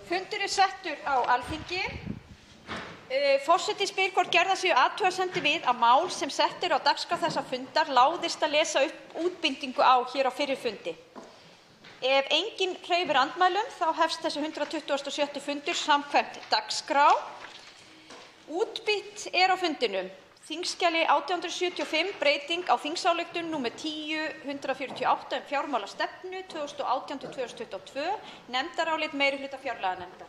Fundur settur á Alþingi. Forseti spyr hvort gerðar séu athugasemdir við að mál sem sett eru á dagskrá þessa fundar láðist að lesa upp útbindingu á hér á fyrri fundi. Ef enginn hreyfir andmælum þá hefst þessi 126. fundur samkvæmt dagskrá. Útbýtt á fundinum þingskjali 1875 breyting á þingsályktun nr. 10/148 fjármálastefnu 2018–2022, nefndarálit meirihluta fjárlaganefndar.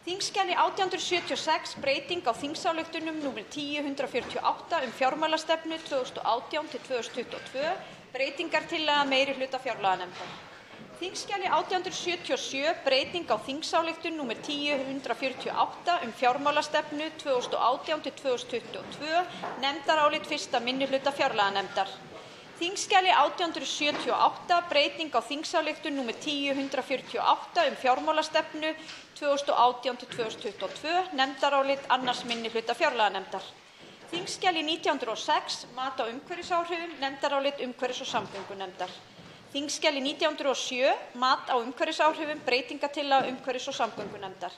Þingskjali 1876 breyting á þingsályktunum nr. 10/148 fjármálastefnu 2018–2022, breytingartillaga meirihluta fjárlaganefndar. Þingskjali 1877 breyting á þingsályktun nr. 10/148 fjármálastefnu 2018–2022, nefndarálit 1. minnihluta fjárlaganefndar. Þingskjali 1878 breyting á þingsályktun nr. 10/148 fjármálastefnu 2018–2022, nefndarálit 2. minnihluta fjárlaganefndar. Þingskjali 1906 mat á umhverfisáhrifum, nefndarálit umhverfis- og samgöngunefndar. Þingskjali 1907 mat á umhverfisáhrifum, breytingartillaga umhverfis- og samgöngunefndar.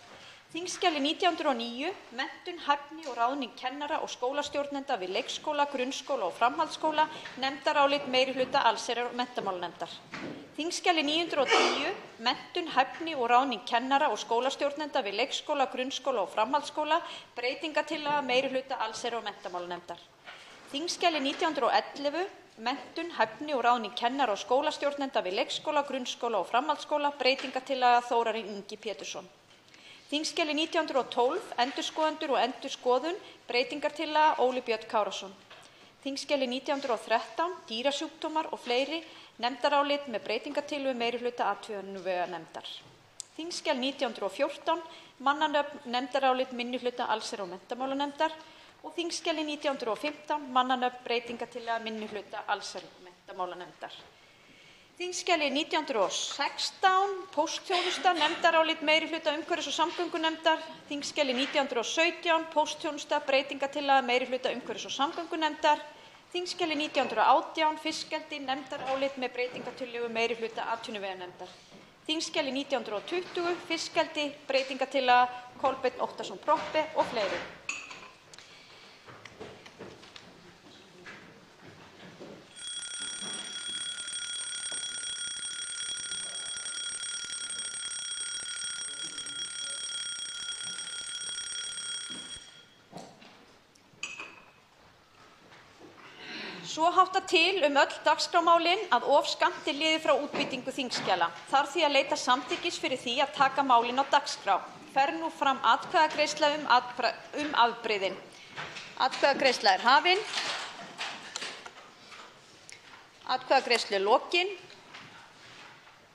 Þingskjali 1909 menntun, hæfni og ráðning kennara og skólastjórnenda við leikskóla, grunnskóla og framhaldsskóla, nefndarálit meirihluta allsherjar- og menntamálanefndar. Þingskjali 910 menntun, hæfni og ráðning kennara og skólastjórnenda við leikskóla, grunnskóla og framhaldsskóla, breytingartillaga meirihluta allsherjar- og menntamálanefndar. Þingskjali 1911 menntun, hæfni og ráðning kennara og skólastjórnenda við leikskóla, grunnskóla og framhaldsskóla, breytingartillaga Þórarinn Ingi Pétursson. Þingskjali 1912 endurskoðendur og endurskoðun, breytingartillaga Óli Björn Kárason. Þingskjali 1913 dýrasjúkdómar og fleiri, nefndarálit með breytingartillögu meirihluta atvinnuveganefndar. Þingskjali 1914 mannanöfn, nefndarálit minnihluta allsherjar- og menntamálanefndar. Og þingskjali 1915 mannanöfn, breytingartillaga minnihluta allsherjar- og menntamálanefndar. Þingskjali 1916 póstþjónusta, nefndarálit meirihluta umhverfis- og samgöngunefndar. Þingskjali 1917 póstþjónusta, breytingartillaga meirihluta umhverfis- og samgöngunefndar. Þingskjali 1918 fiskeldi, nefndarálit með breytingartillögu meirihluta atvinnuveganefndar. Þingskjali 1920 fiskeldi, breytingartillaga Kolbeinn Óttarsson Proppé og fleiri. Svo háttar til öll dagskrármálin að of skammt liðið frá útbýtingu þingskjala. Þarf því að leita samþykkis fyrir því að taka málin á dagskrá. Fer nú fram atkvæðagreiðsla afbrigðin. Atkvæðagreiðsla er hafin. Atkvæðagreiðslu lokin.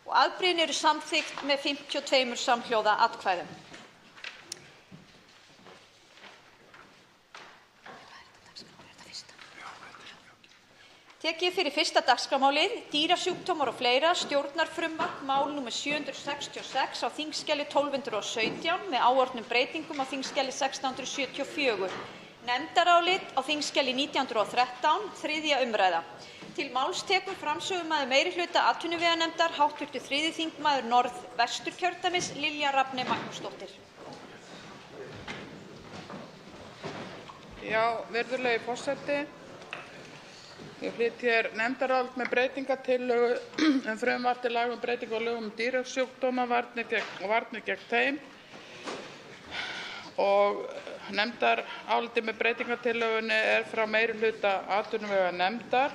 Og afbrigðin eru samþykkt með 52 samhljóða atkvæðum. Tekið fyrir fyrsta dagskrármálið, dýrasjúkdómar og fleira, stjórnarfrumvarp, mál nr. 766 á þingskjali 1217 með áorðnum breytingum á þingskjali 1674. Nefndarálit á þingskjali 1913, 3. umræða. Til máls tekur framsögumaður meirihluta atvinnuveganefndar, hv. 3. þingmaður Norðvesturkjördæmis, Lilja Rafney Magnúsdóttir. Já, virðulegi forseti. Ég flyt hér nefndarálit með breytingartillögu frumvarp til laga breytingu á lögum dýrasjúkdóma, varnir gegn þeim. Og nefndarálitið með breytingartillögunni er frá meirihluta atvinnuveganefndar.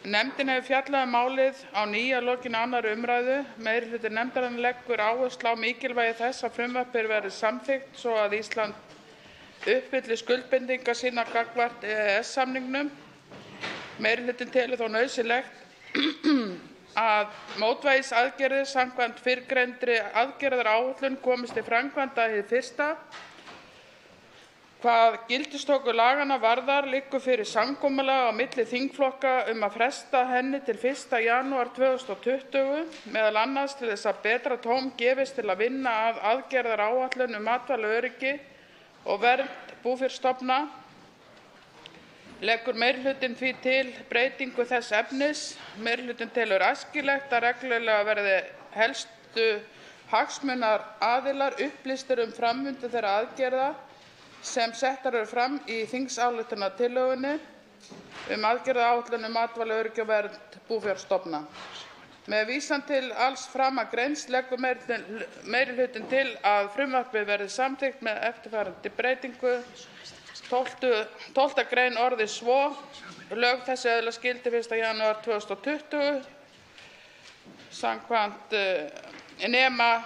Nefndin hefur fjallað málið á ný að lokinni 2. umræðu. Meirihluti nefndarinnar leggur áherslu á mikilvægi þess að frumvarpið verði samþykkt svo að Ísland uppfylli skuldbindingar sínar gagnvart EES-samningnum. Meirihlutinn telur þó nauðsynlegt að mótvægisaðgerðir samkvæmt fyrrgreindri aðgerðaáætlun komist til framkvæmda hið fyrsta. Hvað gildistöku laganna varðar liggur fyrir samkomulag á milli þingflokka að fresta henni til 1. janúar 2020, meðal annars til þess að betra tóm gefist til að vinna að aðgerðaáætlun matvælaöryggi og vernd búfjárstofna. Leggur meirihlutinn því til breytingu þess efnis. Meirihlutinn telur æskilegt að reglulega verði helstu Hagsmunaaðilar upplýstir framvindu þeirra aðgerða sem settar eru fram í þingsályktunartillögunni aðgerðaáætlun matvælaöryggi og vernd búfjárstofna. Með vísan til alls framangreinds leggur meirihlutinn til að frumvarpið verði samþykkt með eftirfarandi breytingu. 12. grein orðist svo: Lög þessi öðlast gildi 1. janúar 2020 samkvæmt nema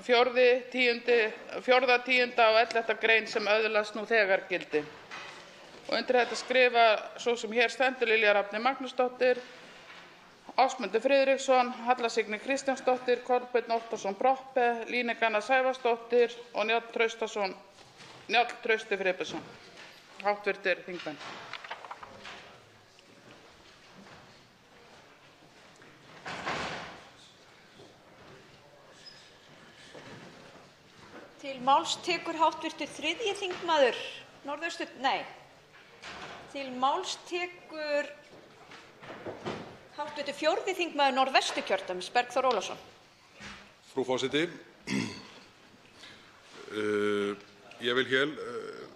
4., 10. og 11. grein sem öðlast nú þegar gildi. Og undir þetta skrifa svo sem hér stendur Lilja Rafney Magnúsdóttir, Ásmundur Friðriksson, Halla Signý Kristjánsdóttir, Kolbeinn Óttarsson Proppé, Líneik Anna Sævarsdóttir og Njáll Trausti Friðbertsson. Háttvirtir þingmenn. Til máls tekur háttvirtur 3. þingmaður Norðaustur, Til máls tekur háttvirtur 4. þingmaður Norðvesturkjördæmis, Bergþór Ólason. Frú forseti, ég vil hér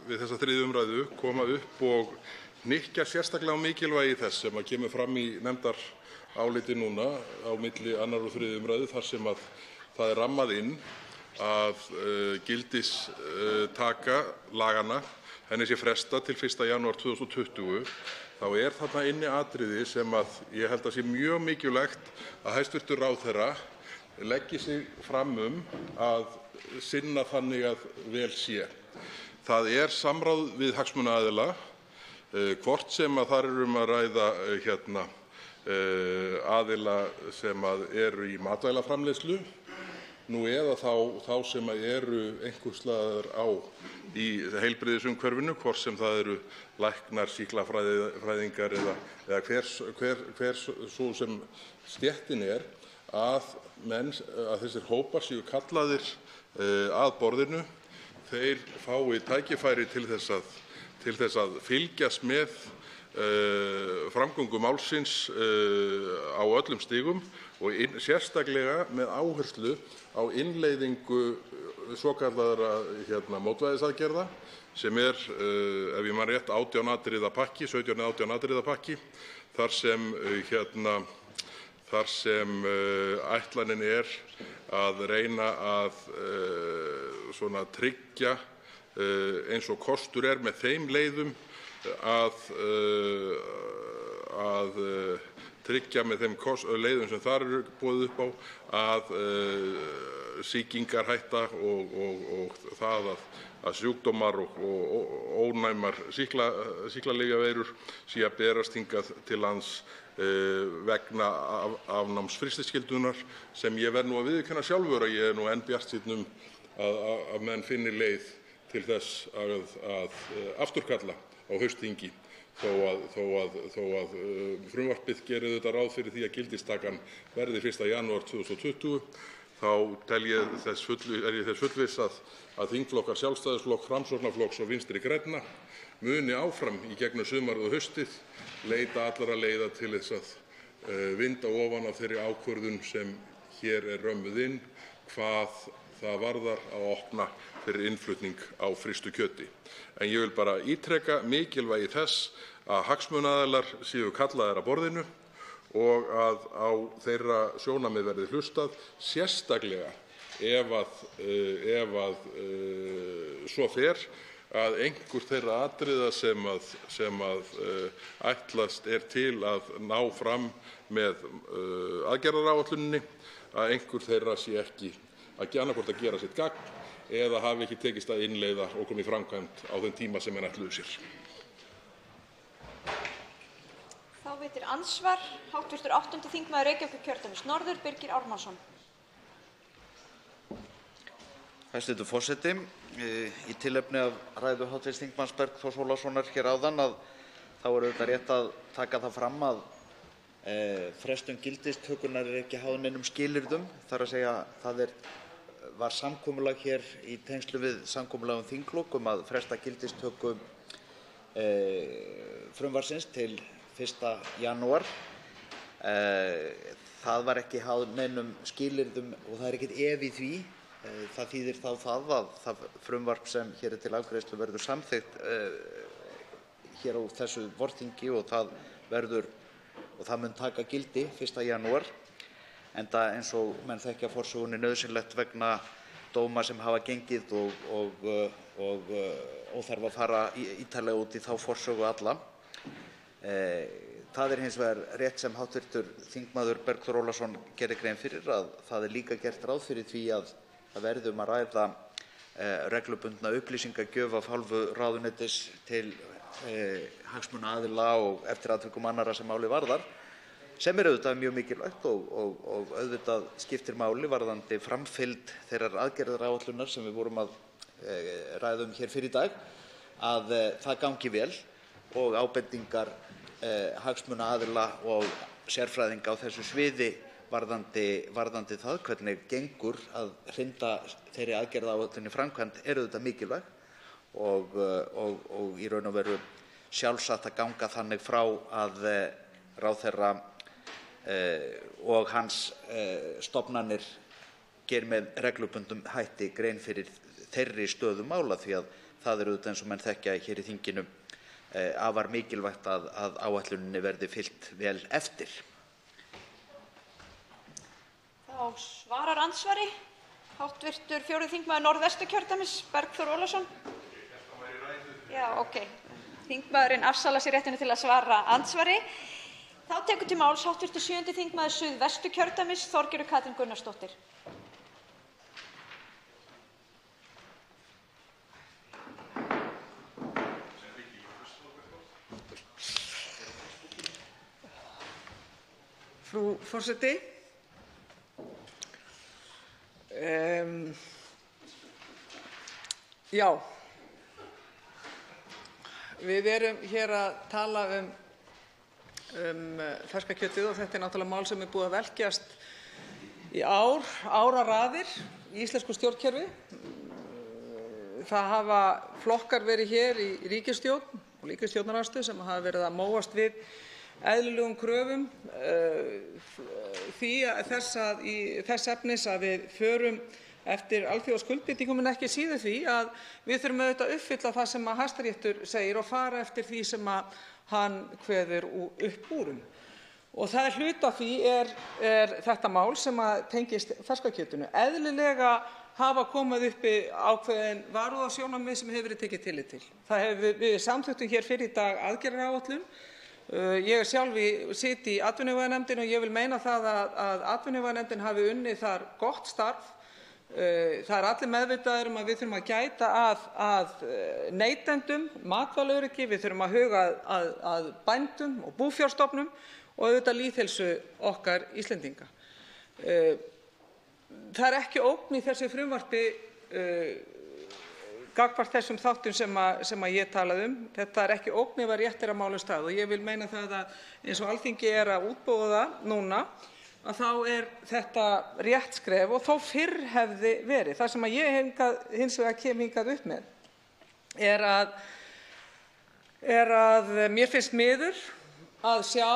við þessa 3. umræðu koma upp og hnykkja sérstaklega á mikilvægi þess sem kemur fram í nefndaráliti núna á milli 2. og 3. umræðu, þar sem að það rammað inn að gildistaka laganna henni sé frestað til 1. janúar 2020. Þá þarna inni atriði sem að ég held að sé mjög mikilvægt að hæstv. Ráðherra leggi sig fram að sinna þannig að vel sé. Það samráð við hagsmunaaðila, hvort sem að þar að ræða aðila sem eru í matvælaframleiðslu, nú eða þá sem eru einhvers staðar í heilbrigðisumhverfinu, hvort sem það eru læknar, sýklafræðingar eða hver svo sem stéttin að þessir hópar séu kallaðir að borðinu, þeir fái tækifæri til þess að fylgjast með framgöngu málsins á öllum stigum og sérstaklega með áherslu á innleiðingu svokallaðra mótvægisaðgerða sem ef ég man rétt 17 eða 18 atriða pakki, þar sem ætlanin að reyna að tryggja eins og kostur með þeim leiðum að tryggja með þeim leiðum sem þar eru boðið upp á að sýkingarhætta og það að sjúkdómar og ónæmar sýklalyfjaveirur sé að berast hingað til lands vegna afnáms frystisskyldunar, sem ég verð nú að viðurkenna sjálfur að ég enn bjartsýnn að menn finni leið til þess að afturkalla á haustþingi, þó að frumvarpið geri auðvitað ráð fyrir því að gildistakan verði 1. janúar 2020, þá er ég þess fullviss að þingflokkar Sjálfstæðisflokks, Framsóknarflokks og Vinstri grænna muni áfram í gegnum sumarið og haustið leita allra leiða til þess að vinda ofan af þeirri ákvörðun sem hér römmuð inn hvað það varðar að opna fyrir innflutning á frystu kjöti. En ég vil bara ítreka mikilvægi þess að hagsmunaaðilar séu kallaðir að borðinu og að á þeirra sjónarmið verði hlustað, sérstaklega ef svo fer að einhver þeirra atriða sem ætlast til að ná fram með aðgerðaáætluninni, að einhver þeirra sé ekki annaðhvort að gera sitt gagn eða hafi ekki tekist að innleiða og koma í framkvæmd á þeim tíma sem menn ætluðu sér. Þá veitir andsvar hv. 8. þingmaður Reykjavíkurkjördæmis norður, Birgir Ármannsson. Hæstv. forseti, í tilefni af ræðu hv. þingmanns Bergþórs Ólasonar hér áðan þá auðvitað rétt að taka það fram að frestun gildistökunnar ekki háð neinum skilyrðum, þar að segja það var samkomulag hér í tengslum við samkomulag þinglok að fresta gildistöku frumvarpsins til 1. janúar. Það var ekki háð neinum skilyrðum og það ekkert ef í því. Það þýðir þá það að það frumvarp sem hér til afgreiðslu verður samþykkt hér á þessu vorþingi og það mun taka gildi 1. janúar, enda eins og menn þekkja forsögunni nauðsynlegt vegna dóma sem hafa gengið og óþarf að fara ítarlega út í þá forsögu alla. Það hins vegar rétt sem hv. þingmaður Bergþór Ólason gerði grein fyrir að það líka gert ráð fyrir því að það verði að ræða reglubundna upplýsingagjöf af hálfu ráðuneytis til hagsmunaaðila og eftir atvikum annarra sem málið varðar, sem auðvitað mjög mikilvægt og auðvitað skiptir máli varðandi framfylgd þeirrar aðgerðaáætlunar sem við vorum að ræða hér fyrr í dag, að það gangi vel og ábendingar hagsmunaaðila og sérfræðinga á þessu sviði varðandi það hvernig gengur að hrinda þeirri aðgerðaáætlun í framkvæmd auðvitað mikilvæg og í raun og veru sjálfsagt að ganga þannig frá að ráðherra og hans stofnanir geri með reglubundnum hætti grein fyrir þeirri stöðu mála, því að það auðvitað eins og menn þekkja hér í þinginu afar mikilvægt að áætluninni verði fylgt vel eftir. Þá svarar andsvari hv. 4. þingmaður Norðvesturkjördæmis, Bergþór Ólason. Já, ókei. Þingmaðurinn afsalar sér réttinu til að svara andsvari. Þá tekur til máls hv. 7. þingmaður Suðvesturkjördæmis, Þorgerður Katrín Gunnarsdóttir. Frú forseti, já, við erum hér að tala um ferska kjötið og þetta náttúrulega mál sem búið að velkjast í áraraðir í íslensku stjórnkerfi. Það hafa flokkar verið hér í ríkisstjórn og ríkisstjórnarandstöðu sem hafa verið að móast við eðlilegum kröfum þess efnis að við förum eftir alþjóðaskuldbindingum, en ekki síður því að við þurfum auðvitað að uppfylla það sem Hæstiréttur segir og fara eftir því sem hann kveður upp úr. Og það hluti af því er þetta mál sem tengist ferska kjötinu. Eðlilega hafa komið uppi ákveðin varúðarsjónarmið sem hefur verið tekið tillit til. Við samþykktum hér fyrr í dag aðgerðaáætlun. Ég sjálf sit í atvinnuveganefndinni og ég vil meina það að atvinnuveganefndin hafi unnið þar gott starf. Það allir meðvitaðir að við þurfum að gæta að neytendum, matvælaöryggi, við þurfum að huga að bændum og búfjárstofnum og auðvitað lýðheilsu okkar Íslendinga. Það ekki ógn í þessu frumvarpi gagnvart þessum þáttum sem ég talaði um. Þetta ekki ógn ef rétt að málum staðið og ég vil meina það að eins og Alþingi að útbúa það núna, að þá þetta rétt skref og þó fyrr hefði verið. Það sem ég hins vegar kem hingað upp með að mér finnst miður að sjá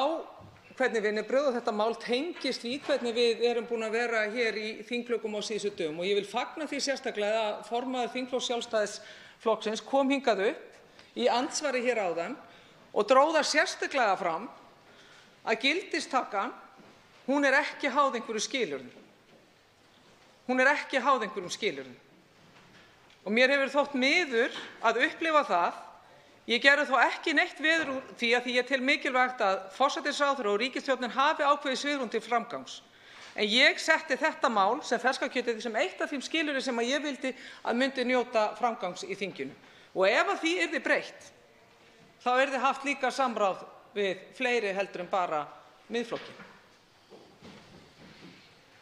hvernig vinnubrögð og þetta mál tengist við hvernig við erum búin að vera hér í þingflokkum á síðustu dögum. Og ég vil fagna því sérstaklega að formaður þingflokks Sjálfstæðisflokksins kom hingað upp í andsvari hér áðan og dró það sérstaklega fram að gildistakan, hún ekki háð einhverjum skilyrðum. Hún ekki háð einhverjum skilyrðum. Og mér hefur þótt miður að upplifa það. Ég gerði þó ekki neitt veður úr því að ég tel mikilvægt að forsætisráðherra og ríkisstjórnin hafi ákveðið svigrúm til framgangs. En ég setti þetta mál sem ferska kjötið sem eitt af þeim skilyrðum sem ég vildi að myndi njóta framgangs í þinginu. Og ef því yrði breytt, þá yrði haft líka samráð við fleiri heldur en bara Miðflokkinn.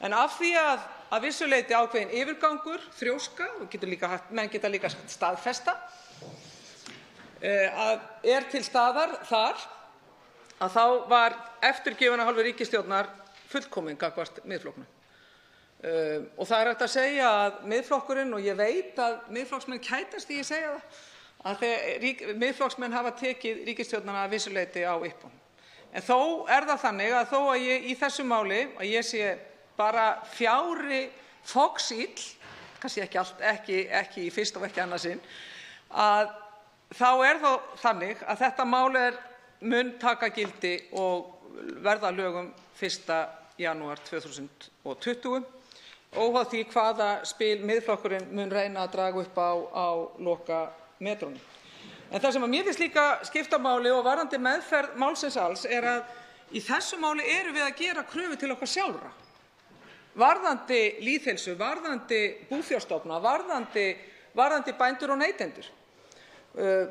En af því að vissu leyti ákveðinn yfirgangur, þrjóska, og menn geta líka staðfesta, að til staðar þar, að þá var eftirgjöfin af hálfu ríkisstjórnar fullkomin gagnvart Miðflokknum. Og það hægt að segja að Miðflokkurinn, og ég veit að Miðflokksmenn kætast því ég segja það, að Miðflokksmenn hafa tekið ríkisstjórnina að vissu leyti á yppum. En þó það þannig að þó að ég í þessu máli að ég sé bara fjári foxíll, kannski ekki í fyrsta og ekki annað sinn, að þá þó þannig að þetta mál mun taka gildi og verða að lögum 1. janúar 2020, óháð því hvaða spil Miðflokkurinn mun reyna að draga upp á lokametrunum. En það sem mér finnst líka skipta máli og varðandi meðferð málsins alls að í þessu máli erum við að gera kröfu til okkar sjálfra. Varðandi lýðheilsu, varðandi búfjárstofna, varðandi bændur og neytendur.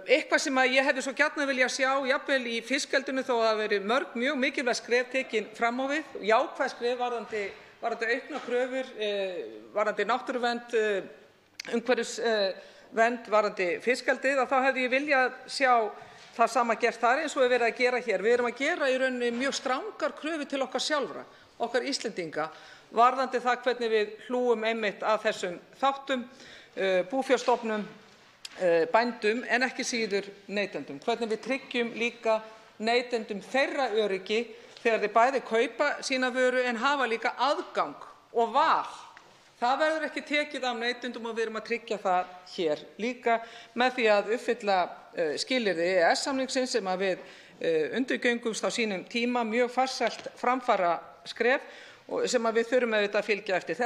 Eitthvað sem ég hefði svo gjarnan viljað sjá jafnvel í fiskeldinu þó að það veri mörg mjög mikilvæg skref tekin fram á við, jákvæð skref varðandi auknar kröfur, varðandi náttúruvernd, umhverfisvernd, varðandi fiskeldið, að þá hefði ég viljað sjá það sama gert þar eins og verið að gera hér. Við erum að gera í rauninni mjög strangar kröfur til okkar sjálfra, okkar Íslendinga, varðandi það hvernig við hlúum einmitt að þessum þáttum, búfjárstofnum, bændum en ekki síður neytendum. Hvernig við tryggjum líka neytendum þeirra öryggi þegar þeir bæði kaupa sína vöru en hafa líka aðgang og val. Það verður ekki tekið af neytendum og við erum að tryggja það hér líka með því að uppfylla skilyrði EES-samningsins sem að við undirgöngumst á sínum tíma, mjög farsælt framfaraskref sem að við þurfum auðvitað að fylgja eftir.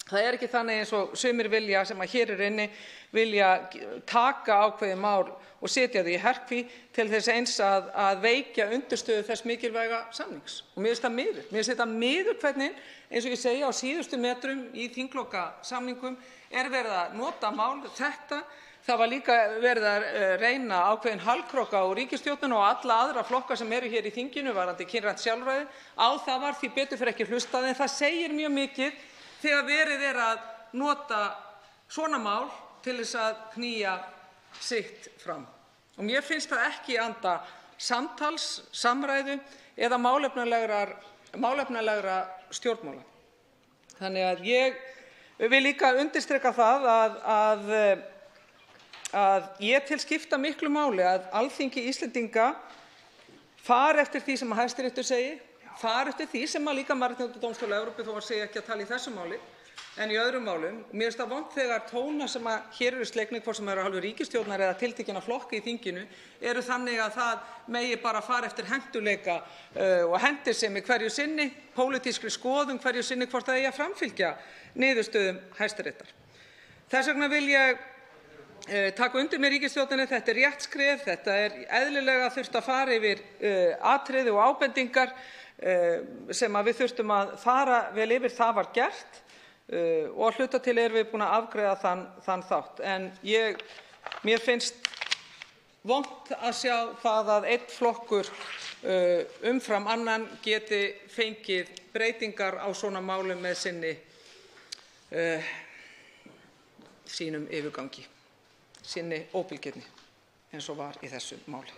Það ekki þannig eins og sumir vilja sem að hér inni vilja taka ákveðið mál og setja þau í herkví til þess eins að veikja undirstöðu þess mikilvæga samnings. Og mér finnst það miður. Mér finnst þetta miður hvernig, eins og ég segi, á síðustu metrum í þinglokasamningum verið að nota mál þetta. Það var líka verið að reyna ákveðinn hallkróka á ríkisstjórnina og alla aðra flokka sem eru hér í þinginu varðandi kynrænt sjálfræði. Á það var því betur fyrir ekki hlustað en það segir mjög mikið þegar verið að nota svona mál til þess að knýja sitt fram. Og mér finnst það ekki anda samtals, samræðu eða málefnalegra stjórnmála. Þannig að ég vil líka undirstrika það að ég tel skipta miklu máli að Alþingi Íslendinga fari eftir því sem Hæstiréttur segir, fari eftir því sem líka Mannréttindadómstóll Evrópu, þó að segja ekki að tala í þessu máli en í öðrum málum. Mér finnst það vont þegar tónar sem hér eru slegnir, hvort sem af hálfu ríkisstjórnar eða tiltekinna flokka í þinginu, eru þannig að það megi bara fara eftir hentugleika og hentisemi hverju sinni, pólitískri skoðun hverju sinni hvort það eigi að framfylgja niðurstöðum Hæstaréttar. Þess vegna vil ég taka undir með ríkisstjórninni, þetta rétt skref, þetta eðlilega þurft að fara yfir atriði og ábendingar sem við þurftum að fara vel yfir, það var gert og að hluta til erum við búin að afgreiða þann þátt. En mér finnst vont að sjá það að einn flokkur umfram annan geti fengið breytingar á svona málum með sínum yfirgangi, sinni óbilgirni eins og var í þessu máli.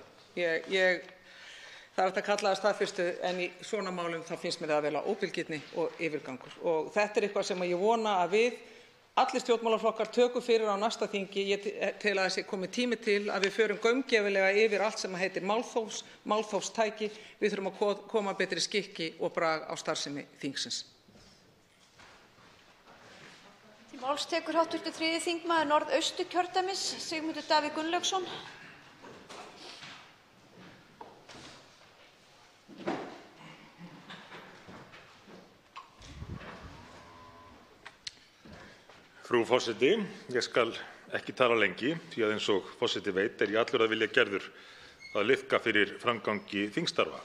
Það hægt að kalla það staðfestu en í svona málum þá finnst mér það að vera óbilgirni og yfirgangur. Og þetta eitthvað sem ég vona að við, allir stjórnmálaflokkar, tökum fyrir á næsta þingi. Ég tel að þessi komið tími til að við förum gaumgæfilega yfir allt sem heitir málþófstæki. Við þurfum að koma betri skikki og brag á starfsemi þingsins. Til máls tekur hv. 3. þingmaður Norðausturkjördæmis, Sigmundur Davíð Gunnlaugsson. Frú forseti, ég skal ekki tala lengi því að eins og forseti veit ég allur að vilja gerður að liðka fyrir framgangi þingstarfa.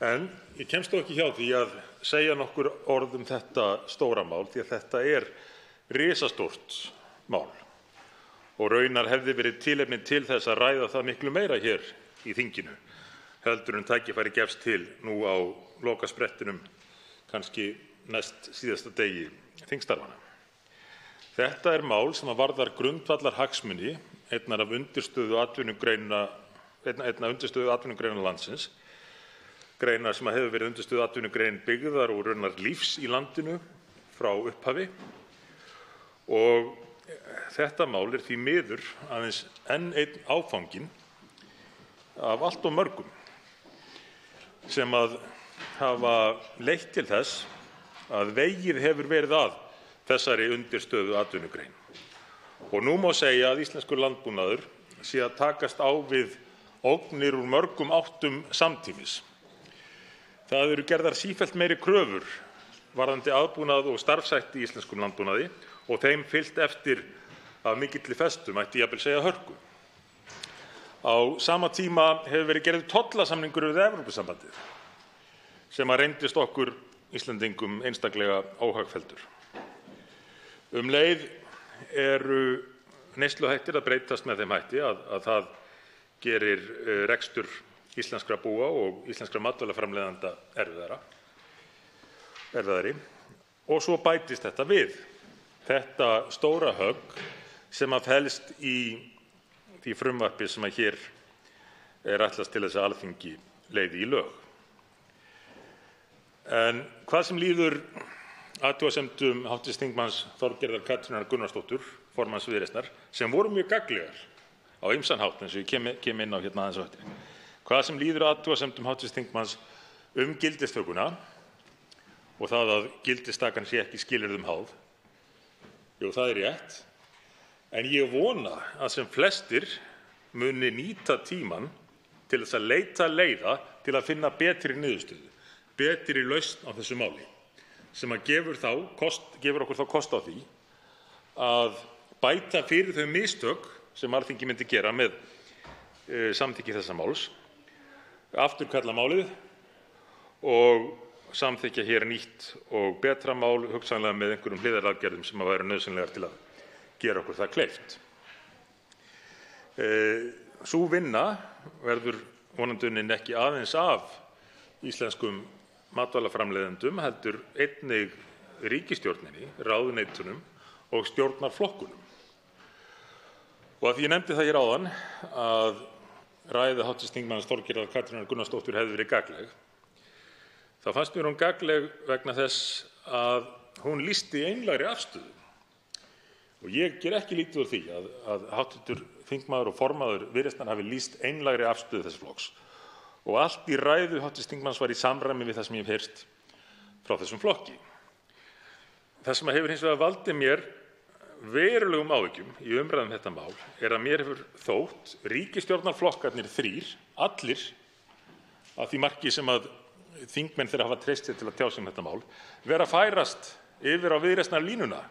En ég kemst þó ekki hjá því að segja nokkur orð þetta stóra mál því að þetta risastórt mál og raunar hefði verið tilefni til þess að ræða það miklu meira hér í þinginu heldur en tækifæri gefst til nú á lokasprettinum kannski næst síðasta degi þingstarfanna. Þetta mál sem varðar grundvallarhagsmuni einnar undirstöðu atvinnugreina landsins, greinar sem hefur verið undirstöðu atvinnugrein byggðar og raunar lífs í landinu frá upphafi. Og þetta mál því miður aðeins enn einn áfanginn af allt of mörgum sem hafa leitt til þess að vegið hefur verið að þessari undirstöðu atvinnugrein. Og nú má segja að íslenskur landbúnaður sé að takast á við ógnir úr mörgum áttum samtímis. Það eru gerðar sífellt meiri kröfur varðandi aðbúnað og starfshætti í íslenskum landbúnaði og þeim fylgt eftir af mikilli festu, mætti jafnvel segja hörku. Á sama tíma hefur verið gerður tollasamningur við Evrópusambandið sem reyndist okkur Íslendingum einstaklega óhagfelldur. Leið eru neysluhættir að breytast með þeim hætti að það gerir rekstur íslenskra búa og íslenskra matvælaframleiðenda erfiðari og svo bætist þetta við. Þetta stóra högg sem felst í því frumvarpi sem hér ætlast til þess að Alþingi leiði í lög. En hvað sem líður athugasemdum hv. þingmanns Þorgerðar Katrínar Gunnarsdóttur, formanns Viðreisnar, sem voru mjög gagnlegar á ýmsan hátt, eins og ég kem inn á hérna aðeins á eftir. Hvað sem líður athugasemdum hv. þingmanns gildistökuna og það að gildistakan sé ekki skilyrðum háð, jú, það er rétt, en ég vona að sem flestir muni nýta tímann til þess að leita leiða til að finna betri niðurstöðu, betri lausn á þessu máli, sem gefur okkur þá kost á því að bæta fyrir þau mistök sem Alþingi myndi gera með samþykki þessa máls, afturkalla málið og samþykkja hér nýtt og betra mál, hugsanlega með einhverjum hliðaraðgerðum sem væru nauðsynlegar til að gera okkur það kleift. Sú vinna verður vonandi unnin ekki aðeins af íslenskum matvælaframleiðendum, heldur einnig ríkisstjórninni, ráðuneytunum og stjórnarflokkunum. Og að því ég nefndi það hér áðan að ræða hv. þingmanns Þorgerðar Katrínar Gunnarsdóttur hefði verið gagnleg, þá fannst mér hún gagnleg vegna þess að hún lýsti einlægri afstöðu. Og ég ger ekki lítið úr því að hv. þingmaður og formaður Viðreisnar hafi lýst einlægri afstöðu þess flokks. Og allt í ræðu hv. þingmanns var í samræmi við það sem ég hef heyrt frá þessum flokki. Það sem hefur hins vegar valdið mér verulegum áhyggjum í umræðum þetta mál að mér hefur þótt ríkisstjórnarflokkarnir þrír, allir að því marki sem að þingmenn þeirra hafa treyst sér til að tjá sig um þetta mál, vera að færast yfir á Viðreisnarlínuna.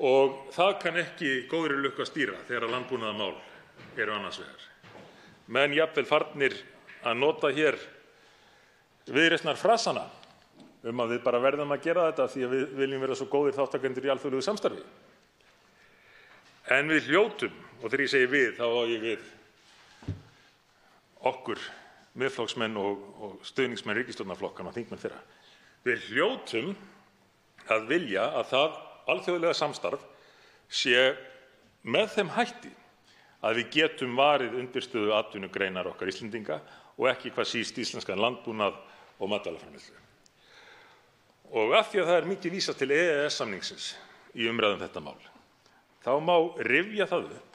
Og það kann ekki góðri lukku að stýra þegar landbúnaðarmál eru annars vegar. Menn jafnvel farnir að nota hér Viðreisnarfrasana að við bara verðum að gera þetta því að við viljum vera svo góðir þátttakendur í alþjóðlegu samstarfi. En við hljótum, og þegar ég segi við, þá á ég við okkur Miðflokksmenn og stuðningsmenn ríkisstjórnarflokkanna og þingmenn þeirra, við hljótum að vilja að það alþjóðlega samstarf sé með þeim hætti að við getum varið undirstöðu atvinnugreinar okkar Íslendinga og ekki hvað síst íslenskan landbúnað og matvælaframleiðslu. Og af því að það mikið vísað til EES-samningsins í umræðum þetta mál, þá má rifja það upp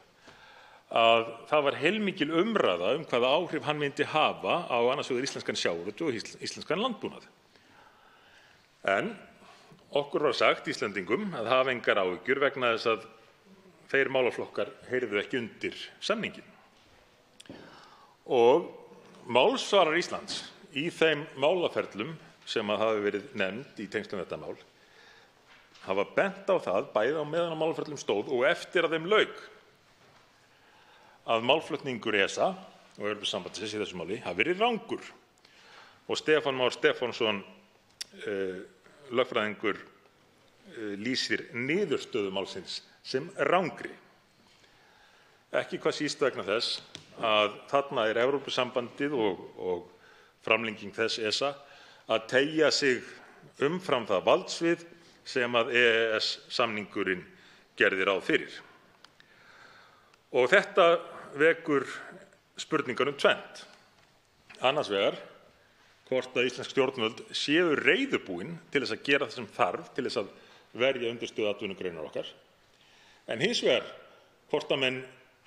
að það var heilmikil umræða hvaða áhrif hann myndi hafa á annars vegar íslenskan sjávarútveg og íslenskan landbúnað. En okkur var sagt Íslendingum að hafa engar áhyggjur vegna þess að þeir málaflokkar heyrðu ekki undir samninginn. Og málsvarar Íslands í þeim málaferlum sem hafa verið nefnd í tengslum við þetta mál hafa bent á það, bæði á meðan á málaferlum stóð og eftir að þeim lauk, að málflutningur ESA og Evrópusambandsins í þessu máli hafi verið rangur. Og Stefán Már Stefánsson, lögfræðingur, lýsir niðurstöðu málsins sem rangri. Ekki hvað síst vegna þess að þarna Evrópusambandið og framlenging þess ESA að teygja sig umfram það valdsvið sem að EES-samningurinn gerði ráð fyrir. Og þetta vekur spurningar tvennt. Annars vegar, hvort að íslensk stjórnvöld séu reiðubúin til þess að gera það sem þarf til þess að verja undirstöðu atvinnugreinar okkar, en hins vegar, hvort að menn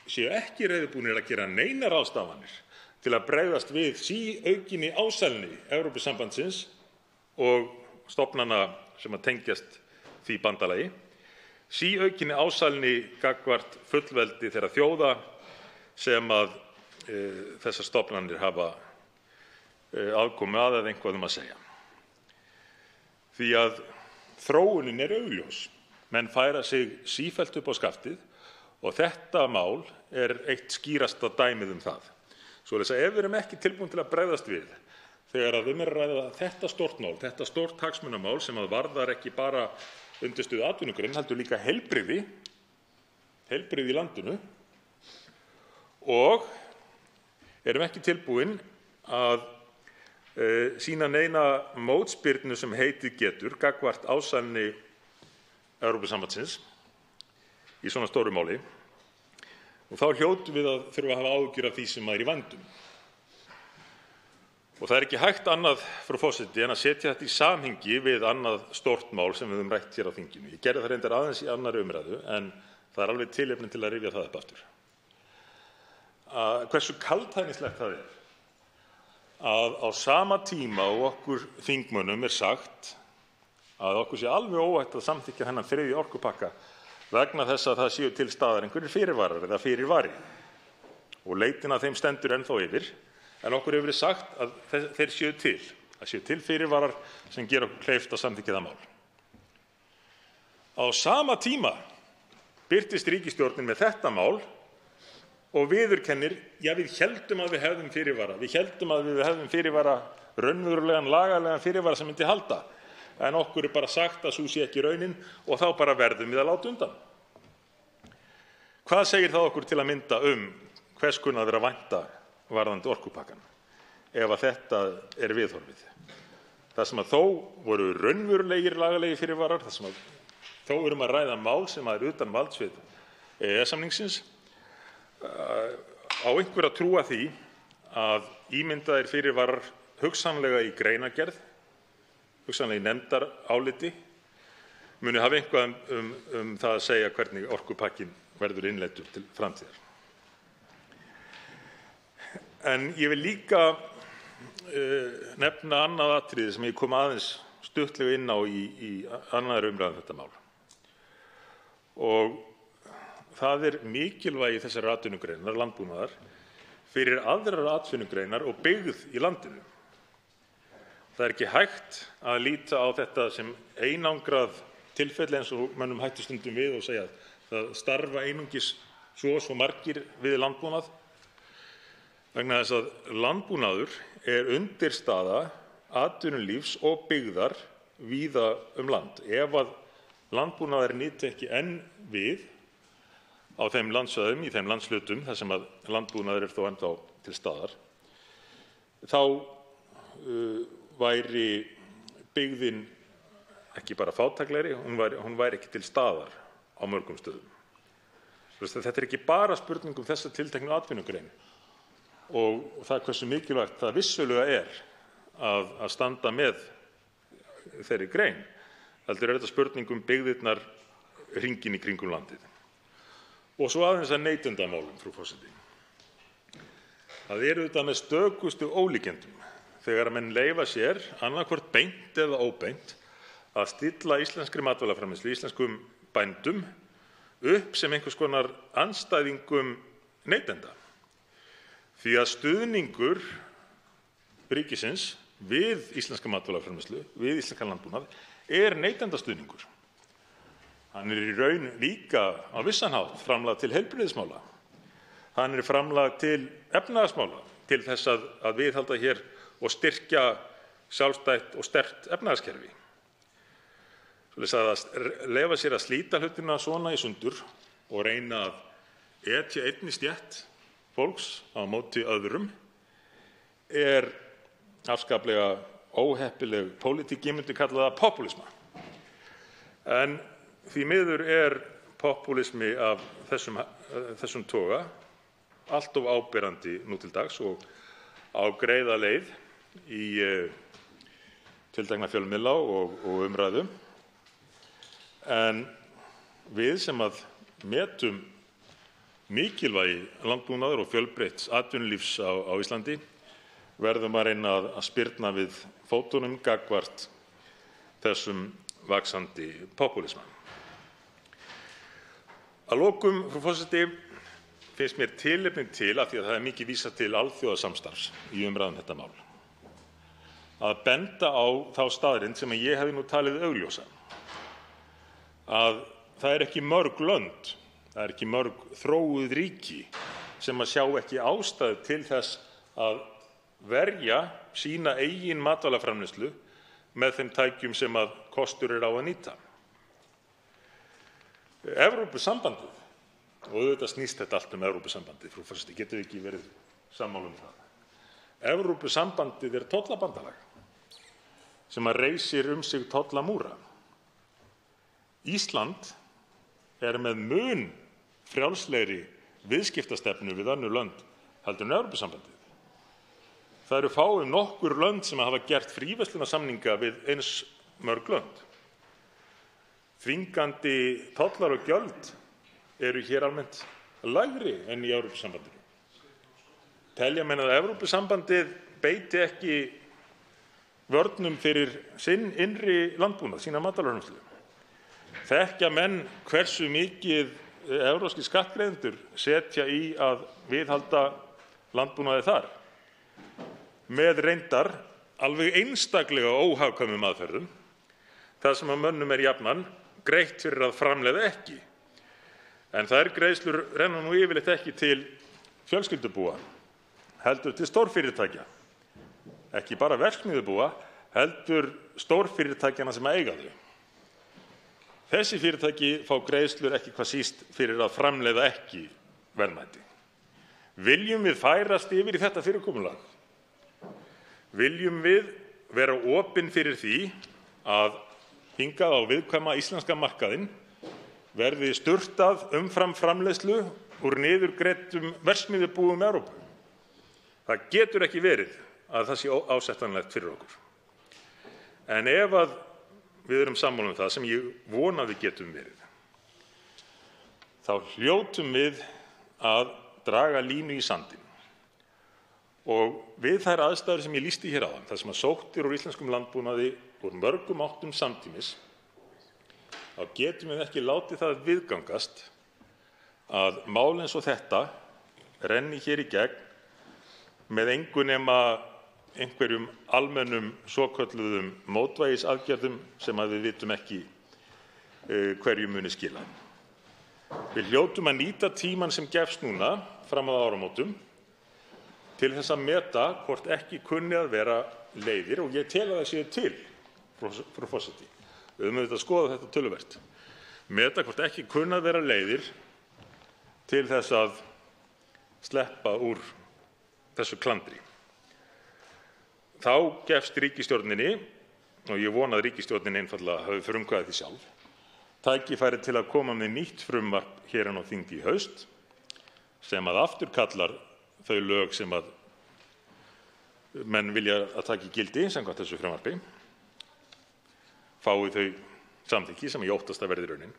séu ekki reiðubúnir að gera neinar ráðstafanir til að bregðast við síaukinni ásælni Evrópusambandsins og stofnana sem tengjast því bandalagi, síaukinni ásælni gagnvart fullveldi þeirra þjóða sem þessar stofnanir hafa aðkomu að eða eitthvað að segja. Því að þróunin augljós. Menn færa sig sífellt upp á skaftið og þetta mál eitt skýrasta dæmið það. Svoleiðis að ef við erum ekki tilbúin til að bregðast við þegar að ræða þetta stórt mál, þetta stórt hagsmunamál sem varðar ekki bara undirstöðu atvinnugrein, heldur líka heilbrigði í landinu, og erum ekki tilbúin að sýna neina mótspyrnu sem heitið getur gagnvart ásælni Evrópusambandsins í svona stóru máli, og þá hljótum við að þurfa að hafa áhyggjur af því sem í vændum. Og það ekki hægt annað, frú forseti, en að setja þetta í samhengi við annað stórt mál sem við höfum rætt hér á þinginu. Ég gerði það reyndar aðeins í annarri umræðu, en það alveg tilefni til að rifja það upp aftur. Hversu kaldhæðnislegt það að á sama tíma og okkur þingmönnum sagt að okkur sé alveg óhætt að samþykkja þennan þriðja orkupakka vegna þess að það séu til staðar einhverjir fyrirvarar eða fyrirvari og leitin að þeim stendur ennþá yfir, en okkur hefur verið sagt að þeir séu til fyrirvarar sem gera okkur kleift að samþykkja það mál. Á sama tíma birtist ríkisstjórnin með þetta mál og viðurkennir, við héldum að við hefðum fyrirvara, við héldum að við hefðum fyrirvara, raunverulegan lagalegan fyrirvara sem myndi halda, en okkur bara sagt að sú sé ekki raunin og þá bara verðum við að láta undan. Hvað segir það okkur til að mynda hvers konar er að vænta varðandi orkupakkann ef að þetta viðhorfið? Það sem þó voru raunverulegir lagalegir fyrirvarar, það sem þó að ræða mál sem utan valdsvið EES-samningsins, á einhver að trúa því að ímyndaðir fyrirvarar hugsanlega í greinargerð, hugsanlega í nefndaráliti, muni hafa eitthvað það að segja hvernig orkupakkinn verður innleiddur til framtíðar. En ég vil líka nefna annað atriði sem ég kom aðeins stuttlega inn á í annarri umræðu þetta mál. Og það mikilvægi þessarar atvinnugreinar, landbúnaðar, fyrir aðrar atvinnugreinar og byggð í landinu. Það ekki hægt að líta á þetta sem einangrað tilfelli eins og mönnum hættir stundum við og segja að það starfa einungis svo og svo margir við landbúnað, vegna þess að landbúnaður undirstaða atvinnulífs og byggðar víða land. Ef að landbúnaður nyti ekki enn við á þeim landsvæðum, í þeim landshlutum þar sem að landbúnaður þó ennþá til staðar, þá væri byggðin ekki bara fátæklegri, hún væri ekki til staðar á mörgum stöðum. Þetta ekki bara spurning þessa tilteknu atvinnugrein og það hversu mikilvægt það vissulega að standa með þeirri grein, heldur þetta spurning byggðirnar hringinn í kringum landið. Og svo aðeins að neytendamálum, frú forseti. Það þetta með stökustu ólíkindum þegar menn leyfa sér, annaðhvort beint eða óbeint, að stilla íslenskri matvælaframleiðslu, íslenskum bændum, upp sem einhvers konar andstæðingum neytenda. Því að stuðningur ríkisins við íslenska matvælaframleiðslu, við íslenskan landbúnað, neytendastuðningur. Hann í raun líka á vissan hátt framlag til heilbrigðismála. Hann framlag til efnahagsmála, til þess að viðhalda hér og styrkja sjálfstætt og sterkt efnahagskerfi. Svoleiðis að leyfa sér að slíta hlutina svona í sundur og reyna að etja einni stétt fólks á móti öðrum afskaplega óheppileg pólitík, ég myndi kalla það popúlisma. En því miður popúlismi af þessum toga allt of áberandi nú til dags og á greiða leið í tiltekna fjölmiðla og umræðu. En við sem metum mikilvægi landbúnaðar og fjölbreytts atvinnulífs á Íslandi verðum að reyna að spyrna við fótunum gagnvart þessum vaxandi popúlisma. Að lokum, frú forseti, finnst mér tilefni til, af því að það er mikið vísað til alþjóðasamstarfs í umræðum þetta mál, að benda á þá staðreynd sem ég hefði nú talið augljósa, að það er ekki mörg lönd, það er ekki mörg þróuð ríki sem að sjá ekki ástæðu til þess að verja sína eigin matvælaframleiðslu með þeim tækjum sem að kostur á að nýta. Evrópusambandið, og auðvitað snýst þetta allt Evrópusambandið, frú forseti, getum við ekki verið sammála það. Evrópusambandið er tollabandalag sem að reisir sig tollamúra. Ísland er með mun frjálslegri viðskiptastefnu við önnur lönd heldur en Evrópusambandið. Það eru fáum nokkur lönd sem hafa gert fríverslunarsamninga við eins mörg lönd. Þvingandi tollar og gjöld eru hér almennt lægri en í Evrópusambandinu. Telja menn að Evrópusambandið beiti ekki vörnum fyrir sinn innri landbúnað, sína matvælaframleiðslu. Þekkja menn hversu mikið evrópskir skattgreiðendur setja í að viðhalda landbúnaði þar, með reyndar alveg einstaklega óhagkvæmum aðferðum, þar sem að mönnum er jafnan greitt fyrir að framleiða ekki. En þær greiðslur renna nú yfirleitt ekki til fjölskyldubúa, heldur til stórfyrirtækja. Ekki bara verksmiðjubúa, heldur stórfyrirtækjanna sem eiga þau. Þessi fyrirtæki fá greiðslur ekki hvað síst fyrir að framleiða ekki verðmæti. Viljum við færast yfir í þetta fyrirkomulag? Viljum við vera opin fyrir því að hingað á viðkvæma íslenska markaðinn verði sturtað umfram framleiðslu úr niðurgreiddum verksmiðjubúum Evrópu? Það getur ekki verið að það sé ásættanlegt fyrir okkur. En ef að við erum sammála það, sem ég vona að við getum verið, þá hljótum við að draga línu í sandinn. Og við þær aðstæður sem ég lýsti hér áðan, þar sem að sóttir úr íslenskum landbúnaði úr mörgum áttum samtímis, þá getum við ekki látið það viðgangast að mál eins og þetta renni hér í gegn með engu nema einhverjum almennum svokölluðum mótvægisaðgerðum sem að við vitum ekki hverju muni skila. Við hljótum að nýta tímann sem gefst núna fram að áramótum til þess að meta hvort ekki kunni að vera leiðir, og ég tel að það séu til, frú forseti. Við höfum auðvitað að skoða þetta töluvert. Meta hvort ekki kunni að vera leiðir til þess að sleppa úr þessu klandri. Þá gefst ríkisstjórninni, og ég vona að ríkisstjórnin einfaldlega hafi frumkvæðið því sjálf, tækifæri til að koma með nýtt frumvarp hér á þingi í haust sem að afturkallar þau lög sem að menn vilja að taki gildi samkvæmt þessu frumvarpi, fái þau samþykki sem ég óttast að verði raunin.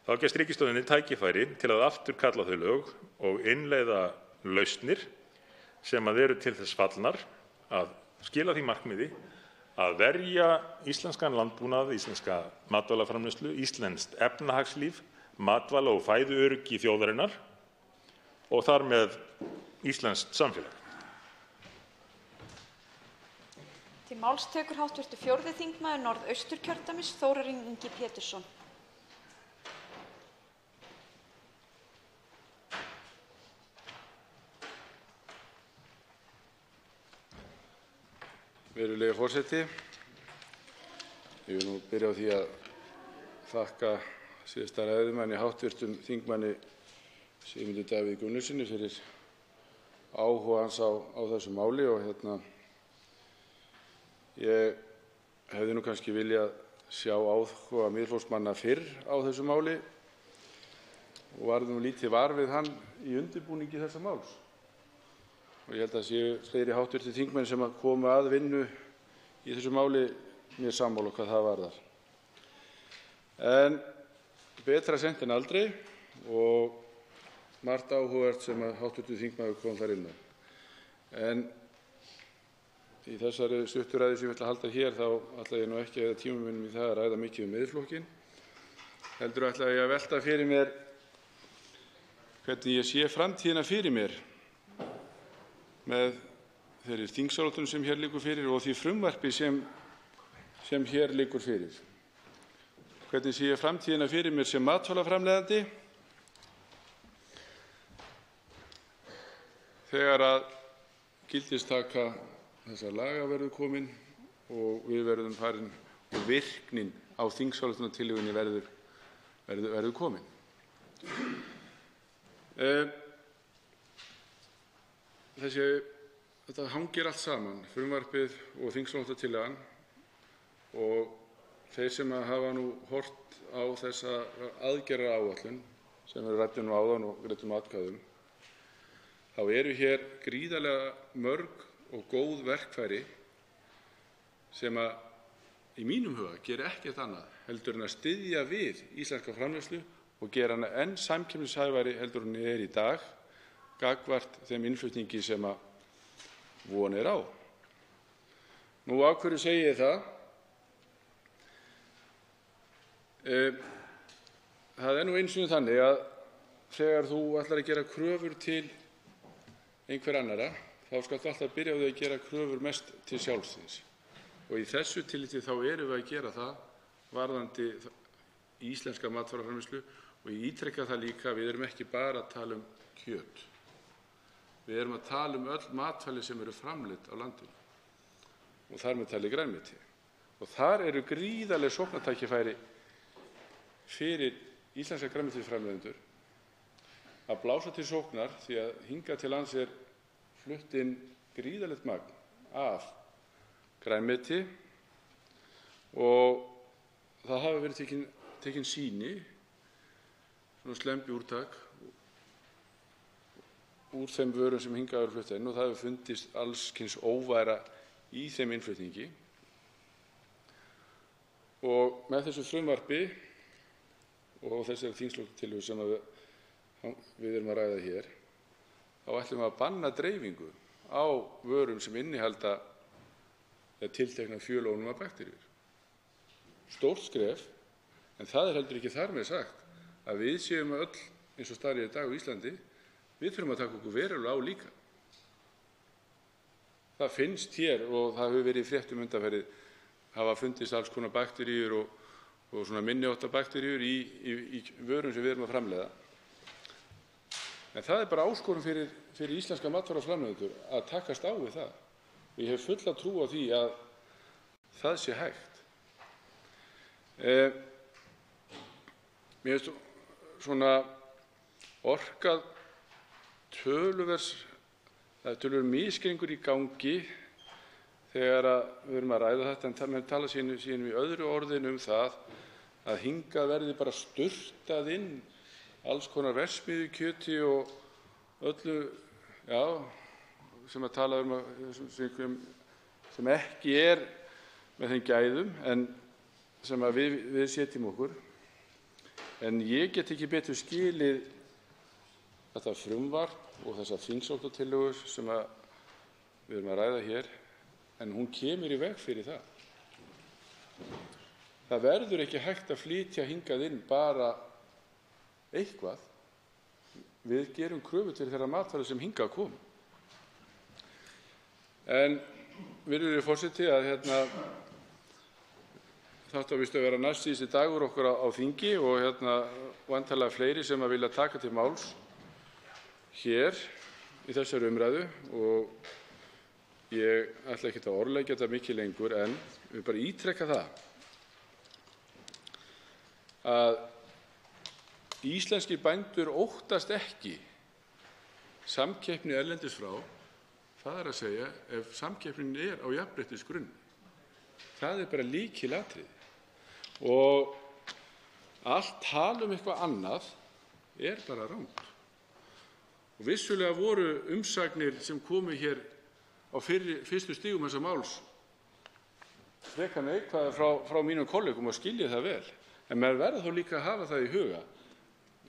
Þá gefst ríkisstjórninni tækifæri til að afturkalla þau lög og innleiða lausnir sem að eru til þess fallnar að skila því markmiði að verja íslenskan landbúnað, íslenska matvælaframleiðslu, íslenskt efnahagslíf, matvæla- og fæðuöryggi þjóðarinnar og þar með íslenskt samfélag. Til máls tekur hv. 4. þingmaður Norðausturkjördæmis, Þórarinn Ingi Pétursson. Virðulegi forseti, ég vil nú byrja á því að þakka síðasta ræðumanni, hv. þingmanni Sigmundi Davíð Gunnlaugssyni, fyrir áhuga hans á þessu máli. Og ég hefði nú kannski viljað sjá áhuga Miðflokksmanna fyrr á þessu máli og varð nú lítið var við hann í undirbúningi þessa máls. Og ég held að séu fleiri hv. þingmenn sem að koma að vinnu í þessu máli mér sammála hvað það varðar. En betra seint en aldrei, og margt áhugavert sem hv. þingmaður kom þar inn á. En í þessari stuttu ræðu sem ég ætla að halda hér þá ætla ég nú ekki að eyða tíma mínum í það að ræða mikið um Miðflokkinn, heldur ætla ég að velta fyrir mér hvernig ég sé framtíðina fyrir mér með þeirri þingsályktun sem hér liggur fyrir og því frumvarpi sem hér liggur fyrir. Hvernig sé ég framtíðina fyrir mér sem matvælaframleiðandi þegar að gildistaka þessa laga verður komin og við verðum farin og virknin á þingsályktunartillögunni verður komin. Þetta hangir allt saman, frumvarpið og þingsályktunartillagan, og þeir sem hafa nú horft á þessa aðgerðaáætlun sem við ræddum áðan og greiddum atkvæði þá eru hér gríðarlega mörg og góð verkfæri sem í mínum huga gera ekkert annað heldur en að styðja við íslenska framleiðslu og gera hana enn samkeppnishæfari heldur en hún í dag gagnvart þeim innflutningi sem von á. Nú, af hverju segi ég það? Það nú einu sinni þannig að þegar þú ætlar að gera kröfur til einhver annarra, þá skaltu alltaf byrja á því að gera kröfur mest til sjálfs þíns. Og í þessu tilliti þá erum við að gera það varðandi íslenska matvælaframleiðslu og ég ítreka það líka að við erum ekki bara að tala um kjöt. Við erum að tala um öll matvæli sem eru framleidd á landinu og þar með talið grænmeti. Og þar eru gríðarleg sóknartækifæri fyrir íslenska grænmetisframleiðendur að blása til sóknar því að hingað til lands flutt inn gríðarlegt magn af grænmeti og það hafa verið tekin sýni, svona slembiúrtak úr þeim vörum sem hingað eru flutt inn og það hefur fundist alls kyns óværa í þeim innflutningi. Og með þessu frumvarpi og þessari þingsályktunartillögu sem við erum að ræða hér, þá ætlum við að banna dreifingu á vörum sem innihalda tiltekna fjölónum af bakteríur. Stórt skref, en það heldur ekki þar með sagt að við séum öll eins og staðan í dag á Íslandi, við þurfum að taka okkur verulega á líka. Það finnst hér og það hefur verið í fréttum undanfarið hafa fundist alls konar bakteríur og svona minniháttar bakteríur í vörum sem við erum að framleiða. En það bara áskorun fyrir íslenska matvælaframleiðendur að takast á við það. Og ég hef fulla trú á því að það sé hægt. Mér finnst svona orkað það er töluverður misskilningur í gangi þegar við erum að ræða þetta, en menn tala síðan í öðru orðinu það að hingað verði bara sturtað inn alls konar verksmiðjukjöti og öllu, sem að tala sem ekki með þeim gæðum en sem að við setjum okkur. En ég get ekki betur skilið þetta frumvarp og þessa þingsályktunartillögu sem við erum að ræða hér, en hún kemur í veg fyrir það. Það verður ekki hægt að flytja hingað inn bara eitthvað. Við gerum kröfu til þeirra matvæla sem hingað kom. En virðulegi forseti að þetta á víst að vera næstsíðasti dagur okkur á þingi og væntanlega fleiri sem að vilja taka til máls hér í þessari umræðu og ég ætla ekki að orðleggja þetta mikið lengur en við bara ítreka það að íslenskir bændur óttast ekki samkeppni erlendis frá, það að segja ef samkeppnin á jafnréttisgrunni. Það bara lykilatriði og allt tal eitthvað annað bara rangt. Og vissulega voru umsagnir sem komu hér á fyrstu stigum þessa máls frekar neikvæðar frá mínum kollegum og skilja það vel. En maður verður þó líka að hafa það í huga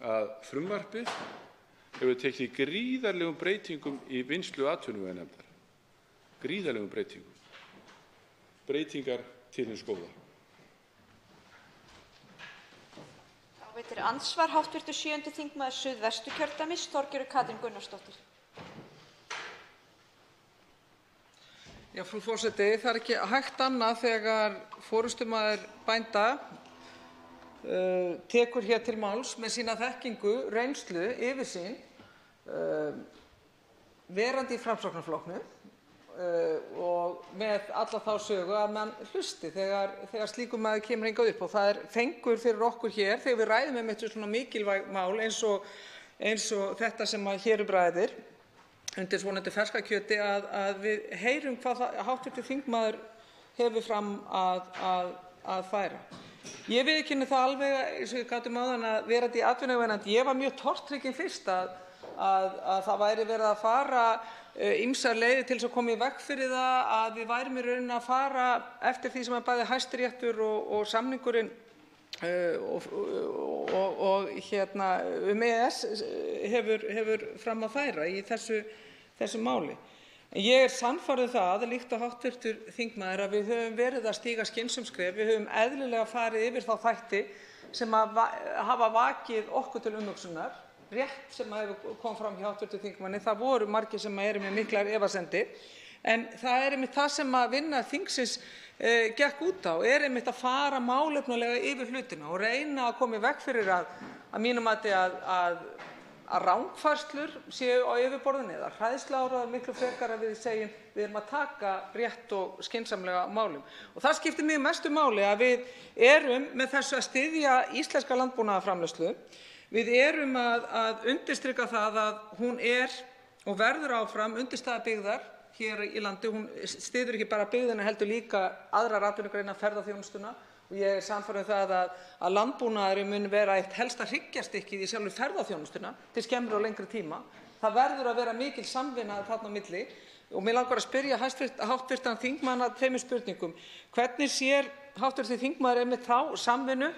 að frumvarpið hefur tekið gríðarlegum breytingum í vinnslu atvinnuveganefndar. Gríðarlegum breytingum. Breytingar til hins góða. Þá veitir andsvar hv. 7. þingmaður Suðvesturkjördæmis, Þorgerður Katrín Gunnarsdóttir. Já, frú forseti, það ekki hægt annað þegar forystumaður bænda tekur hér til máls með sína þekkingu, reynslu, yfirsýn, verandi í Framsóknarflokknum og með alla þá sögu að mann hlusti þegar slíkur maður kemur hingað upp. Og það fengur fyrir okkur hér þegar við ræðum einmitt svona mikilvæg mál eins og þetta sem hér ræðir undir svonefndu ferska kjöti að við heyrum hvað hv. þingmaður hefur fram að færa. Ég viðurkenni það alveg, eins og ég gat áðan, að verandi í atvinnuveganefnd, ég var mjög tortryggin fyrst að það væri verið að fara ýmsar leiðir til þess að koma í veg fyrir það að við værum í rauninni að fara eftir því sem bæði Hæstiréttur og samningurinn og EES hefur fram að færa í þessu máli. En ég sannfærð það, líkt og hv. þingmaður, að við höfum verið að stíga skynsamleg skref. Við höfum eðlilega farið yfir þá þætti sem hafa vakið okkur til umhugsunar. Rétt sem kom fram hjá hv. þingmanni, það voru margir sem eru með miklar efasemdir. En það einmitt það sem vinna þingsins gekk út á, einmitt að fara málefnalega yfir hlutina og reyna að koma í veg fyrir að mínu mati að rangfærslur séu á yfirborðinu eða hræðsluáróðar miklu frekar að við segjum við erum að taka rétt og skynsamlega málum. Og það skiptir mjög mestu máli að við erum með þessu að styðja íslenska landbúnaðarframleiðslu. Við erum að undirstrika það að hún og verður áfram undirstaða byggðar hér í landi. Hún styður ekki bara byggðina heldur líka aðrar atvinnugreinar, ferðaþjónustuna. Og ég sannfærð það að landbúnaðurinn mun vera eitt helsta hryggjarstykkið í sjálfri ferðaþjónustuna til skemmri og lengri tíma. Það verður að vera mikil samvinna þarna á milli. Og mig langar að spyrja hv. þingmann að tveimur spurningum. Hvernig sér hv. þingmaður einmitt þá samvinnu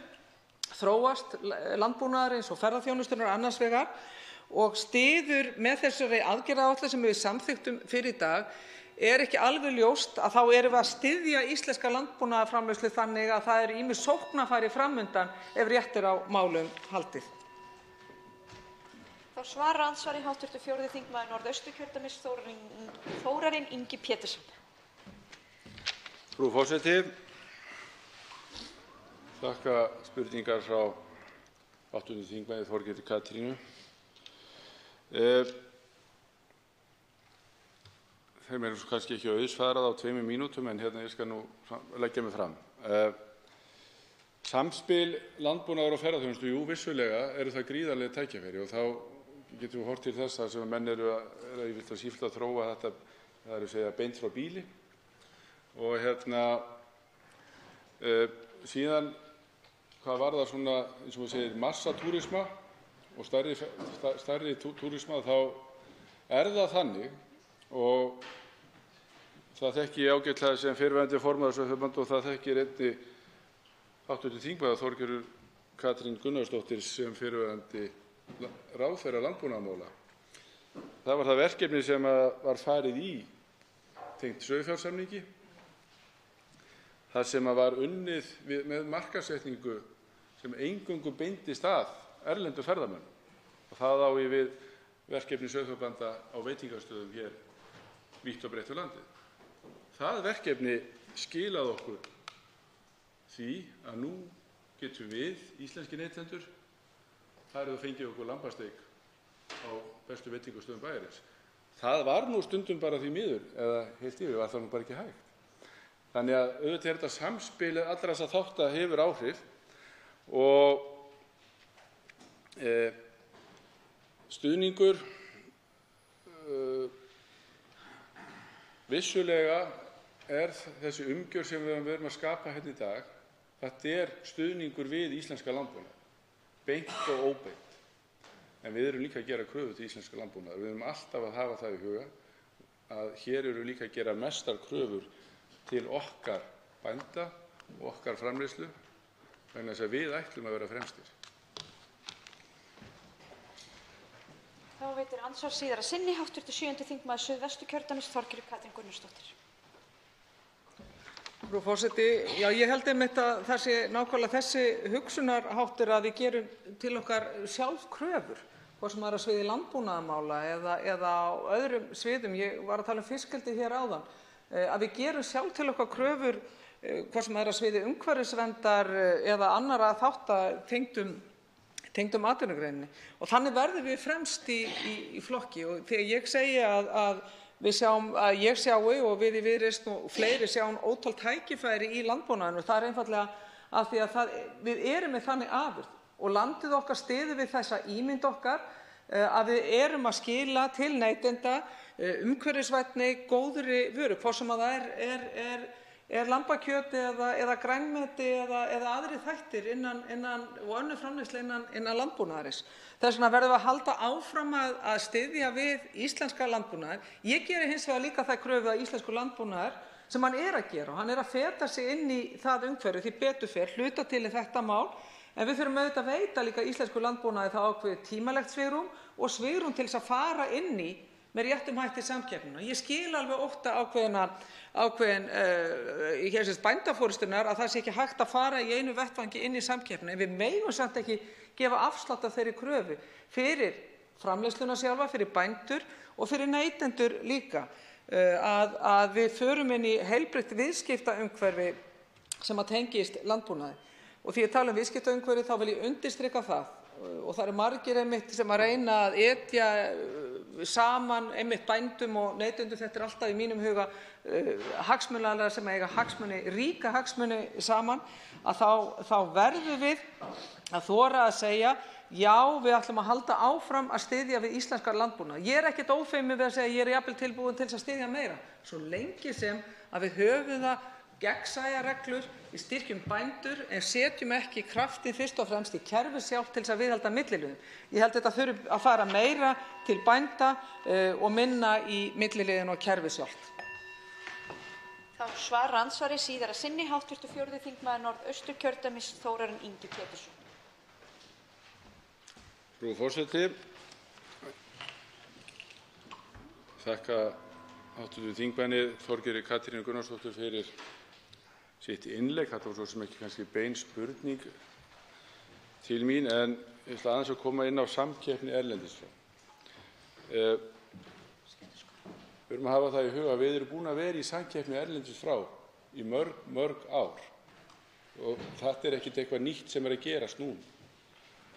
þróast landbúnaðarins og ferðaþjónustunnar annars vegar og styður með þessari aðgerðaáætlun sem við samþykktum fyrr í dag, ekki alveg ljóst að þá erum við að styðja íslenska landbúnaðarframleiðslu þannig að það eru ýmis sóknarfæri framundan ef rétt á málum haldið? Þá svarar andsvari hv. 4. þingmaður Norðausturkjördæmis, Þórarinn Ingi Pétursson. Frú forseti, þakka spurningar frá hv. þingmanni Þorgerði Katrínu. Þeim kannski ekki auðsvarað á 2 mínútum en ég skal nú leggja mig fram. Samspil landbúnaðar og ferðaþjónustu, jú, vissulega eru það gríðarleg tækifæri og þá getum við horft til þess að sem menn eru sífellt að þróa þetta, það er að segja beint frá bíli og síðan hvað varðar svona, eins og við segir, massatúrisma og stærri túrisma, þá það þannig og það þekki ég ágætlega sem fyrrverandi formaður sauðfjárbænda og það þekkir einnig hv. þingmaður Þorgerður Katrín Gunnarsdóttir sem fyrrverandi ráðherra landbúnaðarmála. Það var það verkefni sem var farið í tengt sauðfjársamningi, þar sem var unnið með markaðssetningu sem eingöngu beindist að erlendum ferðamönnum og það á við verkefni sauðfjárbænda á veitingastöðum hér vítt og breitt um landið. Það verkefni skilaði okkur því að nú getum við, íslenskir neytendur, farið og fengið okkur lambasteik á bestu veitingastöðum bæjarins. Það var nú stundum bara því miður, eða heilt yfir var það nú bara ekki hægt. Þannig að auðvitað þetta samspil allra þessa þátta hefur áhrif og stuðningur vissulega þessi umgjörð sem við erum að skapa hérna í dag, þetta stuðningur við íslenska landbúnað, beint og óbeint. En við erum líka að gera kröfu til íslenska landbúnaðar. Við erum alltaf að hafa það í huga að hér eru líka að gera mestar kröfur til okkar bænda og okkar framleiðslu vegna þess að við ætlum að vera fremstir. Þá veitir andsvar síðara sinni hv. 7. þingmaður Suðvesturkjördæmis Þorgerður Katrín Gunnarsdóttir. Frú forseti, já, ég held einmitt að það sé nákvæmlega þessi hugsunarháttur að við gerum til okkar sjálf kröfur, hvort sem er á sviði landbúnaðarmála eða á öðrum sviðum. Ég var að tala fiskeldi hér áðan, að við gerum sjálf til okkar kröfur, hvort sem er á sviði umhverfisverndar eða annarra þátta tengdum atvinnugreininni. Og þannig verðum við fremst í flokki. Og þegar ég segi að ég sjái og við í Viðreisn og fleiri sjáum ótal tækifæri í landbúnaðinum, það einfaldlega af því að við erum með þannig afurð og landið okkar styður við þessa ímynd okkar að við erum að skila til neytenda umhverfisvænni, góðri vöru, hvort sem að það er lambakjöt eða grænmeti eða aðrir þættir og önnur framleiðsla innan landbúnaðarins. Þess vegna verðum við að halda áfram að styðja við íslenska landbúnaðinn. Ég geri hins vegar líka það kröfu að íslenskur landbúnaður, sem hann er að gera, og hann er að feta sig inn í það umhverfi því betur fer, hluta til í þetta mál, en við þurfum auðvitað að veita líka íslenskur landbúnaði það ákveðið tímalegt svigrúm og svigrúm til þess að fara inn í með réttum hætti samkeppnina. Ég skil alveg ótta ákveðin bændaforystunar að það sé ekki hægt að fara í einu vettvangi inn í samkeppnina, en við megum samt ekki gefa afslátt af þeirri kröfu fyrir framleiðsluna sjálfa, fyrir bændur og fyrir neytendur líka, að við förum inn í heilbrigt viðskiptaumhverfi sem að tengist landbúnaði. Og því ég tala viðskiptaumhverfi þá vil ég undirstrika það, og það eru margir einmitt sem að reyna að etja saman einmitt bændum og neytendum. Þetta er alltaf í mínum huga hagsmunaaðilar sem eiga ríka hagsmuni saman, að þá verðum við að þora að segja já, við ætlum að halda áfram að styðja við íslenskar landbúnað. Ég er ekkert ófeiminn við að segja ég er jafnvel tilbúin til að styðja meira, svo lengi sem að við höfum það gegnsæjar reglur, við styrkjum bændur en setjum ekki kraftinn fyrst og fremst í kerfið sjálft til þess að viðhalda milliliðum. Ég held þetta þurfi að fara meira til bænda og minna í milliliðin og kerfið sjálft. Þá svarar andsvari síðara sinni hv. 4. þingmaður Norðausturkjördæmis Þórarinn Ingi Pétursson. Frú forseti, þakka hv. þingmanni Þorgerði Katrínu Gunnarsdóttur fyrir sitt innlegg. Þetta var svo sem ekki kannski bein spurning til mín, en ég ætla aðeins að koma inn á samkeppni erlendis frá. Við erum að hafa það í huga að við erum búin að vera í samkeppni erlendis frá í mörg ár og þetta er ekkert eitthvað nýtt sem er að gerast núna.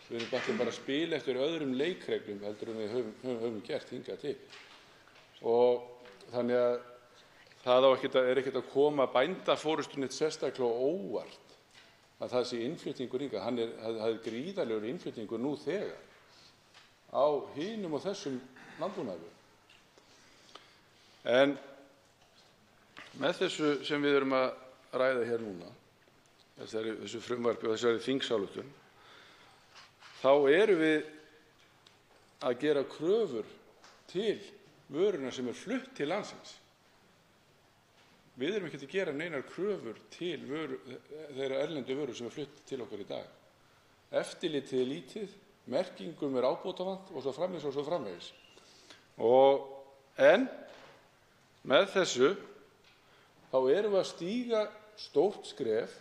Við erum bara að spila eftir öðrum leikreglum heldur en við höfum gert hingað til. Og þannig að það er ekkert að koma bændaforystunni sérstaklega á óvart að það sé innflutningur hingað. Það er gríðarlegur innflutningur nú þegar á hinum og þessum landbúnaði. En með þessu sem við erum að ræða hér núna, þessu frumvarpi og þessari þingsályktun, þá erum við að gera kröfur til vöruna sem er flutt til landsins. Við erum ekki að gera neinar kröfur til þeirra erlendu vöru sem er flutt til okkar í dag. Eftirlitið er lítið, merkingum er ábótavant og svo framvegis. En með þessu þá erum við að stíga stórt skref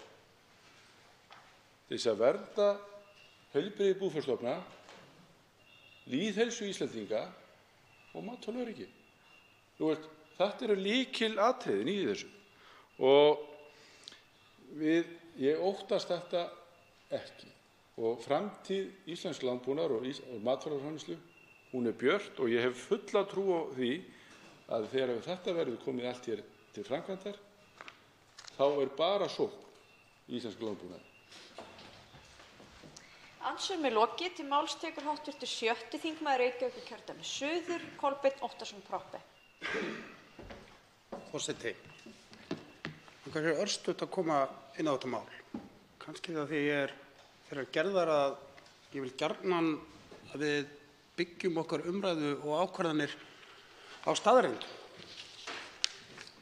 til þess að vernda heilbrigði búfjárstofna, lýðheilsu Íslendinga og matvælaöryggi. Þetta eru lykilatriðin í þessu og ég óttast þetta ekki. Og framtíð íslensks landbúnaðar og matvælaframleiðslu, hún er björt og ég hef fulla trú á því að þegar þetta verður komið allt hér til framkvæmdar, þá er bara sókn í íslensku landbúnaði. Andsvörum er lokið. Til máls tekur hv. 7. þingmaður Reykjavíkurkjördæmis suður, Kolbeinn Óttarsson Proppé. Forseti, það er örstutt að koma inn á þetta mál. Kannski það því ég er þeirrar gerðar að ég vil gjarnan að við byggjum okkar umræðu og ákvarðanir á staðreyndum.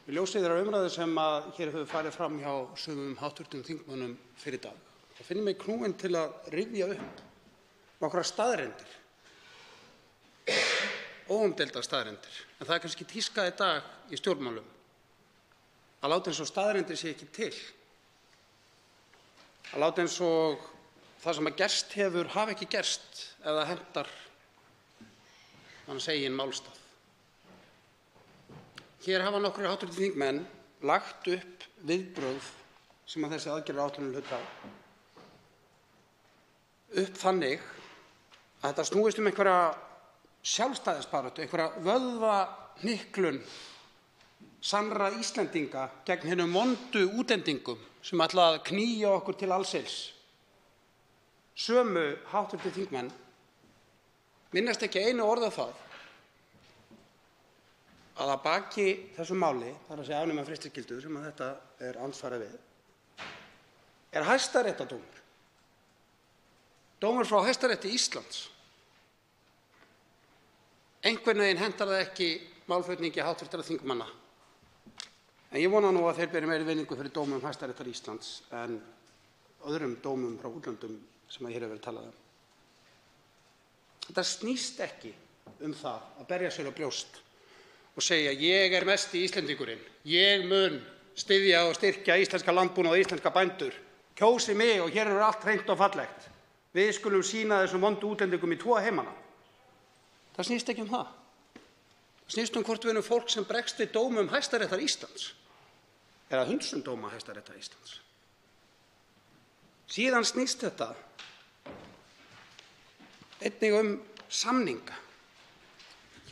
Við ljósið þeirrar umræðu sem að hér hefur farið fram hjá sumum hv. þingmönnum fyrir dag. Það finnir mig knúinn til að rifja upp nokkrar staðreyndir. óumdeildar staðreyndir. En það kannski tíska í dag í stjórnmálum að láta eins og staðreyndir sé ekki til. Að láta eins og það sem að gerst hefur hafi ekki gerst eða hentar hans eigin málstað. Hér hafa nokkrir hv. þingmenn lagt upp viðbrögð sem að þessi aðgerðaáætlun hluta upp þannig að þetta snúist einhverja sjálfstæðisbaráttu, einhverja vöðvahnyklun sannra Íslendinga gegn hinum vondu útlendingum sem ætla að knýja okkur til allsils. Sömu hv. þingmenn minnast ekki einu orð á það að að baki þessu máli, það er að segja afnema frystiskyldu sem að þetta er andsvarað við, er Hæstaréttardómur. Dómur frá Hæstarétti Íslands. Einhvern veginn hentar það ekki málflutningi hv. þingmanna. En ég vona nú að þeir beri meiri virðingu fyrir dómum Hæstaréttar Íslands en öðrum dómum frá útlöndum sem að hér hefur verið talað um. Þetta snýst ekki það að berja sér á brjóst og segja ég er mesti Íslendingurinn, ég mun styðja og styrkja íslenska landbúnað og íslenska bændur, kjósi mig og hér er allt hreint og fallegt. Við skulum sýna þessum vondu útlendingum í tvo heimana. Það snýst ekki það. Það snýst hvort við erum fólk sem bregst við dómum Hæstaréttar Íslands eða hundsum dóma Hæstaréttar Íslands. Síðan snýst þetta einnig samninga.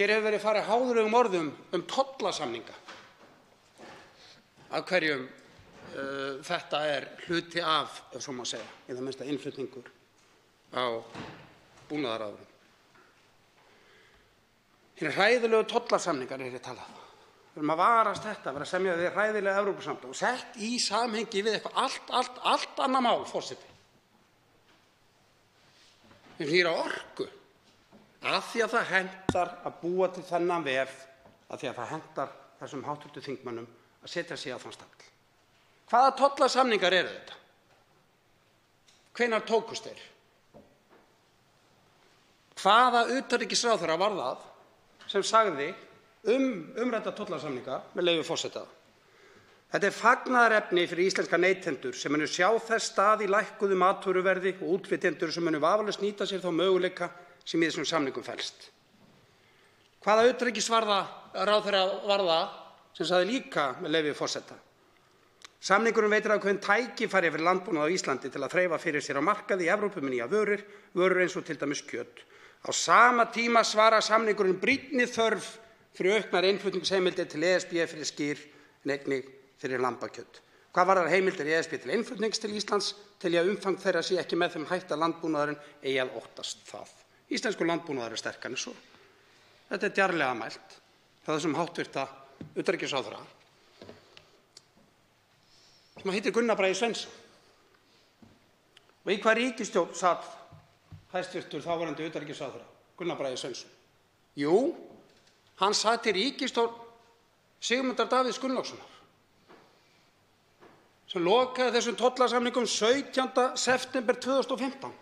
Hér hefur verið farið háðugum orðum tollasamninga. Af hverjum þetta er hluti af, ef svo má segja, í það minnsta innflutningur á búnaðarafurðum. Hinir hræðilegu tollasamningar er talað. Við erum að varast þetta, vera að semja við hræðilega Evrópusamband og sett í samhengi við eitthvað allt annað mál, forseti. Við snýr á orku, af því að það hentar að búa til þennan vef, af því að það hentar þessum hv. þingmönnum að setja sig á þann stall. Hvaða tollasamningar eru þetta? Hvenær tókust þeir? Hvaða utanríkisráðherra var það sem sagði umrædda tollasamninga með leyfi forseta? Þetta er fagnaðarefni fyrir íslenska neytendur sem munu sjá þess stað í lækkuðu matvöruverði og útflytjendur sem munu vafalaust nýta sér þá möguleika sem í þessum samningum felst. Hvaða utanríkisráðherra var það sem sagði líka með leyfi forseta? Samningurinn veitir ákveðin tækifæri fyrir landbúnað á Íslandi til að þreifa fyrir sér á markaði í Evrópu með nýjar vörur eins og til dæmis kjöt. Á sama tíma svarar samningurinn brýnni þörf fyrir auknar innflutningsheimildir til ESB fyrir skyr en einnig fyrir lambakjöt. Hvað varðar heimildir ESB til innflutnings til Íslands tel ég að umfang þeirra sé ekki með þeim hætti að landbúnaðurinn eigi að óttast það. Íslenskur landbúnaður er sterkari en svo. Þetta er djarflega mælt hjá þessum hv. utanríkisráðherra sem heitir Gunnar Bragi Sveinsson. Og í hvað ríkisstjórn sat hæstvirtur þáverandi utanríkisráðherra Gunnar Bragi Sveinsson? Jú, hann sat í ríkisstjórn Sigmundar Davíðs Gunnlaugssonar sem lokaði þessum tollasamningum 17. september 2015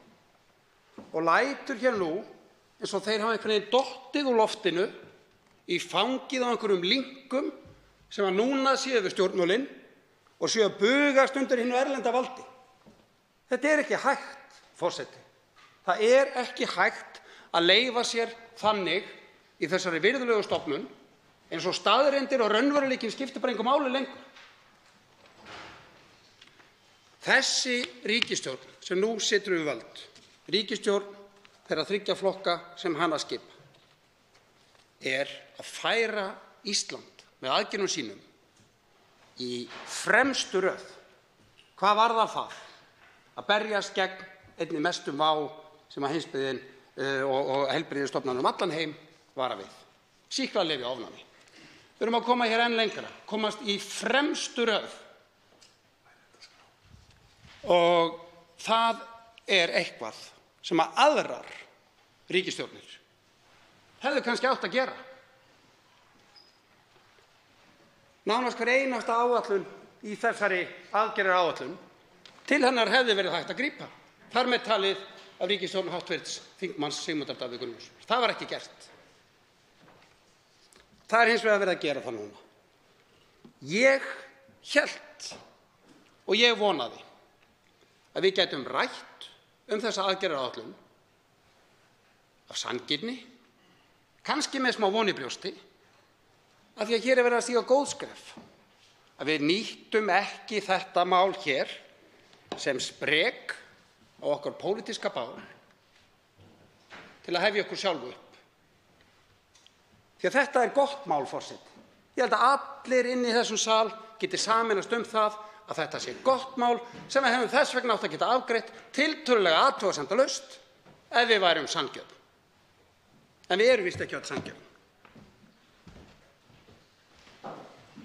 og lætur hér nú eins og þeir hafa einhvern veginn dottið úr loftinu í fangið á einhverjum linkum sem að núna séu við stjórnmálin og séu að bugast undir hinu erlenda valdi. Þetta er ekki hægt, forseti. Það er ekki hægt að leyfa sér þannig í þessari virðulegu stofnun eins og staðreyndir og raunveruleikinn skiptir bara engu máli lengur. Þessi ríkisstjórn sem nú situr við völd, ríkisstjórn þeirra 3 flokka sem hana skipa, er að færa Ísland með aðgerðum sínum í fremstu röð. Hvað varðar það? Að berjast gegn einni mestu vá sem að heimsbyggðin og heilbrigðisstofnanir allan heim vara við. Sýklalyfjaofnæmi. Við erum að koma hér enn lengra, komast í fremstu röð. Og það er eitthvað sem að aðrar ríkisstjórnir hefðu kannski átt að gera. Nánast hver einasta áætlun í þessari aðgerðaráætlun til hennar hefði verið hægt að grípa. Þar með talið af ríkisstjórn hv. þingmanns Sigmundar Davíðs Gunnlaugssonar. Það var ekki gert. Það er hins vegar verið að gera það núna. Ég hélt og ég vonaði að við gætum rætt þessa aðgerðaáætlun af sanngirni, kannski með smá von í brjósti, af því að hér er verið að stíga góð skref. Að við nýttum ekki þetta mál hér sem sprek á okkar pólitíska bál til að hefja okkur sjálfu upp. Því að þetta er gott mál, forseti. Ég held að allir inni í þessum sal geti sameinast það að þetta sé gott mál sem við hefum þess vegna átt að geta afgreitt tiltölulega athugasemdalaust ef við værum sanngjörn. En við erum víst ekki öll sanngjörn.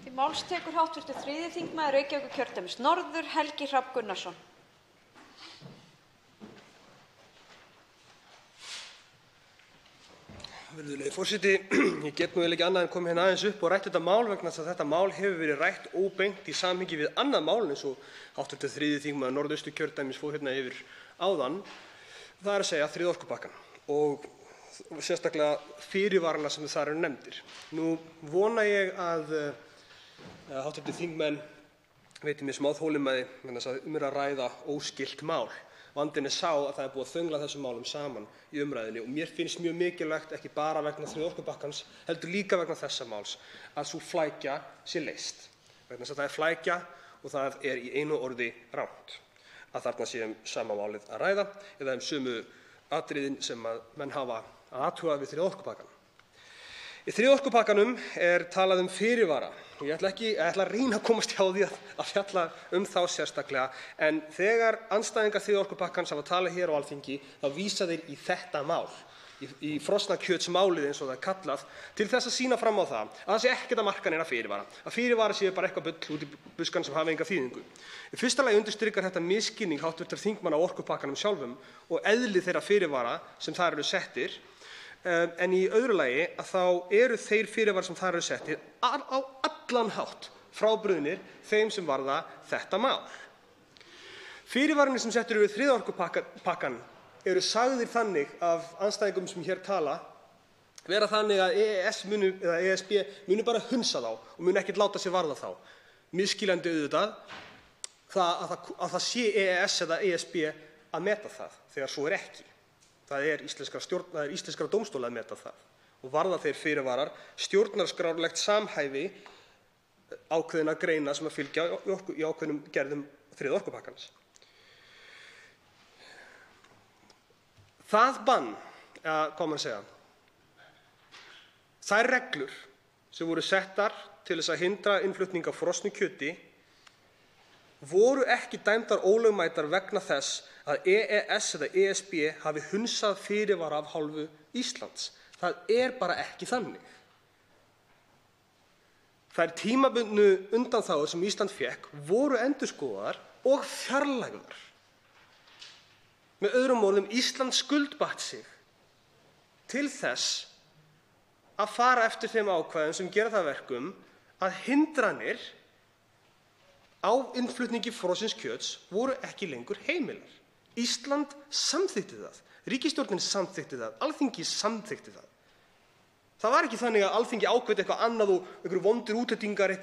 Til máls tekur hv. 3. þingmaður Reykjavíkurkjördæmis norður, Helgi Hrafn Gunnarsson. Virðulegi forseti, ég get nú ekki annað en komið hérna aðeins upp og rætt þetta mál vegna þess að þetta mál hefur verið rætt óbeint í samhengi við annað mál eins og hv. 3. þingmaður Norðausturkjördæmis fór hérna yfir áðan. Það er að segja þriðja orkupakkann og sérstaklega fyrirvarana sem þar eru nefndir. Nú vona ég að hv. þingmenn veiti mér smá þolinmæði vegna þess að er að ræða óskylt mál. Vandinn er sá að það er búið að þöngla þessum málum saman í umræðunni og mér finnst mjög mikilvægt, ekki bara vegna þriðja orkupakkans, heldur líka vegna þessa máls, að sú flækja sé leyst. Vegna þess að það er flækja og það er í einu orði rangt. Að þarna sé sama málið að ræða eða sömu atriðin sem að menn hafa að athuga við þriðja orkupakkann. Í þriðja orkupakkanum er talað fyrirvara og ég ætla að reyna að komast hjá því að fjalla þá sérstaklega, en þegar andstæðingar þriðja orkupakkans hafa talað hér á Alþingi þá vísa þeir í þetta mál, í frosna kjötsmálið eins og það er kallað, til þess að sýna fram á það sé ekkert að marka neina fyrirvara, að fyrirvara séu bara eitthvað bull út í buskann sem hafi enga þýðingu. Í fyrsta lagi undirstrikar þetta misskilning hv. þingmanna á orkupakkanum sjálfum og eðli þeirra fyrirvara sem þar eru settir. En í öðru lagi að þá eru þeir fyrirvarar sem þar eru settir á allan hátt frábrugðnir þeim sem varða þetta mál. Fyrirvararnir sem settir eru þriðja orkupakkann eru sagðir þannig af andstæðingum sem hér tala vera þannig að ESB muni bara hunsa þá og muni ekkert láta sig varða þá. Misskilandi auðvitað að það sé EES eða ESB að meta það þegar svo er ekki. Það er íslenskra dómstóla að meta það og varða þeir fyrirvarar stjórnarskrárlegt samhæfi ákveðinna greina sem að fylgja í ákveðnum gerðum þriðja orkupakkans. Það bann, hvað maður segja, þær reglur sem voru settar til þess að hindra innflutning á frosnu kjöti voru ekki dæmdar ólögmætar vegna þess að EES eða ESB hafi hunsað fyrirvara af hálfu Íslands. Það er bara ekki þannig. Þær tímabundnu undanþágur sem Ísland fékk voru endurskoðaðar og fjarlægðar. Með öðrum orðum, Ísland skuldbatt sig til þess að fara eftir þeim ákvæðum sem gera það að verkum að hindranir á innflutningi frosins kjöts voru ekki lengur heimilar. Ísland samþykkti það, ríkisstjórnin samþykkti það, Alþingi samþykkti það. Það var ekki þannig að Alþingi ákveðti eitthvað annað og einhverjir vondir útlendingar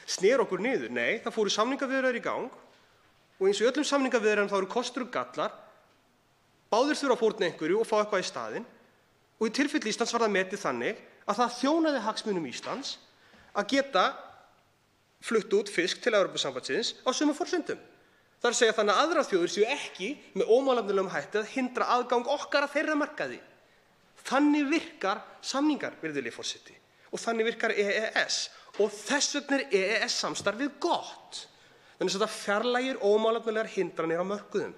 snéru okkur niður. Nei, það fóru samningaviðræður í gang og eins og í öllum samningaviðræðum þá eru kostir og gallar. Báðir þurfa að fórna einhverju og fá eitthvað í staðinn og í tilfelli Íslands var það metið þannig að það þjónaði hagsmunum Íslands að geta flutt út fisk til Evrópusambandsins á sömu forsendum. Það er að segja þannig að aðrar þjóðir séu ekki með ómálefnalegum hætti að hindra aðgang okkar að þeirra markaði. Þannig virkar samningar, virðulegi forseti, og þannig virkar EES og þess vegna er EES samstarfið gott. Þannig að þetta fjarlægir ómálefnalegar hindranir á mörkuðum.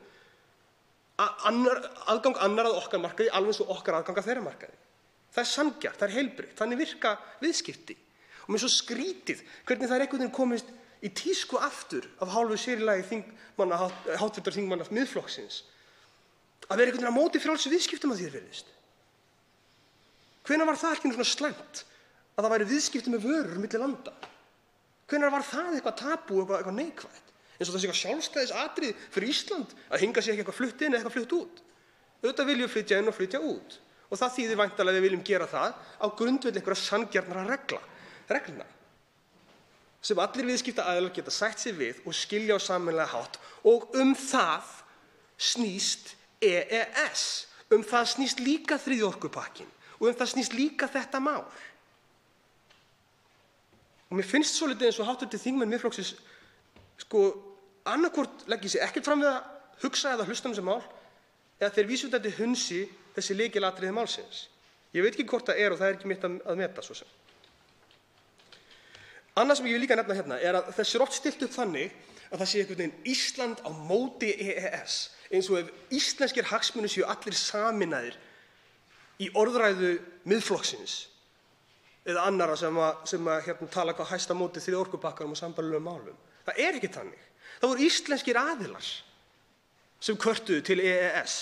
Aðgang annar að okkar markaði alveg eins og okkar aðgang að þeirra markaði. Það er sanngjarnt, það er heilbrigt, þannig virka viðskipti. Og mér er svo skrítið hvernig það er einhvern veginn komist í tísku aftur af hálfu sér í lagi hv. þingmanna Miðflokksins að vera einhvern veginn á móti frjálsum viðskiptum að því virðist. Hvenær var það ekki svona slæmt að það væri viðskipti með vörur milli landa? Hvenær var það eitthvað tabú, eitthvað neikvætt? Eins og það sé eitthvað sjálfstæðisatriði fyrir Ísland að hingað sé ekki eitthvað flutt inn eða eitthvað flutt út. Auðvitað viljum við flytja inn og flytja út. og það þýðir væntanlega að við viljum gera það á grundvelli einhverra sanngjarnra reglna sem allir viðskiptaaðilar geta sætt sig við og skilja á sameiginlegan hátt, og það snýst EES. Það snýst líka þriðji orkupakkinn og það snýst líka þetta mál. Og mér finnst svolítið eins og hv. þingmenn Miðflokksins annaðhvort leggi sig ekkert fram við að hugsa eða hlusta þessi mál, eða þeir vísvitandi hunsi þessi lykilatriði málsins. Ég veit ekki hvort það og það ekki mitt að meta svo sem. Annað sem ég vil líka nefna hérna að þessi oft stillt upp þannig að það sé einhvern veginn Ísland á móti EES, eins og ef íslenskir hagsmunir séu allir sameinaðir í orðræðu Miðflokksins eða annarra sem tala hvað hæst á móti þriðja orkupakkanum og sambærilegum málum. Það ekki þannig. Það voru íslenskir aðilar sem kvörtuðu til EES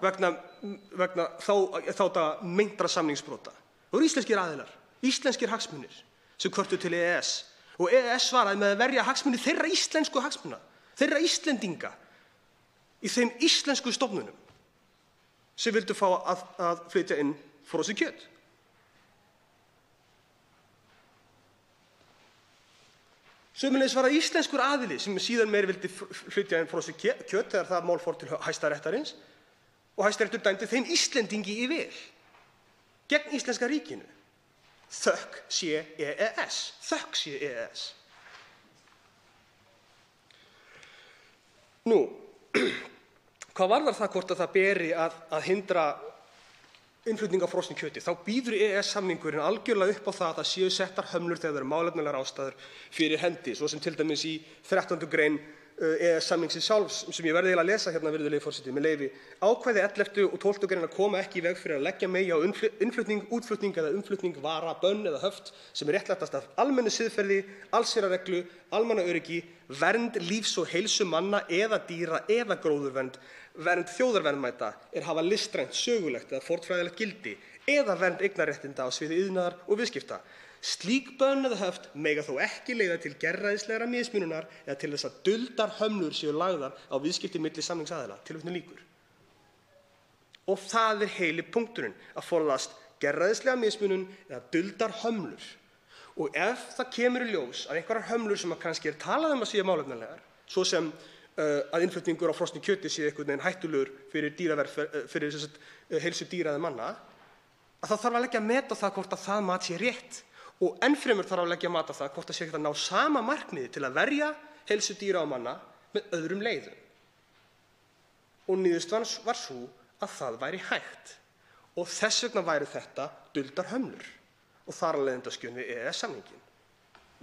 vegna þá meintra samningsbrota. Það voru íslenskir aðilar, íslenskir hagsmunir sem kvörtuðu til EES, og EES svaraði með að verja hagsmuni þeirra íslensku hagsmuna, þeirra Íslendinga í þeim íslensku stofnunum sem vildu fá að flytja inn frosið kjöt. Sömuleiðis var það íslenskur aðili sem síðan meir vildi flytja inn frosið kjöt þegar það mál fór til Hæstaréttarins, og Hæstaréttur dæmdi þeim Íslendingi í vil gegn íslenska ríkinu. Þökk sé EES. Þökk sé EES. Nú, hvað varðar það hvort að það beri að hindra innflutning á frosnu kjöti, þá býður EES-samningurinn algjörlega upp á það að það séu settar hömlur þegar það eru málefnalegar ástæður fyrir hendi, svo sem til dæmis í 13. grein EES-samningsins sjálfs, sem ég verði eiginlega að lesa hérna, virðulegi forseti, með leyfi. Ákvæði 11. og 12. grein koma ekki í veg fyrir að leggja megi á innflutning, útflutning eða umflutning vara, bönn eða höft sem réttlætast af almennu siðferði, allsherjarreglu, almannaöryggi, vernd lífs og heilsu manna eða dýra eða gróðurvernd, vernd þjóðarverðmæta hafa listrænt, sögulegt eða fornfræðilegt gildi, eða vernd eignarréttinda á sviði iðnaðar og viðskipta. Slík bönn eða höft mega þó ekki leiða til gerræðislegrar mismununar eða til þess að duldar hömlur séu lagðar á viðskipti milli samningsaðila. Tilvitnun lýkur. Og það heili punkturinn, að forðast gerræðislega mismunun eða duldar hömlur. Og ef það kemur í ljós að einhverjar hömlur sem kannski talað að séu málefnalegar, svo sem að innflutningur á frosnu kjöti sé einhvern veginn hættulegur fyrir heilsu dýra eða manna, að það þarf að leggja mat á það hvort að það mat sé rétt, og ennfremur þarf að leggja mat á það hvort það sé hægt að ná sama markmiði til að verja heilsu dýra og manna með öðrum leiðum. Og niðurstaðan var sú að það væri hægt, og þess vegna væru þetta duldar hömlur og þar af leiðandi að skjön við EES-samninginn.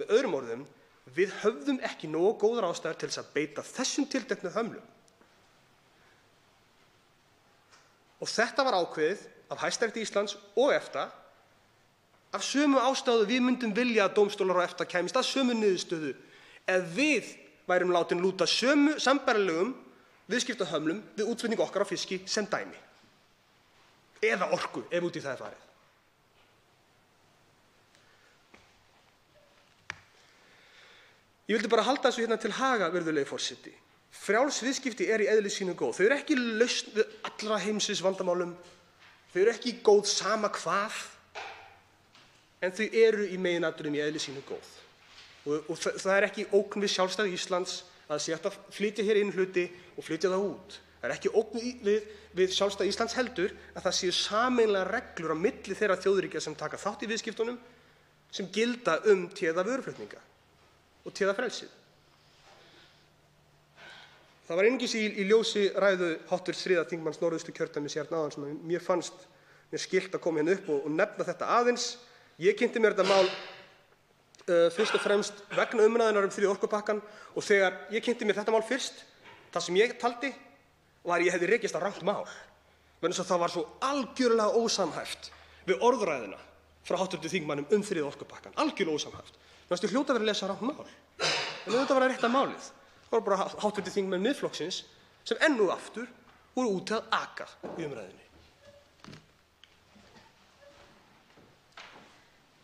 Með öðrum orðum, við höfðum ekki nógu góðar ástæður til þess að beita þessum tilteknu hömlum. Og þetta var ákveðið af Hæstarétti Íslands og EFTA af sömu ástæðu við myndum vilja að dómstólar á EFTA kæmist að sömu niðurstöðu ef við værum látin lúta sömu sambærilegum viðskiptahömlum við útflutning okkar á fiski sem dæmi. Eða orku, ef út í það farið. Ég vildi bara halda þessu hérna til haga, virðulegi forseti. Frjáls viðskipti í eðli sínu góð. Þau ekki lausn við allra heimsins vandamálum. Þau ekki góð sama hvað, en þau í meginatriðum í eðli sínu góð. Og það ekki ógn við sjálfstæði Íslands að sé hægt að flytja hér inn hluti og flytja það út. Það ekki ógn við sjálfstæði Íslands heldur að það séu sameiginlegar reglur á milli þeirra þjóðríkja sem taka þátt í viðskiptunum sem gilda téða vöruflutninga og téða frelsið. Það var einungis í ljósi ræðu hv. 3. þingmanns Norðausturkjördæmis hérna áðan sem mér fannst mér skylt að koma hérna upp og nefna þetta aðeins. Ég kynnti mér þetta mál fyrst og fremst vegna umræðunnar þriðja orkupakkann, og þegar ég kynnti mér þetta mál fyrst, það sem ég taldi var að ég hefði rekist á rangt mál, vegna þess að það var svo algjörlega ósamhæft við orðræðuna frá hv. þingmannum þriðja orkupakkann, algjörlega ósamhæft. Þannig að hljóta verið að lesa rangt mál. En þetta var að rétta málið. Það var bara hv. þingmenn Miðflokksins sem enn og aftur voru úti að aka í umræðunni.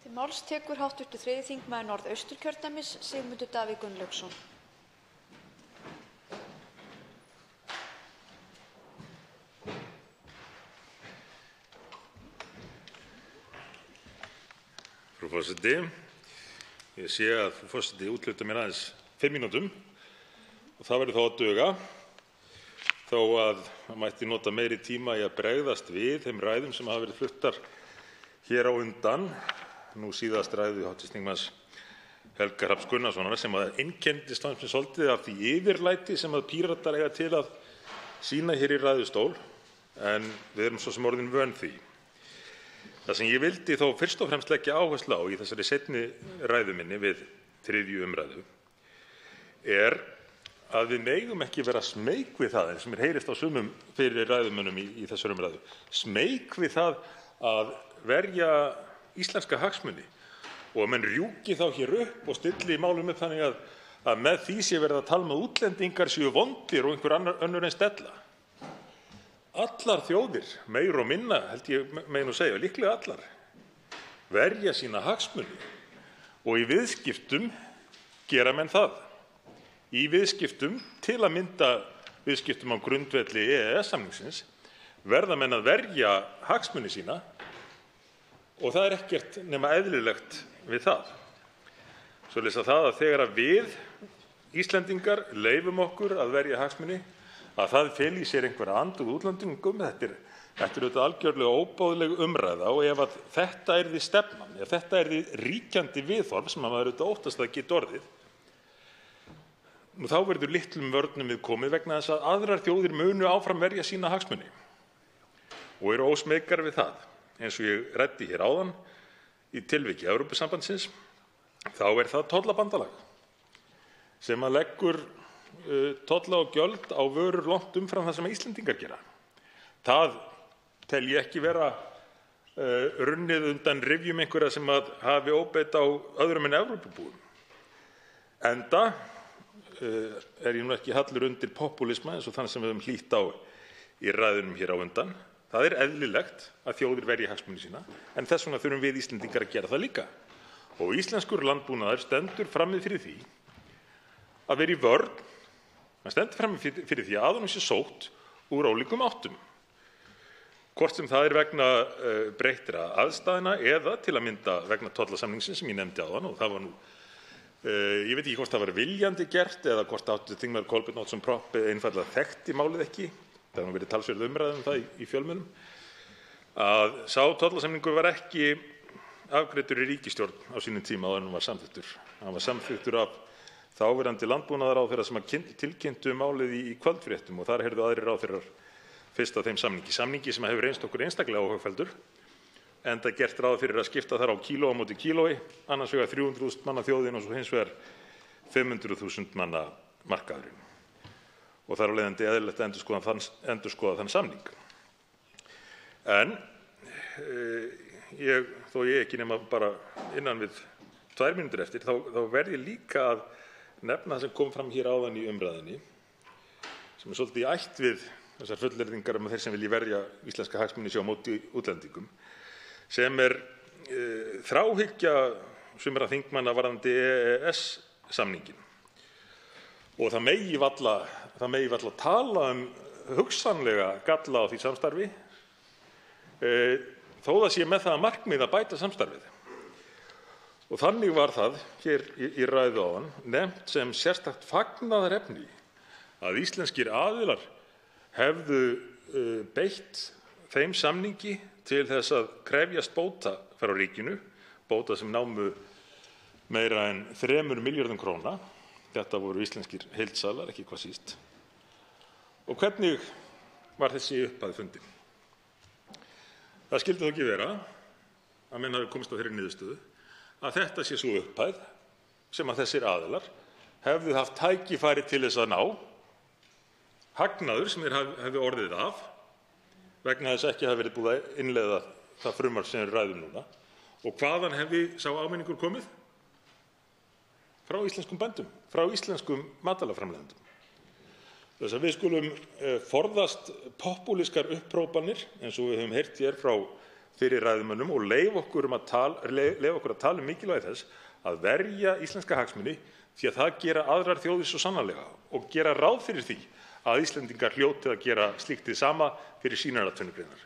Til máls tekur hv. 3. þingmaður Norðausturkjördæmis, Sigmundur Davíð Gunnlaugsson. forseti. Ég sé að frú forseti úthlutar mér aðeins 5 mínútum og það verður þá að duga, þó að það mætti nota meiri tíma í að bregðast við þeim ræðum sem hafa verið fluttar hér á undan. Nú síðast ræðu hv. þingmanns Helga Hrafns Gunnarssonar sem einkenndist svolítið af því yfirlæti sem Píratar eiga til að sýna hér í ræðustól, en við erum svo sem orðin vön því. Það sem ég vildi þó fyrst og fremst leggja áherslu á í þessari seinni ræðu minni við 3. umræðu er að við megum ekki vera smeyk við það, eins og mér heyrist á sumum fyrir ræðumönnum í þessari umræðu, smeyk við það að verja íslenska hagsmuni og að menn rjúki þá hér upp og stilli málum upp þannig að með því sé verið að tala um að útlendingar séu vondir og einhver önnur eins della. Allar þjóðir, meira og minna, held ég megi nú segja, líklega allar, verja sína hagsmuni og í viðskiptum gera menn það. Í viðskiptum, til að mynda viðskiptum á grundvelli EES-samningsins, verða menn að verja hagsmuni sína og það er ekkert nema eðlilegt við það. Svoleiðis að það að þegar að við Íslendingar leyfum okkur að verja hagsmuni, að það feli í sér einhverja andúð útlendingum, þetta er auðvitað algjörlega óboðleg umræða og ef að þetta yrði stefnan, ef þetta yrði ríkjandi viðhorf sem maður auðvitað óttast að geta orðið, þá verður litlum vörnum við komið vegna þess að aðrar þjóðir munu áfram verja sína hagsmuni og eru ósmeykar við það. Eins og ég ræddi hér áðan í tilviki Evrópusambandsins, þá er það tollabandalag sem að leggur tolla og gjöld á vörur langt umfram það sem Íslendingar gera. Það tel ég ekki vera runnið undan rifjum einhverja sem að hafi óbeit á öðrum en Evrópubúum. Enda er ég nú ekki hallur undir popúlisma eins og þannig sem við höfum hlýtt á í ræðunum hér á undan. Það er eðlilegt að þjóðir verji hagsmuni sína, en þess vegna þurfum við Íslendingar að gera það líka. Og íslenskur landbúnaður stendur frammi fyrir því að vera í vörn, hann stendur frammi fyrir því að honum sé sótt úr ólíkum áttum. Hvort sem það er vegna breyttra aðstæðna eða til að mynda vegna tollasamningsins sem ég nefndi áðan, og það var nú, ég veit ekki hvort það var viljandi gert eða hvort hv. þingmaður Kolbeinn Óttarsson Proppé einfaldlega þekkti málið ekki. Það hefur verið talsverð umræða um það í fjölmiðlum, að sá tollasamningur var ekki afgreiddur í ríkisstjórn á sínum tíma áður en hann var samþykktur. Hann var samþykktur af þáverandi landbúnaðarráðherra sem tilkynntu málið í kvöldfréttum og þar heyrðu aðrir ráðherrar fyrst af þeim samningi sem hefur reynst okkur einstaklega óhagfelldur, enda gert ráð fyrir að skipta þar á kíló á móti kílói, annars vegar 300.000 manna þjóðin og svo hins vegar 500.000 manna markaðurinn. Og þar af leiðandi eðlilegt að endurskoða þann samning. En þó ég ekki nema bara innan við 2 mínútur eftir, þá verð ég líka að nefna það sem kom fram hér áðan í umræðunni, sem er svolítið í ætt við þessar fullyrðingar um þeir sem vilji verja íslenska hagsmuni sér á móti útlendingum, sem er þráhyggja sumra þingmanna varðandi EES-samninginn. Og það megi varla tala um hugsanlega galla á því samstarfi, þó það sé með það að markmið að bæta samstarfið. Og þannig var það hér í ræðu áðan nefnt sem sérstakt fagnaðarefni að íslenskir aðilar hefðu beitt þeim samningi til þess að krefjast bóta frá ríkinu, bóta sem námu meira en 3 milljörðum króna. Þetta voru íslenskir heildsalar, ekki hvað síst. Og hvernig var þessi upphæð fundin? Það skyldi þó ekki vera að menn hafi komist á þeirri niðurstöðu að þetta sé sú upphæð sem að þessir aðilar hefðu haft tækifæri til þess að ná, hagnaður sem þeir hefðu orðið af vegna þess ekki hafi verið búið að innleiða það frumvarp sem við ræðum núna. Og hvaðan hefði sá áminningur komið? Frá íslenskum bændum, frá íslenskum matvælaframleiðendum. Þess að við skulum forðast popúlískar upphrópanir eins og við höfum heyrt hér frá fyrir ræðumönnum og leyfa okkur að tala um mikilvægi þess að verja íslenska hagsmuni því að það gera aðrar þjóðir svo sannarlega og gera ráð fyrir því að Íslendingar hljóti að gera slíkt hið sama fyrir sínar atvinnugreinar.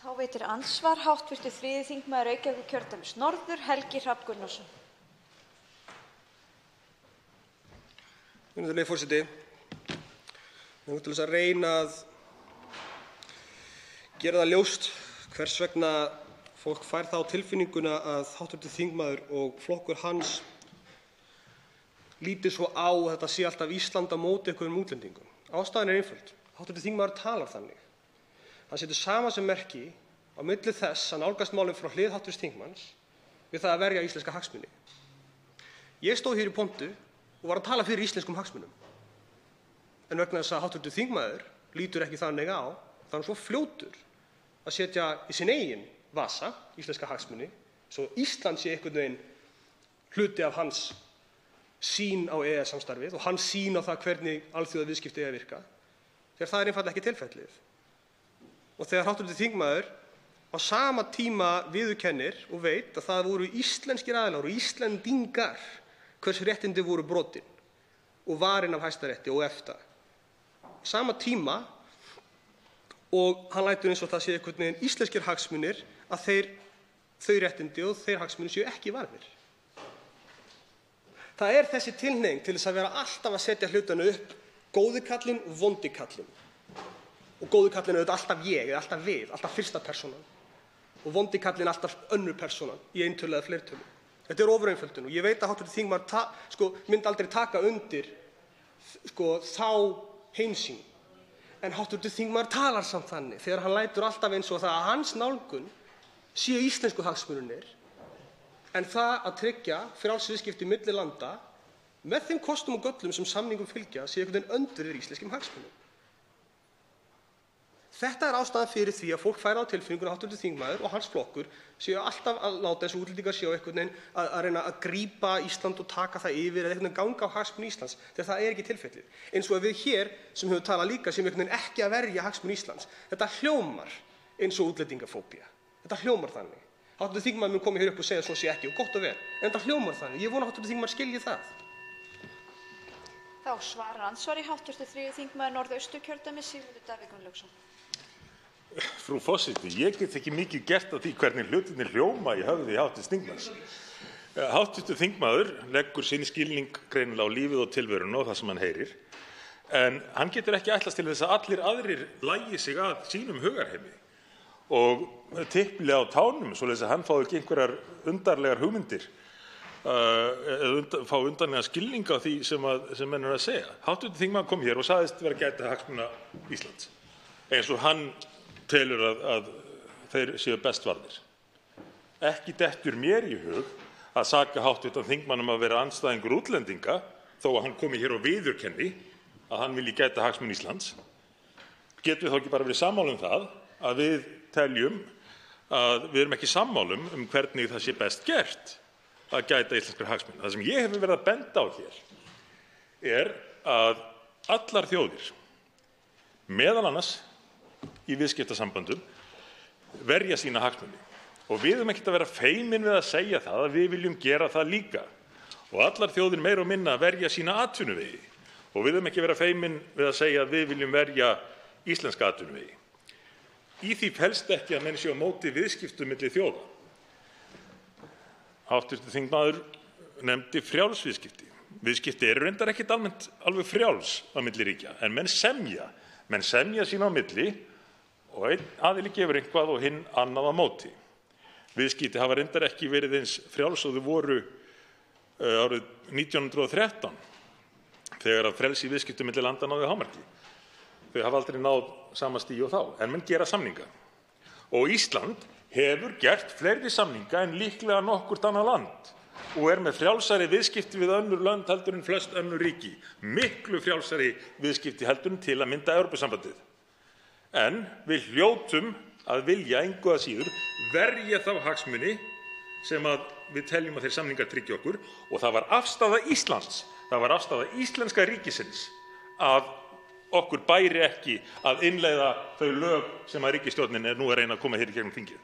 Þá veitir andsvar hv. 3. þingmaður Reykjavíkurkjördæmis norður, Helgi Hrafn Gunnarsson. Virðulegi forseti. Mig langar til þess að reyna að gera það ljóst hvers vegna fólk fær það á tilfinninguna að hv. þingmaður og flokkur hans líti svo á að þetta sé alltaf Ísland á móti einhverjum útlendingum. Ástæðan er einföld. Hv. þingmaður talar þannig. Hann setur samasemmerki á milli þess að nálgast málin frá hlið hv. þingmanns við það að verja íslenska hagsmuni. Ég stóð hér í pontu og var að tala fyrir íslenskum hagsmunum. En vegna þess að hv. þingmaður lítur ekki þannig á, þá er hann svo fljótur að setja í sinn eigin vasa íslenska hagsmuni, svo Ísland sé einhvern veginn hluti af hans sýn á EES-samstarfið og hans sýn á það hvernig alþjóðaviðskipti eiga að virka, þegar það er einfaldlega ekki tilfellið. Og þegar hv. þingmaður á sama tíma viðurkennir og veit að það voru íslenskir aðilar og Íslendingar hvers réttindi voru brotin og varin af Hæstarétti og EFTA. Sama tíma og hann lætur eins og það sé einhvern veginn íslenskir hagsmunir að þau réttindi og þeir hagsmunir séu ekki varðir. Það er þessi tilhneiging til þess að vera alltaf að setja hlutana upp góði kallinn og vondi kallinn. Og góði kallinn er auðvitað alltaf ég, eða alltaf við, alltaf fyrsta persónan. Og vondi kallinn alltaf önnur persónan í eintölu eða fleirtölu. Þetta er ofureinföldun og ég veit að hv. þingmaður myndi aldrei taka undir þá heimsýn. En hv. þingmaður talar samt þannig þegar hann lætur alltaf eins og það að hans nálgun séu íslensku hagsmunirnir, en það að tryggja frjáls viðskipti milli landa með þeim kostum og göllum sem samningum fylgja sé einhvern veginn öndverðir íslenskum hagsmunum. Þetta er ástæðan fyrir því að fólk fær á tilfinninguna að hv. þingmaður og hans flokkur séu alltaf að láta þessu útlendingar séu einhvern veginn að reyna að grípa Ísland og taka það yfir eða einhvern veginn ganga á hagsmuni Íslands, þegar það er ekki tilfellið. Eins og að við hér sem höfum talað líka sem einhvern veginn ekki að verja hagsmuni Íslands. Þetta hljómar eins og útlendingafóbía. Þetta hljómar þannig. Hv. þingmaður mun koma hér upp og segja svo sé ekki og gott og vel. En þetta hljómar þannig. Ég vona að hv. þingmaður skilji það. Þá svarar andsvari hv. 3. þingmaður Norðausturkjördæmis, Sigmundur Davíð Gunnlaugsson. Frú forseti, ég get ekki mikið gert af því hvernig hlutirnir hljóma í höfði hv. þingmanns. Hv. þingmaður leggur sinn skilning greinilega á lífið og tilveruna og það sem hann heyrir, en hann getur ekki ætlast til þess að allir aðrir lagi sig að sínum hugarheimi og tipli á tánum svoleiðis að hann fái ekki einhverjar undarlegar hugmyndir eða fá undarlega skilning á því sem menn er að segja. Hv. þingmaður kom hér og sagðist vera að gæta hagsmuna Íslands, eins og hann telur að þeir séu best varðir. Ekki dettur mér í hug að saka hv. þingmann að vera andstæðingur útlendinga þó að hann komi hér og viðurkenni að hann vilji gæta hagsmuna Íslands. Getum við þá ekki bara verið sammála um það að við teljum að við erum ekki sammála um hvernig það sé best gert að gæta íslenskra hagsmuna. Það sem ég hef verið að benda á hér er að allar þjóðir, meðal annars í viðskiptasamböndum, verja sína hagsmuni. Og við erum ekkert að vera feimin við að segja það að við viljum gera það líka. Og allar þjóðir meira og minna verja sína atvinnuvegi. Og við erum ekki að vera feimin við að segja að við viljum verja íslenska atvinnuvegi. Í því felst ekki að menn séu á móti viðskiptum milli þjóða. Hv. þingmaður nefndi frjáls viðskipti. Viðskipti eru reyndar ekkert almennt alveg frjáls á milli ríkja, en menn semja sín á milli og einn aðili gefur eitthvað og hinn annað á móti. Viðskipti hafa reyndar ekki verið eins frjáls og þau voru árið 1913 þegar að frelsi í viðskiptum milli landa náði hámarki. Þau hafa aldrei náð sama stigi og þá, en menn gera samninga. Og Ísland hefur gert fleiri samninga en líklega nokkurt annað land og er með frjálsari viðskipti við önnur lönd heldur en flest önnur ríki, miklu frjálsari viðskipti heldur en til að mynda Evrópusambandið. En við hljótum að vilja engu að síður verja þá hagsmuni sem að við teljum að þeir samningar tryggja okkur, og það var afstaða Íslands, það var afstaða íslenska ríkisins að okkur bæri ekki að innleiða þau lög sem að ríkisstjórnin er nú að reyna að koma hér í gegnum þingið.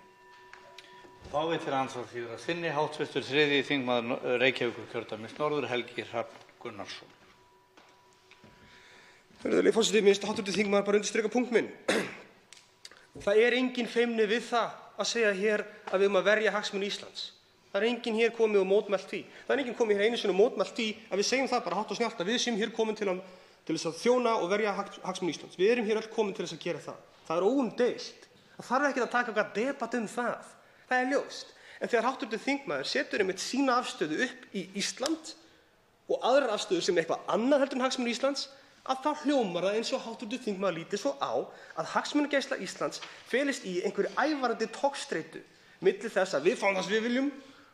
Þá veitir andsvar því að sinni hv. 3. þingmaður Reykjavíkurkjördæmis norður, Helgi Hrafn Gunnarsson. Virðulegi forseti, mér finnst hv. þingmaður bara undirstrika punkt minn. Það er engin feimni við það að segja hér að við að verja hagsmuni Íslands. Það er enginn hér komið og mótmælt því. Það er enginn komið hér einu sinni og mótmælt því að við segjum það bara hátt og snjallt að við séum hér komin til þess að þjóna og verja hagsmuni Íslands. Við erum hér öll komin til þess að gera það. Það er óumdeilt. Það þarf ekki að taka eitthvað debatt það. Það er ljóst. En þegar hv. þingmaður setur einmitt sína afstöðu upp í Ísland og aðrar afstöður sem eitthvað annað heldur en hagsmuni Íslands, að þá hljómar það eins og hv. þingmaður líti svo á að hagsmunagæsla Íslands felist í einhverju ævarandi togstreitu milli þess að við fáum það sem við viljum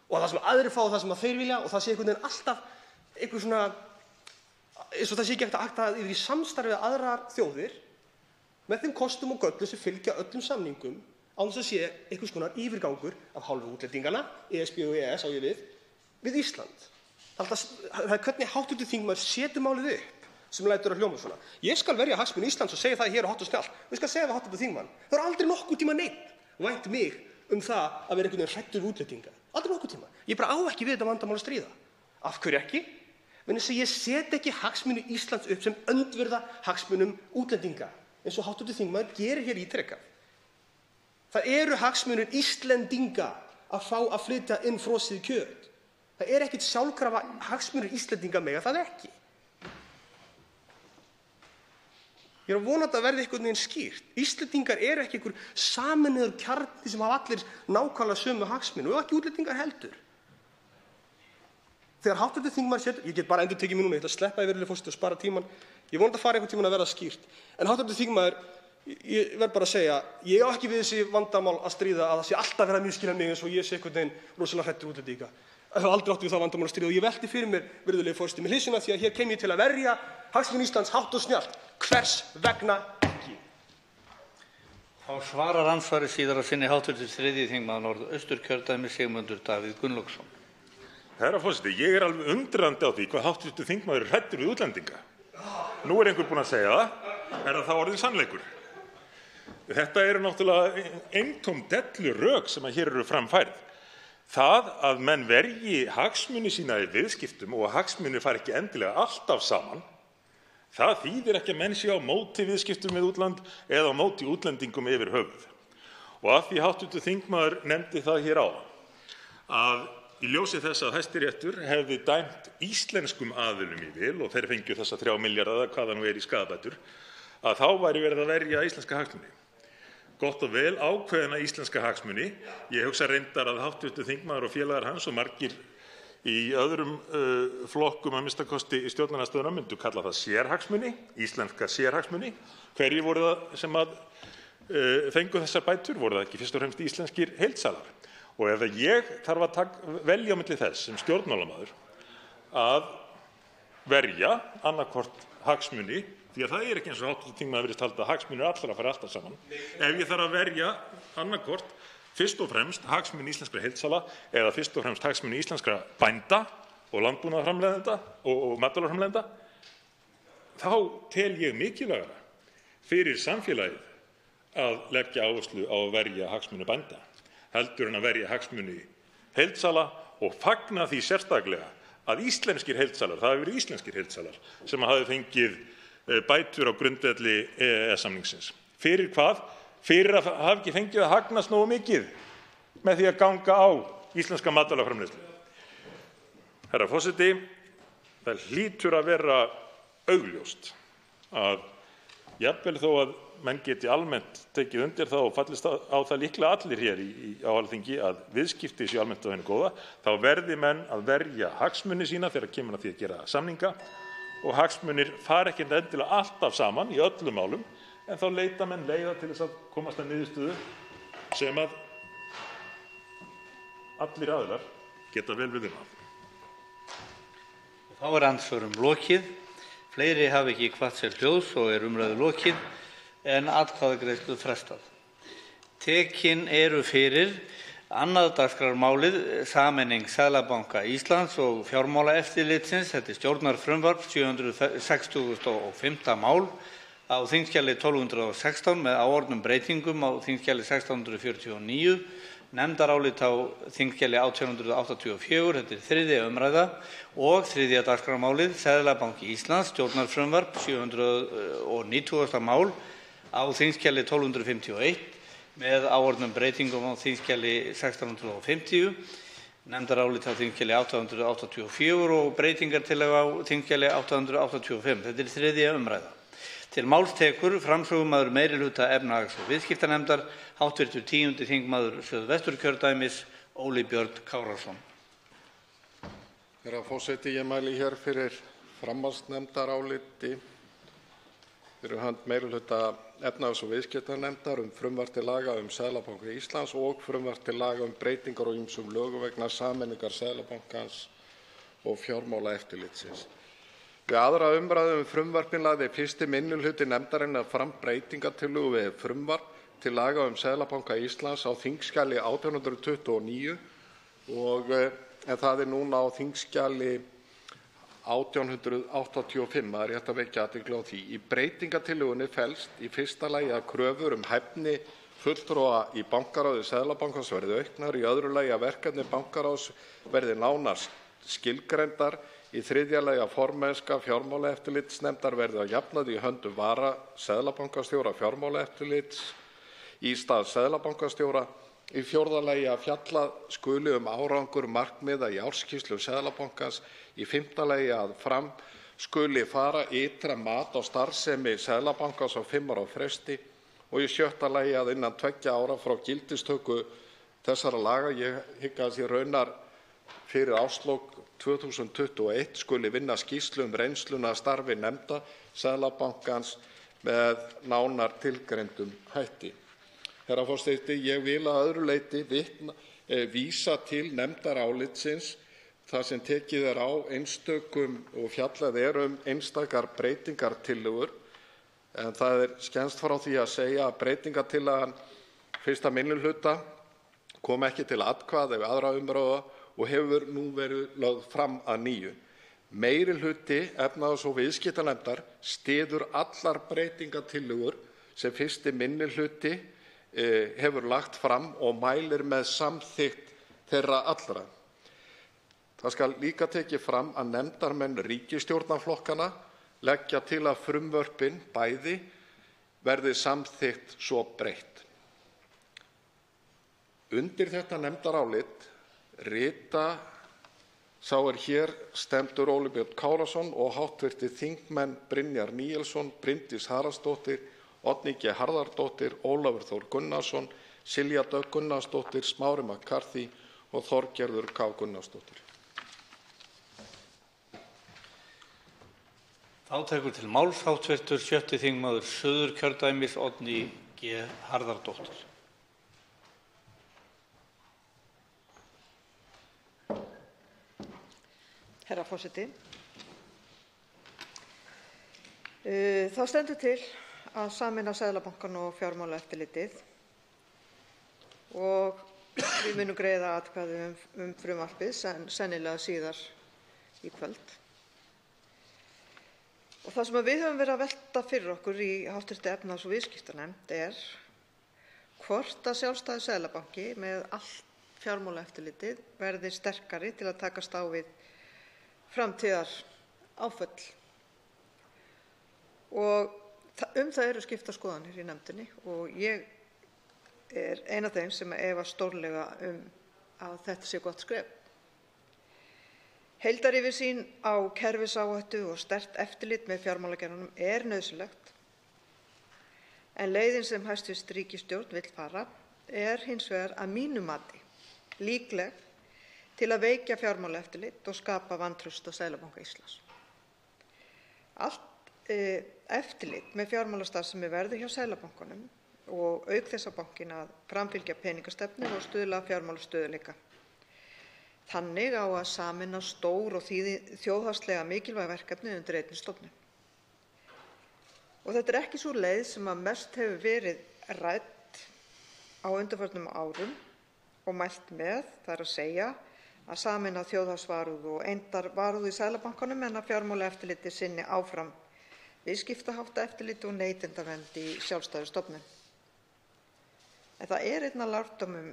og það sem aðrir fá það sem þeir vilja og það sé einhvern veginn alltaf einhver svona eins og það sé ekki hægt að akta yfir í samstarfi við aðrar þjóðir með þeim kostum og göllum sem fylgja öllum samningum án þess að sé einhvers konar yfirgangur af hálfu útlendinganna, ESB og EES á ég við Ísland. Það er hvernig hv. þingmaður setur málið upp sem lætur að hljóma svona. Ég skal verja hagsmuni Íslands og segja það hér hátt og snjallt. Ég skal segja við hv. þingmann. Það er aldrei nokkurn tíma neinn vænt mig það að vera einhvern veginn hræddur við útlendinga. Aldrei nokkurn tíma. Ég bara á ekki við þetta vandamál að stríða. Af hverju ekki? Vegna þess að ég set ekki hagsmuni Íslands upp sem öndverða hagsmunum útlendinga, eins og hv. þingmaður gerir hér ítrekað. Það eru hagsmunir Íslendinga að fá að flytja inn frosið kjöt. Það er ekkert sjálfkrafa hagsmunir Íslendinga mega það ekki. Ég er að vona að það verði einhvern veginn skýrt. Íslendingar eru ekki einhver sameinuður kjarni sem hafa allir nákvæmlega sömu hagsmuni og ekki útlendingar heldur. Þegar hv. þingmaður setur, ég get bara endurtekið mig núna, ég ætla að sleppa í virðulegur forseti og spara tímann. Ég vona að það fari einhvern tímann að verða skýrt. En hv. þingmaður, ég verð bara að segja, ég á ekki við þessi vandamál að stríða að það sé alltaf verið að misskilja mig eins og ég sé einhvern veginn rosalega hræddur útlendinga. Það hef aldrei átt við það vandamál að stríða og ég velti fyrir mér, virðulegur forseti, með hliðsjón af því að hér kem ég til að verja hagsmuni Íslands hátt og snjallt. Hvers vegna ekki? Þá svarar andsvari síðar að sinni hv. 3. þingmaður Norðausturkjördæmis Sigmundur Davíð Gunnlaugsson. Herra forseti, ég er alveg undrandi á því hvað hv. þingmaður er hræddur við útlendinga. Nú er einhver búinn að segja það, er það orðið sannleikur. Þetta eru náttúrulega eintóm dellurök sem hér eru framfærð. Það að menn verji hagsmuni sína í viðskiptum og hagsmunir fari ekki endilega alltaf saman, það þýðir ekki að menn sé á móti viðskiptum við útland eða á móti útlendingum yfir höfuð. Og af því hv. þingmaður nefndi það hér áðan að í ljósi þess að Hæstiréttur hefði dæmt íslenskum aðilum í vil og þeir fengju þessa 3 milljarða eða hvað það nú er í skaðabætur, að þá væri verið að verja íslenska hagsmuni. Gott og vel ákveðna íslenska hagsmuni. Ég hugsa reyndar að hv. þingmaður og félagar hans og margir í öðrum flokkum að minnsta kosti í stjórnarandstöðunum myndu kalla það sérhagsmuni, íslenska sérhagsmuni. Hverjir voru það sem að fengu þessar bætur? Voru það ekki fyrst og fremst íslenskir heildsalar? Og ef ég þarf að velja á milli þess sem stjórnmálamaður að verja annaðhvort hagsmuni, því að það er ekki eins og hv. þingmaður virðist halda að hagsmunir allra fara alltaf saman. Ef ég þarf að verja annaðhvort fyrst og fremst hagsmuni íslenskra heildsala eða fyrst og fremst hagsmuni íslenskra bænda og landbúnaðarframleiðenda og matvælaframleiðenda, þá tel ég mikilvægara fyrir samfélagið að leggja áherslu á að verja hagsmuni bænda heldur en að verja hagsmuni heildsala og fagna því sérstaklega að íslenskir heildsalar, það hafi verið íslenskir heildsalar sem hafi fengið bætur á grundvelli EES-samningsins. Fyrir hvað? Fyrir að hafa ekki fengið að hagnast nógu mikið með því að ganga á íslenska matvælaframleiðslu. Herra forseti, það hlýtur að vera augljóst að jafnvel þó að menn geti almennt tekið undir það og fallist á það líklega allir hér á Alþingi að viðskipti séu almennt á hinu góða, þá verði menn að verja hagsmuni sína þegar kemur að því að gera samninga og hagsmunir fara ekki endilega alltaf saman í öllum málum, en þá leita menn leiða til þess að komast að niðurstöðu sem að allir aðilar geta vel við af. Þá er andsvörum lokið. Fleiri hafa ekki kvatt sér hljóðs og er umræðu lokið en atkvæðagreiðslu frestað. Tekin eru fyrir annað dagskrármálið sameining Seðlabanka Íslands og Fjármálaeftirlitsins. Þetta er stjórnarfrumvarp 765. mál á þingskjali 1216 með áorðnum breytingum á þingskjali 1649, nefndarálit á þingskjali 1884, þetta er 3. umræða, og 3. dagskrármálið Seðlabanki Íslands, stjórnarfrumvarp 790. mál á þingskjali 1251, með áorðnum breytingum á þingskjali 1650, nefndarálit á þingskjali 884 og breytingartillaga á þingskjali 885. Þetta er 3. umræða. Til máls tekur framsögumaður meirihluta efnahags- og viðskiptanefndar, hv. 10. þingmaður Suðvesturkjördæmis, Óli Björn Kárason. Herra forseti, ég mæli hér fyrir framhaldsnefndaráliti fyrir hönd meirihluta efnahags- og viðskiptanefndar frumvarp til laga Seðlabanka Íslands og frumvarp til laga breytingar á ýmsum lögum vegna sameiningar Seðlabankans og Fjármálaeftirlitsins. Við 2. umræðu frumvarpin lagði 1. minnihluti nefndarinnar fram breytingartillögu við frumvarp til laga Seðlabanka Íslands á þingskjali 1829 en það er núna á þingskjali 1885. Það er rétt að vekja athygli á því. Í breytingartillögunni felst í fyrsta lagi að kröfur hæfni fulltrúa í bankaráði Seðlabankans verði auknar, í öðru lagi að verkefni bankaráðs verði nánar skilgreindar, í þriðja lagi að formennska Fjármálaeftirlitsnefndar verði að jafnaði í höndum varaseðlabankastjóra Fjármálaeftirlits í stað seðlabankastjóra, í fjórða lagi að fjallað skuli árangur markmiða í ársskýrslu Seðlabankans, í fimmta lagi að fram skuli fara ytra mat á starfsemi Seðlabankans á 5 ára fresti og í sjötta lagi að innan 2 ára frá gildistöku þessara laga, ég hygg að sé raunar fyrir árslok 2021, skuli vinna skýrslu reynsluna af starfi nefnda Seðlabankans með nánar tilgreindum hætti. Herra forseti, ég vil að öðru leyti vísa til nefndarálitsins þar sem tekið á einstökum og fjallað einstakar breytingartillögur, en það skemmst frá því að segja að breytingartillagan 1. minnihluta kom ekki til atkvæða við 2. umræðu og hefur nú verið lögð fram að nýju. Meirihluti efnahags- og viðskiptanefndar styður allar breytingartillögur sem 1. minnihluti hefur lagt fram og mælir með samþykkt þeirra allra. Það skal líka tekið fram að nefndarmenn ríkisstjórnarflokkanna leggja til að frumvörpin bæði verði samþykkt svo breytt. Undir þetta nefndarálit rita sá hér stendur Óli Björn Kárason og hv. þingmenn Brynjar Níelsson, Bryndís Haraldsdóttir, Oddný G. Harðardóttir, Ólafur Þór Gunnarsson, Silja Dögg Gunnarsdóttir, Smári McCarthy og Þorgerður K. Gunnarsdóttir. Þá tekur til máls hv. 6. þingmaður Suðurkjördæmis, Oddný G. Harðardóttir. Herra forseti. Það stendur til að sameina Seðlabankann og Fjármálaeftirlitið og við munum greiða atkvæði frumvarpið sennilega síðar í kvöld. Og það sem við höfum verið að velta fyrir okkur í hv. efnahags- og viðskiptanefnd hvort að sjálfstæður Seðlabanki með allt Fjármálaeftirlitið verði sterkari til að takast á við framtíðar áföll. Og það eru skiptar skoðanir í nefndinni og ég er ein af þeim sem efast stórlega að þetta sé gott skref. Heildaryfirsýn á kerfisáhættu og sterkt eftirlit með fjármálageiranum nauðsynlegt, en leiðin sem hæstv. ríkisstjórn vill fara hins vegar að mínu mati líkleg til að veikja fjármálaeftirlit og skapa vantraust á Seðlabanka Íslands. Allt eftirlit með fjármálastarfsemi verður hjá Seðlabankanum og auk þess að bankinn að framfylgja peningastefnu og stuðla að fjármálastöðugleika. Þannig á að sameina stór og þjóðhagslega mikilvæg verkefni undir einni stofnun. Og þetta er ekki sú leið sem að mest hefur verið rædd á undanförnum árum og mælt með, það er að segja að sameina þjóðhagsvarúð og eindarvarúð í Seðlabankanum en að Fjármálaeftirlitið sinni áfram viðskiptaháttaeftirliti og neytendavernd í sjálfstæðri stofnun. En það einn af lærdómum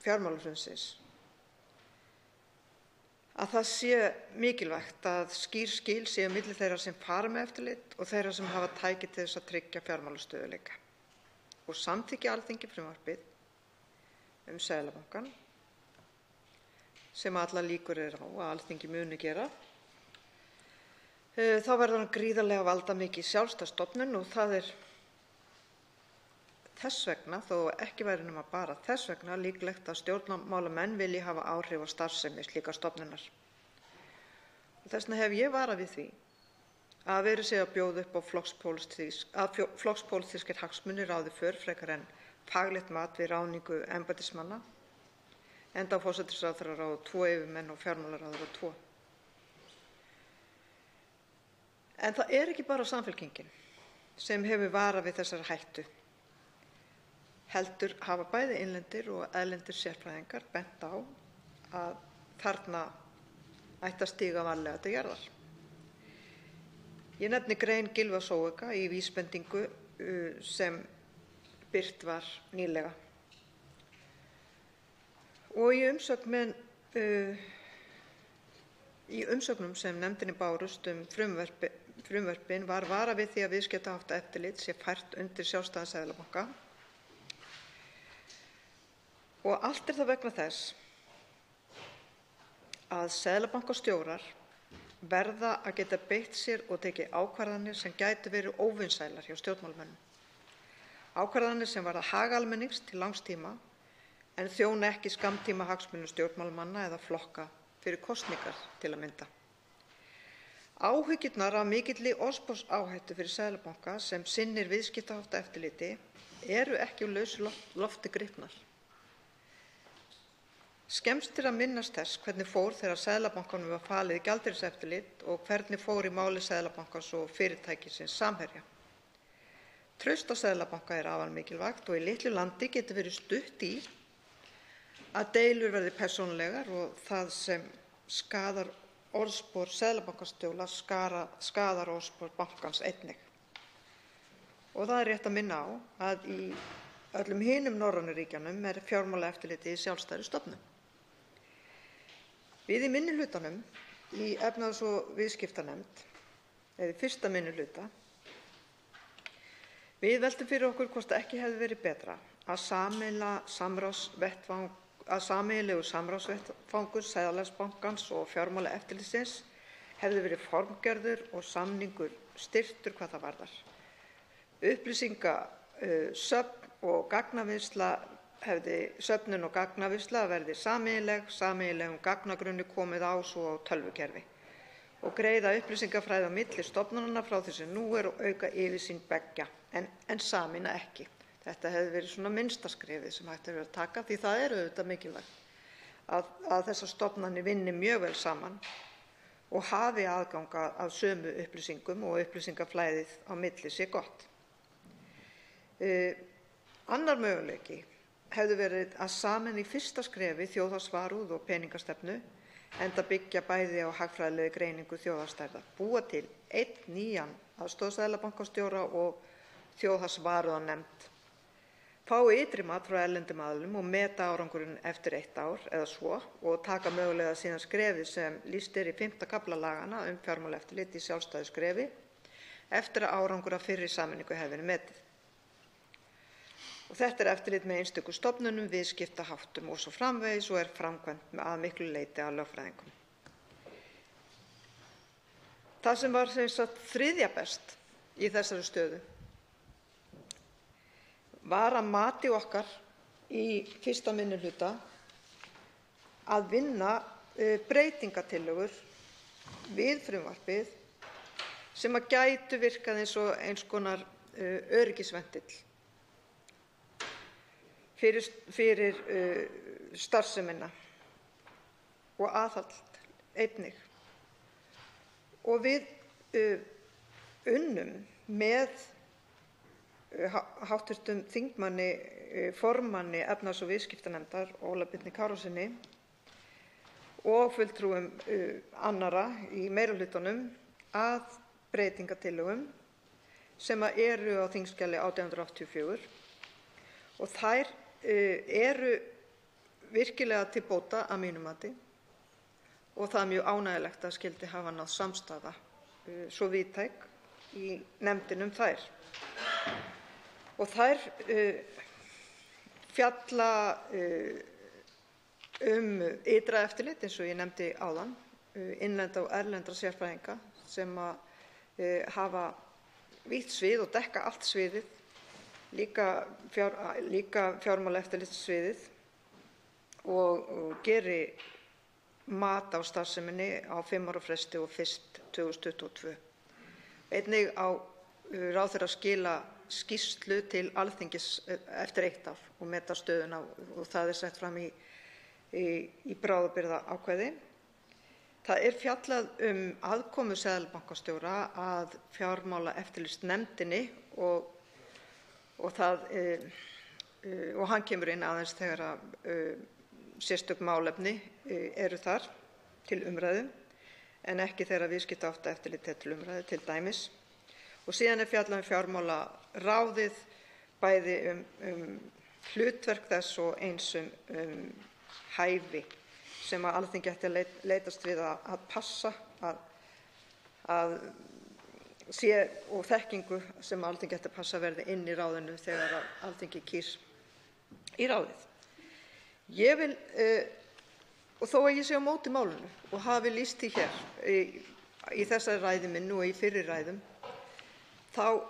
fjármálahrunsins að það sé mikilvægt að skýr skil séu milli þeirra sem fara með eftirlit og þeirra sem hafa tæki til þess að tryggja fjármálastöðugleika. og samþykki Alþingi frumvarpið Seðlabankann, sem allar líkur eru á að Alþingi muni gera, þá verður hann gríðarlega valdamikil sjálfstæð stofnun og það er þess vegna, þó ekki væri nema bara þess vegna, líklegt að stjórnmálamenn vilji hafa áhrif á starfsemi slíkar stofnunar. Og þess vegna hef ég varað við því að verið sé að bjóða upp á flokkspólitískir hagsmunir ráði för frekar en faglegt mat við ráðningu embættismanna, enda á forsætisráðherra ráða 2 yfirmenn og fjármálaráðherra 2. En það er ekki bara Samfylkingin sem hefur varað við þessari hættu, heldur hafa bæði innlendir og erlendir sérfræðingar bent á að þarna ætti að stíga varlega til jarðar. Ég nefni grein Gylfa Zoëga í vísbendingu sem birt var nýlega. Og í umsögnum sem nefndinni bárust frumvörpin var varað við því að viðskiptaháttaeftirlit sé fært undir sjálfstæðan Seðlabanka. Og allt er það vegna þess að seðlabankastjórar verða að geta beitt sér og tekið ákvarðanir sem gætu verið óvinsælar hjá stjórnmálamönnum. Ákvarðanir sem varða hag almennings til langs tíma en þjóna ekki skammtímahagsmunum stjórnmálamanna eða flokka fyrir kosningar til að mynda. Áhyggjurnar af mikilli orðsporsáhættu fyrir Seðlabanka sem sinnir viðskiptaháttaeftirliti eru ekki úr lausu lofti gripnar. Skemmst er að minnast þess hvernig fór þegar Seðlabankanum var falið gjaldeyriseftirlit og hvernig fór í máli Seðlabankans og fyrirtækisins Samherja. Traust á Seðlabanka er afar mikilvægt og í litlu landi getur verið stutt í að deilur verði persónulegar og það sem skaðar orðspor seðlabankastjóra skaðar orðspor bankans einnig. Og það er rétt að minna á að í öllum hinum norrænu ríkjunum er fjármálaeftirlitið sjálfstæðri stofnun. Við í minnihlutanum í efnahags- og viðskiptanefnd, eða í fyrsta minnihluta, við veltum fyrir okkur hvort ekki hefði verið betra að sameiginlegur samráðsvettvangur Seðlabankans og Fjármálaeftirlitsins hefði verið formgerður og samningur styrktur hvað það varðar. Upplýsingasöfn og gagnavinnsla söfnun og gagnavinnsla verði sameiginlegum gagnagrunni komið á svo á tölvukerfi og greiða upplýsingaflæði á milli stofnananna frá því sem nú er og auka yfirsýn beggja en sameina ekki. Þetta hefði verið svona minnsta skrefið sem hægt er að taka því það er auðvitað mikilvægt að þessar stofnanir vinni mjög vel saman og hafi aðgang að sömu upplýsingum og upplýsingaflæðið á milli sé gott. Annar möguleiki hefði verið að sameina í fyrsta skrefi þjóðhagsvarúð og peningastefnu enda byggja bæði á hagfræðilegri greiningu þjóðhagsstærða, búa til einn nýjan aðstoðarseðlabankastjóra og þjóðhagsvarúðarnefnd, fá ytri mat frá erlendum aðilum og meta árangurinn eftir 1 ár eða svo og taka mögulega síðan skrefið sem lýst er í 5. kafla laganna fjármálaeftirlit í sjálfstæðu skrefi eftir að árangur af fyrri sameiningu hefði verið metið. Og þetta er eftirlit með einstökum stofnunum, viðskiptaháttum og svo framvegis og er framkvæmt að miklu leyti af lögfræðingum. Það sem var þriðja best í þessari stöðu var að mati okkar í fyrsta minnihluta að vinna breytingartillögur við frumvarpið sem að gætu virkað eins og eins konar öryggisventill fyrir starfsemina og aðhald einnig. Og við unnum með hv. þingmanni, formanni efnahags- og viðskiptanefndar, Óla Birni Kárasyni, og fulltrúum annarra í meirihlutanum að breytingartillögum sem eru á þingskjali 1884 og þær eru virkilega til bóta að mínu mati og það er mjög ánægjulegt að skyldi hafa náð samstaða svo víðtæk í nefndinni þær. og þær fjalla ytra eftirlit, eins og ég nefndi áðan, innlenda og erlendra sérfræðinga sem hafa vítt svið og dekka allt sviðið, líka fjármálaeftirlitssviðið, og geri mat á starfseminni á 5 ára fresti og fyrst 2022. Einnig á ráðherra að skila skýrslu til Alþingis eftir 1 ár og meta stöðuna, og það sett fram í bráðabirgðaákvæði. Það fjallað aðkomu seðlabankastjóra að fjármálaeftirlitsnefndinni og hann kemur inn aðeins þegar sérstök málefni eru þar til umræðu en ekki þegar viðskiptaháttaeftirlit til umræðu, til dæmis. Og síðan fjallað fjármálaráðið, bæði hlutverk þess og eins hæfi sem Alþingi ætti að leitast við að passa og þekkingu sem Alþingi ætti að passa verði inn í ráðinu þegar Alþingi kýs í ráðið. Ég vil, og þó að ég sé á móti málinu og hafi lýst því hér í þessari ræðu minni og í fyrri ræðum, þá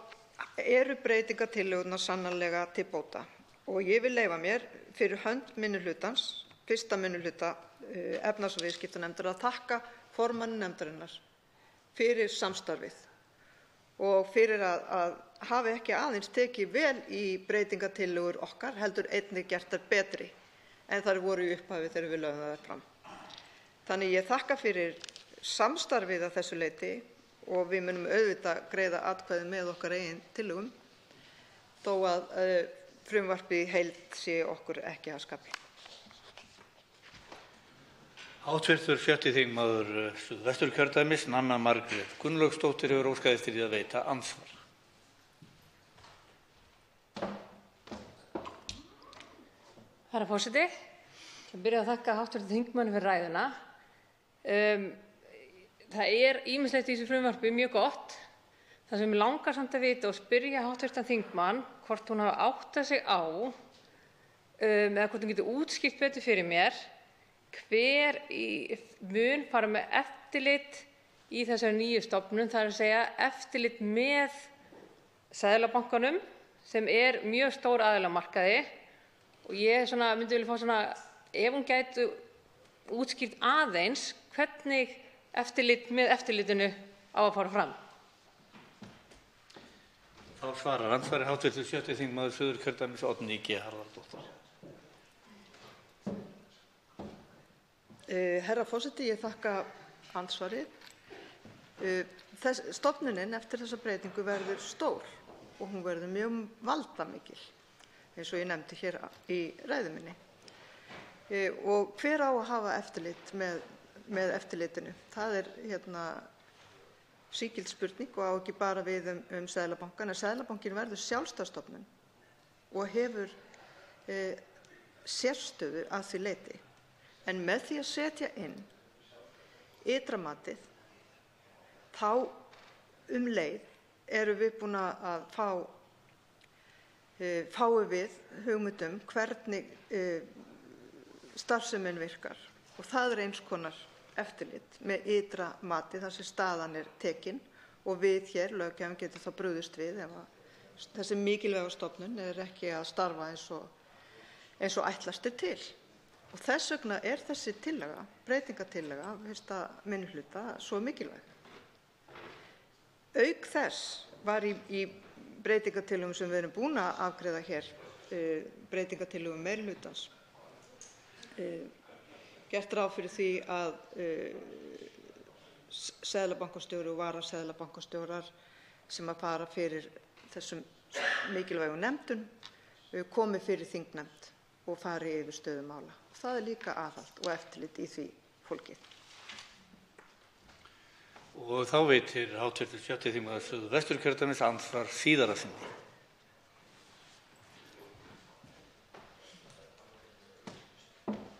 eru breytingartillögurnar sannarlega til bóta og ég vil leyfa mér fyrir hönd minnihlutans, 1. minnihluta efnahags- og viðskiptanefndar, að þakka formanni nefndarinnar fyrir samstarfið og fyrir að hafa ekki aðeins tekið vel í breytingartillögur okkar, heldur einnig gert þær betri en þær voru í upphafi þegar við lögðum þær fram. Þannig ég þakka fyrir samstarfið að þessu leyti og við munum auðvitað greiða atkvæði með okkar eigin tillögum þó að frumvarpið í heild sé okkur ekki að skapi. Hv. 6. þingmaður Suðvesturkjördæmis, Nanna Margrét Gunnlaugsdóttir, hefur óskað eftir því að veita andsvar. Herra forseti, ég byrja að þakka hv. þingmanni fyrir ræðuna. Það ýmislegt í þessu frumvarpi mjög gott. Það sem mig langar samt að vita og spyrja hv. þingmann hvort hún hafi áttað sig á, eða hvort hún getur útskýrt betur fyrir mér, hver mun fara með eftirlit í þessari nýju stofnun, það er að segja eftirlit með Seðlabankanum sem mjög stór aðili á markaði. Og ég myndi vilja fá ef hún gæti útskýrt aðeins hvernig eftirlit með eftirlitinu á að fara fram. Þá svarar andsvari hv. 6. þingmaður Suðurkjördæmis, Oddný G. Harðardóttir. Herra forseti, ég þakka andsvarið. Stofnunin eftir þessa breytingu verður stór og hún verður mjög valdamikil, eins og ég nefndi hér í ræðu minni. Og hver á að hafa eftirlit með eftirlitinu? Það sígild spurning og á ekki bara við Seðlabankann, en Seðlabankinn verður sjálfstæð stofnun og hefur sérstöðu að því leyti. En með því að setja inn ytra matið, þá leið erum við búin að fáum við hugmynd hvernig starfsemin virkar, og það eins konar eftirlit með ytra mati þar sem staðan tekin og við hér, löggjafinn, getum þá brugðist við ef þessi mikilvæga stofnun ekki að starfa eins og ætlast til. Og þess vegna þessi tillaga, breytingartillaga 1. minnihluta, svo mikilvæg. Auk þess var í breytingartillögum sem við erum búin að afgreiða hér, breytingartillögum meirihlutans, gert ráð fyrir því að seðlabankastjóri og varaseðlabankastjórar sem að fara fyrir þessum mikilvægu nefndum komi fyrir þingnefnd og fari yfir stöðu mála. Það líka aðhald og eftirlit í því fólkið. Og þá veitir hv. 6. þingmaður Suðvesturkjördæmis andsvar síðara sinni.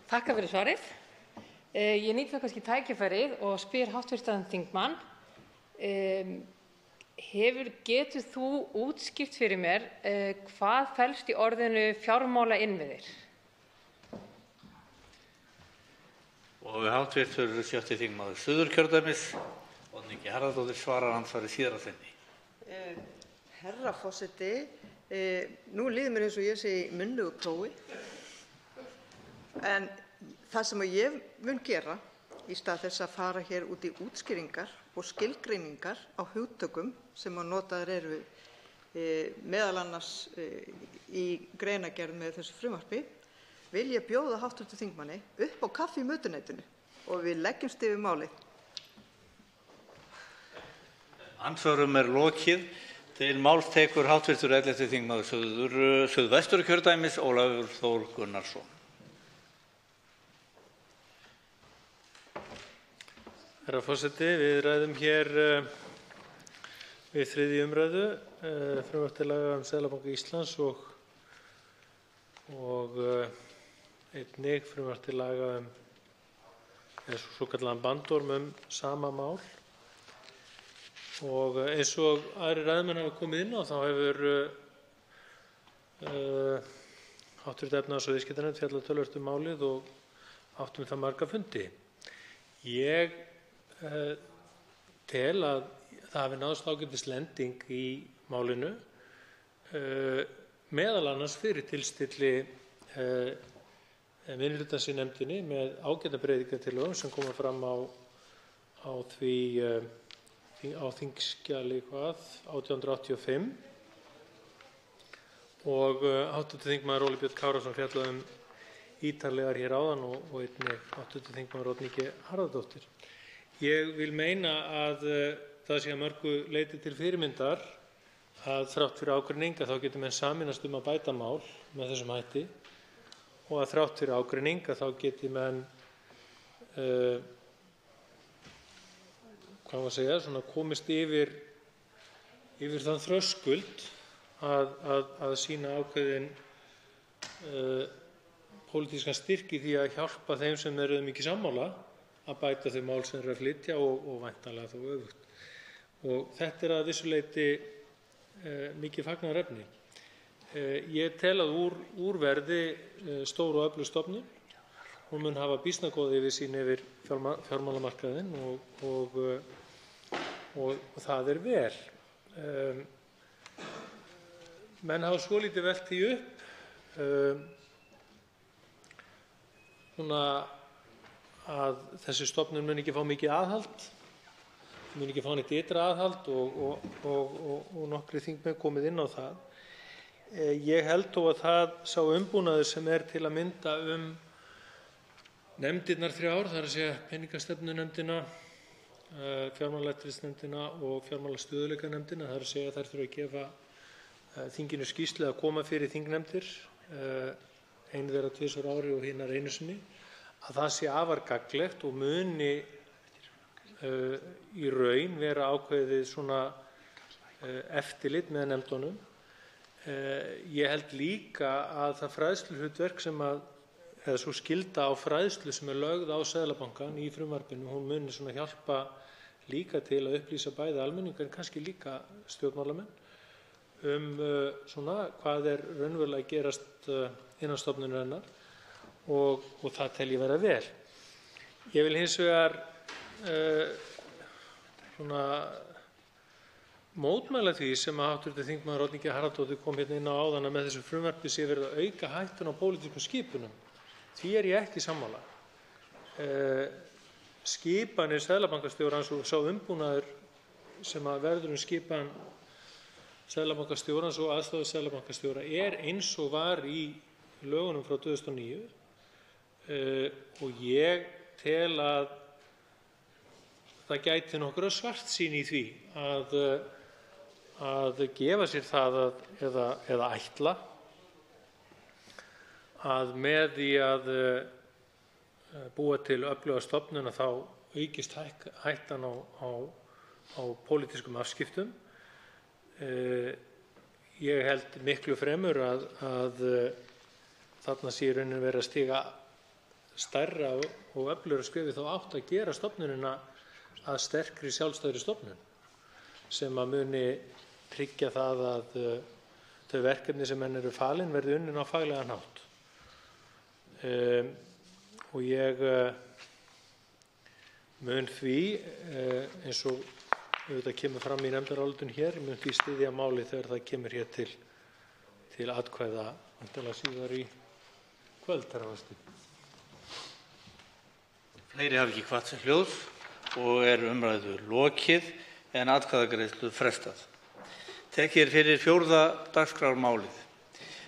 Þakka fyrir svarið. Ég nýt þá kannski tækifærið og spyr hv. þingmann Getur þú útskýrt fyrir mér hvað felst í orðinu fjármálainnviðir? Og hv. 6. þingmaður Suðurkjördæmis, Oddný G. Harðardóttir, svarar andsvari síðar að sinni. Herra forseti, nú líður mér eins og ég sé í munnlegu prófi, en það sem ég mun gera í stað þess að fara hér út í útskýringar og skilgreiningar á hugtökum sem notaðar eru meðal annars í greinargerð með þessu frumvarpi, vil ég bjóða hv. þingmanni upp á kaffi í mötuneytinu og við leggjumst yfir málið. Andsvörum lokið. Til máls tekur hv. 11. þingmaður Suðvesturkjördæmis, Ólafur Þór Gunnarsson. Herra forseti, við ræðum hér við 3. umræðu frumvarp til laga Seðlabanka Íslands og einnig frumvarp til laga svokallaðan bandorm sama mál. Og eins og aðrir ræðumenn hafa komið inn á þá hefur hv. efnahags- og viðskiptanefnd fjallað töluvert málið og átt það marga fundi. Ég tel að það hafi náðst ágætis lending í málinu, meðal annars fyrir tilstilli minnihlutans í nefndinni með ágæta breytingartillögum sem koma fram á þingskjali 1885 og hv. þingmaður Óli Björn Kárason fjallaði ítarlegar hér áðan og einnig hv. þingmaður Oddný G. Harðardóttir. Ég vil meina að það sé að mörgu leyti til fyrirmyndar að þrátt fyrir ágreining þá getur menn sameinast að bæta mál með þessum hætti og að þrátt fyrir ágreining þá geti menn komist yfir þann þröskuld að sýna ákveðinn pólitískan styrk í því að hjálpa þeim sem eru ekki sammála að bæta þau mál sem eru að flytja og væntanlega þó öfugt. Og þetta að vissu leyti mikið fagnaðarefni. Ég tel að úr verði stór og öflug stofnun. Hún mun hafa býsna góða yfirsýn yfir fjármálamarkaðinn og það er vel. Menn hafa svolítið velt því upp að þessi stofnun mun ekki fá mikið aðhald, mun ekki fá neitt ytra aðhald og nokkrir þingmenn komið inn á það. Ég held þó að það sá umbúnaður sem er til að mynda nefndirnar 3, það er að segja peningastefnunefndina, fjármálaeftirlitsnefndina og fjármálastöðugleikanefndina, það er að segja að þær þurfa að gefa þinginu skýrslu að koma fyrir þingnefndir, einu þeirra 2 ári og hinar einu sinni, að það sé afar gagnlegt og muni í raun vera ákveðið eftirlit með nefndunum. Ég held líka að það fræðsluhlutverk eða sú skylda á fræðslu sem er lögð á Seðlabankann í frumvarpinu, hún muni hjálpa líka til að upplýsa bæði almenning en kannski líka stjórnmálamenn hvað er raunverulega að gerast innan stofnunarinnar og það tel ég vera vel. Ég vil hins vegar mótmæla því sem að hv. þingmaður Oddný G. Harðardóttir kom hérna inn á áðan að með þessu frumvarpi sé verið að auka hættuna á pólitískum skipunum. Því er ég ekki sammála. Skipanir seðlabankastjórans og sá umbúnaður sem að verður skipan seðlabankastjórans og aðstoðarseðlabankastjóra er eins og var í lögunum frá 2009 og ég tel að það gæti nokkurra svartsýn í því að gefa sér það eða ætla að með því að búa til öfluga stofnun þá aukist hættan á pólitískum afskiptum. Ég held miklu fremur að þarna sé í rauninni verið að stíga stærra og öflugra skrefi þá átt að gera stofnunina að sterkri sjálfstæðri stofnun. sem muni tryggja það að þau verkefni sem henni eru falin verði unnin á faglegan hátt. Og ég mun því, eins og auðvitað kemur fram í nefndarálitinu hér, mun því styðja málið þegar það kemur hér til atkvæða væntanlega síðar í kvöld, herra forseti. Fleiri hafa ekki kvatt sér hljóðs og er umræðu lokið en atkvæðagreiðslu frestað. Tekið er fyrir 4. dagskrármálið.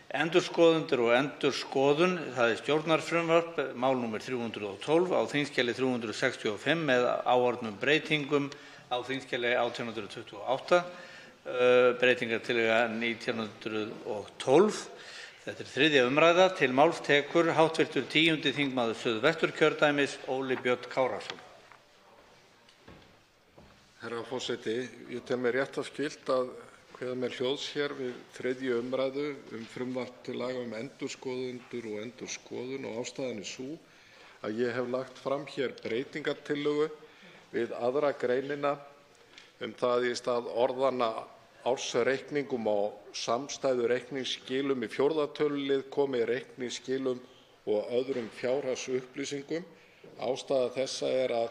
Endurskoðendur og endurskoðun, það er stjórnarfrumvarp, mál númer 312 á þingskjali 365 með áorðnum breytingum á þingskjali 1828, breytingartillaga 1912. Þetta er 3. umræða. Til máls tekur hv. 10. þingmaður Suðvesturkjördæmis, Óli Björn Kárason. Herra forseti, ég tel mér rétt að skylt að kveða mér hljóðs hér við 3. umræðu frumvarp til laga endurskoðendur og endurskoðun, og ástæðan er sú að ég hef lagt fram hér breytingartillögu við 2. greinina það í stað orðanna ársreikningum og samstæðu reikningsskilum í 4. tölulið komi reikningsskilum og öðrum fjárhagsupplýsingum. Ástæða þessa er að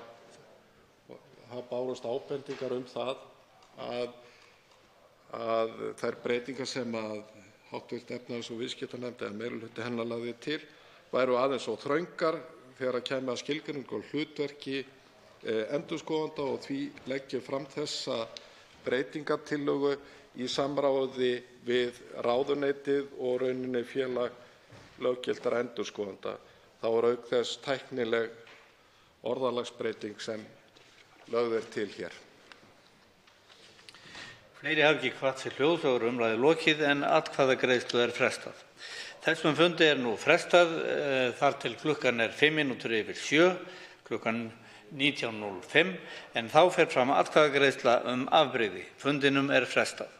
það bárust ábendingar það að þær breytingar sem hv. efnahags- og viðskiptanefnd eða meirihluti hennar lagði til væru aðeins of þröngar þegar kæmi að skilgreiningu á hlutverki endurskoðenda, og því legg ég fram þessa breytingartillögu í samráði við ráðuneytið og rauninni félag löggiltra endurskoðenda. Þá er auk þess tæknileg orðalagsbreyting sem lögð er til hér. Fleiri hafa ekki kvatt sér hljóðs og er umræðu lokið en atkvæðagreiðslu er frestað. Þessum fundi er nú frestað þar til klukkan er 5 mínútur yfir 7, klukkan 19:05, en þá fer fram atkvæðagreiðsla afbrigði. Fundinum er frestað.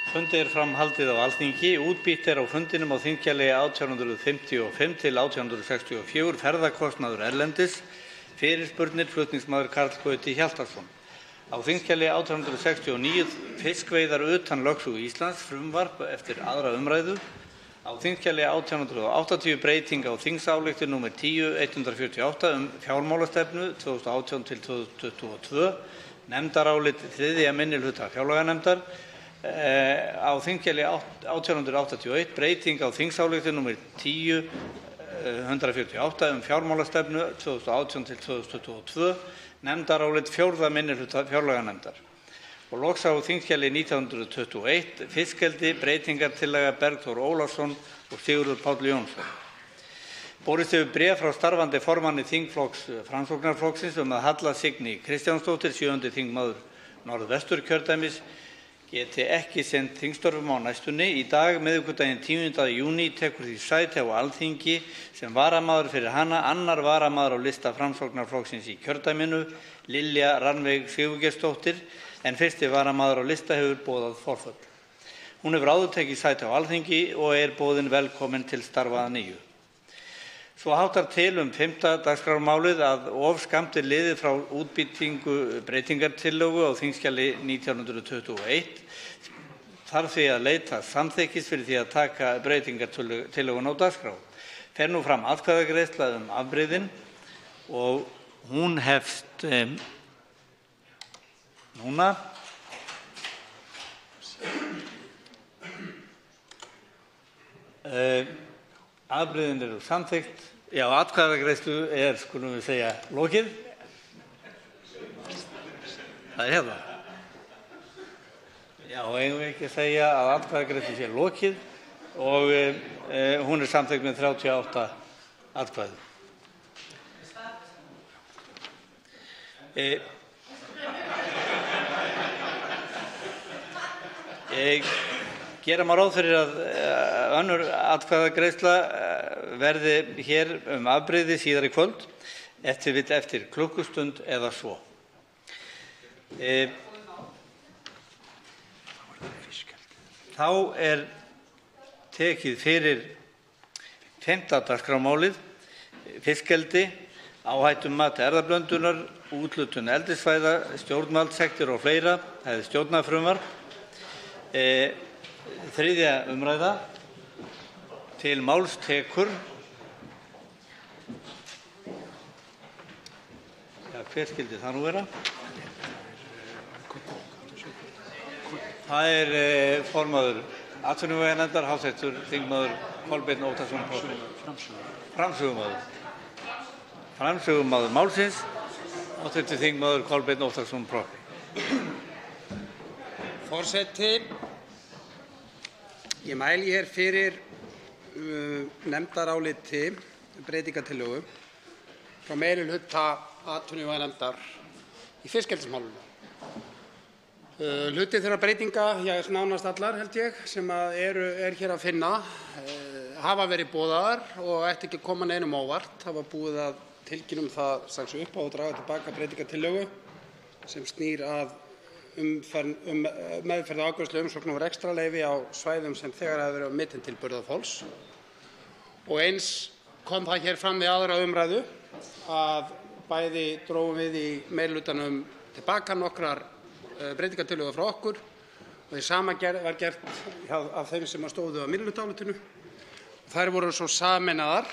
Fundi er fram haldið á Alþingi. Útbýtt er á fundinum á þingskjali 1855 til 1864 ferðakostnaður erlendis. Fyrirspurnir flutningsmaður Karl Gauti Hjaltason. Á þingskjali 1869 fiskveiðar utan lögsögu Íslands frumvarp eftir 2. umræðu. Á þingskjali 1880 breyting á þingsályktun nr. 10/148 fjármálastefnu 2018 til 2022. Nefndarálit 3. minnihluta fjárlaganefndar. Á þingskjali 1881 breyting á þingsályktun nr. 10/148 fjármálastefnu 2018 til 2022. Nefndarálit 4. minnihluta fjárlaganefndar. Og loks á þingskjali 1921 fiskeldi breytingartillaga Bergþór Ólason og Sigurður Páll Jónsson. Borist hefur bréf frá starfandi formanni þingflokks Framsóknarflokksins að Halla Signý Kristjánsdóttir, 7. þingmaður Norðvesturkjördæmis, geti ekki sinnt þingstörfum á næstunni. Í dag, miðvikudaginn 10. júní, tekur því sæti á Alþingi sem varamaður fyrir hana 2. varamaður á lista Framsóknarflokksins í kjördæminu, Lilja Rannveig Sigurgeirsdóttir, en 1. varamaður á lista hefur boðað forföll. Hún hefur áður tekið sæti á Alþingi og er boðin velkomin til starfa að nýju. Svo háttar til 5. dagskrármálið að of skammt er liðið frá útbýtingu breytingartillögu á þingskjali 1921. Þarf því að leita samþykkis fyrir því að taka breytingartillögun á dagskrá. Fer nú fram atkvæðagreiðsla afbrigðin og hún hefst núna. Afbrigðin eru samþykkt. Já, atkvæðagreiðslu skulum við segja, lokið. Það er hérna. Já, eigum við ekki að segja að atkvæðagreiðslu sé lokið og hún er samþykkt með 38 atkvæðum. Gera má ráð fyrir að önnur atkvæðagreiðsla verði hér afbrigði síðar í kvöld, eftir klukkustund eða svo. Þá er tekið fyrir 5. dagskrármálið, fiskeldi, áhættumat erfðablöndunar, úthlutun eldissvæða, stjórnvaldssektir og fleira. Það er stjórnarfrumvarp. 3. umræða. Til máls tekur hver skyldi það nú vera? Það er formaður atvinnuveganefndar, hv. þingmaður Kolbeinn Óttarsson Proppé. Framsögumaður málsins, hv. þingmaður Kolbeinn Óttarsson Proppé. Forseti, ég mæli hér fyrir nefndaráliti breytingartillögu frá meirihluta atvinnuveganefndar í fiskeldismálum. Hluti þeirra breytinga, nánast allar held ég, sem er hér að finna, hafa verið boðaðar og ætti ekki að koma neinum óvart. Það var búið að tilkynna það strax upp á og draga tilbaka breytingartillögu sem snýr að meðferð og afgreiðslu umsókna um rekstrarleyfi á svæðum sem þegar hafa verið metin til burðarþols. Og eins kom það hér fram við 2. umræðu að bæði drógum við í meirihlutanum tilbaka nokkrar breytingartillögur frá okkur og því sama var gert af þeim sem stóðu að minnihlutaálitinu. Þær voru svo sameinaðar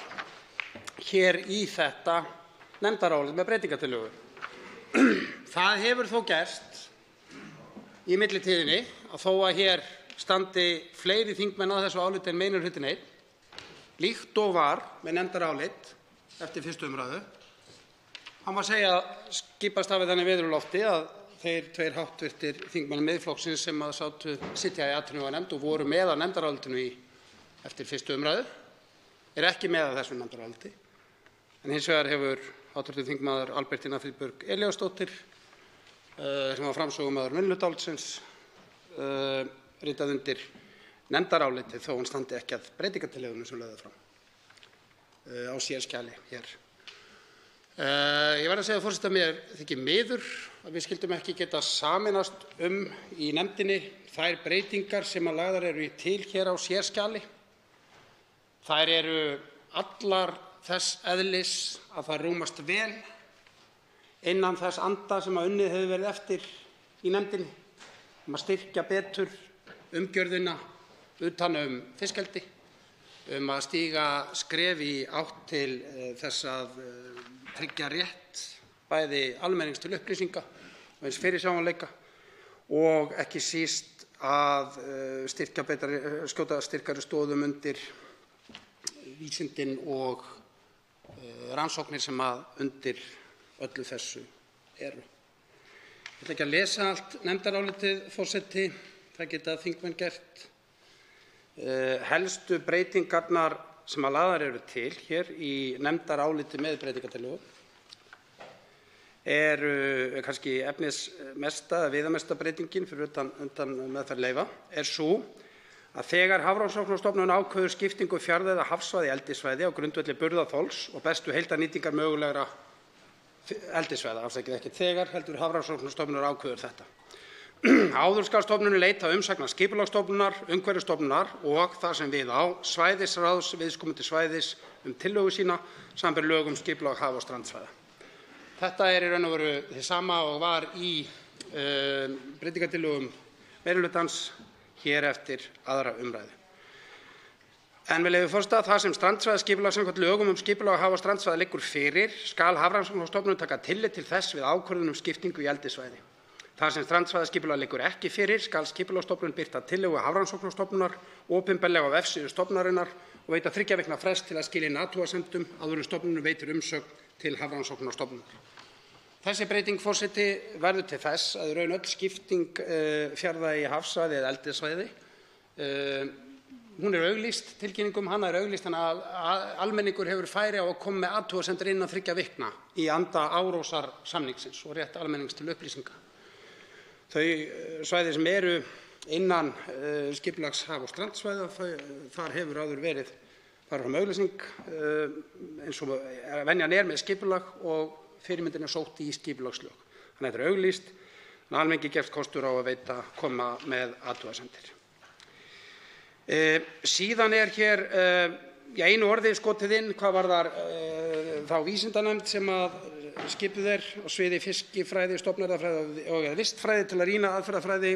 hér í þetta nefndarálit með breytingartillögu. Það hefur þó gerst í millitíðinni að þó að hér standi fleiri þingmenn að þessu áliti en meirihlutinn einn, líkt og var með nefndarálit eftir 1. umræðu, hann var að segja skipast af þannig veður á lofti að þeir 2 hv. þingmenn Miðflokksins sem sitja í atvinnuveganefnd og voru með á nefndarálitinu eftir 1. umræðu, ekki með að þessu nefndaráliti. En hins vegar hefur hv. þingmaður Albertína Friðbjörg Elíasdóttir, sem var framsögumaður minnihlutaálitsins, ritað undir nefndarálitið þó hann standi ekki að breytingartillögunum sem lögðu fram á sérskjali hér. Ég verð að segja forseta að mér þykir miður að við skyldum ekki geta sameinast í nefndinni þær breytingar sem að lagðar eru til hér á sérskjali. Þær eru allar þess eðlis að það rúmast vel innan þess anda sem að unnið hefur verið eftir í nefndinni, að styrkja betur umgjörðina utan fiskeldi, að stíga skref í átt til þess að tryggja rétt bæði almennings til upplýsinga og eins fyrirsjáanleika og ekki síst að skjóta styrkari stoðum undir vísindin og rannsóknir sem að undir öllu þessu eru. Ég ætla ekki að lesa allt nefndarálitið, forseti, það geta þingmenn gert. Helstu breytingarnar sem að lagðar eru til hér í nefndaráliti með breytingartillögu kannski efnismesta eða viðamesta breytingin fyrir utan meðferð leyfa sú að þegar Hafrannsóknastofnun ákveður skiptingu fjarða eða hafsvæða í eldissvæði á grundvelli burðarþols og bestu heildarnýtingar mögulegra eldissvæða, ekki þegar heldur Hafrannsóknastofnun ákveður þetta. Áður skal stofnunin leita umsagnar Skipulagsstofnunar, Umhverfisstofnunar og það sem við á svæðisráðs viðkomandi svæðis tillögu sína, samanber lög skipulag haf- og strandsvæða. Þetta í raun og veru hið sama og var í breytingartillögum meirihlutans hér eftir 2. umræðu. En með leyfi forseta, þar sem strandsvæðaskipulag samkvæmt lögum skipulag haf- og strandsvæða liggur fyrir, skal Hafrannsóknastofnun taka tillit til þess við ákvörðun skiptingu í eldissvæði. Þar sem strandsvæðaskipulag liggur ekki fyrir, skal Skipulagsstofnun birta tillögu Hafrannsóknastofnunar opinberlega á vefsíðu stofnunarinnar og veita 3 vikna frest til að skila inn athugasemdum áður en stofnunin veitir umsögn til Hafrannsóknastofnunar. Þessi breyting, forseti, verður til þess að í raun öll skipting fjarða í hafsvæði eða eldissvæði, hún auglýst, tilkynningum hana auglýst, þannig að almenningur hefur færi á að koma með athugasemdir innan 3 vikna í anda Árósarsamningsins og rétt almennings til upplýsinga. Þau svæði sem eru innan skipulags haf- og strandsvæða, þar hefur áður verið farið fram auglýsing eins og venjan með skipulag og fyrirmyndin sótt í skipulagslög. Þannig að þetta auglýst, en almenningi gefst kostur á að koma með athugasemdir. Síðan hér einu orði skotið inn hvað varðar þá vísindanefnd sem að skipuð á sviði fiskifræði, stofnarðafræði og vistfræði til að rýna aðferðafræði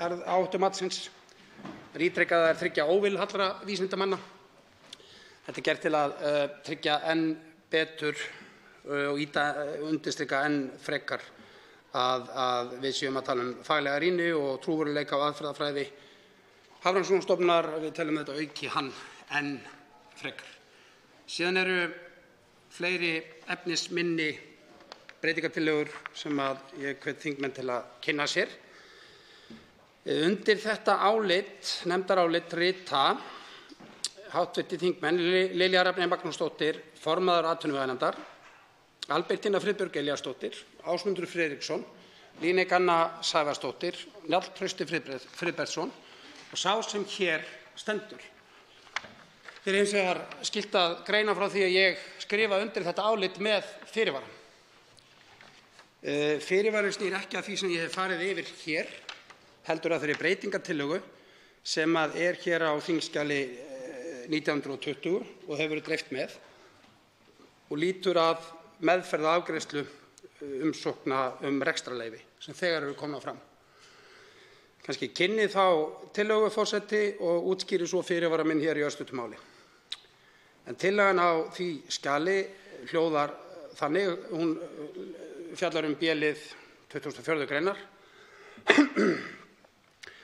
áhættumatsins. Ítrekað er tryggja óvilhallra vísindamanna. Þetta gert til að tryggja enn betur og undirstrika enn frekar að við séum að tala faglega rýni og trúverðugleika á aðferðafræði Hafrannsóknastofnunar. Við teljum þetta auki hann enn frekar. Síðan eru fleiri efnisminni breytingartillögur sem að ég hvet þingmenn til að kynna sér. Undir þetta nefndarálit rita hv. þingmenn Lilja Rafney Magnúsdóttir, formaður atvinnuveganefndar, Albertína Friðbjörg Elíasdóttir, Ásmundur Friðriksson, Líneik Anna Sævarsdóttir, Njáll Trausti Friðbertsson og sá sem hér stendur. Þér hins vegar skylt að greina frá því að ég skrifa undir þetta álit með fyrirvara. Fyrirvarinn snýr ekki að því sem ég hef farið yfir hér, heldur að þeirri breytingartillögu sem að hér á þingskjali 1920 og hefur verið dreift með og lýtur að meðferð og afgreiðslu umsókna rekstrarleyfi sem þegar eru komnar fram. Kannski kynni þá tillögu, forseti, og útskýri svo fyrirvara minn hér í örstuttu máli. En tillagan á því skjali hljóðar þannig, hún fjallar B-lið 24. greinar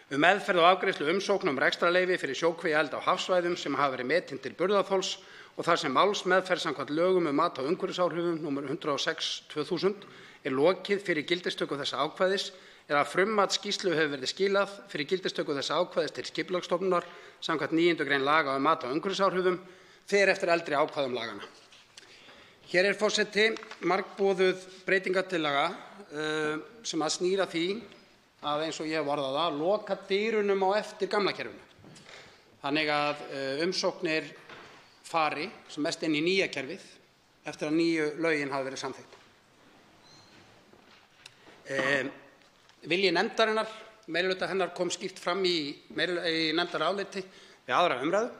meðferð og afgreiðslu umsókna rekstrarleyfi fyrir sjókvíaeldi á hafsvæðum sem hafa verið metin til burðarþols og þar sem málsmeðferð samkvæmt lögum mat á umhverfisáhrifum nr. 106/2000 lokið fyrir gildistöku þessa ákvæðis eða frummatsskýrslu hefur verið skilað fyrir gildistöku þessa ákvæðis til Skipulagsstofnunar samkvæmt 9. grein laga mat á umhverfisáhrifum fer eftir eldri ákvæðum laganna. Hér forseti margboðuð breytingartillaga sem að snýra því að eins og ég hef orðað það, loka dyrunum á eftir gamla kerfinu. Þannig að umsóknir fari sem mest inn í nýja kerfið eftir að nýju lögin hafa verið samþykkt. Vilji nefndarinnar, meirihluta hennar, kom skýrt fram í nefndaráliti við 2. umræðu.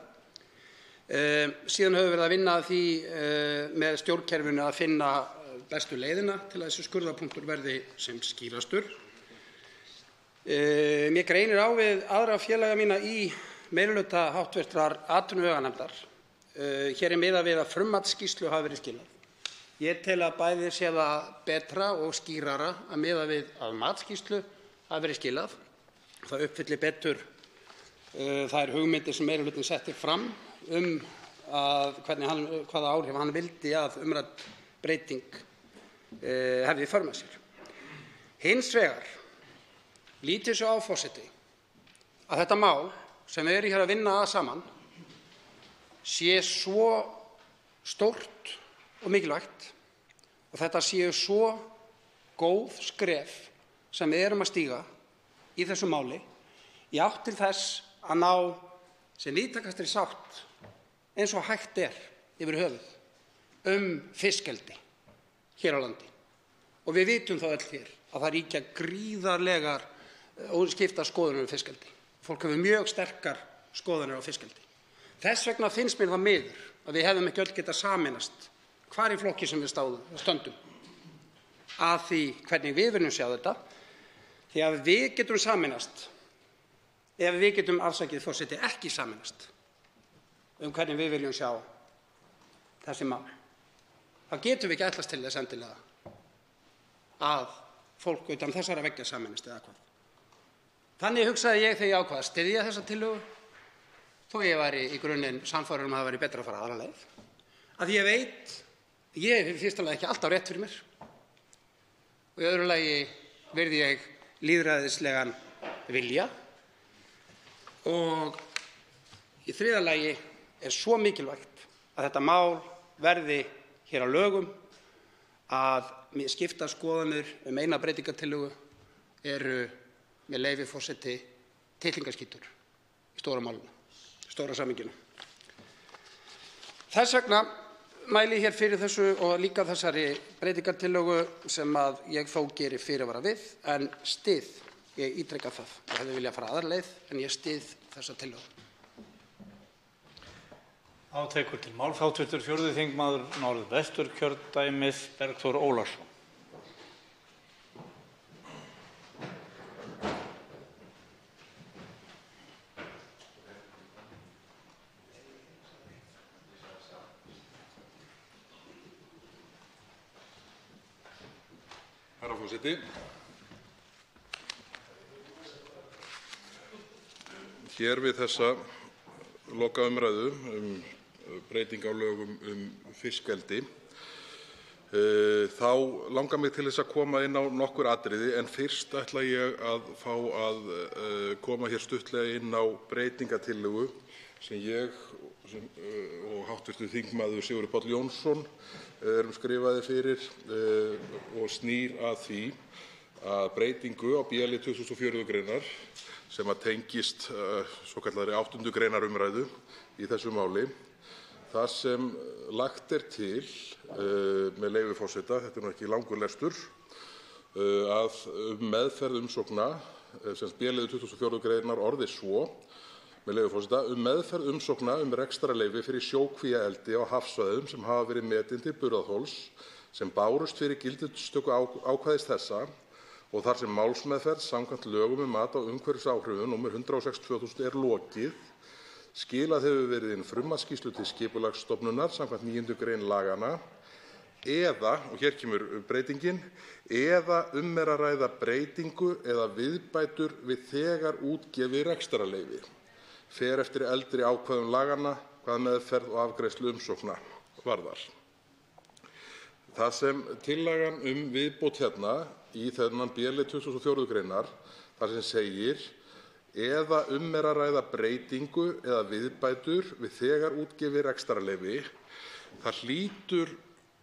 Síðan höfum við verið að vinna að því með stjórnkerfinu að finna bestu leiðina til að þessi skurðarpunktur verði sem skýrastur. Mér greinir á við aðra félaga mína í meirihluta háttvirtrar atvinnuveganefndar. Hér miðað við að frummatsskýrslu hafi verið skilað. Ég tel að bæði sé það betra og skýrara að miða við að matsskýrslu hafi verið skilað. Það uppfyllir betur þær hugmyndir sem meirihlutinn setti fram hvaða áhrif hann vildi að umrædd breyting hefði í för með sér. Hins vegar lítið svo á, forseti, að þetta mál sem við erum hér að vinna að saman sé svo stórt og mikilvægt og þetta séu svo góð skref sem við erum að stíga í þessu máli í átt til þess að ná sem víðtækastri sátt eins og hægt yfir höfuð fiskeldi hér á landi. Og við vitum þá öll hér að það ríkja gríðarlegar og skiptar skoðanir fiskeldi. Fólk hefur mjög sterkar skoðanir á fiskeldi. Þess vegna finnst mér það miður að við hefðum ekki öll getað sameinast hvar í flokki sem við stöndum að því hvernig við viljum sjá þetta, því að við getum sameinast ef við getum forseti ekki sameinast hvernig við viljum sjá þessi mál. Þá getum við ekki ætlast til þess endilega að fólk utan þessara veggja sameinast eða hvað. Þannig hugsaði ég þegar ég ákvað að styðja þessa tillögu, þó ég væri í grunninn sannfærður að það væri betra að fara aðra leið. Að ég veit, ég hef í fyrsta lagi ekki alltaf rétt fyrir mér og í öðru lagi virði ég lýðræðislegan vilja og í þriðja lagi svo mikilvægt að þetta mál verði hér að lögum að skiptar skoðanir eina breytingartillögu eru með leyfi forseti titlingaskítur í stóra málinu, stóra samhenginu. Þess vegna mæli ég hér fyrir þessu og líka þessari breytingartillögu sem að ég þó geri fyrirvara við en styð, ég ítreka það, ég hefði viljað fara aðra leið en ég styð þessa tillögu. Tekur til máls hv. 4. þingmaður Norðvesturkjördæmis Bergþór Ólason. Herra forseti. Hér við þessa lokaumræðu breyting á lögum fiskeldi þá langar mig til þess að koma inn á nokkur atriði en fyrst ætla ég að fá að koma hér stuttlega inn á breytingartillögu sem ég og hv. þingmaður Sigurður Páll Jónsson skrifaði fyrir og snýr að því að breytingu á b-lið 24. greinar sem að tengist svokallaðri 8. greinar umræðu í þessu máli. Það sem lagt til, með leyfi forseta, þetta nú ekki langur lestur, að meðferð umsókna, sem b-liður 24. greinar orði svo, með leyfi forseta, meðferð umsókna rekstrarleyfi fyrir sjókvíaeldi á hafsvæðum sem hafa verið metin til burðarþols sem bárust fyrir gildistöku ákvæðis þessa og þar sem málsmeðferð samkvæmt lögum mat á umhverfisáhrifum nr. 106/2000 lokið, skilað hefur verið inn frummatsskýrslu til Skipulagsstofnunar samkvæmt 9. grein laganna eða, og hér kemur breytingin, eða að ræða breytingu eða viðbætur við þegar útgefið rekstrarleyfi, fer eftir eldri ákvæðum laganna hvað meðferð og afgreiðslu umsókna varðar. Það sem tillagan viðbót hérna í þennan b-lið 24. greinar, þar sem segir eða að ræða breytingu eða viðbætur við þegar útgefið rekstrarleyfi, það hlýtur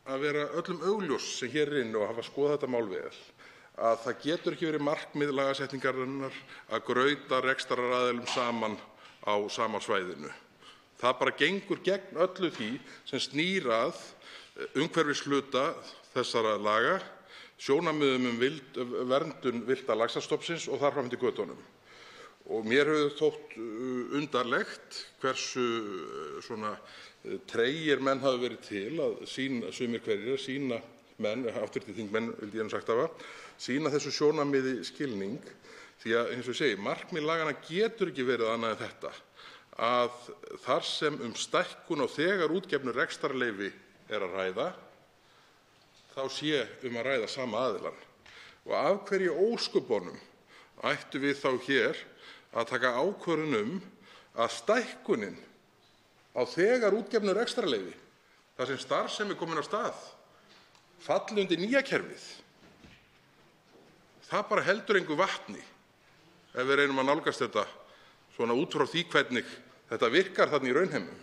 að vera öllum augljós sem hér er inni og hafa skoðað þetta mál vel að það getur ekki verið markmið lagasetningarinnar að grauta rekstraraðilum saman á sama svæðinu. Það bara gengur gegn öllu því sem snýr að umhverfishluta þessara laga, sjónarmiðum verndun villta laxastofnsins og þar fram eftir götunum. Og mér hefur þótt undarlegt hversu tregir menn hafa verið til að sýna, sumir hverjir, sýna menn, hv. þingmenn vildi ég sagt hafa, sýna þessu sjónarmiði skilning, því að eins og ég segi, markmið laganna getur ekki verið annað en þetta, að þar sem stækkun á þegar útgefnu rekstrarleyfi að ræða, þá sé að ræða sama aðilann. Og af hverju ósköpunum ættum við þá hér að taka ákvörðun að stækkunin á þegar útgefnu rekstrarleyfi, þar sem starfsemi komin af stað, falli undir nýja kerfið? Það bara heldur engu vatni ef við reynum að nálgast þetta svona út frá því hvernig þetta virkar þarna í raunheimum.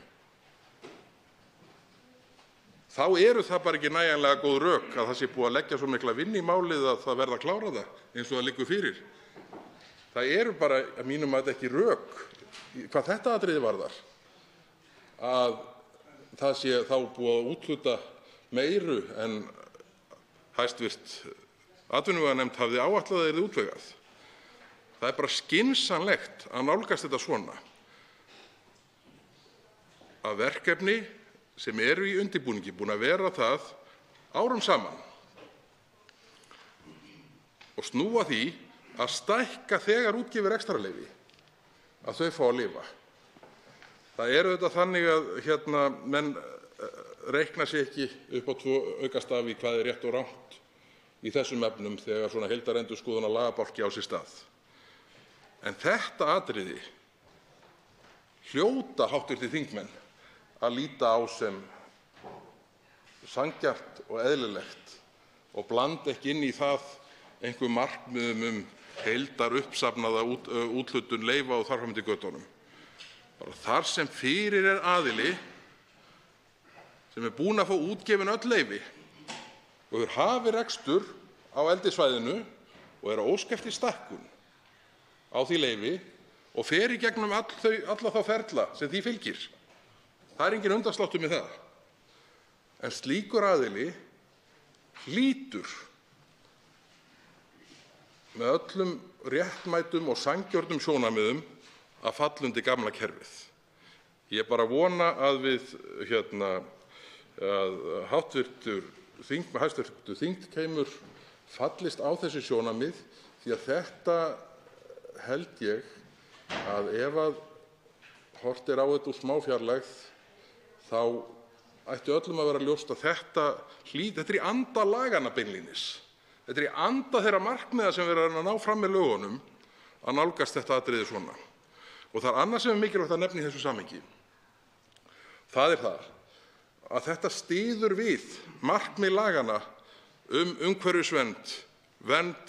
Þá eru það bara ekki nægjanlega góð rök að það sé búið að leggja svo mikla vinnu í málið að það verði að klára það eins og það liggur fyrir. Það eru bara að mínu mati ekki rök hvað þetta atriði varðar að það sé þá búið að úthluta meiru en hæstvirt atvinnuveganefnd hafði áætlað að yrði útvegað. Það er bara skynsamlegt að nálgast þetta svona, að verkefni sem eru í undirbúningi, búin að vera það árum saman, og snúa því að stækka þegar útgefið rekstrarleyfi, að þau fá að lifa. Það er auðvitað þannig að menn reikna sig ekki upp á 2 aukastafi hvað er rétt og rangt í þessum efnum þegar svona heildarendurskoðun á lagabálki á sér stað. En þetta atriði hljóta hv. þingmenn að líta á sem sanngjarnt og eðlilegt og blanda ekki inn í það einhverjum markmiðum heildaruppsafnaða úthlutun leyfa og þar fram eftir götunum. Bara þar sem fyrir er aðili sem er búinn að fá útgefin öll leyfi og hefur hafið rekstur á eldissvæðinu og er að óska eftir stækkun á því leyfi og fer í gegnum alla þá ferla sem því fylgir. Það er engin undansláttur með það. En slíkur aðili hlýtur með öllum réttmætum og sanngjörnum sjónarmiðum að falla undir gamla kerfið. Ég bara vona að hæstv. Þingheimur fallist á þessi sjónarmið, því að þetta held ég að ef að horft er á þetta úr smáfjarlægð, þá ætti öllum að vera ljóst að þetta er í anda laganna beinlínis. Þetta er í anda þeirra markmiða sem við erum að ná fram með lögunum að nálgast þetta atriði svona. Og það er annað sem er mikilvægt að nefna í þessu samhengi. Það er það að þetta styður við markmið laganna umhverfisvernd, vernd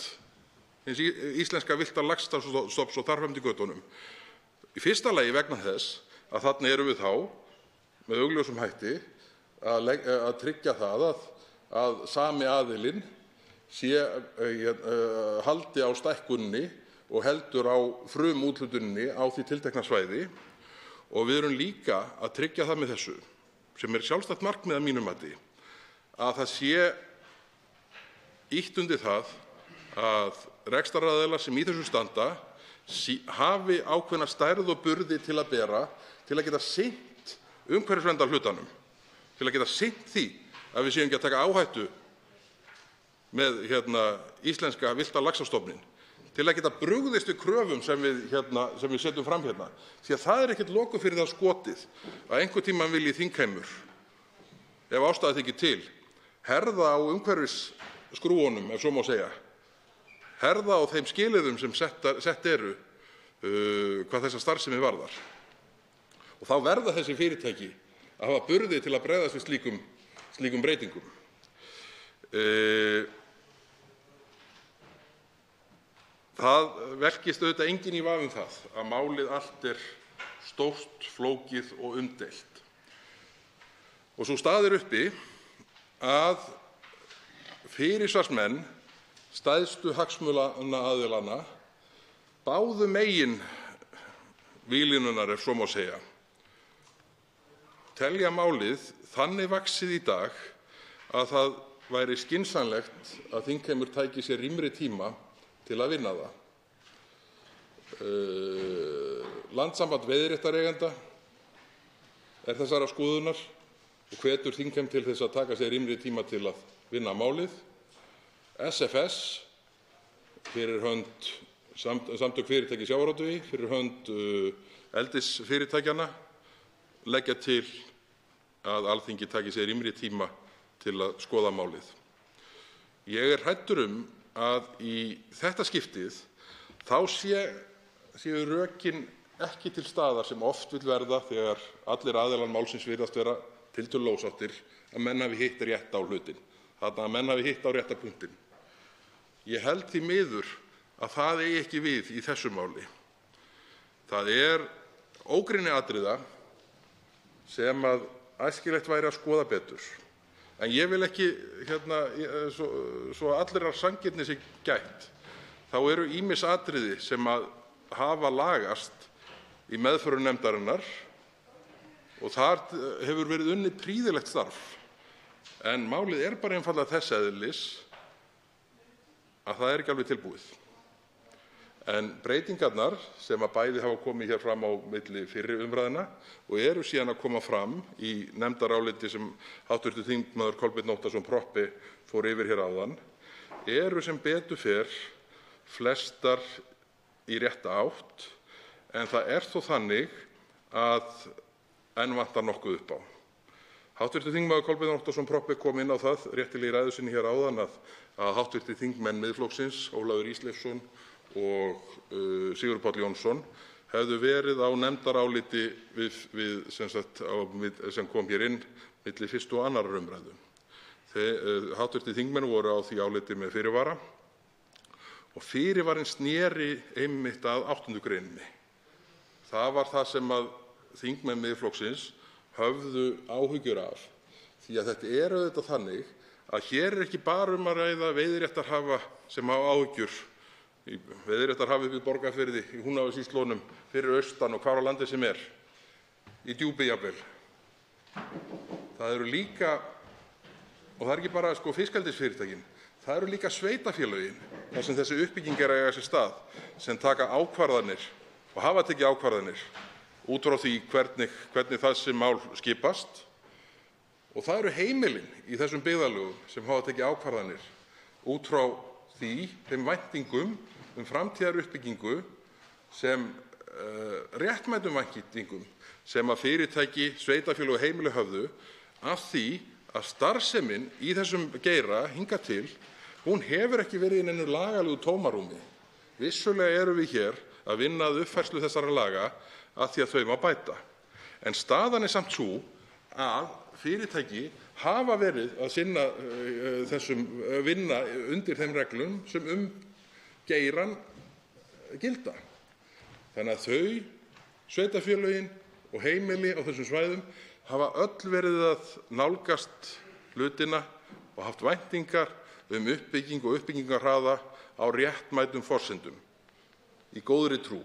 hins íslenska villta laxastofns og þar fram eftir götunum. Í fyrsta lagi vegna þess að þarna erum við þá með augljósum hætti að tryggja það að sami aðilinn haldi á stækkuninni og heldur á frumúthlutuninni á því tiltekna svæði. Og við erum líka að tryggja það með þessu, sem er sjálfstætt markmið að mínu mati, að það sé ýtt undir það að rekstraraðilar sem í þessu standa hafi ákveðna stærð og burði til að bera til að geta sinnt umhverfisverndarhlutanum, til að geta sinnt því að við séum ekki að taka áhættu með íslenska villta laxastofninn, til að geta brugðist við kröfum sem við setjum fram hérna. Því að það er ekkert loku fyrir það skotið að einhvern tímann vilji þingheimur, ef ástæða þykir til, herða á umhverfisskrúfunum, ef svo má segja, herða á þeim skilyrðum sem sett eru hvað þessa starfsemi varðar. Og þá verða þessi fyrirtæki að hafa burði til að bregðast við slíkum breytingum. Það velkist auðvitað enginn í vafa það að málið allt er stórt, flókið og umdeilt. Og sú staða er uppi að fyrirsvarsmenn stærstu hagsmunaaðilanna báðu megin víglínunnar, ef svo má segja, telja málið þannig vaxið í dag að það væri skynsamlegt að þingheimur tæki sér rýmri tíma til að vinna það. Landssamband veiðiréttareigenda er þessarar skoðunar og hvetur þingheim til þess að taka sér rýmri tíma til að vinna málið. SFS, fyrir hönd Samtök fyrirtækja í sjávarútvegi, fyrir hönd eldisfyrirtækjanna, leggja til að Alþingi taki sér rýmri tíma til að skoða málið. Ég er hræddur að í þetta skiptið þá séu rökin ekki til staðar sem oft vill verða þegar allir aðilar málsins virðast vera tiltölulega ósáttir, að menn hafi hitt rétt á hlutinn, þarna að menn hafi hitt á rétta punktinn. Ég held því miður að það eigi ekki við í þessu máli. Það er ógrynni atriða sem að æskilegt væri að skoða betur. En ég vil ekki, svo allrar sanngirni sé gætt, þá eru ýmis atriði sem að hafa lagast í meðförum nefndarinnar og þar hefur verið unnið prýðilegt starf. En málið er bara einfaldlega þess eðlis að það er ekki alveg tilbúið. En breytingarnar sem að bæði hafa komið hér fram á milli fyrri umræðna og eru síðan að koma fram í nefndaráliti sem hv. þingmaður Kolbeinn Óttarsson Proppé fór yfir hér áðan, eru sem betur fer flestar í rétta átt, en það er þó þannig að enn vantar nokkuð upp á. Hv. þingmaður Kolbeinn Óttarsson Proppé kom inn á það réttilega í ræðu sinni hér áðan að hv. þingmenn Miðflokksins, Ólafur Ísleifsson og Sigurður Páll Jónsson, hefðu verið á nefndaráliti sem kom hér inn milli 1. og 2. umræðu. Hv. þingmenn voru á því áliti með fyrirvara og fyrirvarinn sneri einmitt að 8. greininni. Það var það sem að þingmenn Miðflokksins höfðu áhyggjur af, því að þetta er auðvitað þannig að hér er ekki bara að ræða veiðiréttarhafa sem hafa áhyggjur í veiðiréttarhafi upp í Borgarfirði, í Húnavatnssýslunum, fyrir austan og hvar á landi sem er, í Djúpi jafnvel. Það eru líka, og það er ekki bara fiskeldisfyrirtækin, það eru líka sveitarfélögin þar sem þessi uppbygging er að eiga sér stað, sem taka ákvarðanir og hafa tekið ákvarðanir út frá því hvernig þessi mál skipast. Og það eru heimilin í þessum byggðarlögum sem hafa tekið ákvarðanir út frá þeim væntingum framtíðaruppbyggingu sem réttmætum væntingum sem að fyrirtæki, sveitarfélög og heimili höfðu af því að starfsemin í þessum geira hingað til, hún hefur ekki verið í neinu lagalegu tómarúmi. Vissulega erum við hér að vinna að uppfærslu þessara laga af því að þau má bæta. En staðan er samt sú að fyrirtæki hafa verið að sinna vinna undir þeim reglum sem geirann gilda. Þannig að þau, sveitarfélögin og heimili á þessum svæðum hafa öll verið að nálgast hlutina og haft væntingar uppbyggingu og uppbyggingarhraða á réttmætum forsendum, í góðri trú.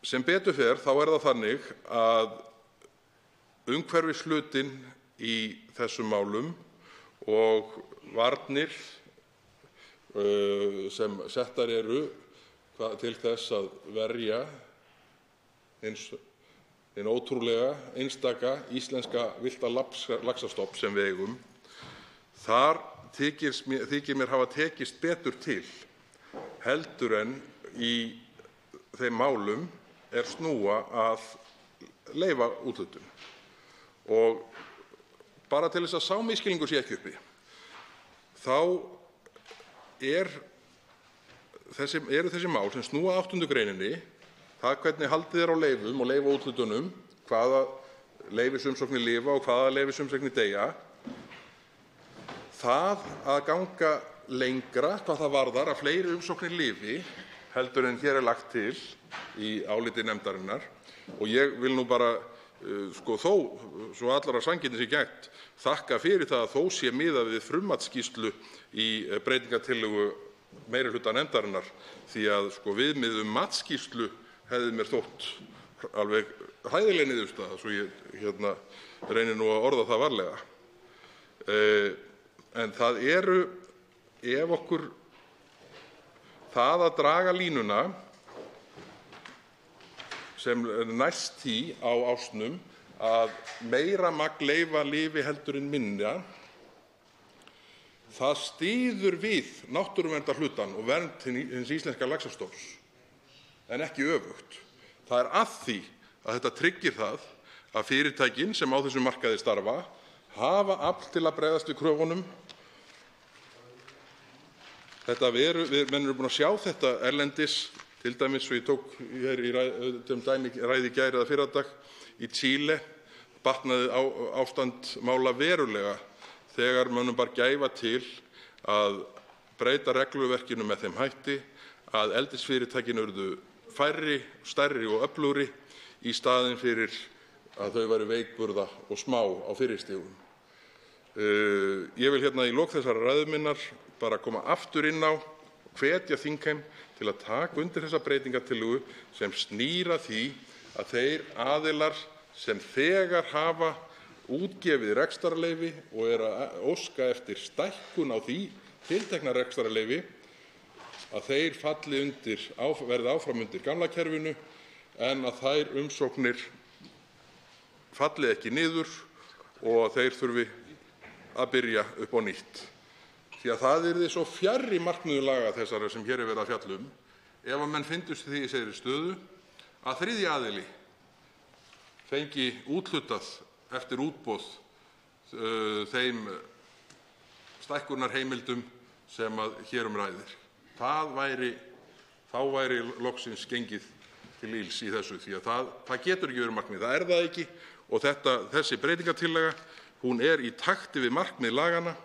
Sem betur fer þá er það þannig að umhverfishlutinn í þessum málum og varnir sem settar eru til þess að verja hinn ótrúlega einstaka íslenska villta laxastofn sem við eigum, þar þykir mér hafa tekist betur til heldur en í þeim málum er snúa að leyfa úthlutun. Og bara til þess að sá misskilningur sé ekki uppi, þá eru þessi mál sem snúa að 8. greininni, það hvernig haldið er á leyfum og leyfaúthlutunum, hvaða leyfisumsóknir lifa og hvaða leyfisumsóknir deyja, það að ganga lengra hvað það varðar að fleiri umsóknir lifi heldur en hér er lagt til í áliti nefndarinnar. Og ég vil nú bara, þó svo allra sanngirni sé gætt, þakka fyrir það að þó sé miðað við frummatsskýrslu í breytingartillögu meirihluta nefndarinnar, því að viðmið matsskýrslu hefði mér þótt alveg hræðileg niðurstaða, svo ég reyni nú að orða það varlega. En það eru, ef okkur það að draga línuna sem næst því á ásnum að meira magn leyfa lyfi heldur en minna, það styður við náttúruverndarhlutann og vernd hins íslenska laxastofns en ekki öfugt. Það er að því að þetta tryggir það að fyrirtækin sem á þessum markaði starfa hafa afl til að bregðast við kröfunum. Menn eru búin að sjá þetta erlendis, til dæmis svo ég tók hér í ræðu í gær eða fyrradag í Chile, batnaði ástand mála verulega þegar mönnum bar gæfa til að breyta regluverkinu með þeim hætti að eldisfyrirtækin urðu færri, stærri og öflugri í staðinn fyrir að þau væru veikburða og smá á fyrri stigum. Ég vil í lok þessarar ræðu minnar bara koma aftur inn á og hvetja þingheim til að taka undir þessa breytingartillögu sem snýr að því að þeir aðilar sem þegar hafa útgefið rekstrarleyfi og eru að óska eftir stækkun á því tiltekna rekstrarleyfi, að þeir falli undir, verði áfram undir gamla kerfinu, en að þær umsóknir falli ekki niður og þeir þurfi að byrja upp á nýtt. Því að það yrði svo fjarri markmiðum laga þessara sem hér er verið að fjalla ef að menn fyndust því í þeirri stöðu að þriðji aðili fengi úthlutað eftir útboð þeim stækkunarheimildum sem að hér ræðir. Þá væri loksins gengið til ills í þessu, því að það getur ekki verið markmið. Það er það ekki, og þessi breytingartillaga, hún er í takti við markmið laganna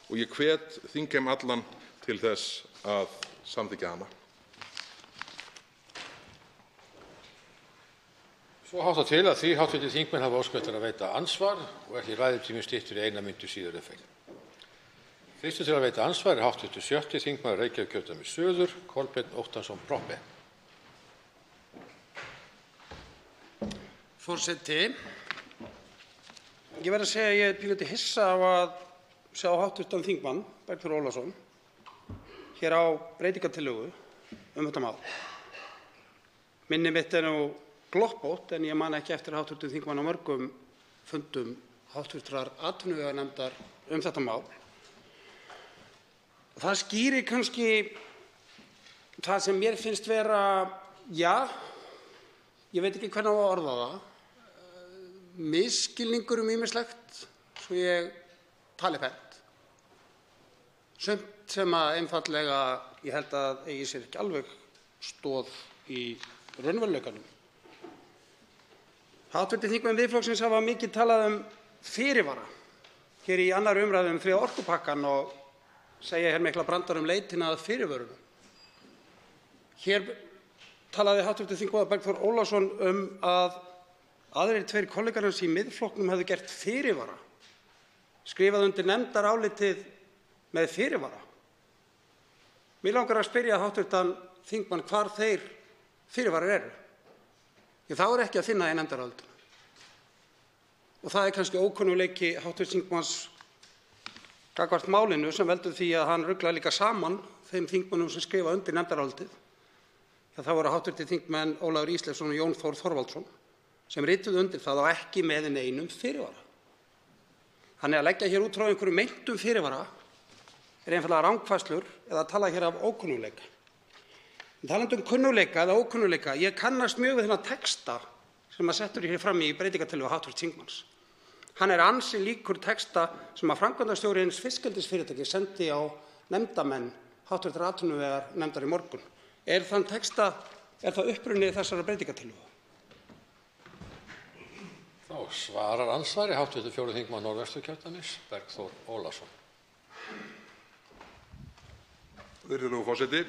og ég hvet þingheim allan til þess að samþykkja hana. Svo háttar til að því hv. þingmenn hafa óskað eftir að veita andsvar og því ræðutíminn styttur í 1 mínútu síðar uppfært. Fyrstur til að veita andsvar er hv. 6. þingmaður Reykjavíkurkjördæmis suður, Kolbeinn Óttarsson Proppé. Forseti, ég verð að segja að ég er pínlítið hissa á að sjá hv. þingmann Bergþór Ólason hér á breytingartillögu þetta mál. Minni mitt er nú gloppótt, en ég man ekki eftir hv. þingmann á mörgum fundum hv. atvinnuveganefndar þetta mál. Það skýrir kannski það sem mér finnst vera, ég veit ekki hvernig á að orða það, misskilningur ýmislegt, svo ég tali pent. Sumt sem að einfaldlega ég held að eigi sér ekki alveg stoð í raunveruleikanum. Hv. þingmenn Miðflokksins hafa mikið talað fyrirvara hér í 2. umræðu 3. orkupakkann og segja hér mikla brandara leitina að fyrirvörunum. Hér talaði hv. þingmaður Bergþór Ólason að aðrir 2 kollegar hans í Miðflokknum hefðu gert fyrirvara, skrifað undir nefndarálitið með fyrirvara. Mig langar að spyrja hv. þingmann hvar þeir fyrirvarar eru. Þá er ekki að finna í nefndarálitinu. Og það er kannski ókunnuleiki hv. þingmanns gagnvart málinu sem veldur því að hann ruglar líka saman þeim þingmönnum sem skrifa undir nefndarálitið. Það voru hv. þingmenn Ólafur Ísleifsson og Jón Þór Þorvaldsson sem rituðu undir það og ekki með neinum fyrirvara. Þannig að leggja hér út frá einhverjum meintum fyrirvara er einfaldlega rangfærslur eða að tala hér af ókunnuleika. Talandi kunnuleika eða ókunnuleika, ég kannast mjög við þennan texta sem settur hér fram í breytingartillögu hv. þingmanns. Hann er ansi líkur texta sem að framkvæmdastjóri hins fiskeldisfyrirtæki sendi á nefndarmenn hv. atvinnuveganefndar í morgun. Er það uppruni þessara breytingartillögu? Þá svarar andsvari hv. 4. þingmaður Norðvesturkjördæmis, Bergþór Ólason. Virðulegur forseti,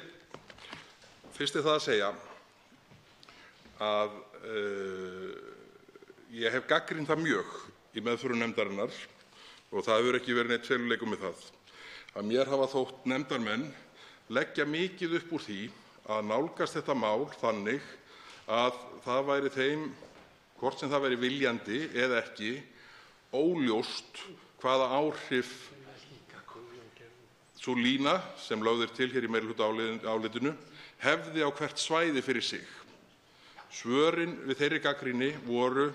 fyrst er það að segja að ég hef gagnrýnt það mjög í meðförum nefndarinnar, og það hefur ekki verið neitt feluleikur með það, að mér hafa þótt nefndarmenn leggja mikið upp úr því að nálgast þetta mál þannig að það væri þeim, hvort sem það væri viljandi eða ekki, óljóst hvaða áhrif sú lína sem lögð er til hér í meirihlutaálitinu hefði á hvert svæði fyrir sig. Svörin við þeirri gagnrýni voru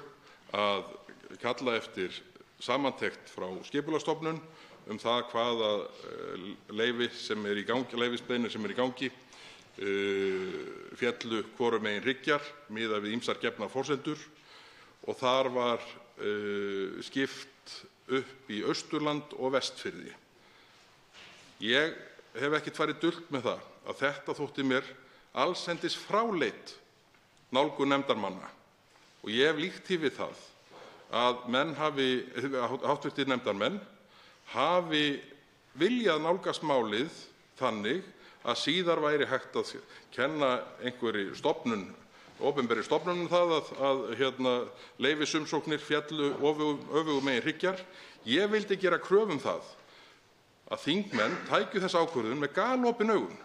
að kalla eftir samantekt frá Skipulagsstofnun það hvaða leyfisbeiðnir sem eru í gangi féllu hvoru megin hryggjar miðað við ýmsar gefnar forsendur og þar var skipt upp í Austurland og Vestfirði. Ég hef ekkert farið dult með það að þetta þótti mér allsendis fráleit nálgun nefndarmanna og ég hef líkt því við það að háttvirtir nefndarmenn hafi viljað nálgast málið þannig að síðar væri hægt að kenna einhverri stofnun, opinberri stofnun það að leyfisumsóknir féllu öfugu megin hryggjar. Ég vildi gera kröfu það að þingmenn tækju þessa ákvörðun með galopin augun,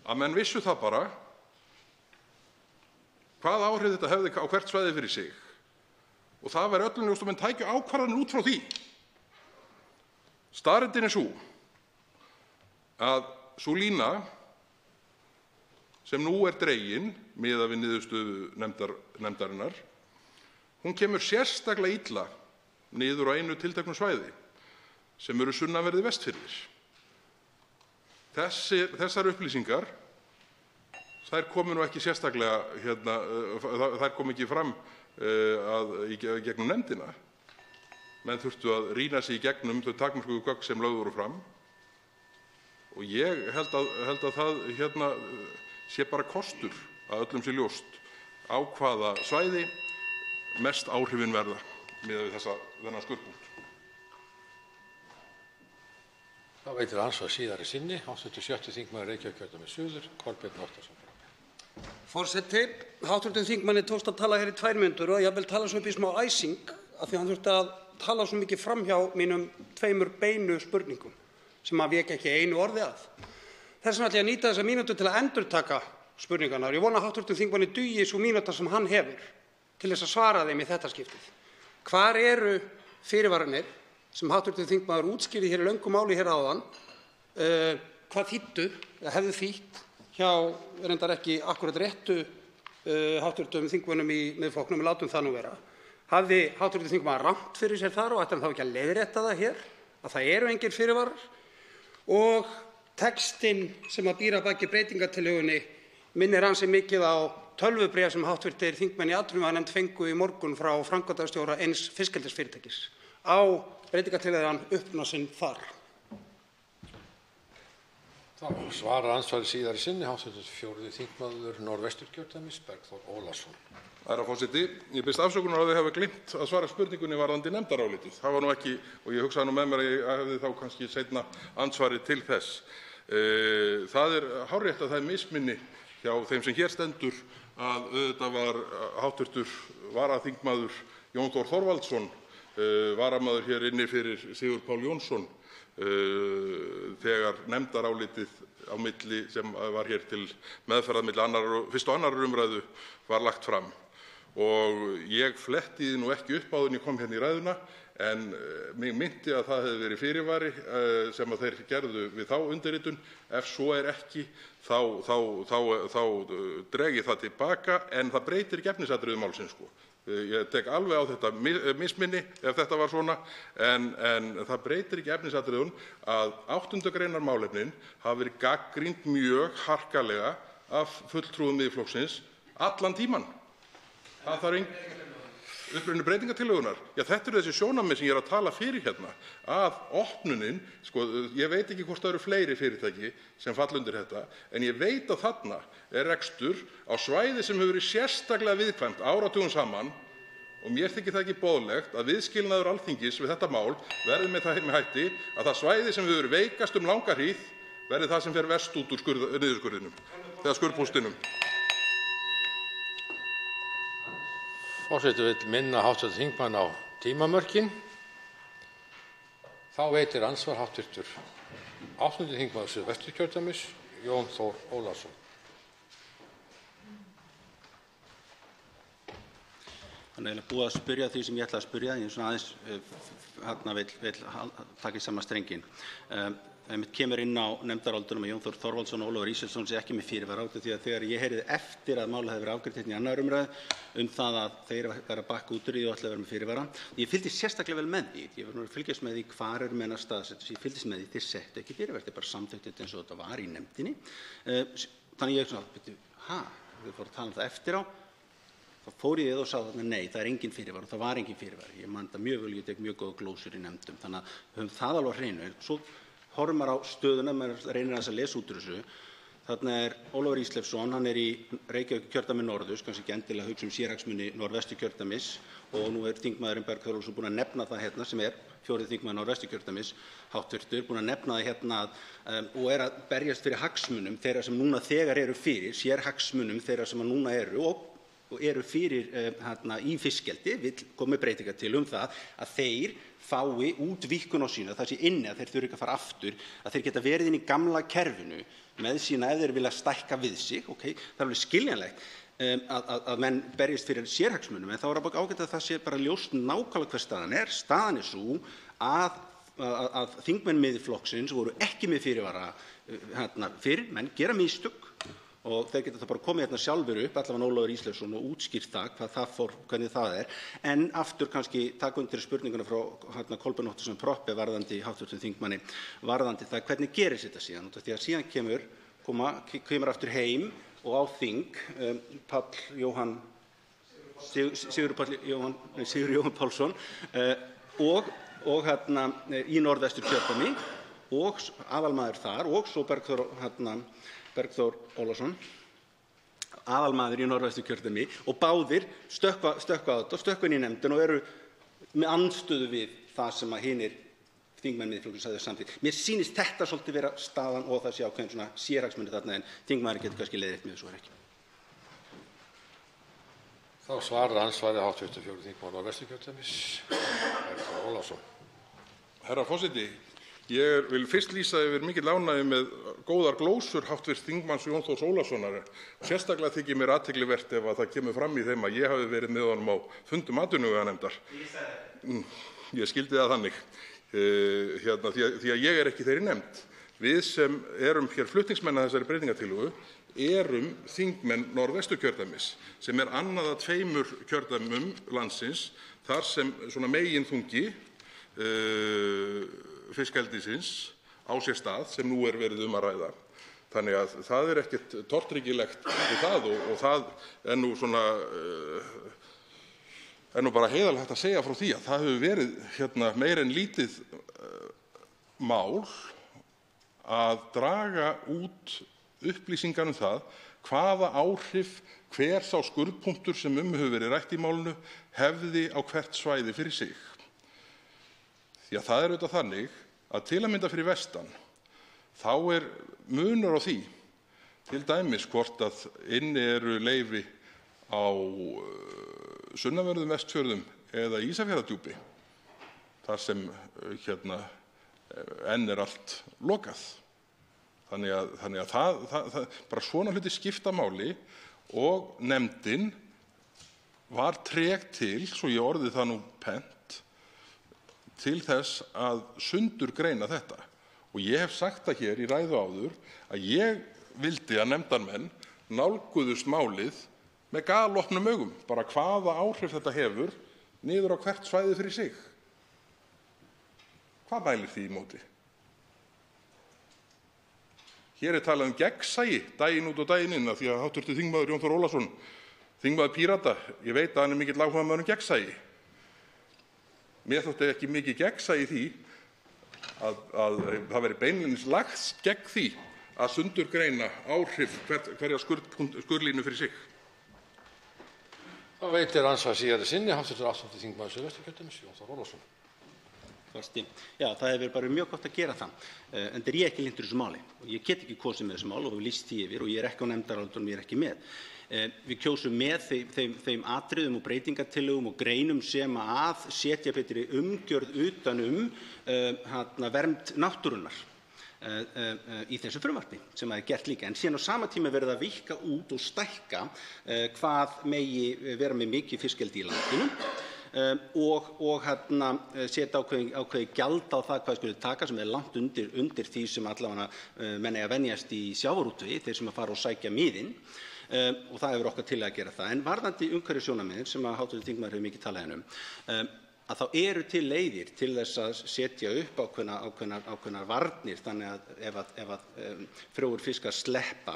að menn vissu það bara hvaða áhrif þetta hefði á hvert svæði fyrir sig og það væri öllum ljóst að menn tækju ákvarðanir út frá því. Staðreyndin er sú að sú lína sem nú er dregin miðað við niðurstöðu nefndarinnar, hún kemur sérstaklega illa niður á einu tilteknu svæði sem eru sunnanverðir Vestfirðir. Þessar upplýsingar, þær komu nú ekki sérstaklega, þær komu ekki fram í gegnum nefndina. Menn þurftu að rýna sig í gegnum þau takmörkuðu gögn sem lögð voru fram og ég held að það sé bara kostur að öllum sé ljóst á hvaða svæði mest áhrifin verða miðað við þennan skurðpunkt. Þá veitir andsvar síðari sinni hv. 6. þingmaður Reykjavíkurkjördæmis suður, Kolbeinn Óttarsson. Forseti, hv. þingmanni tókst að tala hér í 2 mínútur og jafnvel tala svo upp í smá æsing af því að hann þurfti að tala svo mikið framhjá mínum 2 beinu spurningum sem hann vék ekki einu orði að. Þess vegna ætla ég að nýta þessa mínútu til að endurtaka spurningarnar. Ég vona að hv. þingmanni dugi sú mínúta sem hann hefur til þess að svara þeim í þetta skiptið. Hvar eru fyrirvararnir sem hv. þingmaður útskýrði hér í löngu máli hér áðan, hvað þýddu, eða hefðu þýtt hjá reyndar ekki akkúrat réttu hv. þingmönnum í Miðflokknum, látum það nú vera. Hafði hv. þingmaður rangt fyrir sér þar og ætti hann þá ekki að leiðrétta það hér, að það eru engir fyrirvarar og textinn sem að býr að baki breytingartillögunni minnir ansi mikið á tölvubréf sem hv. þingmenn í atvinnuveganefnd fengu í morgun frá framkvæmdastjóra eins fiskeldisfyrirtækis á breytingartillögan uppruna sinn þar. Þá svarar andsvari síðari sinni hv. 4. þingmaður Norðvesturkjördæmis, Bergþór Ólason. Herra forseti, ég biðst afsökunar á því að hafa gleymt að svara spurningunni varðandi nefndarálitið. Það var nú ekki, og ég hugsaði nú með mér að ég hefði þá kannski seinna ansvarið til þess. Það er hárrétt að það er misminni hjá þeim sem hér stendur að auðvitað var hv. varaþingmaður Jón Þór Þorvaldsson varamaður hér inni fyrir Sigurð Pál Jónsson þegar nefndarálitið á milli sem var hér til meðferðar milli 1. og 2. umræðu var lagt fram. Og ég fletti því nú ekki upp áður en ég kom hérna í ræðuna en mig minnti að það hefði verið fyrirvari sem að þeir gerðu við þá undirritun. Ef svo er ekki þá dreg ég það tilbaka en það breytir ekki efnisatriði málsins sko. Ég tek alveg á þetta misminni ef þetta var svona en það breytir ekki efnisatriðum að 8. greinar málefnin hafa verið gagnrýnd mjög harkalega af fulltrúum Miðflokksins allan tímann. Það þarf uppruni breytingartillögunnar. Já, þetta eru þessi sjónarmið sem ég er að tala fyrir hérna að opnunin, sko, ég veit ekki hvort það eru fleiri fyrirtæki sem falla undir þetta en ég veit að þarna er rekstur á svæði sem hefur verið sérstaklega viðkvæmt áratugum saman og mér þykir það ekki boðlegt að viðskilnaður Alþingis við þetta mál verði með það hætti að það svæði sem hefur verið veikast langa hríð verði það sem fer verst út úr niðurskurðinum, þegar skurðpóstinum. Forseti vill minna hv. þingmann á tímamörkin. Þá veitir andsvar hv. 8. þingmaður Suðvesturkjördæmis, Jón Þór Ólason. Þannig að búið að spyrja því sem ég ætlaði að spyrja, en ég svona aðeins vill taka í sama strenginn. Einmitt kemur inn á nefndarálitinu að Jón Þór Þorvaldsson og Ólafur Ísleifsson sé ekki með fyrirvara út af því að þegar ég heyrði eftir að málið hefði verið afgreitt hérna í 2. umræðu það að þeir væru að bakka út úr því og ætla að vera með fyrirvara. Ég fylgdist sérstaklega vel með því. Ég var nú að fylgjast með því hvar eru menn að staðsetja. Ég fylgdist með því þeir settu ekki fyrirvara, þeir bara samþykktu þetta eins og þetta var í nefndinni. Þannig ég svona, við fórum að tala um það eftir á. Þá fór ég og sagði að nei, það er engin fyrirvara og það var engin fyrirvara. Ég man það mjög vel, ég tek mjög góða glósur í nefndum. Þannig að höfum það alveg á hreinu. Svo horfir maður á stöðuna, maður reynir að lesa út úr þessu. Þarna er Ólafur Ísleifsson, hann er í Reykjavíkurkjördæmi norðurs, kannski ekki endilega hugsa sérhagsmuni Norðvesturkjördæmis og nú er þingmaðurinn Bergþór Ólason búinn að nefna það hérna sem er 4. þingmaður Norðvesturkjördæmis, háttvirtur, búinn að nefna það hérna og er að berjast fyrir hagsmunum þeirra sem núna þegar eru fyrir, sérhagsmunum þeirra sem núna eru og eru fyrir í fiskeldi, vill koma með breytingar til það að þeir fái útvíkkun á sínu, það sé inni að þeir þurfi ekki að fara aftur, að þeir geta verið inn í gamla kerfinu með sína ef þeir vilja stækka við sig, það er alveg skiljanlegt að menn berjist fyrir sérhagsmunum, en þá er bara ágætt að það sé bara ljóst nákvæmlega hver staðan er. Staðan er sú að þingmenn Miðflokksins voru ekki með fyrirvara fyrir, menn gera mistök og þeir geta það bara komið hérna sjálfur upp, allavega Ólafur Ísleifsson, og útskýrt það, hvað það fór, hvernig það er. En aftur kannski taka undir spurninguna frá Kolbeini Óttarssyni Proppé varðandi háttvirtum þingmanni, varðandi það hvernig gerist þetta síðan. Því að síðan kemur aftur heim og á þing Sigurður Jóhann Pálsson og í Norðvesturkjördæmi og aðalmaður þar og svo Bergþór Ólason, aðalmaður í Norðvesturkjördæmi og báðir stökkva á þetta og stökkva inn í nefndina og eru með andstöðu við það sem að hinir þingmenn Miðflokksins sagði samþykkt. Mér sýnist þetta svolítið vera staðan og það sé ákveðin svona sérhagsmunir þarna en þingmaðurinn getur kannski leiðrétt með þessu er ekki. Þá svarar andsvarið hv. 4. þingmaður Norðvesturkjördæmis, Bergþór Ólason. Herra forseti, ég vil fyrst lýsa yfir mikill ánægju með góðar glósur hv. þingmanns Jóns Þórs Ólasonar. Sérstaklega þykir mér athyglivert ef að það kemur fram í þeim að ég hafi verið með honum á fundum atvinnuveganefndar. Ég skildi það þannig, því að ég er ekki þeirri nefnd. Við sem erum hér flutningsmenn að þessari breytingartillögu erum þingmenn Norðvesturkjördæmis sem er annað af 2 kjördæmum landsins þar sem svona meginþungi fiskeldisins á sér stað sem nú er verið að ræða. Þannig að það er ekkert tortryggilegt við það og það er nú svona bara heiðarlegt að segja frá því að það hefur verið meira en lítið mál að draga út upplýsingar það hvaða áhrif hver sá skurðpunktur sem hefur verið rætt í málinu hefði á hvert svæði fyrir sig. Því að það er auðvitað þannig að til að mynda fyrir vestan þá er munur á því til dæmis hvort að inni eru leyfi á sunnanverðum Vestfjörðum eða Ísafjarðardjúpi þar sem enn er allt lokað. Þannig að það bara svona hluti skipta máli og nefndin var treg til, svo ég orði það nú pent, til þess að sundurgreina þetta. Og ég hef sagt það hér í ræðu áður að ég vildi að nefndarmenn nálguðust málið með galopnum augum, bara hvaða áhrif þetta hefur niður á hvert svæði fyrir sig. Hvað mælir því í móti? Hér er talað gegnsæi daginn út og daginn inn af því að hv. þingmaður Jón Þór Ólason, þingmaður Pírata, ég veit að hann er mikill áhugamaður gegnsæi. Mér þótti ekki mikið gegnsæi því að það veri beinlínis lagt gegn því að sundurgreina áhrif hverja skurðlínu fyrir sig. Þá veitir andsvar síðari sinni hv. 8. þingmaður Suðvesturkjördæmis, Jón Þór Ólason. Já, það hefur bara mjög gott að gera það, enda er ég ekki hlynntur þessu máli og ég get ekki kosið með þessu mál og hef lýst því yfir og ég er ekki á nefndarálitunum, ég er ekki með. Við kjósum með þeim atriðum og breytingartillögum og greinum sem að setja betri umgjörð utan vernd náttúrunnar. í þessu frumvarpi sem er gert líka. En síðan á sama tíma verið að víkka út og stækka hvað megi vera með mikið fiskeldi í landinu og setja ákveðið gjald á það hvað skuli taka sem er langt undir því sem allavega menn eiga að venjast í sjávarútvegi, þeir sem að fara og sækja miðin. Og það hefur okkar til að gera það. En varðandi umhverfissjónarmiðin sem að hv. þingmaður hefur mikið talað að þá eru til leiðir til þess að setja upp ákveðnar varnir þannig að ef frjóir fiskar sleppa,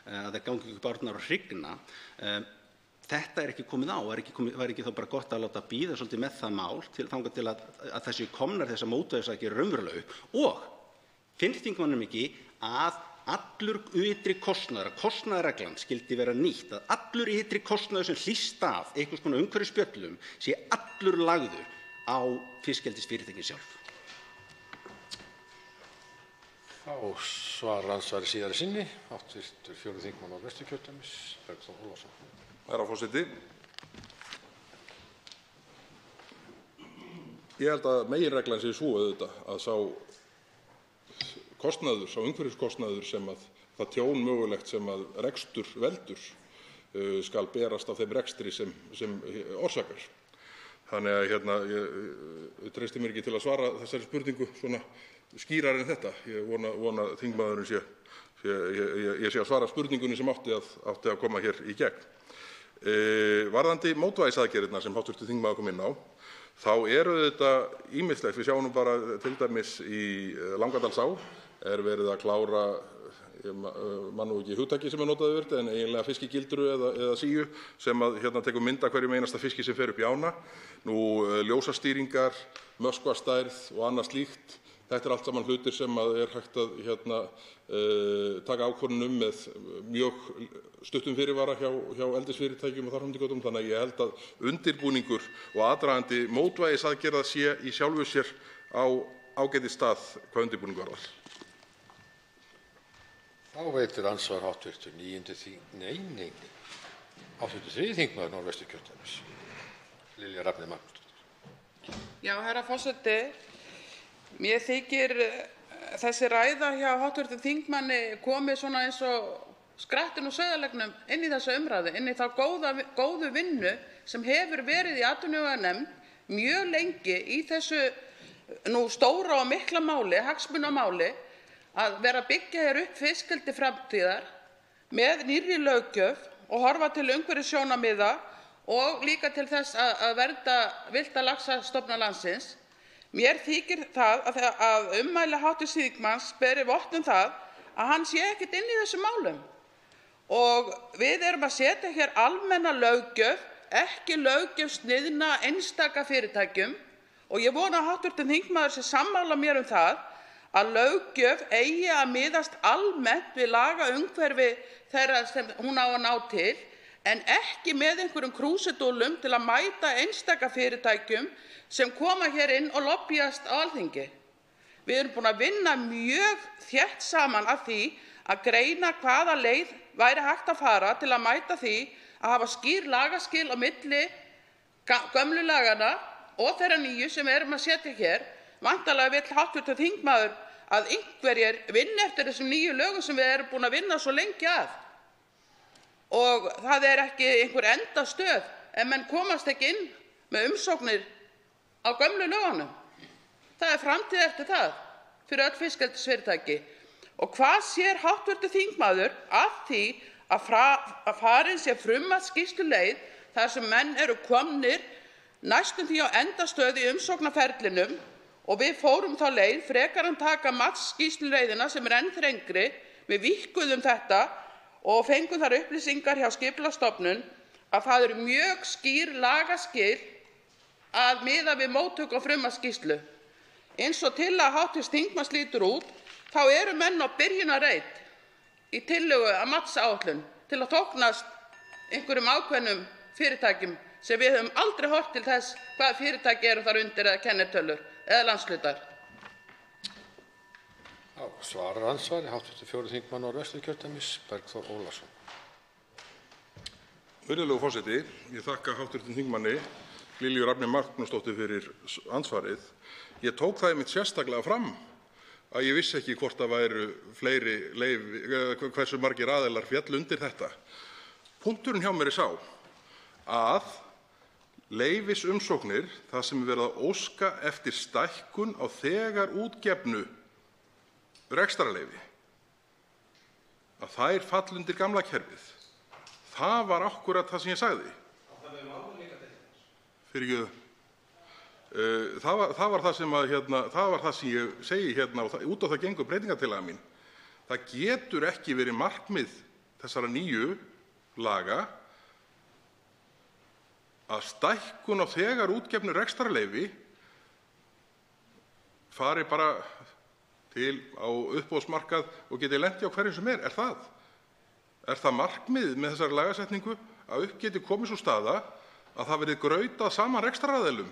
að það gangi ekki barnar og hrygna, þetta er ekki komið á, var ekki þá bara gott að láta bíða svolítið með það mál þangað til að þessi komnar þessar mótvægisaðgerðir raunverulega upp og finnst þingmönnum ekki að allur ytri kostnaðarreglan skyldi vera nýtt, að allur ytri kostnaður sem hlýst af einhvers konar umhverfisspjöllum sé allur lagður á fiskeldisfyrirtækin sjálf. Þá svarar andsvari síðari sinni, hv. 4. þingmaður Norðvesturkjördæmis, Bergþór Ólason. Herra forseti. Ég held að meginreglan sé sú auðvitað að sá umhverfiskostnaður sem að það tjón mögulegt sem að rekstur veldur skal berast af þeim rekstri sem orsakar. Þannig að ég treysti mér ekki til að svara þessari spurningu svona skýrar en þetta. Ég vona þingmaðurinn ég sé að svara spurningunni sem átti að koma hér í gegn. Varðandi mótvægisaðgerðirnar sem hv. þingmaður kom inn á, þá eru þetta ýmislegt. Við sjáum nú bara til dæmis í Langadalsá er verið að klára, ég man nú ekki hugtakið sem er notað yfir þetta, en eiginlega fiskigildru eða síu sem að tekur mynd af hverjum einasta fiski sem fer upp í ána. Nú ljósastýringar, möskvastærð og annað slíkt. Þetta er allt saman hlutir sem að er hægt að taka ákvörðun með mjög stuttum fyrirvara hjá eldisfyrirtækjum og þar fram eftir götunum. Þannig að ég held að undirbúningur og aðdragandi mótvægisaðgerða sé í sjálfu sér á ágætis stað hvað undirbúning varðar. Þá veitir andsvar hv. 3. þingmaður Norðvesturkjördæmis, Lilja Rafney Magnúsdóttir. Já, herra forseti, mér þykir þessi ræða hjá hv. þingmanni komið svona eins og skrattin og sauðarleggnum inn í þessa umræðu, inn í þá góðu vinnu sem hefur verið í atvinnuveganefnd mjög lengi í þessu nú stóra og mikla máli, hagsmunamáli, að vera að byggja hér upp fiskeldi framtíðar með nýrri löggjöf og horfa til umhverfissjónarmiða og líka til þess að vernda villta laxastofna landsins. Mér þykir það að ummæli hv. þingmanns beri vott það að hann sé ekkert inn í þessum málum. Og við erum að setja hér almenna löggjöf, ekki löggjöf sniðna einstaka fyrirtækjum, og ég vona að hv. þingmaður sé sammála mér það að löggjöf eigi að miðast almennt við lagaumhverfi þeirra sem hún á að ná til, en ekki með einhverjum krúsidúllum til að mæta einstaka fyrirtækjum sem koma hér inn og lobbyast á Alþingi. Við erum búin að vinna mjög þétt saman að því að greina hvaða leið væri hægt að fara til að mæta því að hafa skýr lagaskil á milli gömlu lagana og þeirra nýju sem við erum að setja hér. Væntanlega vill hv. þingmaður að einhverjir vinni eftir þessum nýju lögum sem við erum búin að vinna svo lengi að. Og það er ekki einhver endastöð ef menn komast ekki inn með umsóknir á gömlu lögunum. Það er framtíð eftir það fyrir öll fiskeldisfyrirtæki. Og hvað sér hv. þingmaður að því að farin sé frumvarpsskýrsluleið þar sem menn eru komnir næstum því á endastöð í umsóknarferlinum og við fórum þá leið frekar en taka matsskýrsluleiðina sem er enn þrengri. Við víkkuðum þetta og fengum þar upplýsingar hjá Skipulagsstofnun að það eru mjög skýr lagaskil að miða við móttöku á frumvarpsskýrslu. Eins og tillaga hv. þingmanns lítur út, þá eru menn á byrjunarreit í tillögu að matsáætlun til að þóknast einhverjum ákveðnum fyrirtækjum sem við höfum aldrei horft til þess hvaða fyrirtæki eru þar undir eða kennitölur eða landshlutar. Svarar andsvari hv. 4. þingmaður Norðvesturkjördæmis, Bergþór Ólason. Virðulegur forseti, ég þakka hv. þingmanni Lilju Rafney Magnúsdóttur fyrir andsvarið. Ég tók það einmitt sérstaklega fram að ég vissi ekki hvort það væru fleiri hversu margir aðilar féllu undir þetta. Punkturinn hjá mér sá að leyfisumsóknir þar sem verið að óska eftir stækkun á þegar útgefnu rekstrarleyfi, að þær falli undir gamla kerfið. Það var akkúrat það sem ég sagði. Það var það sem ég segi hérna og út á það gengur breytingartillaga mín. Það getur ekki verið markmið þessara nýju laga að stækkun á þegar útgefnu rekstrarleyfi fari bara til á uppboðsmarkað og geti lent á hverjum sem er. Er það markmið með þessari lagasetningu að upp geti komið sú staða að það verði grautað saman rekstraraðilum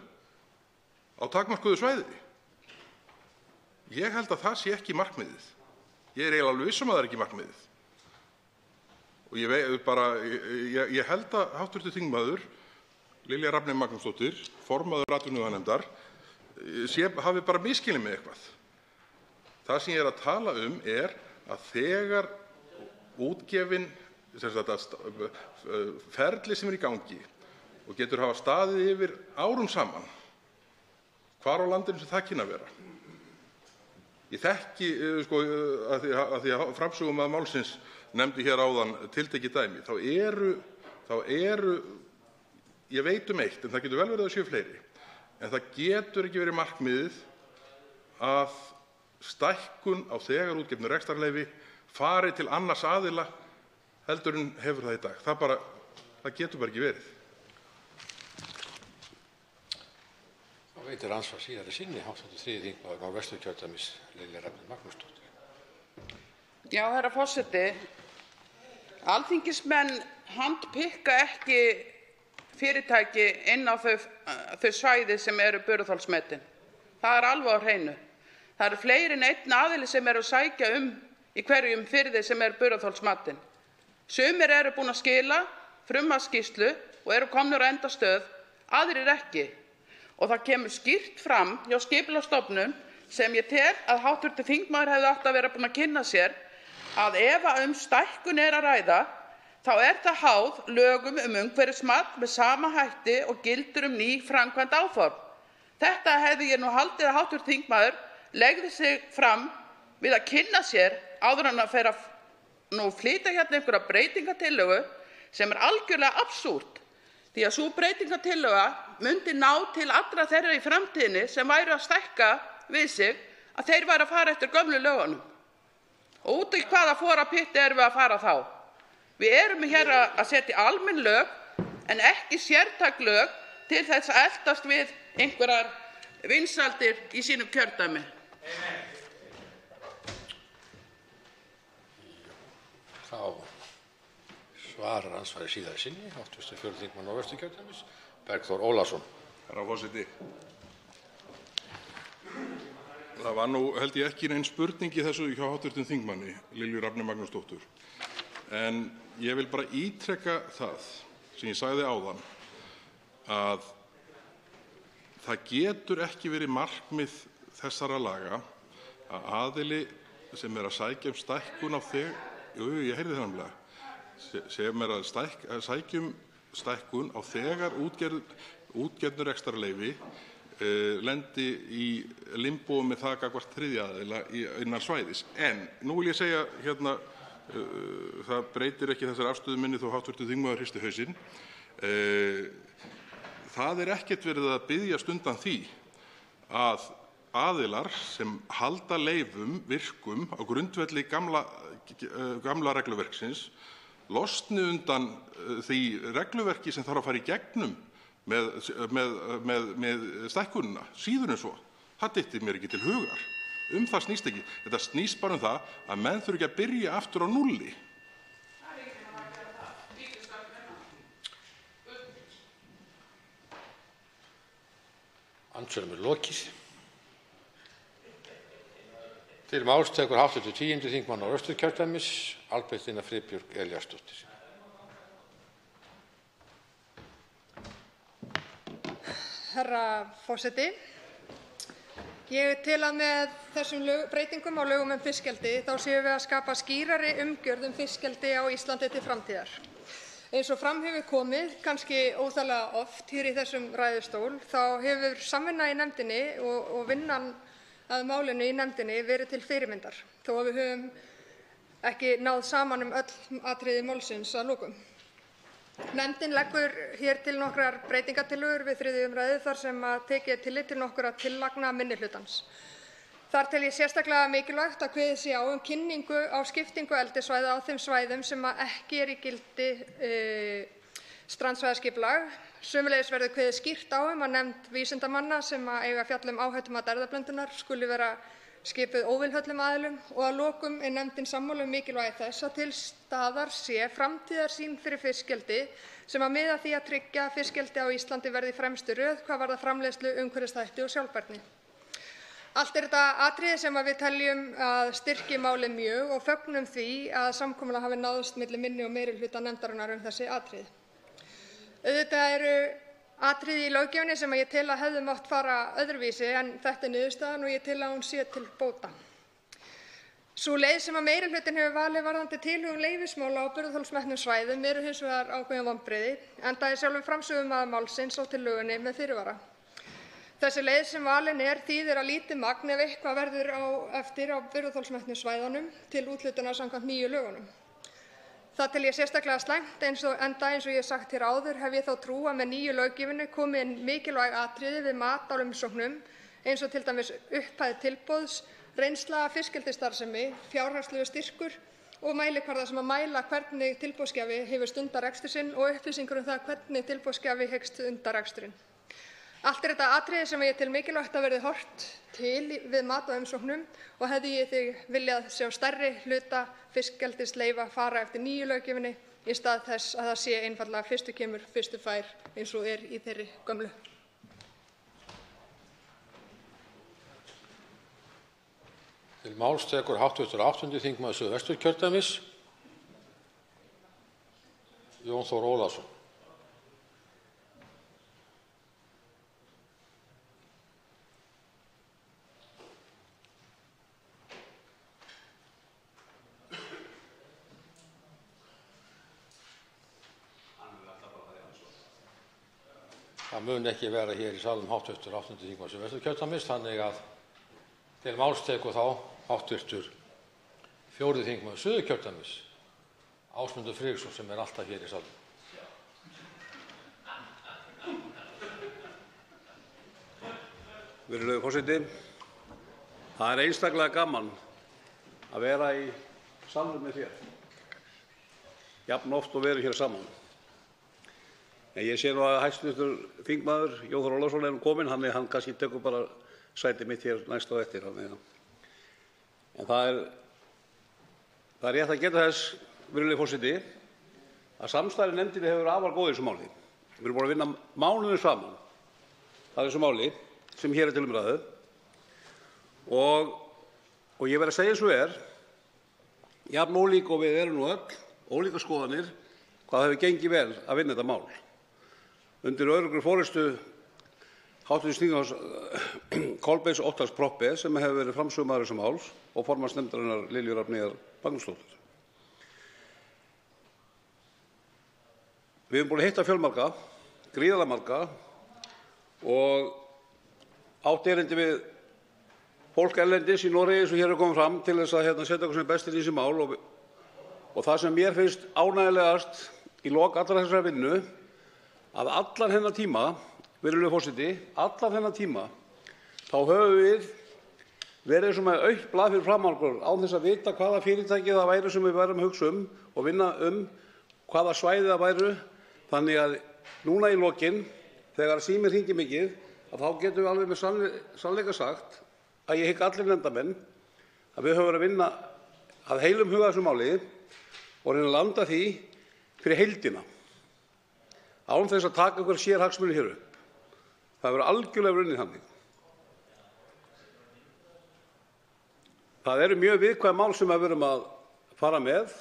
á takmörkuðu svæði? Ég held að það sé ekki markmiðið. Ég eiginlega alveg viss að það er ekki markmiðið. Og ég held að hv. þingmaður Lilja Rafney Magnúsdóttir, formaður atvinnuveganefndar, hafi bara misskilið mig eitthvað. Það sem ég er að tala er að þegar útgefin ferli sem í gangi og getur hafa staðið yfir árum saman, hvar á landinu sem það kynni að vera. Ég þekki, að því að framsögumaður málsins nefndi hér áðan tiltekið dæmi, þá eru, ég veit eitt, en það getur vel verið að séu fleiri, en það getur ekki verið markmiðið að stækkun á þegar útgefnu rekstrarleyfi fari til annars aðila heldur en hefur það í dag. Það getur bara ekki verið. Þá veitir andsvar síðari sinni hv. 3. þingmaður Norðvesturkjördæmis, Lilja Rafney Magnúsdóttir. Já, herra forseti, alþingismenn handpikka ekki fyrirtæki inn á þau svæði sem eru burðarþolsmetin. Það er alveg á hreinu. Það eru fleiri en einn aðili sem eru að sækja í hverjum firði sem er burðarþolsmatinn. Sumir eru búin að skila frummatsskýrslu og eru komnir á endastöð, aðrir ekki. Og það kemur skýrt fram hjá Skipulagsstofnun, sem ég tel að hv. þingmaður hefði átt að vera búinn að kynna sér, að ef stækkun er að ræða, þá er það háð lögum umhverfismat með sama hætti og gildir ný framkvæmd áform. Þetta hefði ég nú haldið að hv. þingmaður legði sig fram við að kynna sér áður en að fer að flytja hérna einhverja breytingartillögu sem er algjörlega absúrt, því að sú breytingartillaga myndi ná til allra þeirra í framtíðinni sem væru að stækka við sig, að þeir væru að fara eftir gömlu lögunum. Og út í hvaða forapytti erum við að fara þá? Við erum hér að setja almenn lög en ekki sértæk lög til þess að eltast við einhverjar vinsældir í sínum kjördæmi. Þá svarar andsvari síðari sinni hv. 4. þingmaður Norðvesturkjördæmis, Bergþór Ólason. Herra forseti, það var held ég ekki nein spurning í þessu hjá hv. þingmanni Lilju Rafney Magnúsdóttur, en ég vil bara ítreka það sem ég sagði áðan, að það getur ekki verið markmið þessara laga að aðili sem er að sækja stækkun á ég heyrði það nefnilega, sem er að sækja stækkun á þegar útgefnu rekstrarleyfi lendi í limbói með það gagnvart þriðja aðila innan svæðis. En nú vil ég segja hérna, það breytir ekki þessari afstöðu minni þó hv. þingmaður hristi hausinn. Það er ekkert verið að biðjast undan því að aðilar sem halda leyfum virkum á grundvelli gamla regluverksins losni undan því regluverki sem þarf að fara í gegnum með stækkunina, síður en svo. Það dytti mér ekki til hugar. Það snýst ekki. Þetta snýst bara það að menn þurfi ekki að byrja aftur á núlli. Andsvörum lokið. Til máls tekur hv. 10. þingmaður Norðvesturkjördæmis, Albertína Friðbjörg Elíasdóttir. Herra forseti, Ég tel að með þessum breytingum á lögum fiskeldi þá séum við að skapa skýrari umgjörð fiskeldi á Íslandi til framtíðar. Eins og fram hefur komið, kannski óþarflega oft hér í þessum ræðustól, þá hefur samvinna í nefndinni og vinnan að málinu í nefndinni verið til fyrirmyndar, þó að við höfum ekki náð saman öll atriði málsins að lokum. Nefndin leggur hér til nokkrar breytingartillögur við 3. umræðu þar sem tekið er tillit til nokkurra tillagna minnihlutans. Þar tel ég sérstaklega mikilvægt að kveðið sé á kynningu á skiptingu eldissvæða á þeim svæðum sem ekki er í gildi strandsvæðaskipulag. Sömuleiðis verður kveðið skýrt á að nefnd vísindamanna sem eiga að fjalla áhættumat erfðablöndunar skuli vera skipuð óvilhöllum aðilum og að lokum er nefndin sammála mikilvægi þess að til staðar sé framtíðarsýn fyrir fiskeldi sem miða að því að tryggja að fiskeldi á Íslandi verði í fremstu röð hvað varðar framleiðslu, umhverfisþætti og sjálfbærni. Allt er þetta atriði sem við teljum að styrki málið mjög og fögnum því að samkomulag hafi náðst milli minni og meirihluta nefndarinnar þessi atriði. Auðvitað eru atriði í löggjöfinni sem ég tel að hefðu mátt fara öðruvísi en þetta er niðurstaðan og ég tel að hún sé til bóta. Sú leið sem meirihlutinn hefur valið varðandi tilhögun leyfismála á burðarþolsmetnum svæðum eru hins vegar ákveðin vonbrigði, enda er sjálfur framsögumaður málsins á tillögunni með fyrirvara. Þessi leið sem valin þýðir að lítið magn ef eitthvað verður eftir á burðarþolsmetnum svæðunum til úthlutunar samkvæmt nýju lögunum. Það tel ég sérstaklega slæmt enda eins og ég hef sagt hér áður hef ég þá trú að með nýju löggjöfinni komi inn mikilvæg atriði við mat á umsóknum eins og til dæmis upphæð tilboðs, reynsla af fiskeldisstarfsemi, fjárhagslegur styrkur og mælikvarða sem mæla hvernig tilboðsgjafi hefur stundað rekstur sinn og upplýsingar það hvernig tilboðsgjafi hyggst stunda reksturinn. Allt er þetta atriði sem ég tel mikilvægt að verði horft til við mat á umsóknum og hefði ég viljað sjá stærri hluta fiskeldisleyfa fara eftir nýju löggjöfinni í stað þess að það sé einfaldlega fyrstur kemur, fyrstur fær eins og er í þeirri gömlu. Til máls tekur hv. 8. þingmaður Suðvesturkjördæmis, Jón Þór Ólafsson. Það mun ekki vera hér í salnum hv. 8. þingmaður Suðvesturkjördæmis, þannig að til máls tekur þá hv. 4. þingmaður Suðurkjördæmis, Ásmundur Friðriksson, sem er alltaf hér í salnum. Virðulegur forseti, það er einstaklega gaman að vera í salnum með þér, jafn oft og verið hér saman. En ég sé nú að hæstv. Þingmaður Jón Þór Ólafsson er kominn, hann kannski tekur bara sæti mitt hér næst á eftir. En það er rétt að geta þess, virðulegi forseti, að samstarf í nefndinni hefur verið afar góð í þessu máli. Við erum búin að vinna mánuðum saman að þessu máli sem hér er til umræðu og ég verð að segja eins og jafn ólík og við erum nú öll, ólíkar skoðanir, hvað hefur gengið vel að vinna þetta mál. Undir öruggri forystu hv. þingmanns Kolbeins Óttars Proppé, sem hefur verið framsögumaður þessa máls, og formanns nefndarinnar Lilju Rafneyjar Magnúsdóttur. Við höfum búin að hitta fjölmarga, gríðarlega marga, og átt erindi við fólk erlendis í Noregi, eins og hér er komið fram, til þess að setja okkur sem bestir í þessi mál. Og það sem mér finnst ánægjulegast í lok allrar þessara vinnu, að allan þennan tíma, virðulegur forseti, allan þennan tíma, þá höfum við verið eins og með autt blað fyrir framan okkur án þess að vita hvaða fyrirtæki það væru sem við værum að hugsa og vinna hvaða svæði það væru. Þannig að núna í lokin, þegar síminn hringir mikið, að þá getum við alveg með sannleika sagt að ég hygg allir nefndarmenn að við höfum verið að vinna að heilum huga þessu máli og reyna að landa því fyrir heildina, án þess að taka einhverja sérhagsmuni hér upp. Það verður algjörlega unnið þannig. Það eru mjög viðkvæm mál sem við erum að fara með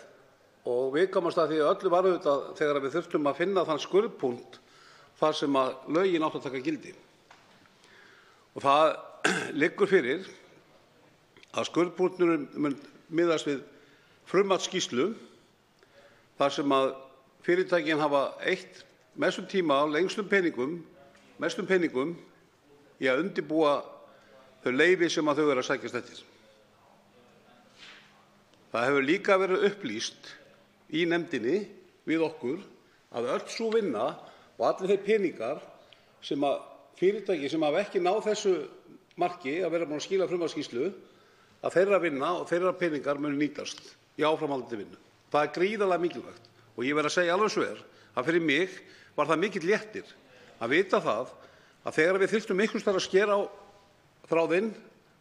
og viðkvæmast að því að öllu var auðvitað þegar við þurftum að finna þann skurðpunkt þar sem að lögin áttu að taka gildi. Og það liggur fyrir að skurðpunkturinn mun miðast við frummatsskýrslu þar sem að fyrirtækin hafa eytt mestum tíma og mestum peningum í að undirbúa þau leyfi sem að þau eru að sækjast eftir. Það hefur líka verið upplýst í nefndinni við okkur að öll sú vinna og allir þeir peningar sem að fyrirtæki sem hafa ekki náð þessu marki að vera búin að skila frumvarpsskýrslu, að þeirra vinna og þeirra peningar muni nýtast í áframhaldandi vinnu. Það er gríðarlega mikilvægt og ég verð að segja alveg svo að fyrir mig var það mikill léttir að vita það að þegar við þyrftum einhvers staðar að skera á þráðinn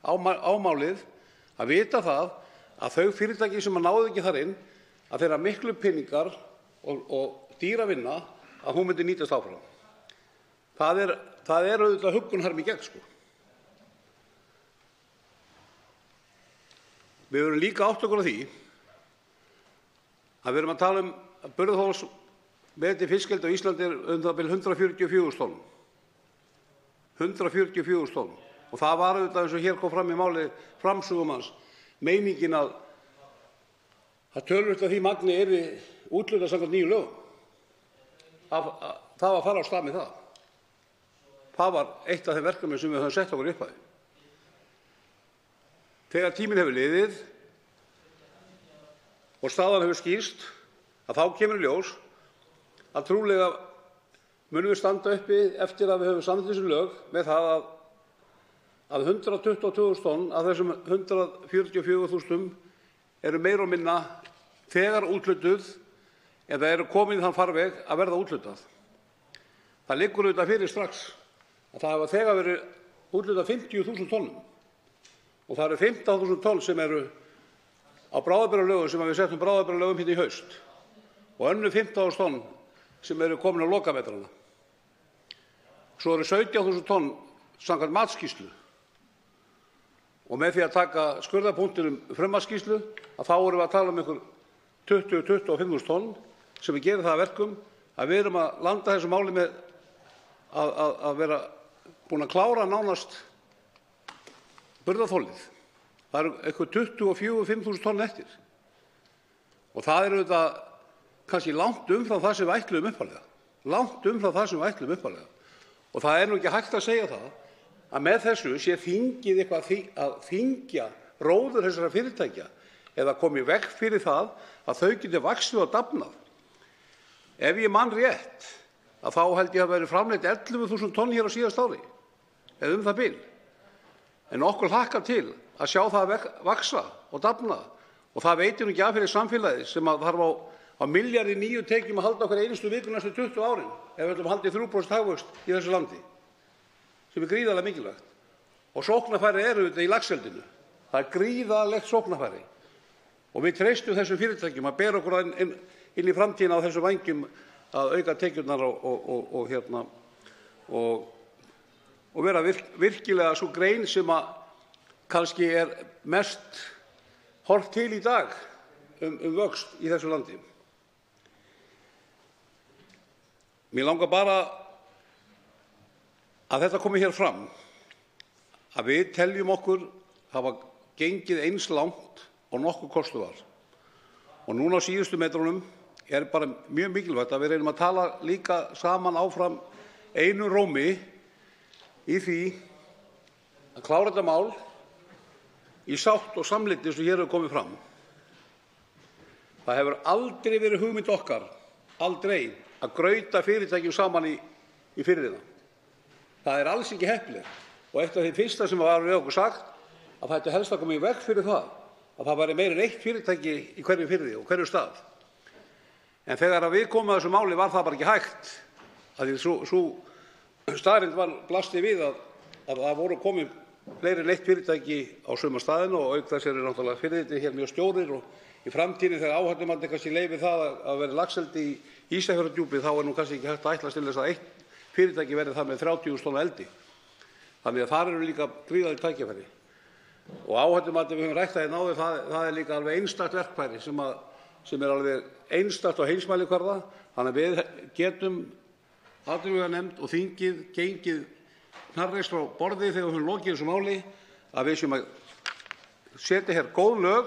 á málið, að vita það að þau fyrirtæki sem náðu ekki þar inn, að þeirra miklu peningar og dýra vinna, að hún myndi nýtast áfram. Það er auðvitað huggunharmi gegn, sko. Við verðum líka átt okkur á því að við erum að tala að burðarþolsmeti fiskeldi á Íslandi er 144.000 tonn. 144.000 tonn. Og það var auðvitað, eins og hér kom fram í máli framsögumanns, meiningin að töluvert af því magni yrði úthlutað samkvæmt nýjum lögum. Það var að fara á stað með það. Það var eitt af þeim verkefnum sem við höfum sett okkur upp að. Þegar tíminn hefur liðið og staðan hefur skýrst, að þá kemur í ljós að trúlega munum við standa uppi eftir að við höfum samþykkt þessi lög með það að 122.000 tonn af þessum 144.000 eru meira og minna þegar úthlutuð eða eru komin í þann farveg að verða úthlutað. Það liggur auðvitað fyrir strax að það hafa þegar verið úthlutað 50.000 tonnum og það eru 15.000 tonn sem eru á bráðabirgðalögum sem við settum bráðabirgðalögum hérna í haust og önnur 15.000 tonn sem eru komin á lokametrana. Svo eru 17.000 tonn samkvæmt matsskýrslu og með því að taka skurðarpunktinum frummatsskýrslu að þá erum við að tala um einhver 20-25.000 tonn sem við gerum það að verkum að við erum að landa þessu máli með að vera búin að klára nánast burðarþolið. Það eru eitthvað 24-25.000 tonn eftir. Og það eru þetta kannski langt umfram það sem við ætluðum upphaflega. Langt umfram það sem við ætluðum upphaflega. Og það er nú ekki hægt að segja það að með þessu sé þingið eitthvað að þingja róður þessara fyrirtækja eða komi í veg fyrir það að þau geti vaxið og dafnað. Ef ég man rétt að þá held ég að veri framleitt 11.000 tonn hér á síðast ári, eða það bil. En okkur hlakkar til að sjá það vaxa og dafna og það veitir nú ekki af fyrir samfélagið sem að þarf á milljarði nýju tekjum að halda okkur einustu viku næstu 20 árin ef við ætlum að halda í 3% hagvöxt í þessu landi, sem er gríðarlega mikilvægt. Og sóknarfæri eru þetta í laxeldinu. Það er gríðarlegt sóknarfæri og við treystum þessum fyrirtækjum að bera okkur inn í framtíðina á þessum vængjum að auka tekjurnar og vera virkilega svo grein sem að kannski er mest horft til í dag vöxt í þessu landi. Mér langar bara að þetta komi hér fram að við teljum okkur hafa gengið eins langt og nokkur kostur var. Og núna á síðustu metrunum er bara mjög mikilvægt að við reynum að tala líka saman áfram einu rómi í því að klára þetta mál í sátt og samlyndi eins og hér hefur komið fram. Það hefur aldrei verið hugmynd okkar, aldrei, að grauta fyrirtækjum saman í firðina. Það er alls ekki heppilegt og eitt af því fyrsta sem var við okkur sagt að það ætti helst að koma í veg fyrir það að það væri meira en eitt fyrirtæki í hverju firði og hverju stað. En þegar við komum að þessu máli var það bara ekki hægt að því sú staðreynd blasti við að það voru komin fleiri en eitt fyrirtæki á sömu staðinu og auk þess eru náttúrulega firðirnir hér mjög stórir og í framtíðinni þegar áhættumati kannski leyfi það að vera laxeldi í Ísafjarðardjúpi þá er nú kannski ekki hægt að ætlast til þess að eitt fyrirtæki verði það með 30.000 tonna eldi. Þannig að þar eru líka gríðarleg tækifæri. Og áhættumati við höfum rætt það hérna áður, það er líka alveg einstakt verkfæri sem er alveg einstakt á heimsmælikvarða. Þannig að við getum atvinnuveganefnd og þingið gengið hnarreist frá borði þegar við höfum lokið þessu máli, að við séum að setja hér góð lög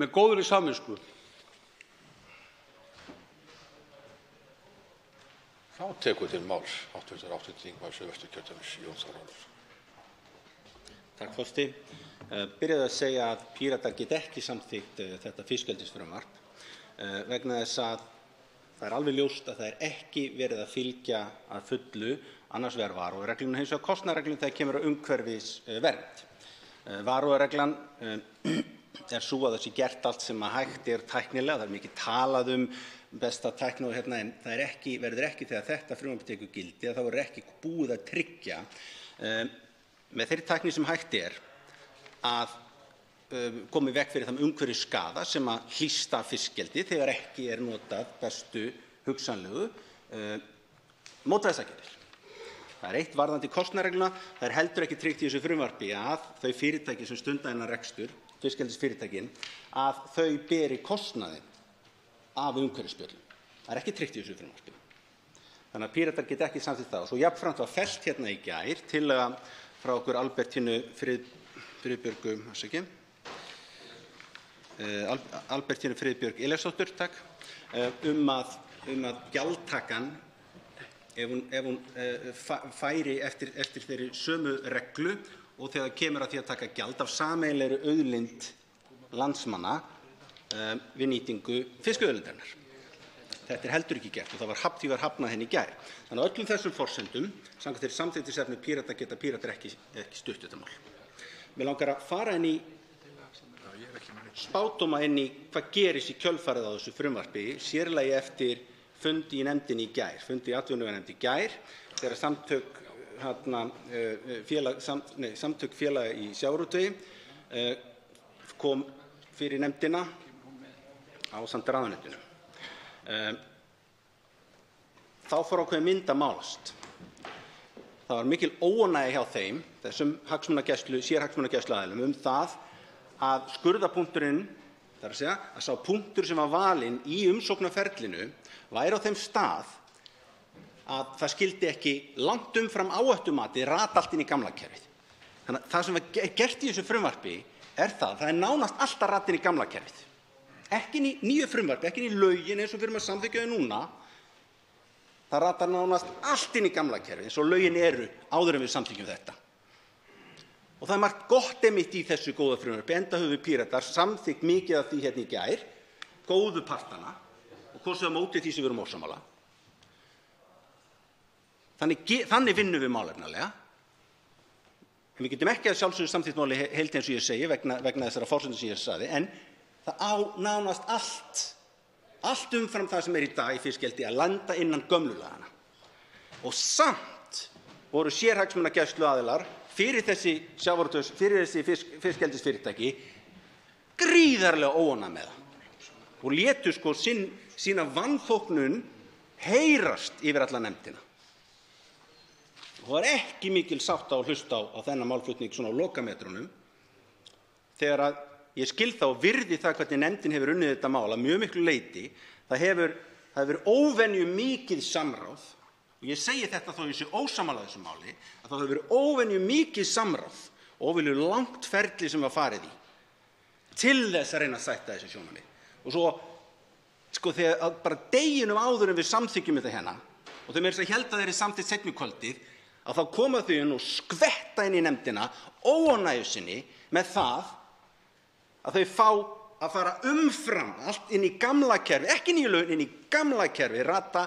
með góðri samvisku. Þá tekur til máls hv. þingmaður Suðvesturkjördæmis, Jón Þór Ólafsson. Takk, forseti. Byrjaði að segja að Píratar geta ekki samþykkt þetta fiskeldisfrumvarp vegna þess að það er alveg ljóst að það er ekki verið að fylgja að fullu annars vegar varúðarreglunni hins vegar kostnaðarreglunni þegar kemur að umhverfisvernd. Varúðarreglan er sú að það sé gert allt sem að hægt er tæknilega, það er mikið talað besta tækni og hérna, en það verður ekki þegar þetta frumvarp tekur gildi að það verður ekki búið að tryggja með þeirri tækni sem hægt er að koma í veg fyrir þann umhverfisskaða sem að hlýsta fiskeldi þegar ekki er notað bestu hugsanlegu mótvægisaðgerðir. Það er eitt varðandi kostnaðarregluna, það er heldur ekki tryggt í þessu frumvarpi að þau fyrirtæki sem stunda þennan rekstur, fiskeldisfyrirtækin, að þau beri kostnaðinn af umhverfisspjöllum. Það er ekki tryggt í þessu frumvarpi. Þannig að Píratar geta ekki samþykkt það. Og svo jafnframt var fellt hérna í gær tillaga frá okkur Albertínu Friðbjörgu, Albertínu Friðbjörg Elefsdóttur, að gjaldtakan, ef hún færi eftir þeirri sömu reglu og þegar kemur að því að taka gjald af sameiginlegri auðlind landsmanna við nýtingu fiskauðlindarinnar. Þetta er heldur ekki gert og það var hafnað henni í gær. Þannig að öllum þessum forsendum, samkvæmt þeirri samþykktisefnu Pírata, geta Píratar ekki stutt þetta mál. Mig langar að fara inn í spádóma inn í hvað gerist í kjölfarið á þessu frumvarpi, sérlega eftir fundi í nefndinni í gær, fundi í atvinnuveganefnd í gær, þegar samtök félaga í sjávarútvegi kom fyrir nefndina ásamt ráðuneytinu. Þá fór ákveðin mynd að málast. Það var mikil óánægja hjá þeim, þessum sérhagsmunagæsluaðilum, það að skurðapunkturinn, það er að segja, að sá punktur sem var valinn í umsóknarferlinu væri á þeim stað að það skildi ekki langt umfram áhættumatið rata allt inn í gamla kerfið. Þannig að það sem var gert í þessu frumvarpi er það er nánast alltaf rata inn í gamla kerfið. Ekki inn í nýju frumvarpi, ekki inn í lögin eins og fyrir maður samþykkja þau núna. Það ratar nánast allt inn í gamla kerfið eins og lögin eru áður en við samþykkjum þetta. Og það er margt gott einmitt í þessu góða frumvarpi, enda höfum við Píratar samþykkt mikið af því hérna í gær, góðu partana, og kosið á móti því sem við erum ósammála. Þannig vinnum við málefnalega. En við getum ekki að sjálfsögðu samþykkt máli heilt eins og ég segi vegna þessara forsendna sem ég sagði, en það á nánast allt umfram það sem er í dag í fiskeldi að landa innan gömlu lagana. Og samt voru sérhagsmunagæsluaðilar fyrir þessi fiskeldisfyrirtæki gríðarlega óánægðir með það og létu sína vanþóknun heyrast yfir alla nefndina. Og það var ekki mikil sátt að hlusta á þennan málflutning svona á lokametrunum þegar að ég skil það og virði það hvernig nefndin hefur unnið þetta mál að mjög miklu leyti. Það hefur óvenju mikið samráð, og ég segi þetta þó ég sé ósammála þessu máli, að það hefur óvenju mikið samráð og óvenju langt ferli sem var farið í til þess að reyna að sætta þessi sjónarmið. Og svo þegar bara deginum áður en við samþykkjum þetta hérna, og þau meira þess að héldu að þeirri samþykkt seinni kvöldið, að þá koma þau inn og skvetta inn í nefndina óánægju sinni með það að þau fá að fara umfram allt inn í gamla kerfi, ekki nýju lögin, inn í gamla kerfi, rata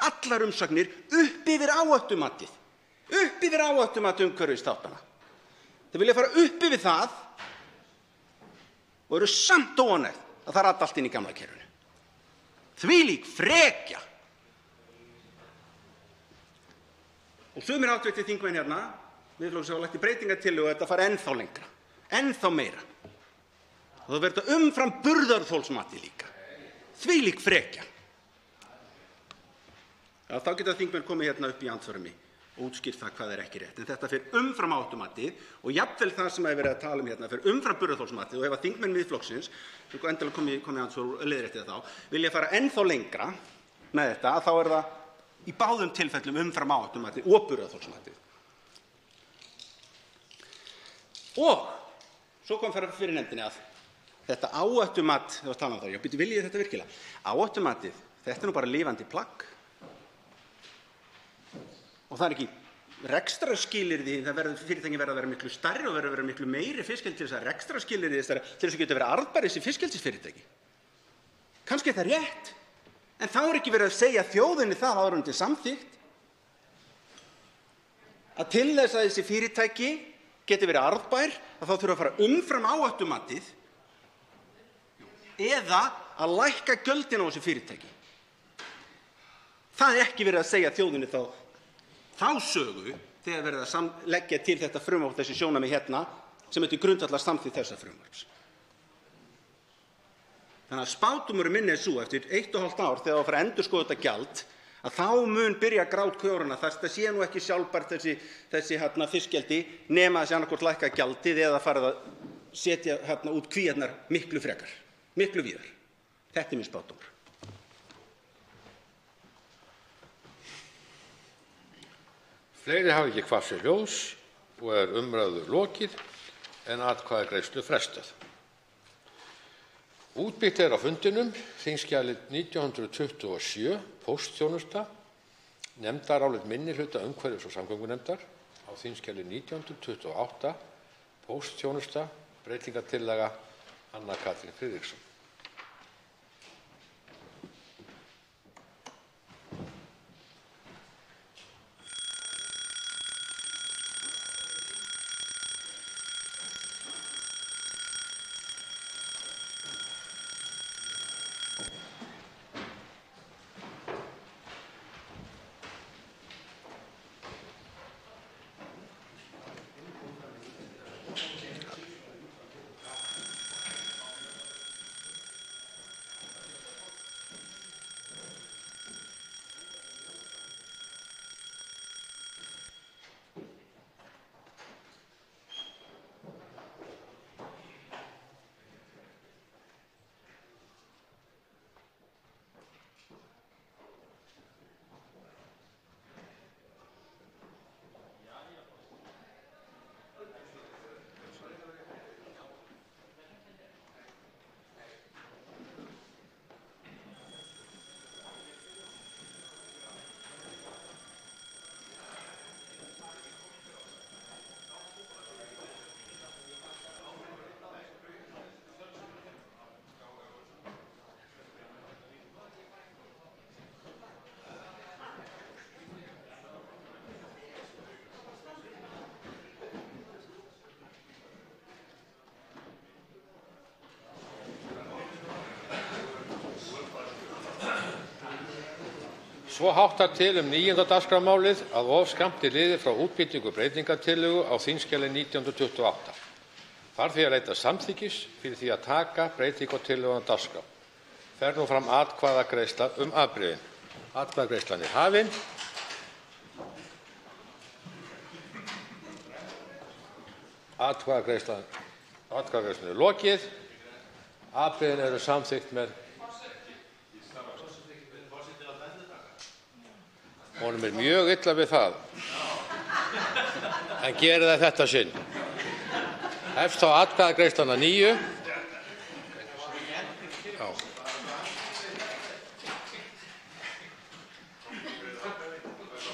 allar umsagnir upp yfir áhættumatið umhverfisþáttanna. Þau vilja fara upp yfir það og eru samt óánægð að það rata allt inn í gamla kerfinu. Þvílík frekja. Og sumir háttvirtir þingmenn hérna, Miðflokksins hafa lagt í breytingartillögu að þetta fari ennþá lengra, ennþá meira. Og það verður umfram burðarþolsmati líka. Þvílík frekja. Já, þá geta þingmenn komið hérna upp í andsvörum og útskýrt það hvað er ekki rétt. En þetta fer umfram áhættumatið og jafnvel það sem er verið að tala hérna fer umfram burðarþolsmatið og ef að þingmenn Miðflokksins, endilega komið andsvör og leiðrétti það þá, vilja fara ennþá lengra með þetta, þá er það í báðum tilfellum umfram áhættumatið og burðarþolsmatið. Og svo kom fyrir nefndinni að þetta áhættumat, þegar við talaðum það, já, viljið þið þetta virkilega? Áhættumatið, þetta nú bara lifandi plagg. Og það ekki rekstrarskilyrði, fyrirtækin verða að vera miklu stærri og verða að vera miklu meiri fiskeldi til þess að rekstrarskilyrði til þess að geta verið arðbæri þessi fiskeldisfyrirtæki. Kannski er það rétt, en þá ekki verið að segja þjóðinni það áður en til samþykkt að til þess að þessi fyrirtæki geti verið arðbær að þá þurfa að fara umfram áhættumatið eða að lækka gjöldin á þessu fyrirtæki. Það ekki verið að segja þjóðinni þá sögu þegar verið að leggja til þetta frumvarp, þessi sjónarmið hérna, sem er til grundvallar samþykkt þessa frumvarps. Þannig að spádómurinn minn er svo, eftir 1,5 ár þegar það fara að endurskoða þetta gjald, að þá mun byrja grátkvöruna, það sé nú ekki sjálfbært þessi fiskeldi nema þessi annaðhvort lækka gjaldið eða farið að setja út kvíarnar miklu frekar, miklu víðar. Þetta er minn spádómur. Fleiri hafa ekki kvatt sér hljóðs og er umræðu lokið en atkvæðagreiðslu frestað. Útbyggt er á fundinum þingskjali 1927 póstþjónusta, nefndarálit minnihluta umhverfis- og samgöngunefndar á þingskjali 1928 póstþjónusta, breytingartillaga Anna Katrín Friðriksson. Svo háttar til 9. dagskrármálið að of skammt er liðið frá útbýtingu breytingartillögu á þingskjali 1928. Þarf því að leita samþykkis fyrir því að taka breytingartillögu á dagskrá. Fer nú fram atkvæðagreiðsla afbrigðin. Atkvæðagreiðslan er hafin. Atkvæðagreiðslan er lokið. Afbrigðin eru samþykkt með honum er mjög illa við það, en gerir það þetta sinn. Hefst þá atkvæðagreiðslan að nýju.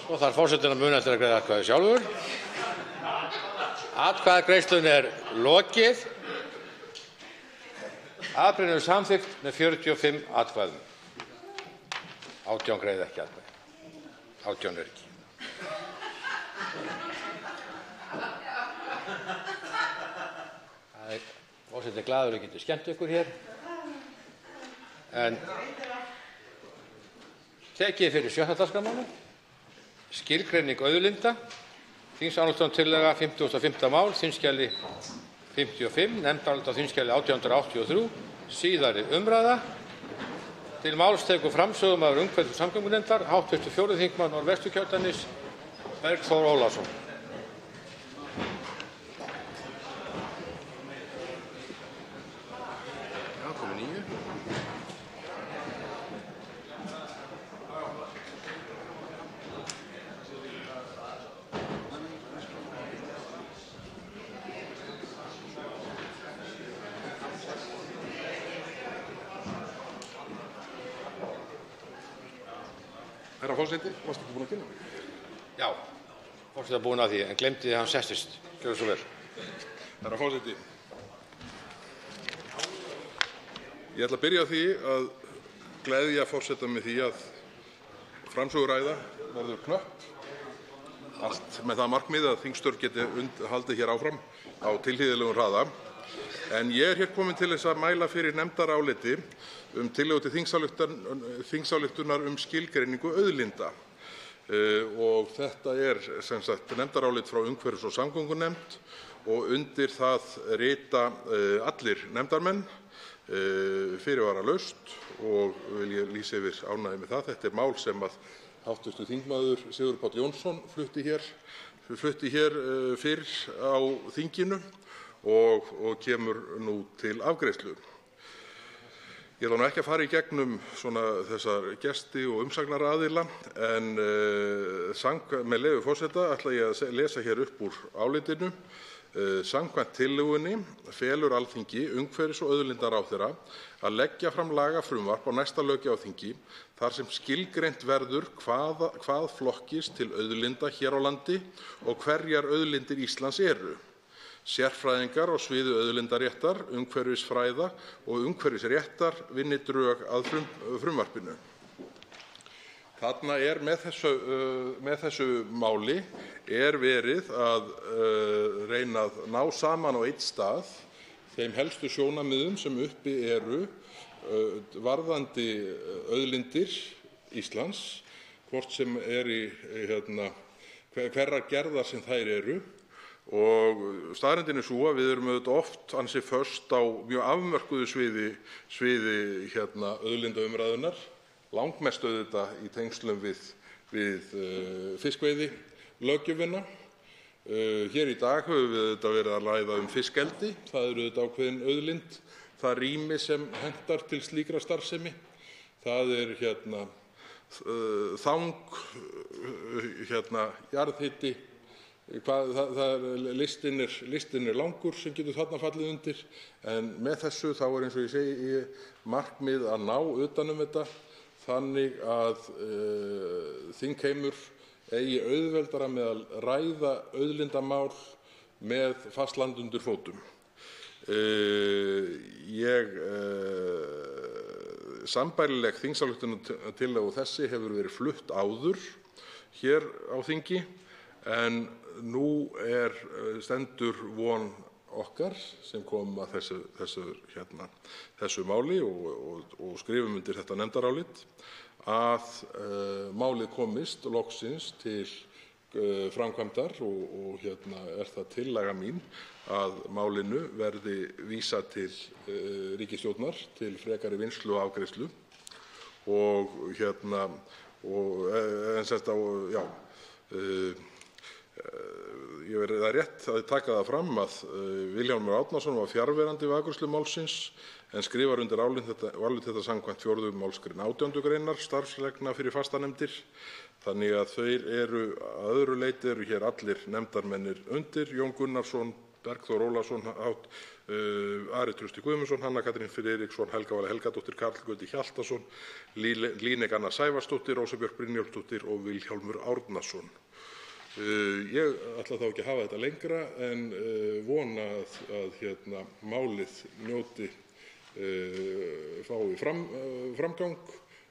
Og þarf forsetinn að muna eftir að greiða atkvæði sjálfur. Atkvæðagreiðslunni er lokið. Afbrigðin eru samþykkt með 45 atkvæðum. 18 greiða ekki atkvæði. 18 er ekki. Forseti er glaður að geta skemmt ykkur hér. En tekið fyrir 7. dagskrármálið. Skilgreining auðlinda. Þingsályktunartillaga 55. mál, þingskjali 55, nefndarálit á þingskjali 1883, síðari umræða. Til máls tekur framsögumaður umhverfis- og samgöngunefndar, hv. 4. þingmaður Norðvesturkjördæmis, Bergþór Ólason. Já, komið 9. Herra forseti, varstu ekki búinn að kynna mig? Já, forseti búinn að því, en glemdi að hann sestist. Gjörðu svo vel. Herra forseti, ég ætla að byrja á því að gleðja forseta með því að framsöguræða verður knöpp. Allt með það markmið að þingstörf geti haldið hér áfram á tilhlýðilegum hraða. En ég er hér komin til þess að mæla fyrir nefndaráliti tillögu til þingsályktunar skilgreiningu auðlinda. Og þetta er sem sagt nefndarálit frá umhverfis- og samgöngunefnd og undir það rita allir nefndarmenn fyrirvaralaust og vil ég lýsa yfir ánægju með það. Þetta er mál sem að hv. þingmaður Sigurður Páll Jónsson flutti hér fyrr á þinginu og kemur nú til afgreiðslu. Ég ætla nú ekki að fara í gegnum svona þessar gesti og umsagnaraðila en með leyfi forseta ætla ég að lesa hér upp úr álitinu. Samkvæmt tillögunni felur Alþingi umhverfis- og auðlindaráðherra að leggja fram lagafrumvarp á næsta löggjafarþingi þar sem skilgreint verður hvað flokkist til auðlinda hér á landi og hverjar auðlindir Íslands eru. Sérfræðingar á sviði auðlindaréttar, umhverfisfræða og umhverfisréttar vinni drög að frumvarpinu. Þarna með þessu máli verið að reyna að ná saman á einn stað þeim helstu sjónarmiðum sem uppi eru varðandi auðlindir Íslands, hvort sem í hverrar gerðar sem þær eru. Og staðreyndin er sú að við erum auðvitað oft ansi föst á mjög afmörkuðu sviði auðlindaumræðunnar, langmest auðvitað í tengslum við fiskveiðilöggjöfina. Hér í dag höfum við auðvitað verið að ræða fiskeldi. Það er auðvitað ákveðin auðlind, það rými sem hentar til slíkrar starfsemi. Það er þang, jarðhiti. Listinn er langur sem getur þarna fallið undir, en með þessu þá er eins og ég segi markmið að ná utan þetta þannig að þingheimur eigi auðveldara með að ræða auðlindamál með fast land undir fótum. Sambærileg þingsályktunartillaga þessi hefur verið flutt áður hér á þingi, en nú stendur von okkar sem komum að þessu máli og skrifum undir þetta nefndarálit að málið komist loksins til framkvæmdar og það tillaga mín að málinu verði vísað til ríkisstjórnar til frekari vinnslu og afgreiðslu það er rétt að taka það fram að Vilhjálmur Árnason var fjarverandi við afgreiðslu málsins en skrifar undir álit þetta samkvæmt 4. málsgrein 18. greinar starfsreglna fyrir fastanefndir. Þannig að að öðru leyti eru hér allir nefndarmennir undir: Jón Gunnarsson, Bergþór Ólason, Ari Trausti Guðmundsson, Hanna Katrín Friðriksson, Helga Vala Helgadóttir, Karl Gauti Hjaltason, Líneik Anna Sævarsdóttir, Rósa Björk Brynjólfsdóttir og Vilhjálmur Árnason. Ég ætla þá ekki að hafa þetta lengra en vona að málið fái framgang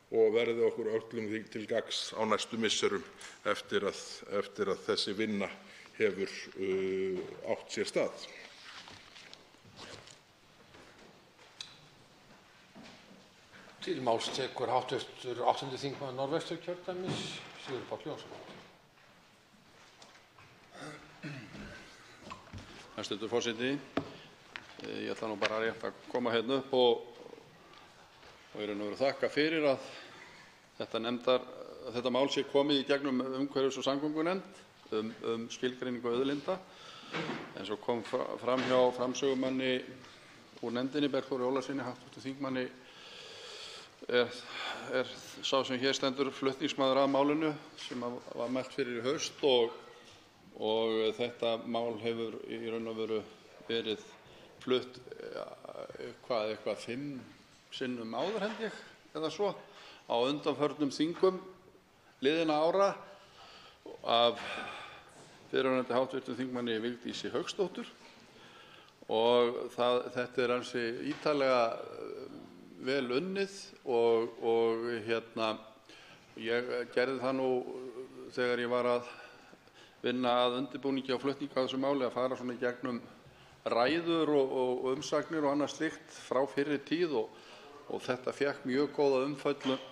og verði okkur öllum til gagns á næstu misserum eftir að þessi vinna hefur átt sér stað. Til máls tekur hv. 8. þingmaður Norðvesturkjördæmis, Sigurður Páll Jónsson. Hæstv. forseti, ég ætla nú bara rétt að koma hérna upp og í raun og veru þakka fyrir að þetta mál sé komið í gegnum umhverfis- og samgöngunefnd skilgreiningu auðlinda. En svo kom fram hjá framsögumanni úr nefndinni, Bergþóri Ólasyni, hv. þingmanni, er sá sem hér stendur flutningsmaður að málinu sem var mælt fyrir í haust og þetta mál hefur í raun og veru verið flutt eitthvað 5 sinnum áður, held ég, eða svo, á undanförnum þingum, liðinna ára af fyrrverandi hv. þingmanni Vigdísi Hauksdóttur og þetta ansi ítarlega vel unnið og ég gerði það nú þegar ég var að vinna að undirbúningi á flutningi á þessu máli að fara svona í gegnum ræður og umsagnir og annað slíkt frá fyrri tíð og þetta fékk mjög góða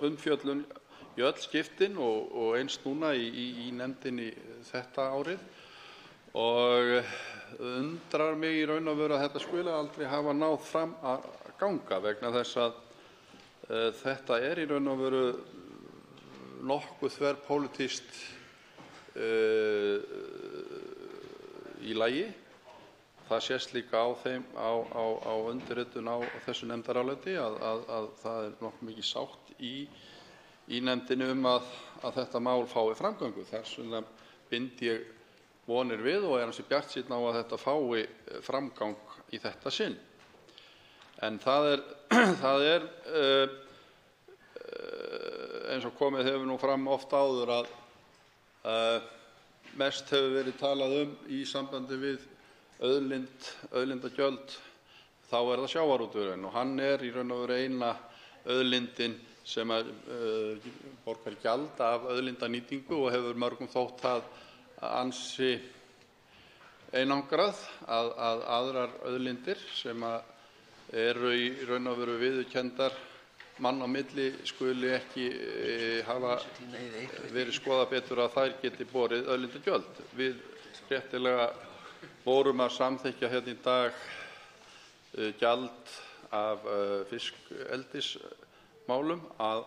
umfjöllun í öll skiptin og eins núna í nefndinni þetta árið og undrar mig í raun og veru að þetta skuli aldrei hafa náð fram að ganga vegna þess að þetta í raun og veru nokkuð þverpólitískt í lagi. Það sést líka á undirritun á þessu nefndaráliti að það nokkuð mikið sátt í nefndinni að þetta mál fái framgöngu. Þess vegna bind ég vonir við og ansi bjartsýnn á að þetta fái framgang í þetta sinn. En það er eins og komið hefur nú fram oft áður að mest hefur verið talað í sambandi við auðlindagjöld, þá það sjávarútvegurinn og hann í raun og veru eina auðlindin sem borgar gjald af auðlindanýtingu og hefur mörgum þótt það ansi einangrað að aðrar auðlindir sem eru í raun og veru viðurkenndar mann á milli skuli ekki hafa verið skoðað betur að þær geti borið auðlindagjöld. Við réttilega vorum að samþykkja hérna í dag gjald af fiskeldismálum að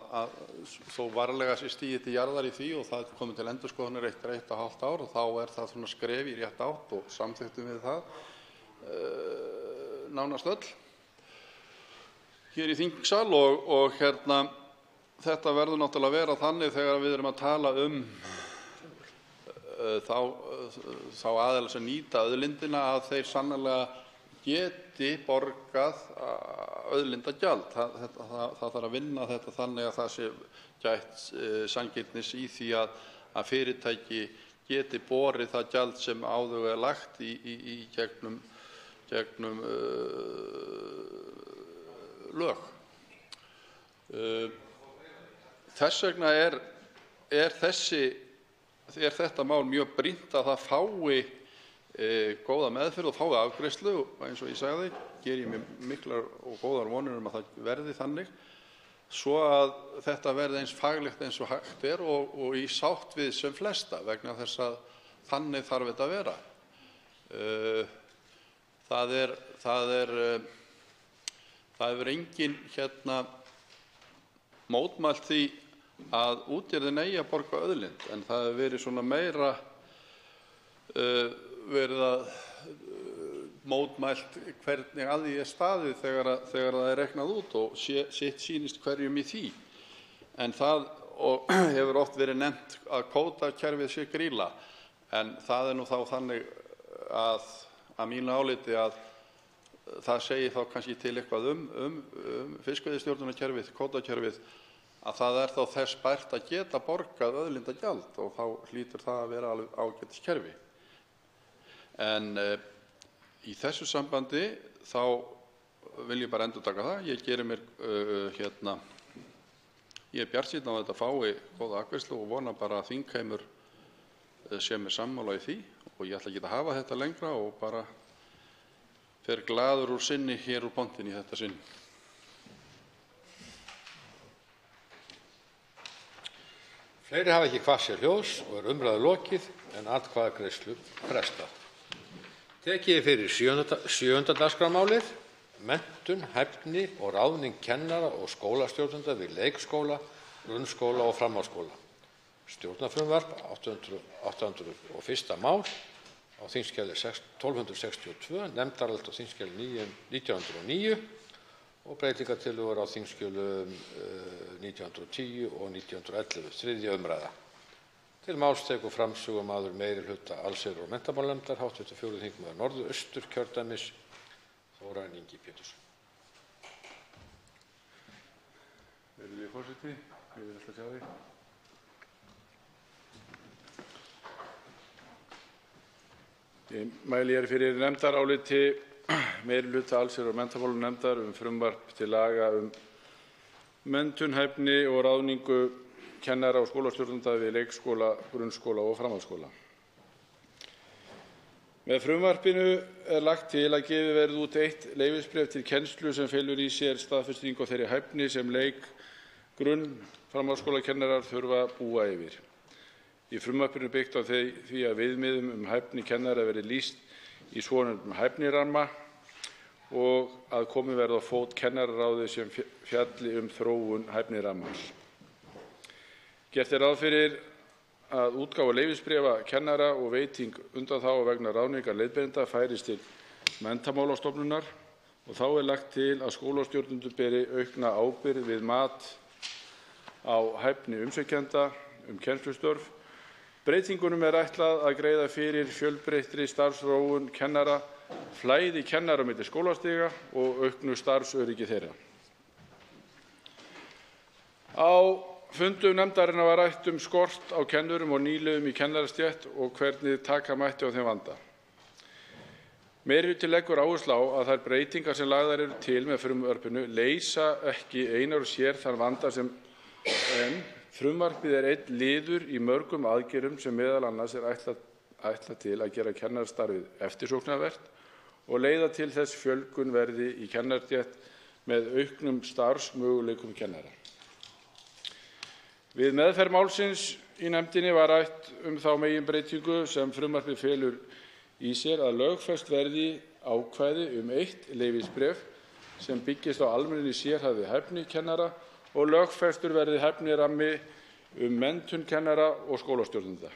þó varlega sé stigið til jarðar í því og það komið til endurskoðunar eftir 1,5 ár og þá það svona skref í rétta átt og samþykktum við það nánast öll hér í þingsal og þetta verður náttúrulega að vera þannig þegar við erum að tala þá aðila sem nýta auðlindina að þeir sannarlega geti borgað auðlindagjald. Það þarf að vinna þetta þannig að það sé gætt sanngirnis í því að fyrirtæki geti borið það gjald sem á þau lagt í gegnum lög. Þess vegna er þetta mál mjög brýnt að það fái góða meðferð og fái afgreiðslu eins og ég sagði, geri ég mér miklar og góðar vonir að það verði þannig svo að þetta verði eins faglegt eins og hægt og í sátt við sem flesta vegna þess að þannig þarf þetta að vera. Það hefur enginn mótmælt því að útgerðin eigi að borga auðlind en það hefur verið svona meira verið að mótmælt hvernig að því staðið þegar það reiknað út og sitt sýnist hverjum í því. En það hefur oft verið nefnt að kvótakerfið sé grýla en það nú þá þannig að mínu áliti að það segir þá kannski til eitthvað fiskveiðistjórnunarkerfið, kvótakerfið að það þá þess bært að geta borgað auðlindagjald og þá hlýtur það að vera alveg ágætiskerfi. En í þessu sambandi þá vil ég bara endurtaka það. Ég geri mér ég bjartsýnn á að þetta fái góða afgreiðslu og vona bara að þingheimur sé mér sammála í því og ég ætla ekki að hafa þetta lengra og bara fer glaður úr sinni hér úr pontinni í þetta sinn. Fleiri hafa ekki kvatt sér hljóðs og umræðu lokið en atkvæðagreiðslu frestað. Tekið fyrir 7. dagskrármálið, menntun, hæfni og ráðning kennara og skólastjórnenda við leikskóla, grunnskóla og framhaldsskóla. Stjórnarfrumvarp 801. mál á þingskjali 1262, nefndarálit á þingskjali 1909 og breytingartillögur á þingskjölum 1910 og 1911, 3. umræða. Til máls tekur framsögumaður meirihluta allsherjar- og menntamálanefndar, hv. 4. þingmaður Norðausturkjördæmis, Þórarinn Ingi Pétursson. Virðulegi forseti, ég vil alltaf sjá því. Ég mæli hér fyrir nefndaráliti meiri hluta allsherjar- og menntamálanefndar frumvarp til laga menntun, hæfni og ráðningu kennara og skólastjórnenda við leikskóla, grunnskóla og framhaldsskóla. Með frumvarpinu lagt til að gefið verði út eitt leyfisbréf til kennslu sem felur í sér staðfestingu á þeirri hæfni sem leik-, grunn-, framhaldsskólakennarar þurfa að búa yfir. Í frumvarpinu byggt á því að viðmiðum hæfni kennara verði lýst í svonefndum hæfniramma og að komið verði á fót kennararáði sem fjalli þróun hæfnirammans. Gert ráð fyrir að útgáfa leyfisbréfa kennara og veiting undanþága vegna ráðningar leiðbeinenda færist til Menntamálastofnunar og þá lagt til að skólastjórnendur beri aukna ábyrgð við mat á hæfni umsækjenda kennslustörf. Breytingunum ætlað að greiða fyrir fjölbreyttri starfsþróun kennara, flæði kennara milli skólastiga og auknu starfsöryggi þeirra. Á fundum nefndarinnar var rætt skort á kennurum og nýliðum í kennarastétt og hvernig taka mætti á þeim vanda. Meirihluti leggur áherslu á að þær breytingar sem lagðar eru til með frumvarpinu leysa ekki einar og sér þann vanda en frumvarpið einn liður í mörgum aðgerðum sem meðal annars ætlað til að gera kennarastarfið eftirsóknarvert og leiða til þess fjölgun verði í kennarastétt með auknum starfsmöguleikum kennara. Við meðferð málsins í nefndinni var rætt þá meginbreytingu sem frumvarpið felur í sér að lögfest verði ákvæði eitt leyfisbréf sem byggist á almennri sérhæfðri hæfni kennara og lögfestur verði hæfnirammi menntun kennara og skólastjórnenda.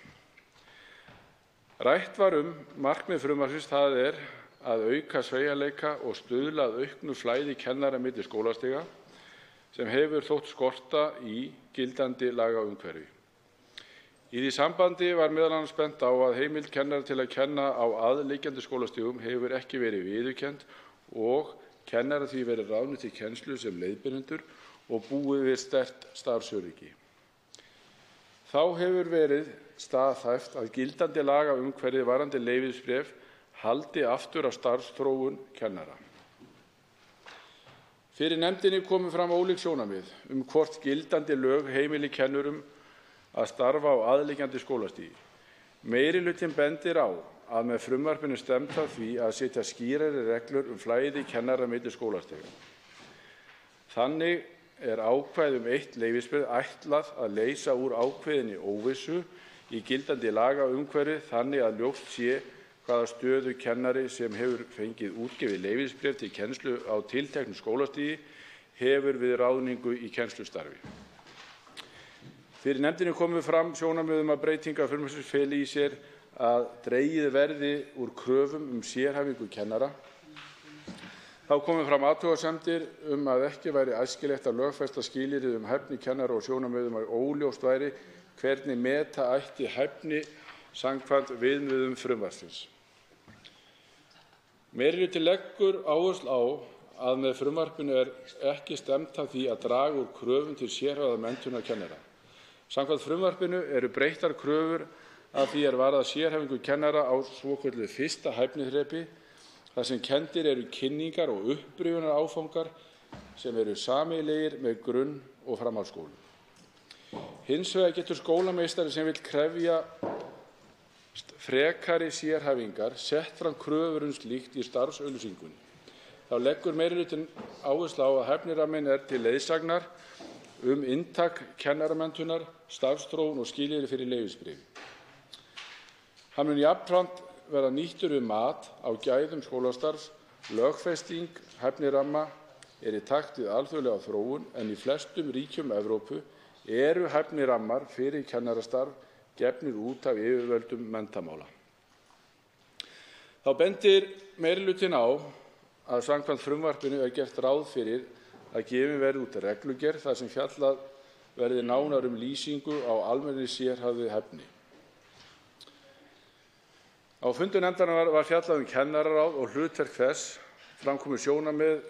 Rætt var markmið frumvarpsins, það að auka sveigjanleika og stuðla að auknu flæði kennara milli skólastiga sem hefur þótt skorta í gildandi lagaumhverfi. Í því sambandi var meðal annars bent á að heimild kennara til að kenna á aðliggjandi skólastigum hefur ekki verið viðurkennd og kennarar því verið ráðnir til kennslu sem leiðbeinendur og búið við sterkt starfsöryggi. Þá hefur verið staðhæft að gildandi lagaumhverfi varðandi leyfisbréf haldi aftur af starfsþróun kennara. Fyrir nefndinni komu fram ólík sjónarmið hvort gildandi lög heimili kennurum að starfa á aðliggjandi skólastigi. Meirihlutinn bendir á að með frumvarpinu stefnt að því að setja skýrari reglur flæði kennara milli skólastiga. Þannig ákvæði eitt leyfisbréf ætlað að leysa úr ákveðinni óvissu í gildandi lagaumhverfi þannig að ljóst sé hvaða stöðu kennari sem hefur fengið útgefið leyfisbréf til kennslu á tilteknu skólastigi hefur við ráðningu í kennslustarfi. Fyrir nefndinni komu fram sjónarmið að breytingar frumvarpsins feli í sér að dregið verði úr kröfum sérhæfingu kennara. Þá komu fram athugasemdir að ekki væri æskilegt að lögfesta skilyrði hæfni kennara og sjónarmið að óljóst væri hvernig meta ætti hæfni samkvæmt viðmiðum frumvarpsins. Meirihluti leggur áherslu á að með frumvarpinu ekki stefnt að því að draga úr kröfum til sérhæfðrar menntunar kennara. Samkvæmt frumvarpinu breyttar kröfur að því varðar sérhæfingu kennara á svokölluðu fyrsta hæfniþrepi þar sem kenndir kynningar og upprifjunaráfangar sem sameiginlegir með grunn- og framhaldsskólum. Hins vegar getur skólameistari sem vill krefja frekari sérhæfingar sett fram kröfur slíkt í starfsauglýsingunni. Þá leggur meirihlutinn áherslu á að hæfniramminn til leiðsagnar inntak kennaramenntunar, starfsþróun og skilyrði fyrir leyfisbréfi. Hann mun jafnframt verða nýttur við mat á gæðum skólastarfs. Lögfesting hæfniramma í takt við alþjóðlega þróun en í flestum ríkjum Evrópu hæfnirammar fyrir kennarastarf gefnir út af yfirvöldum menntamála. Þá bendir meirihlutinn á að samkvæmt frumvarpinu gert ráð fyrir að gefin verði út reglugerð þar sem fjallað verði nánar lýsingu á almennri sérhæfðri hæfni. Á fundum nefndarinnar var fjallað kennararáð og hlutverk þess. Fram komu sjónarmið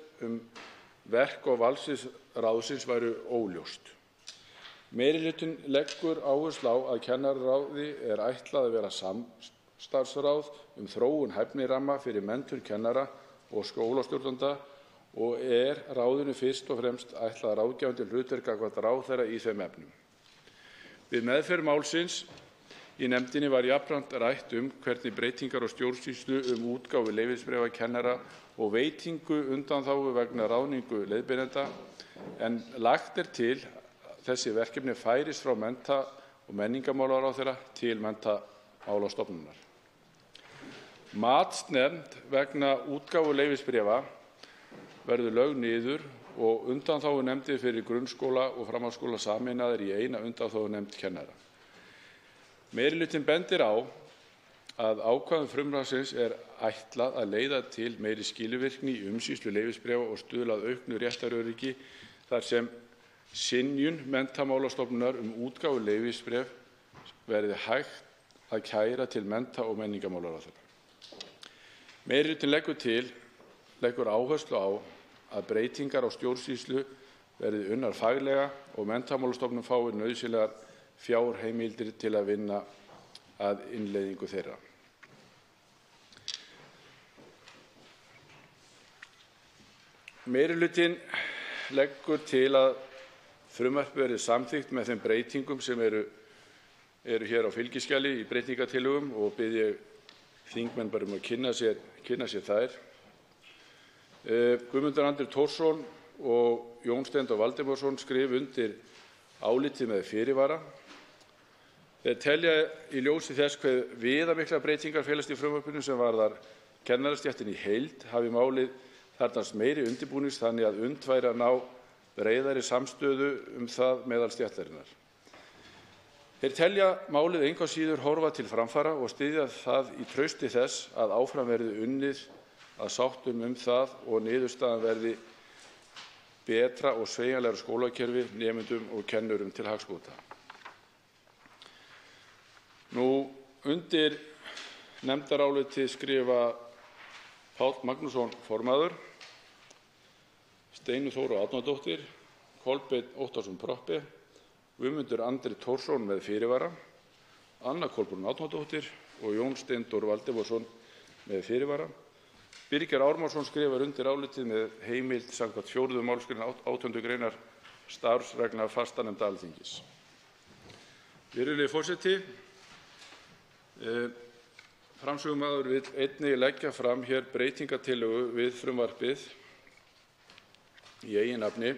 verk og valdsvið ráðsins væru óljóst. Meirihlutinn leggur áherslu á að kennararáði ætlað að vera samstarfsráð þróun hæfniramma fyrir menntun kennara og skólastjórnenda og ráðinu fyrst og fremst ætlað ráðgefandi hlutverk gagnvart ráðherra í þeim efnum. Við meðferð málsins í nefndinni var jafnframt rætt hvernig breytingar á stjórnsýslu útgáfu leyfisbréfa kennara og veitingu undanþágu vegna ráðningu leiðbeinenda, en lagt til þessi verkefni færist frá mennta- og menningarmálaráðherra til Menntamálastofnunar. Matsnefnd vegna útgáfu leyfisbréfa verður lögð niður og undanþágunefndir fyrir grunnskóla og framhaldsskóla sameinaðar í eina undanþágunefnd kennara. Meirihlutinn bendir á að ákvæðum frumvarpsins ætlað að leiða til meiri skilvirkni í umsýslu leyfisbréfa og stuðla að auknu réttaröryggi þar sem synjun Menntamálastofnunar útgáfu leyfisbréf verði hægt að kæra til mennta- og menningarmálaráðherra. Meirihlutinn leggur áherslu á að breytingar á stjórnsýslu verði unnar faglega og Menntamálastofnun fái nauðsynlegar fjárheimildir til að vinna að innleiðingu þeirra. Meirihlutinn leggur til að frumvarpið verði samþykkt með þeim breytingum sem eru hér á fylgiskjali í breytingartillögum og bið ég þingmenn bara að kynna sér þær. Guðmundur Andri Thorsson og Jón Steindór Valdimarsson skrifa undir álitið með fyrirvara. Þeir telja í ljósi þess hve viðamiklar breytingar felast í frumvarpinu sem varðar kennarastéttina í heild hafi málið þarfnast meiri undirbúnings þannig að unnt væri að ná breiðari samstöðu það meðal stéttarinnar. Þeir telja málið engu að síður horfa til framfara og styðja það í trausti þess að áfram verði unnið að sáttum það og niðurstaðan verði betra og sveigjanlegra skólakerfi nemendum og kennurum til hagsbóta. Undir nefndarálitið skrifa Páll Magnússon formaður, Steinunn Þóra Árnadóttir, Kolbeinn Óttarsson Proppé, Guðmundur Andri Thorsson með fyrirvara, Anna Kolbrún Árnadóttir og Jón Steindór Valdimarsson með fyrirvara. Birgir Ármannsson skrifar undir álitið með heimild samkvæmt 4. málsgrein 18. greinar starfsreglna fastanefnda Alþingis. Virðulegi forseti, framsögumaður vill einnig leggja fram hér breytingartillögu við frumvarpið í eigin nafni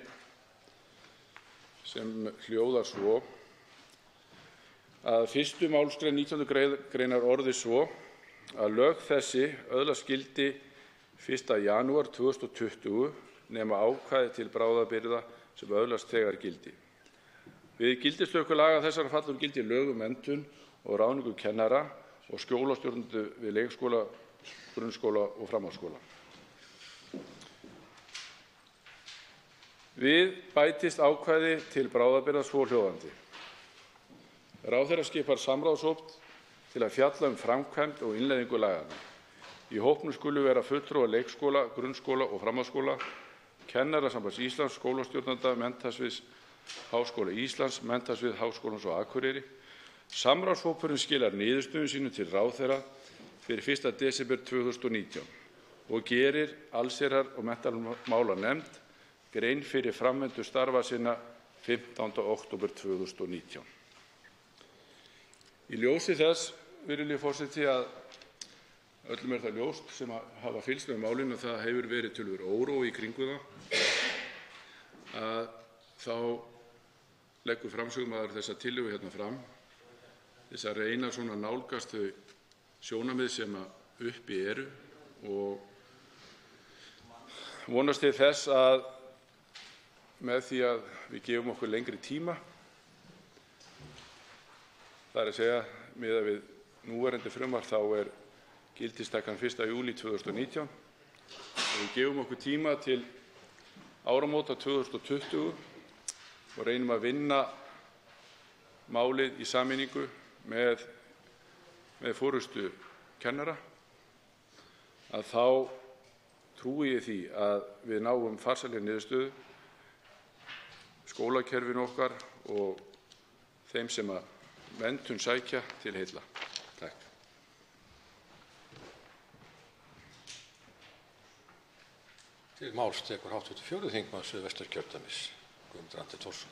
sem hljóðar svo að 1. málsgrein 19. greinar orði svo að lög þessi öðlast gildi 1. janúar 2020 nema ákvæði til bráðabirgða sem öðlast þegar gildi. Við gildistöku laga þessara falla úr gildi lög menntun og ráðningu kennara og skólastjórnendur við leikskóla, grunnskóla og framhaldsskóla. Við bætist ákvæði til bráðabirgða svohljóðandi. Ráðherra skipar samráðshóp til að fjalla framkvæmd og innleiðingu laganna. Í hópnum skulu vera fulltrúar leikskóla, grunnskóla og framhaldsskóla, Kennarasambands Íslands, skólastjórnenda, Menntasviðs Háskóla Íslands, Menntasvið Háskólans á Akureyri. Samráðshópurinn skilar niðurstöðum sínum til ráðherra fyrir 1. desember 2019 og gerir allsherjar- og menntamálanefnd grein fyrir framvindu starfa sinna 15. október 2019. Í ljósi þess, virðulegi forseti, að öllum það ljóst sem hafa fylgst með málinu að það hefur verið töluverður órói í kringum það, þá leggur framsögumaður þessa tillögu hérna fram þess að reyna svona nálgast þau sjónarmið sem uppi eru og vonast til þess að með því að við gefum okkur lengri tíma, það er að segja miðað við núverandi frumvarp þá gildistakan 1. júlí 2019 og við gefum okkur tíma til áramóta 2020 og reynum að vinna málið í sameiningu með forystu kennara, að þá trúi ég því að við náum farsællegri niðurstöðu skólakerfinu okkar og þeim sem menntun sækja til heilla. Takk. Til máls tekur hv. 4. þingmaður Suðvesturkjördæmis, Guðmundur Andri Thorsson.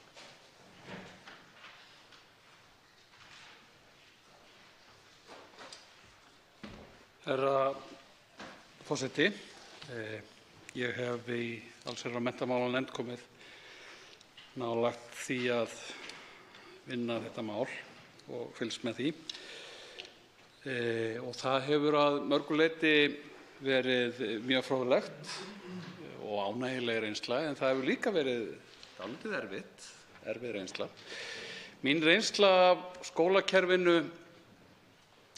Herra forseti, ég hef í allsherjar- og menntamálanefnd komið nálægt því að vinna þetta mál og fylgst með því. Og það hefur að mörgu leyti verið mjög fróðlegt og ánægjuleg reynsla, en það hefur líka verið dálítið erfið reynsla. Mín reynsla af skólakerfinu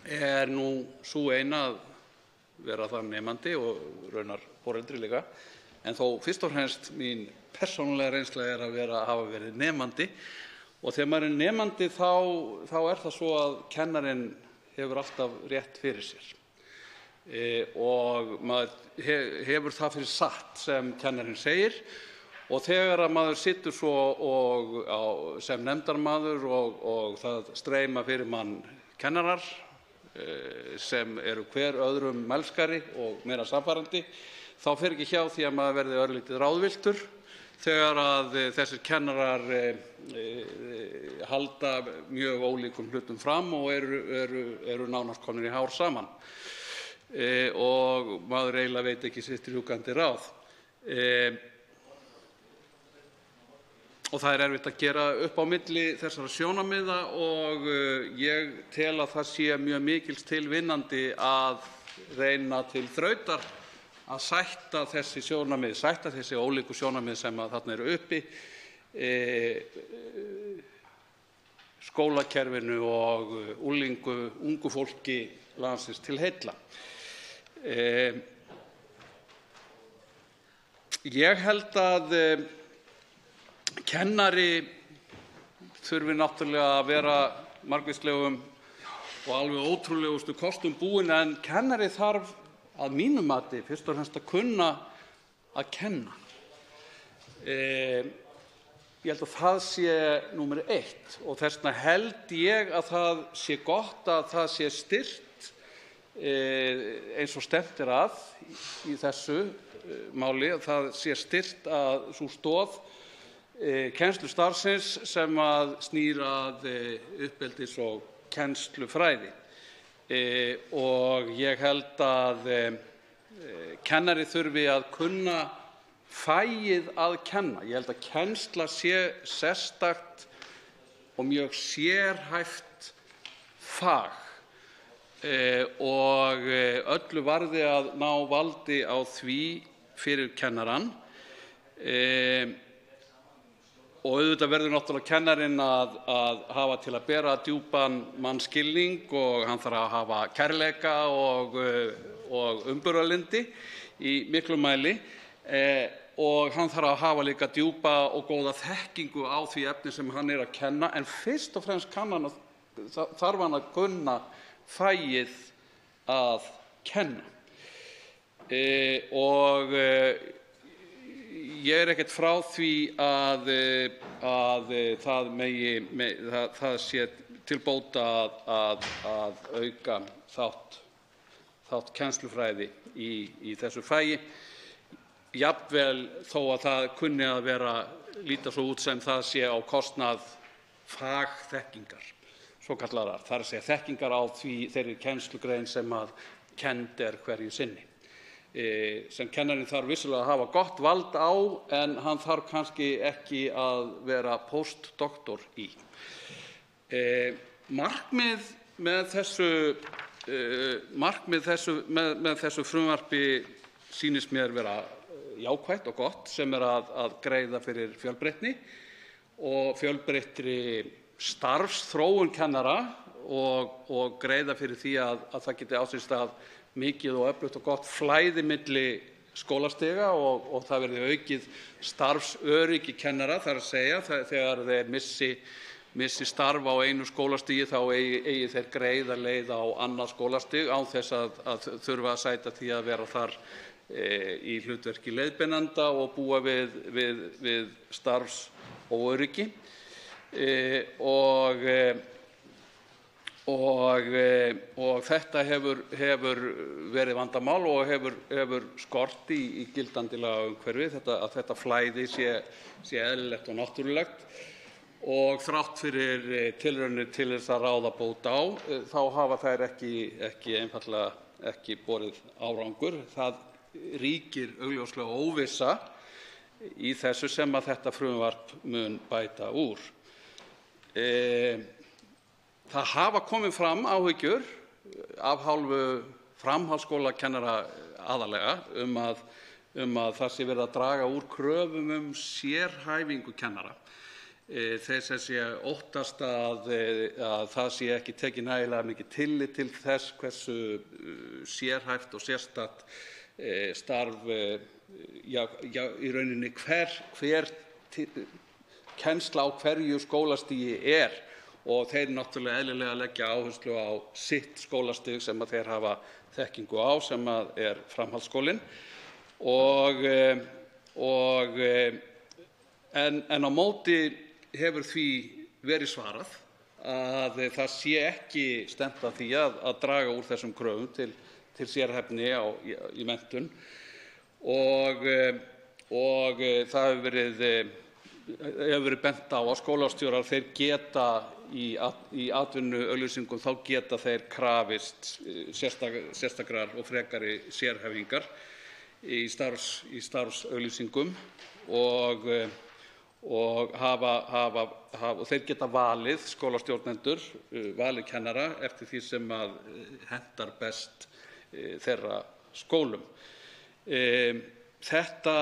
er nú sú eina að vera þar nemandi og raunar foreldri líka, en þó fyrst og fremst mín persónulega reynsla er að hafa verið nemandi. Og þegar maður er nemandi þá er það svo að kennarinn hefur alltaf rétt fyrir sér. Og maður hefur það fyrir satt sem kennarinn segir, og þegar að maður situr svo sem nefndarmaður og það streyma fyrir mann kennarar sem eru hver öðrum mælskari og meira sannfærandi, þá fer ekki hjá því að maður verði örlítið ráðvilltur þegar að þessir kennarar halda mjög ólíkum hlutum fram og eru nánast komnir í hár saman. Og maður eiginlega veit ekki sitt rjúkandi ráð. Og það er erfitt að gera upp á milli þessara sjónarmiða, og ég tel að það sé mjög mikils til vinnandi að reyna til þrautar að sætta þessi sjónarmið, sætta þessi ólíku sjónarmið sem að þarna eru uppi, skólakerfinu og ungu fólki landsins til heilla. Ég held að kennari þurfi náttúrulega að vera margvíslegum og alveg ótrúlegustu kostum búinn, en kennari þarf að mínu mati fyrst og fremst að kunna að kenna. Ég held að það sé númer 1, og þess vegna held ég að það sé gott að það sé styrkt eins og stefnt er að í þessu máli, að það sé styrkt að sú stoð kennslustarfsins sem að snýr að uppeldis- og kennslufræði. Og ég held að kennari þurfi að kunna fagið að kenna. Ég held að kennsla sé sérstakt og mjög sérhæft fag, og öllu varði að ná valdi á því fyrir kennarann. Og auðvitað verður náttúrulega kennarinn að hafa til að bera djúpan mannskilning, og hann þarf að hafa kærleika og umburðarlyndi í miklum mæli, og hann þarf að hafa líka djúpa og góða þekkingu á því efni sem hann er að kenna, en fyrst og fremst þarf hann að kunna fagið að kenna. Og ég er ekkert frá því að það sé til bóta að auka þátt kennslufræði í þessu fagi, jafnvel þó að það kunni að líta svo út sem það sé á kostnað fagþekkingar, svokallaðrar, það er að segja þekkingar á þeirri kennslugrein sem að kennd er hverju sinni. Sem kennarinn þarf vissulega að hafa gott vald á, en hann þarf kannski ekki að vera postdoktor í. Markmið með þessu frumvarpi sýnist mér vera jákvætt og gott, sem er að greiða fyrir fjölbreytni og fjölbreyttri starfsþróun kennara, og greiða fyrir því að það geti á sér stað mikið og öflugt og gott flæði milli skólastiga, og það verði aukið starfsöryggi kennara, það er að segja þegar þeir missi starf á einu skólastigi þá eigi þeir greiða leið á annað skólastig án þess að þurfa að sæta því að vera þar í hlutverki leiðbeinanda og búa við starfsóöryggi. og þetta hefur verið vandamál og hefur skort í gildandi lagaumhverfi að þetta flæði sé eðlilegt og náttúrulegt. Og þrátt fyrir tilraunir til þess að ráða bót á, þá hafa þær einfaldlega ekki borið árangur. Það ríkir augljóslega óvissa í þessu sem að þetta frumvarp mun bæta úr. Það hafa komið fram áhyggjur af hálfu framhaldsskólakennara aðallega að það sé verið að draga úr kröfum sérhæfingu kennara. Þeir sem óttast að það sé ekki tekið nægilega mikið tillit til þess hversu sérhæft og sérstakt starf í rauninni hver kennsla á hverju skólastigi og þeir náttúrulega eðlilega leggja áherslu á sitt skólastig sem að þeir hafa þekkingu á, sem að framhaldsskólinn. En á móti hefur því verið svarað að það sé ekki stefnt að því að draga úr þessum kröfum til sérhæfni í menntun og það hefur verið bent á að skólastjórar þeir geta í atvinnuauglýsingum þá geta þeir krafist sérstakrar og frekari sérhæfingar í starfsauglýsingum og þeir geta valið skólastjórnendur, valið kennara eftir því sem að hentar best þeirra skólum. Þetta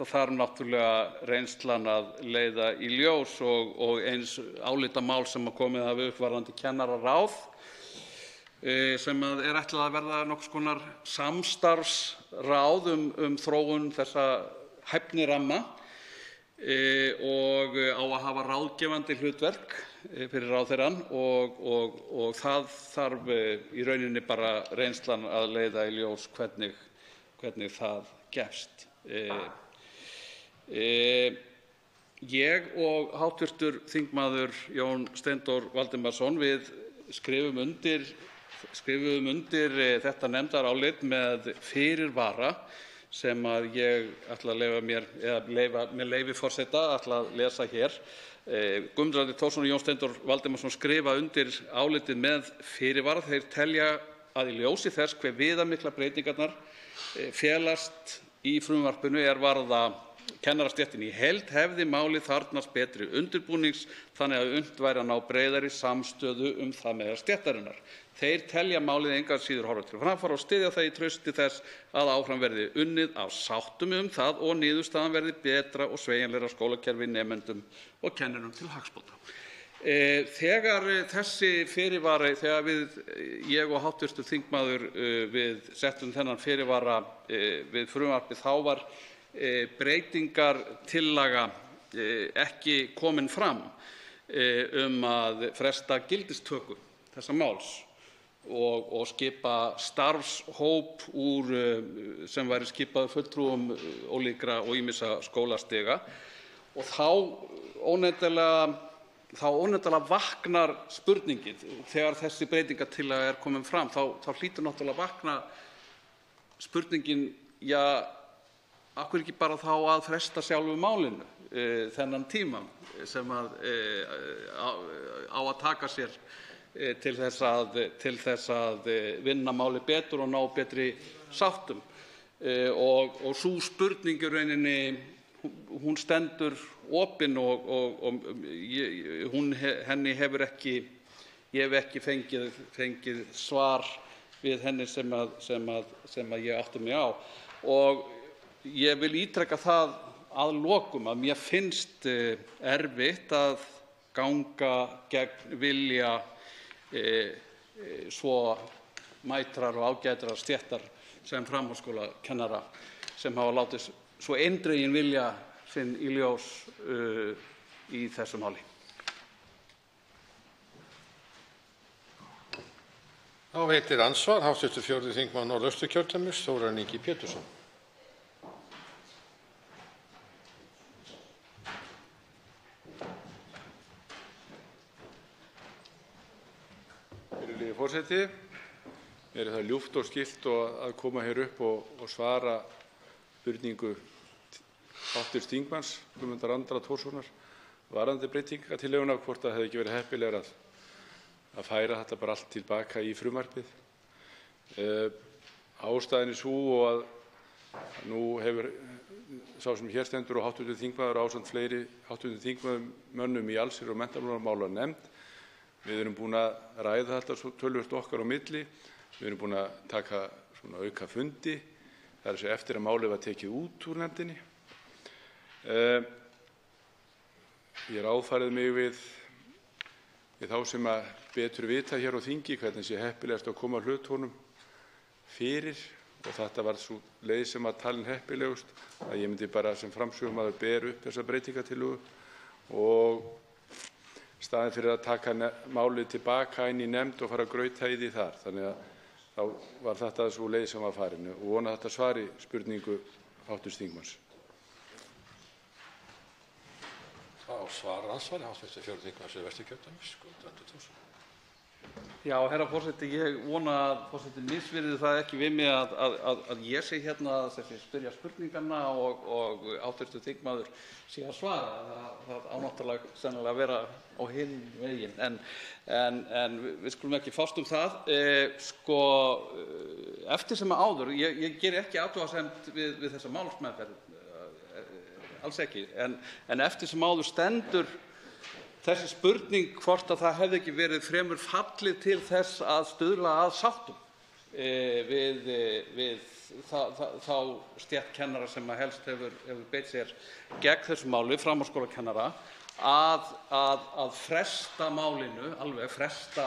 þarf náttúrulega reynslan að leiða í ljós og eins álitamál sem að komið hafa upp varðandi kennararáð sem að ætlað að verða nokkurs konar samstarfsráð þróun þessa hæfniramma og á að hafa ráðgefandi hlutverk fyrir ráðherrann og það þarf í rauninni bara reynslan að leiða í ljós hvernig það gefst. Ég og hv. þingmaður Jón Steindór Valdimarsson við skrifum undir þetta nefndarálit með fyrirvara sem að ég ætla að með leyfi forseta ætla að lesa hér. Guðmundur Andri Thorsson og Jón Steindór Valdimarsson skrifa undir álitið með fyrirvara. Þeir telja að í ljósi þess hve viðamiklar breytingarnar felast í frumvarpinu varða kennarastéttin í heild hefði málið þarfnast betri undirbúnings þannig að unnt væri að ná breiðari samstöðu það meðal stéttarinnar. Þeir telja málið engu að síður horfa til framfara og styðja það í trausti þess að áfram verði unnið á sáttum það og niðurstaðan verði betra og sveigjanlegra skólakerfi nemendum og kennurum til hagsbóta. Þegar þessi fyrirvari, þegar ég og hv. þingmaður við settum þennan fyrirvara við frumvarpið, þá var breytingartillaga ekki komin fram að fresta gildistöku þessa máls og skipa starfshóp sem væri skipaður fulltrúum ólíkra og ýmissa skólastiga og þá óneitanlega vaknar spurningin þegar þessi breytingartillaga komin fram þá hlýtur náttúrulega að vakna spurningin af hverju ekki bara þá að fresta sjálfu málinu þennan tíma sem á að taka sér til þess að vinna málið betur og ná betri sáttum og sú spurning í rauninni hún stendur opin og ég hef ekki fengið svar við henni sem ég átti mig á og ég vil ítreka það að lokum að mér finnst erfitt að ganga gegn vilja svo mætrar og ágætrar stéttar sem framhaldsskólakennara sem hafa látið svo eindreginn vilja sinn í ljós í þessu máli. Þá veitir andsvar hv. 4. þingmaður Norðausturkjördæmis, Þórarinn Ingi Pétursson. Virðulegi forseti. Mér er það ljúft og skylt að koma hér upp og svara spurningu hv. þingmanns Guðmundar Andra Thorssonar varðandi breytingartillöguna, hvort það hefði ekki verið heppilegra að færa þetta bara allt til baka í frumvarpið. Ástæðan er sú að nú hefur sá sem hér stendur og hv. þingmaður ásamt fleiri hv. þingmönnum í allsherjar- og menntamálanefnd, við erum búin að ræða þetta svo töluvert okkar á milli. Við erum búin að taka svona auka fundi, það er að segja eftir að málið var tekið út úr nefndinni. Ég ráðfærði mig við þá sem að betur vita hér á þingi hvernig sé heppilegast að koma hlutunum fyrir, og þetta var sú leið sem var talin heppilegust, að ég myndi bara sem framsögumaður bera upp þessa breytingartillögu og staðinn fyrir að taka málið til baka inn í nefnd og fara að grauta í því þar. Þannig að þá var þetta sú leið sem var farin og vona að þetta svari spurningu hv. þingmanns. Þá svarar andsvari hv. 4. þingmaður Suðvesturkjördæmis, Guðmundur Andri Thorsson. Já, herra forseti, ég vona að forseti misvirði það ekki við mig að ég sé hérna að spyrja spurninganna og hv. þingmaður sé að svara. Það á náttúrulega sennilega að vera á hinn veginn, en við skulum ekki fást það. Eftir sem áður, ég geri ekki athugasemd við þessa málsmeðferð, alls ekki, en eftir sem áður stendur þessi spurning hvort að það hefði ekki verið fremur fallið til þess að stuðla að sáttum við þá stétt kennara sem helst hefur beitt sér gegn þessu máli, framhaldsskólakennara, að fresta málinu, alveg fresta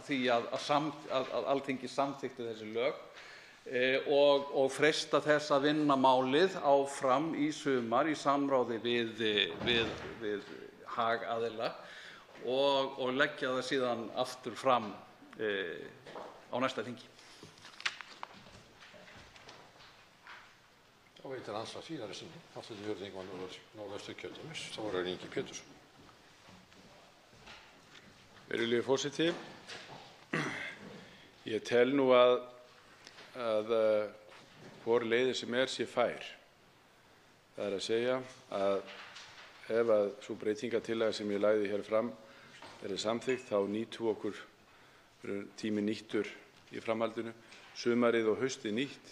því að Alþingi samþykkti þessi lög og freista þess að vinna málið áfram í sumar í samráði við hagaðila og leggja það síðan aftur fram á næsta þingi. Þá veitir andsvar síðari sinni hv. 4. þingmaður Norðvesturkjördæmis, Þórarinn Ingi Pétursson. Virðulegi forseti, ég tel nú að hvor leiðin sem sé fær. Það er að segja að ef að sú breytingartillaga sem ég lagði hér fram verði samþykkt, þá nýtum við okkur tími nýttur í framhaldinu, sumarið og haustið nýtt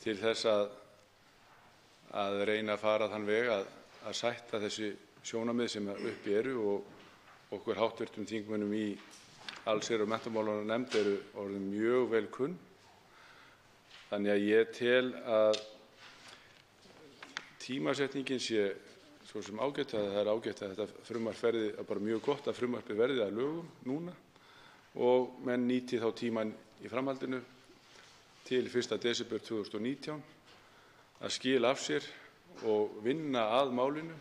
til þess að reyna að fara þann veg að sætta þessi sjónarmið sem uppi eru og okkur hv. þingmönnum í allsherjar- og menntamálanefnd eru orðin mjög vel kunn. Þannig að ég tel að tímasetningin sé svo sem ágætt, að það er ágætt að þetta frumvarp verði, bara mjög gott að frumvarpið verði að lögum núna og menn nýti þá tímann í framhaldinu til 1. desember 2019 að skila af sér og vinna að málinu,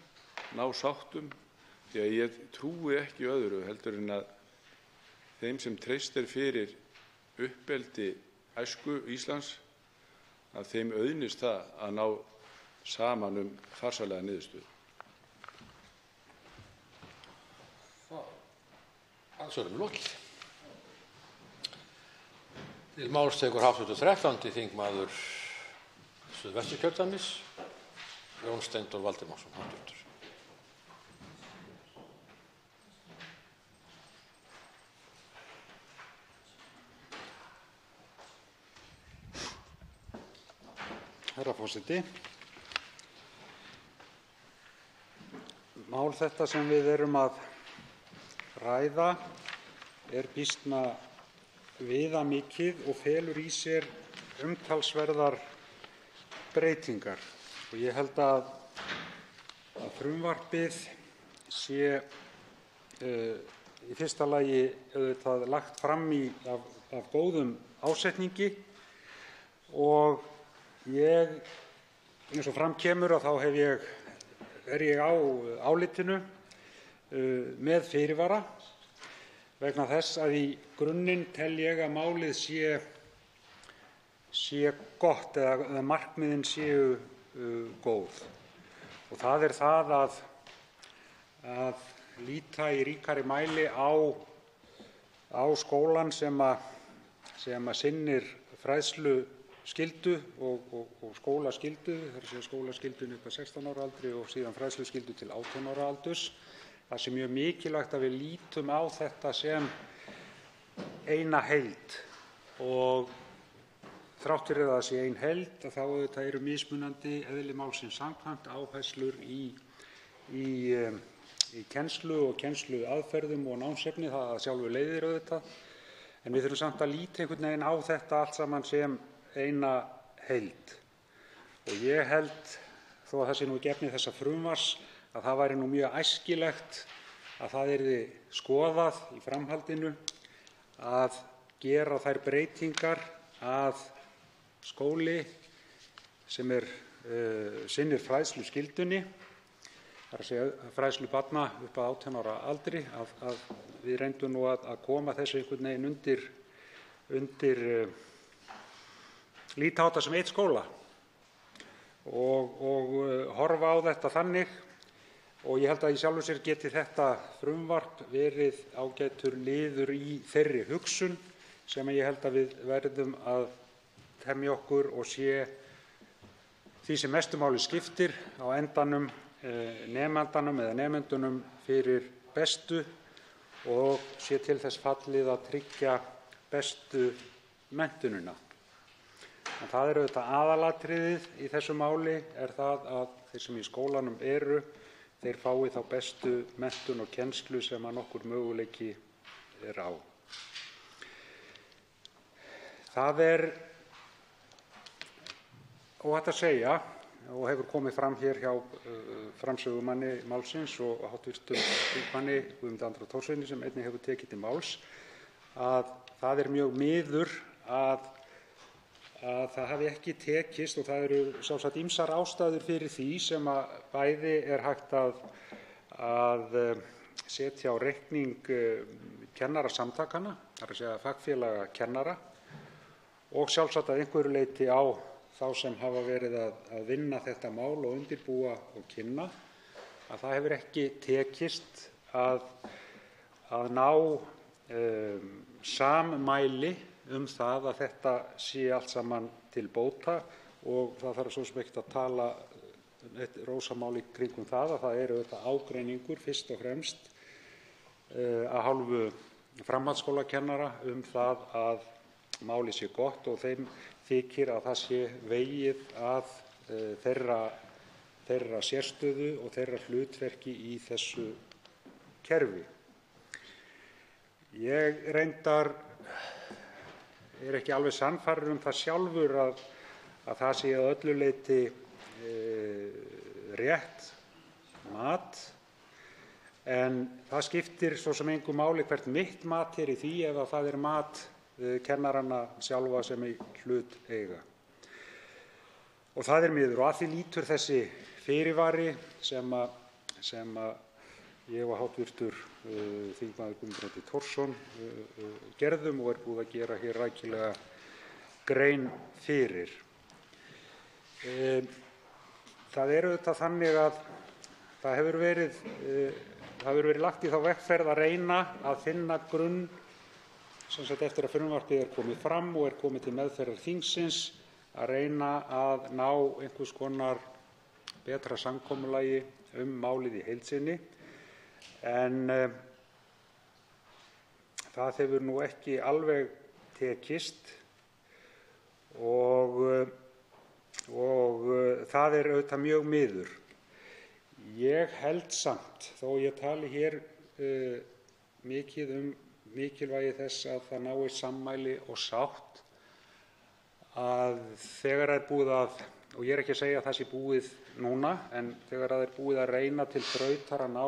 ná sáttum, því að ég trúi ekki öðru heldur en að þeim sem treystir fyrir uppeldi æsku Íslands, að þeim auðnist það að ná saman farsælega niðurstöðu. Andsvörum lokið. Til máls tekur hv. 13. þingmaður Suðvesturkjördæmis, Jón Steindór Valdimarsson, hv. Herra forseti. Mál þetta sem við erum að ræða er býsna viðamikið og felur í sér umtalsverðar breytingar. Og ég held að frumvarpið sé í fyrsta lagi auðvitað lagt fram af góðum ásetningi og ég, eins og fram kemur, að þá er ég á álitinu með fyrirvara vegna þess að í grunninn tel ég að málið sé gott eða markmiðin séu góð. Og það er það að líta í ríkari mæli á á skólann sem sinnir fræðsluskyldu og skólaskyldu, þ.e. skólaskyldu upp að 16 ára aldri og síðan fræðsluskyldu til 18 ára aldurs. Það sé mjög mikilvægt að við lítum á þetta sem eina heild og þrátt fyrir að það sé ein heild þá auðvitað eru mismunandi eðli málsins samkvæmt áherslur í kennslu og kennsluaðferðum og námsefni, það sjálfu leiðir auðvitað, en við þurfum samt að líta einhvern veginn á þetta allt saman sem eina heild. Og ég held, þó að það sé nú ekki efni þessa frumvarps, að það væri nú mjög æskilegt að það yrði skoðað í framhaldinu að gera þær breytingar að skóli sem sinnir fræðsluskyldunni, þ.e. fræðslu barna upp að 18 ára aldri, að við reyndum nú að koma þessu einhvern veginn undir líta á þetta sem eitt skóla og horfa á þetta þannig. Og ég held að í sjálfu sér geti þetta frumvarp verið ágætur liður í þeirri hugsun sem ég held að við verðum að temja okkur og sé því sem mestu máli skiptir á endanum nemandanum eða nemendunum fyrir bestu og sé til þess fallið að tryggja bestu menntunina. En það er auðvitað aðalatriðið í þessu máli er það að þeir sem í skólanum eru, þeir fái þá bestu menntun og kennslu sem að nokkur möguleiki er á. Það er óhætt að segja og hefur komið fram hér hjá framsögumanni málsins og hv. þingmanni Guðmundi Andra Thorssyni sem einnig hefur tekið til máls að það er mjög miður að það hafi ekki tekist og það eru sjálfsagt ýmsar ástæður fyrir því sem að bæði er hægt að setja á reikning kennarasamtakanna, þ.e. fagfélaga kennara og sjálfsagt að einhverju leyti á þá sem hafa verið að vinna þetta mál og undirbúa og kynna, að það hefur ekki tekist að ná sammæli það að þetta sé allt saman til bóta og það þarf svo sem ekkert að tala eitt rósamáli kringum það að það er auðvitað ágreiningur fyrst og fremst af hálfu framhaldsskólakennara það að málið sé gott og þeim þykir að það sé vegið að þeirra sérstöðu og þeirra hlutverki í þessu kerfi. Ég reyndar er ekki alveg sannfærður það sjálfur að það sé að öllu leyti rétt mat, en það skiptir svo sem engu máli hvert mitt mat er í því ef að það er mat kennaranna sjálfa sem í hlut eiga. Og það er miður og að því lítur þessi fyrirvari sem ég og hv. þingmaður Guðmundur Andri Thorsson gerðum og er búið að gera hér rækilega grein fyrir. Það er auðvitað þannig að það hefur verið lagt í þá vegferð að reyna að finna grunn sem sagt eftir að frumvarpið er komið fram og er komið til meðferðar þingsins að reyna að ná einhvers konar betra samkomulagi málið í heild sinni. En það hefur nú ekki alveg tekist og það er auðvitað mjög miður. Ég held samt, þó ég tali hér mikið mikilvægi þess að það náist sammæli og sátt, að þegar er búið að, og ég er ekki að segja að það sé búið núna, en þegar það er búið að reyna til þrautar að ná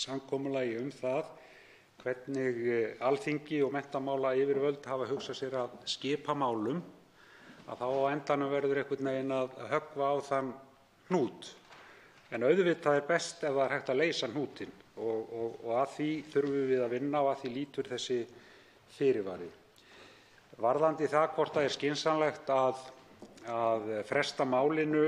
samkomulagi það hvernig Alþingi og menntamálayfirvöld hafa hugsað sér að skipa málum, að þá á endanum verður einhvern veginn að höggva á þann hnút. En auðvitað er best ef það er hægt að leysa hnútinn og að því þurfum við að vinna og að því lítur þessi fyrirvari. Varðandi það hvort það er skynsamlegt að fresta málinu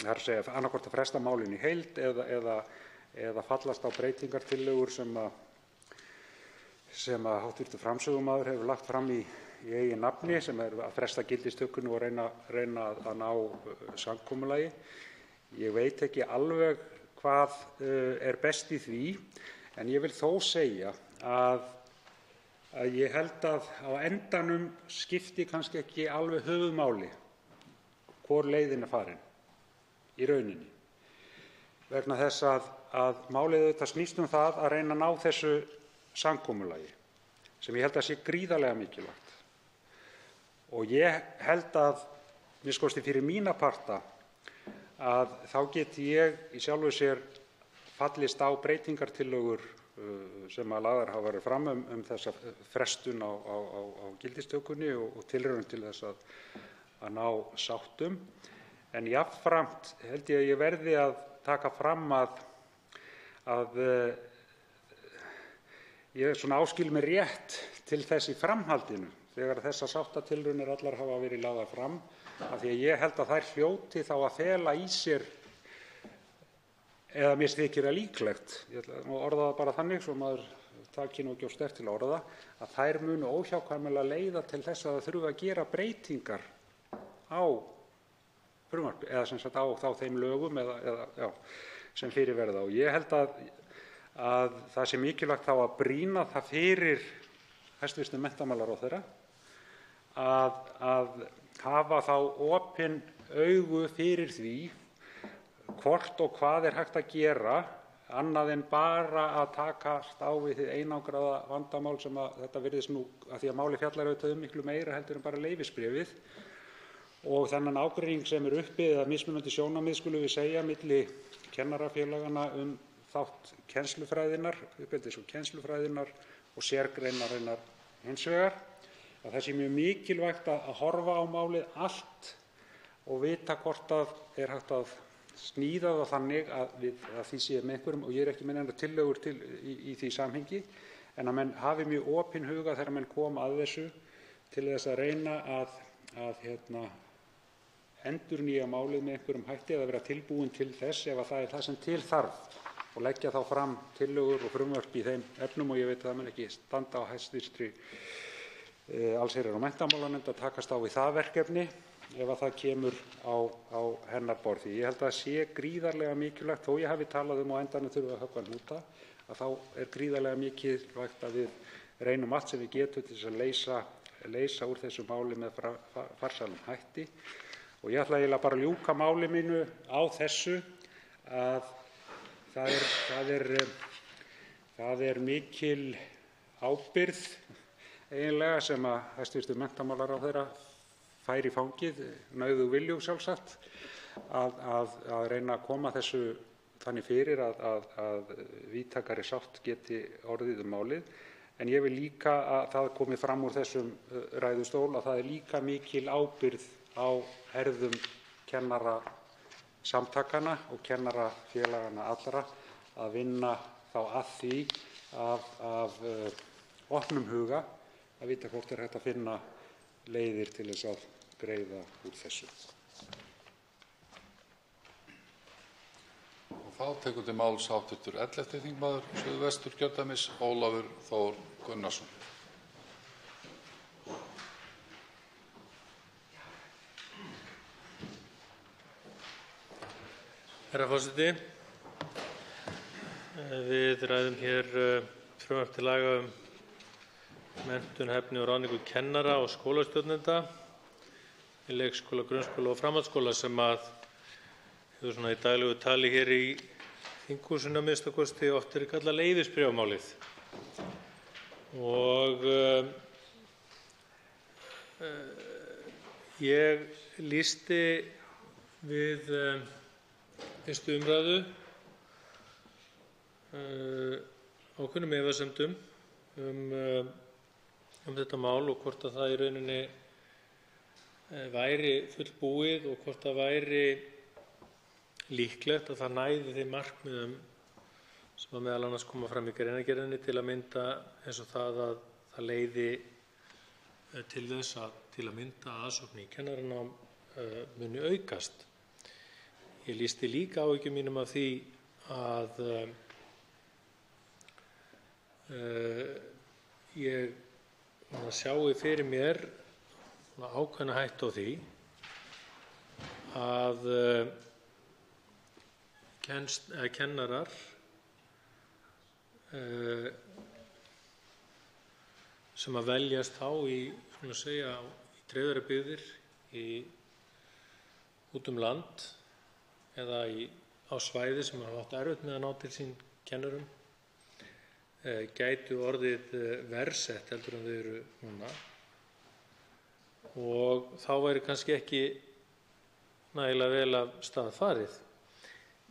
annaðhvort að fresta málinu í heild eða fallast á breytingartillögur sem sem að hv. framsögumaður hefur lagt fram í eigin nafni, sem að fresta gildistökunni og reyna að ná samkomulagi. Ég veit ekki alveg hvað er best í því, en ég vil þó segja að ég held að á endanum skipti kannski ekki alveg höfuðmáli hvor leiðin er farin í rauninni, vegna þess að málið auðvitað snýst það að reyna að ná þessu samkomulagi, sem ég held að sé gríðarlega mikilvægt. Og ég held að, minnst fyrir mína parta, að þá geti ég í sjálfu sér fallist á breytingartillögur sem að lagðar hafa verið fram þessa frestun á gildistökunni og tilraun til þess að ná sáttum. En jafnframt held ég að ég verði að taka fram að ég áskil mér rétt til þess í framhaldinu, þegar þessar sáttatilraunir allar hafa verið lagðar fram, af því að ég held að þær hljóti þá að fela í sér, eða mér þykir það líklegt, ég ætla að orða það bara þannig svo maður taki nú ekki of sterkt til að orða, að þær munu óhjákvæmilega leiða til þess að það þurfi að gera breytingar á frumvarpi, eða sem sagt á þeim lögum sem fyrir verða. Og ég held að það sé mikilvægt þá að brýna það fyrir hæstv. Menntamálaráðherra að hafa þá opin augu fyrir því hvort og hvað er hægt að gera annað en bara að takast á við hið einangraða vandamál sem að þetta virðist nú, af því að máli fjallar auðvitað miklu meira heldur en bara leyfisbréfið, og þennan ágreining sem er uppi, eða mismunandi sjónarmið skulum við segja, milli kennarafélaganna þátt kennslufræðinnar, uppeldis- og kennslufræðinnar og sérgreinarinnar hins vegar, að það sé mjög mikilvægt að horfa á málið allt og vita hvort að er hægt að sníða það þannig að því sé með einhverjum, og ég er ekki með neinar tillögur í því samhengi, en að menn hafi mjög opinn huga þegar menn koma að þessu til þess að reyna að endurnýja málið með einhverjum hætti, eða vera tilbúin til þess ef það er það sem til þarf, og leggja þá fram tillögur og frumvörp í þeim efnum. Og ég veit að það mun ekki standa á hæstv. allsherjar- og menntamálanefnd að takast á við það verkefni ef að það kemur á hennar borði. Ég held að það sé gríðarlega mikilvægt, þó ég hafi talað á endanum þurfi að höggva hnúta, að þá er gríðarlega mikilvægt að við reynum allt sem við getum til þess að leysa úr þessu máli með farsælum hætti. Og ég ætla eiginlega bara að ljúka máli mínu á þessu, að það er mikil ábyrgð eiginlega sem að hæstv. Menntamálaráðherra fær í fangið, nauðug viljug sjálfsagt, að reyna að koma þessu þannig fyrir að víðtækari sátt geti orðið málið. En ég vil líka að það komi fram úr þessum ræðustól að það er líka mikil ábyrgð á herðum kennarasamtakanna og kennarafélaganna allra að vinna þá að því af opnum huga að vita hvort er hægt að finna leiðir til þess að greiða úr þessu. Þá tekur til máls hv. 11. þingmaður Suðvesturkjördæmis, Ólafur Þór Gunnarsson. Herra forseti, við ræðum hér frumvarp til laga menntun, hæfni og ráðningu kennara og skólastjórnenda í leikskóla, grunnskóla og framhaldsskóla, sem hefur svona í daglegu tali hér í þinghúsinu að minnsta kosti oft er kallað leyfisbréfamálið. Og ég lýsti við fyrstu umræðu ákveðnum efasemdum þetta mál og hvort að það í rauninni væri fullbúið og hvort það væri líklegt að það næði þeim markmiðum sem að meðal annars koma fram í greinargerðinni, til að mynda eins og það að það leiði til þess að til að mynda aðsókn í kennaranám muni aukast. Ég lýsti líka áhyggjum mínum af því að ég sjái fyrir mér ákveðna hættu á því að kennarar sem að veljast þá í dreifðari byggðir út land eða á svæði sem hafa átt erfitt með að ná til sín kennurum gætu orðið verr sett heldur en þau eru núna, og þá væri kannski ekki nægilega vel af stað farið.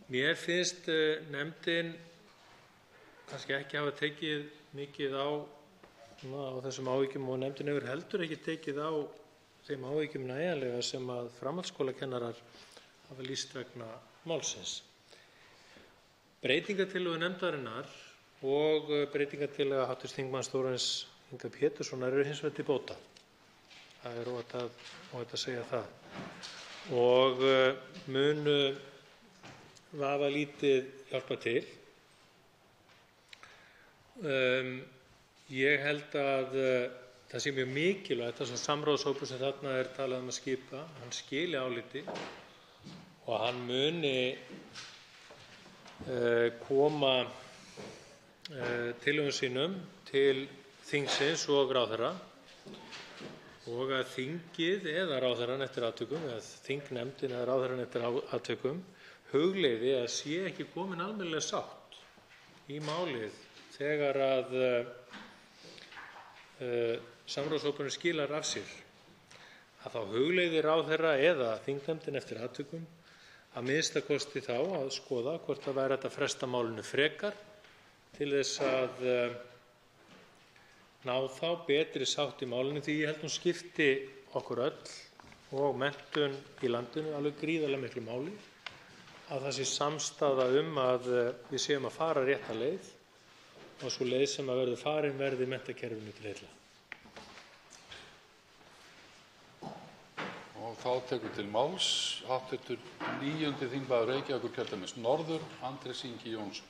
Mér finnst nefndin kannski ekki hafa tekið mikið á þessum áhyggjum, og nefndin hefur heldur ekki tekið á þeim áhyggjum nægjanlega sem að framhaldsskólakennarar hafa lýst vegna málsins. Breytingartillögur nefndarinnar og breytingartillaga hv. þm. Þórarins Inga Péturssonar eru hins vegar til bóta. Það er óhætt að segja það, og munu vafalítið hjálpa til. Ég held að það sé mjög mikilvægt að sá samráðshópur sem þarna er talað að skipa, hann skili áliti og hann muni koma tillögum sínum til þingsins og ráðherra, og að þingið eða ráðherrann eftir atvikum, eða þingnefndin eða ráðherrann eftir atvikum, hugleiði að sé ekki komin almennileg sátt í málið þegar að samráðshópurinn skilar af sér, að þá hugleiði ráðherra eða þingnefndin eftir atvikum að minnsta kosti þá að skoða hvort það væri hægt að fresta málinu frekar til þess að ná þá betri sátt í málinu, því ég held hún skipti okkur öll og menntun í landinu alveg gríðarlega miklu máli, að það sé samstaða að við séum að fara rétta leið og sú leið sem að verður farin verði menntakerfinu til heilla. Og þá tekur til máls hv. 9. þingmaður Reykjavíkurkjördæmis norður, Andrés Ingi Jónsson.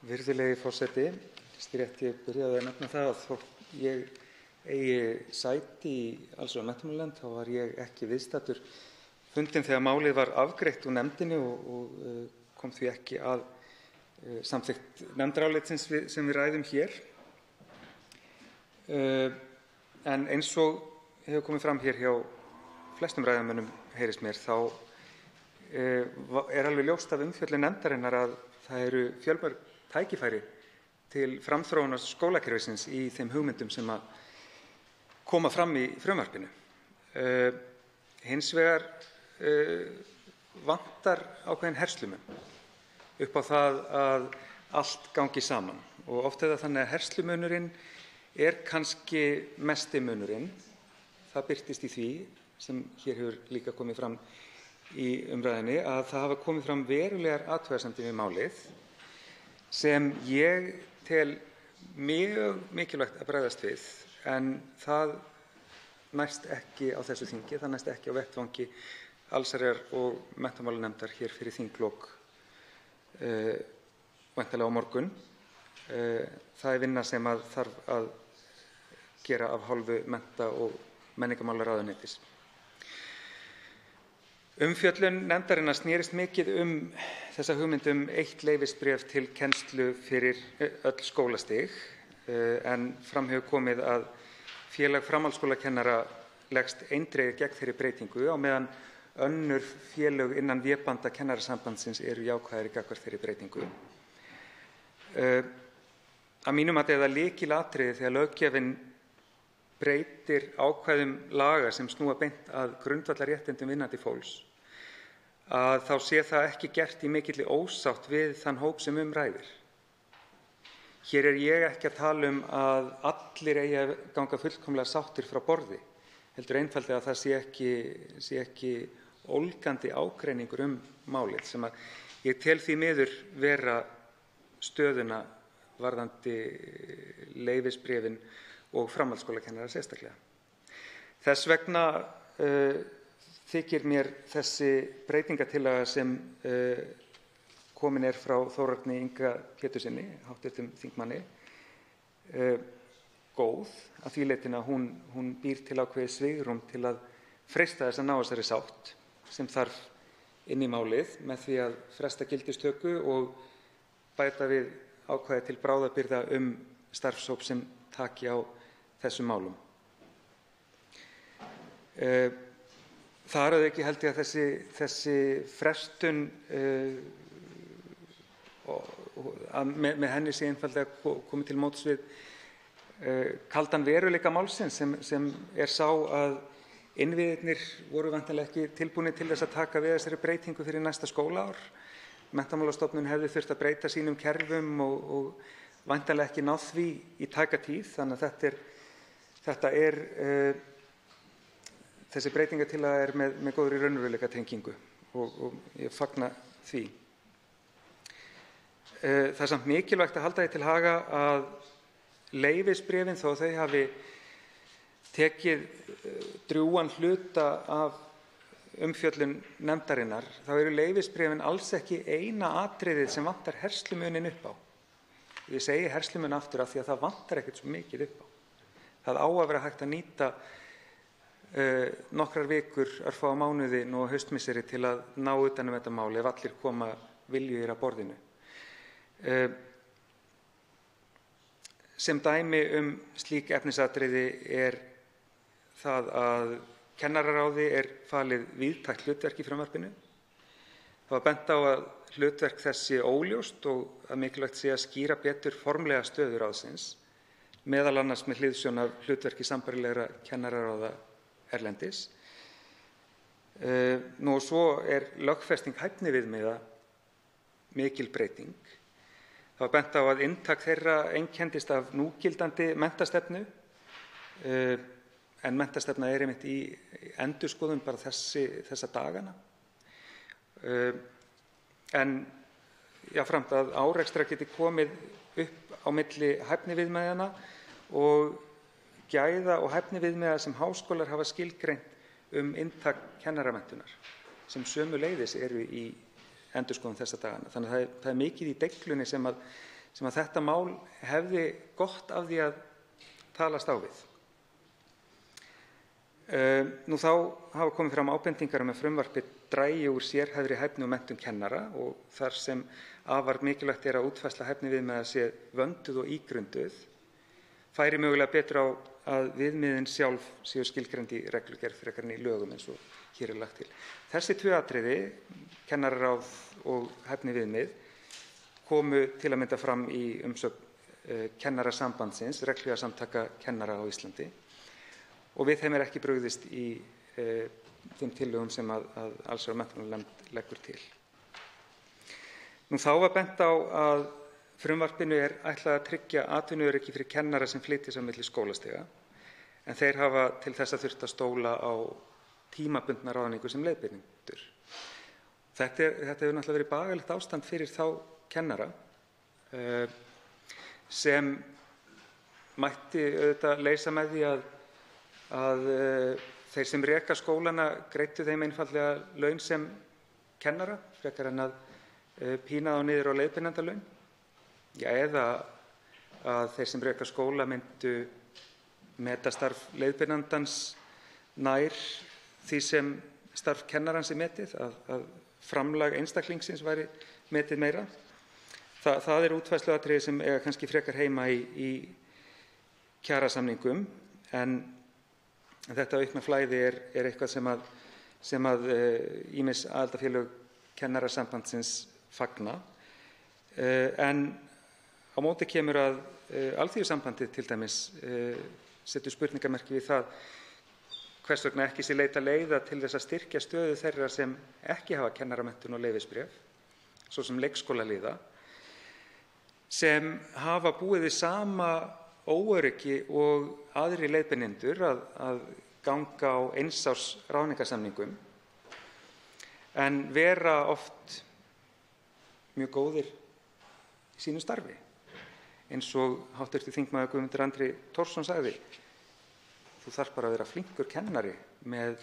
Virðulegi forseti, rétt ég byrjaði að nefna það að þótt ég eigi sæti í allsherjar- og menntamálanefnd þá var ég ekki viðstaddur fundinn þegar málið var afgreitt úr nefndinni og kom því ekki að samþykkt nefndarálitsins sem við ræðum hér. En eins og hefur komið fram hér hjá flestum ræðumönnum, heyrist mér, þá er alveg ljóst af umfjöllun nefndarinnar að það eru fjölmörg tækifæri til framþróunar skólakerfisins í þeim hugmyndum sem að koma fram í frumvarpinu. Hins vegar vantar ákveðin herslumun upp á það að allt gangi saman, og oft er það þannig að herslumunurinn er kannski mesti munurinn. Það birtist í því sem hér hefur líka komið fram í umræðunni, að það hafa komið fram verulegar athugasemdir við málið sem ég tel mjög mikilvægt að bregðast við, en það næst ekki á þessu þingi, það næst ekki á vettvangi allsherjar- og menntamálanefndar hér fyrir þinglok væntanlega á morgun. Það er vinna sem að þarf að gera af hálfu mennta- og menningarmálaráðuneytis. Umfjöllun nefndarinnar snerist mikið þessa hugmynd eitt leyfisbréf til kennslu fyrir öll skólastig, en fram hefur komið að Félag framhaldsskólakennara leggst eindregið gegn þeirri breytingu, á meðan önnur félög innan vébanda Kennarasambandsins eru jákvæðari gagnvart þeirri breytingu. Að mínu mati er það lykilatriði þegar löggjafinn breytir ákvæðum laga sem snúa beint að grundvallarréttindum vinnandi fólks, að þá sé það ekki gert í mikilli ósátt við þann hóp sem ræðir. Hér er ég ekki að tala að allir eigi að ganga fullkomlega sáttir frá borði, heldur einfaldlega að það sé ekki ólgandi ágreiningur málið, sem að ég tel því miður vera stöðuna varðandi leyfisbréfin og framhaldsskólakennara sérstaklega. Þess vegna þykir mér þessi breytingartillaga sem komin er frá Þórarni Inga Péturssyni, hv. þingmanni, góð að því leytinu að hún býr til ákveðið svigrúm til að freista þess að ná þessari sátt sem þarf inn í málið með því að fresta gildistöku og bæta við ákvæði til bráðabirgða starfshóp sem taki á þessum málum. Þar að auki held ég að þessi frestun með henni sé einfaldlega komið til móts við kaldan veruleika málsins sem sá að innviðirnir voru væntanlega ekki tilbúnir til þess að taka við þessari breytingu fyrir næsta skólaár. Menntamálastofnun hefði þurft að breyta sínum kerfum og væntanlega ekki náð því í tæka tíð, þannig að þessi breytingartillaga með góðri raunveruleikatengingu og ég fagna því. Það er samt mikilvægt að halda því til haga að leyfisbréfin, þó þau hafi tekið drjúgan hluta af umfjöllun nefndarinnar, þá eru leyfisbréfin alls ekki eina atriðið sem vantar herslumuninn upp á. Ég segi herslumun aftur af því að það vantar ekkert svo mikið upp á. Það á að vera hægt að nýta nokkrar vikur, örfáa mánuði nú á haustmisseri til að ná utan um þetta mál ef allir koma viljugir að borðinu. Sem dæmi slík efnisatriði er það að kennararáði falið víðtækt hlutverk í frumvarpinu. Það var bent á að hlutverk þess sé óljóst og að mikilvægt sé að skýra betur formlega stöðu ráðsins, meðal annars með hliðsjón af hlutverki sambærilegra kennararáða erlendis. Nú og svo lögfesting hæfniviðmiða mikil breyting. Það var bent á að inntak þeirra einkenndist af núgildandi menntastefnu, en menntastefna einmitt í endurskoðun bara þessa dagana. En jafnframt að árekstrar geti komið upp á milli hæfniviðmiðanna og gæða- og hæfniviðmiða sem háskólar hafa skilgreint inntak kennaramenntunar, sem sömuleiðis eru í endurskoðun þessa dagana. Þannig að það er mikið í deiglunni sem að þetta mál hefði gott af því að talast á við. Nú þá hafa komið fram ábendingar að frumvarpið dragi úr sérhæfðri hæfni og menntun kennara og þar sem afar mikilvægt er að útfærsla hæfniviðmiða sé vönduð og ígrunduð, færi mögulega betur á að viðmiðin sjálf séu skilgreind í reglugerð frekar en í lögum eins og hér lagt til. Þessi tvö atriði, kennararáð og hæfniviðmið, komu til að mynda fram í umsögn Kennarasambandsins, regnhlífarsamtaka kennara á Íslandi, og við þeim ekki brugðist í þeim tillögum sem að allsherjar- og menntamálanefnd leggur til. Nú þá var bent á að frumvarpinu ætlað að tryggja atvinnuöryggi fyrir kennara sem flytja sig á milli skólastiga, en þeir hafa til þessa þurft að stóla á tímabundna ráðningu sem leiðbeinendur. Þetta hefur náttúrulega verið bagalegt ástand fyrir þá kennara sem mætti auðvitað leysa með því að þeir sem reka skólana greiddu þeim einfaldlega laun sem kennara frekar en að pína þá niður á leiðbeinendalaun. Eða að þeir sem reka skóla myndu meta starf leiðbeinandans nær því sem starf kennarans metið, að framlag einstaklingsins væri metið meira. Það útfærsluatriði sem eiga kannski frekar heima í kjarasamningum, en þetta aukna flæði eitthvað sem að ýmis aðildarfélög Kennarasambandsins fagna. En á móti kemur að Alþýðusambandið til dæmis setur spurningamerki við það hvers vegna ekki sé leita leiða til þess að styrkja stöðu þeirra sem ekki hafa kennaramenntun og leyfisbréf, svo sem leikskólaliða, sem hafa búið við sama óöryggi og aðrir leiðbeinendur að ganga á einsárs ráðningarsamningum, en vera oft mjög góðir í sínu starfi. Eins og hv. þingmaður Guðmundur Andri Thorsson sagði, þú þarft bara að vera flinkur kennari með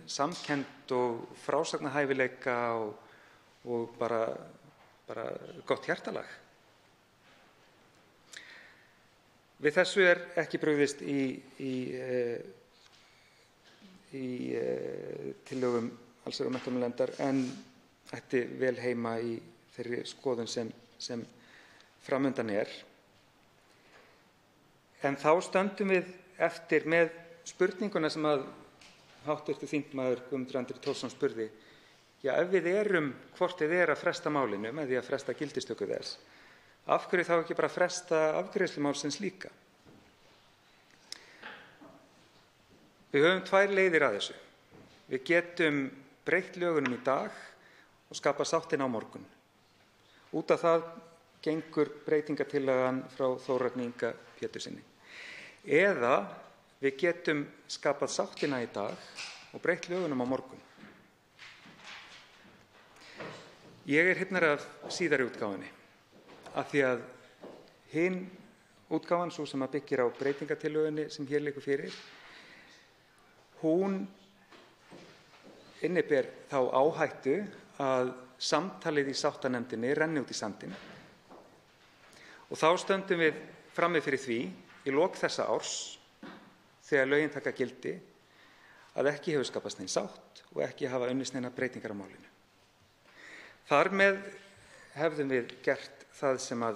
samkennd og frásagnarhæfileika og bara bara gott hjartalag. Við þessu er ekki brugðist í tillögum allsherjar- og menntamálanefndar en ætti vel heima í þeirri skoðun sem fram undan er. En þá stöndum við eftir með spurninguna sem að hv. þingmaður Guðmundur Andri Thorsson spurði. Já, ef við erum hvort við að fresta málinu með því að fresta gildistöku þess, af hverju þá ekki bara fresta afgreiðslu málsins líka? Við höfum tvær leiðir að þessu. Við getum breytt lögunum í dag og skapað sáttina á morgun. Út af það gengur breytingartillagan frá Þórarni Inga Péturssyni. Eða við getum skapað sáttina í dag og breytt lögunum á morgun. Ég er hrifnari af síðari útgáfunni af því að hin útgáfan, sú sem að byggir á breytingartillögunni sem hér liggur fyrir, hún inniber þá áhættu að samtalið í sáttanefndinni renni út í sandinn og þá stöndum við frammi fyrir því í lok þessa árs, þegar lögin taka gildi, að ekki hefur skapast nein sátt og ekki hafa unnist neinar breytingar á málinu. Þar með hefðum við gert það sem að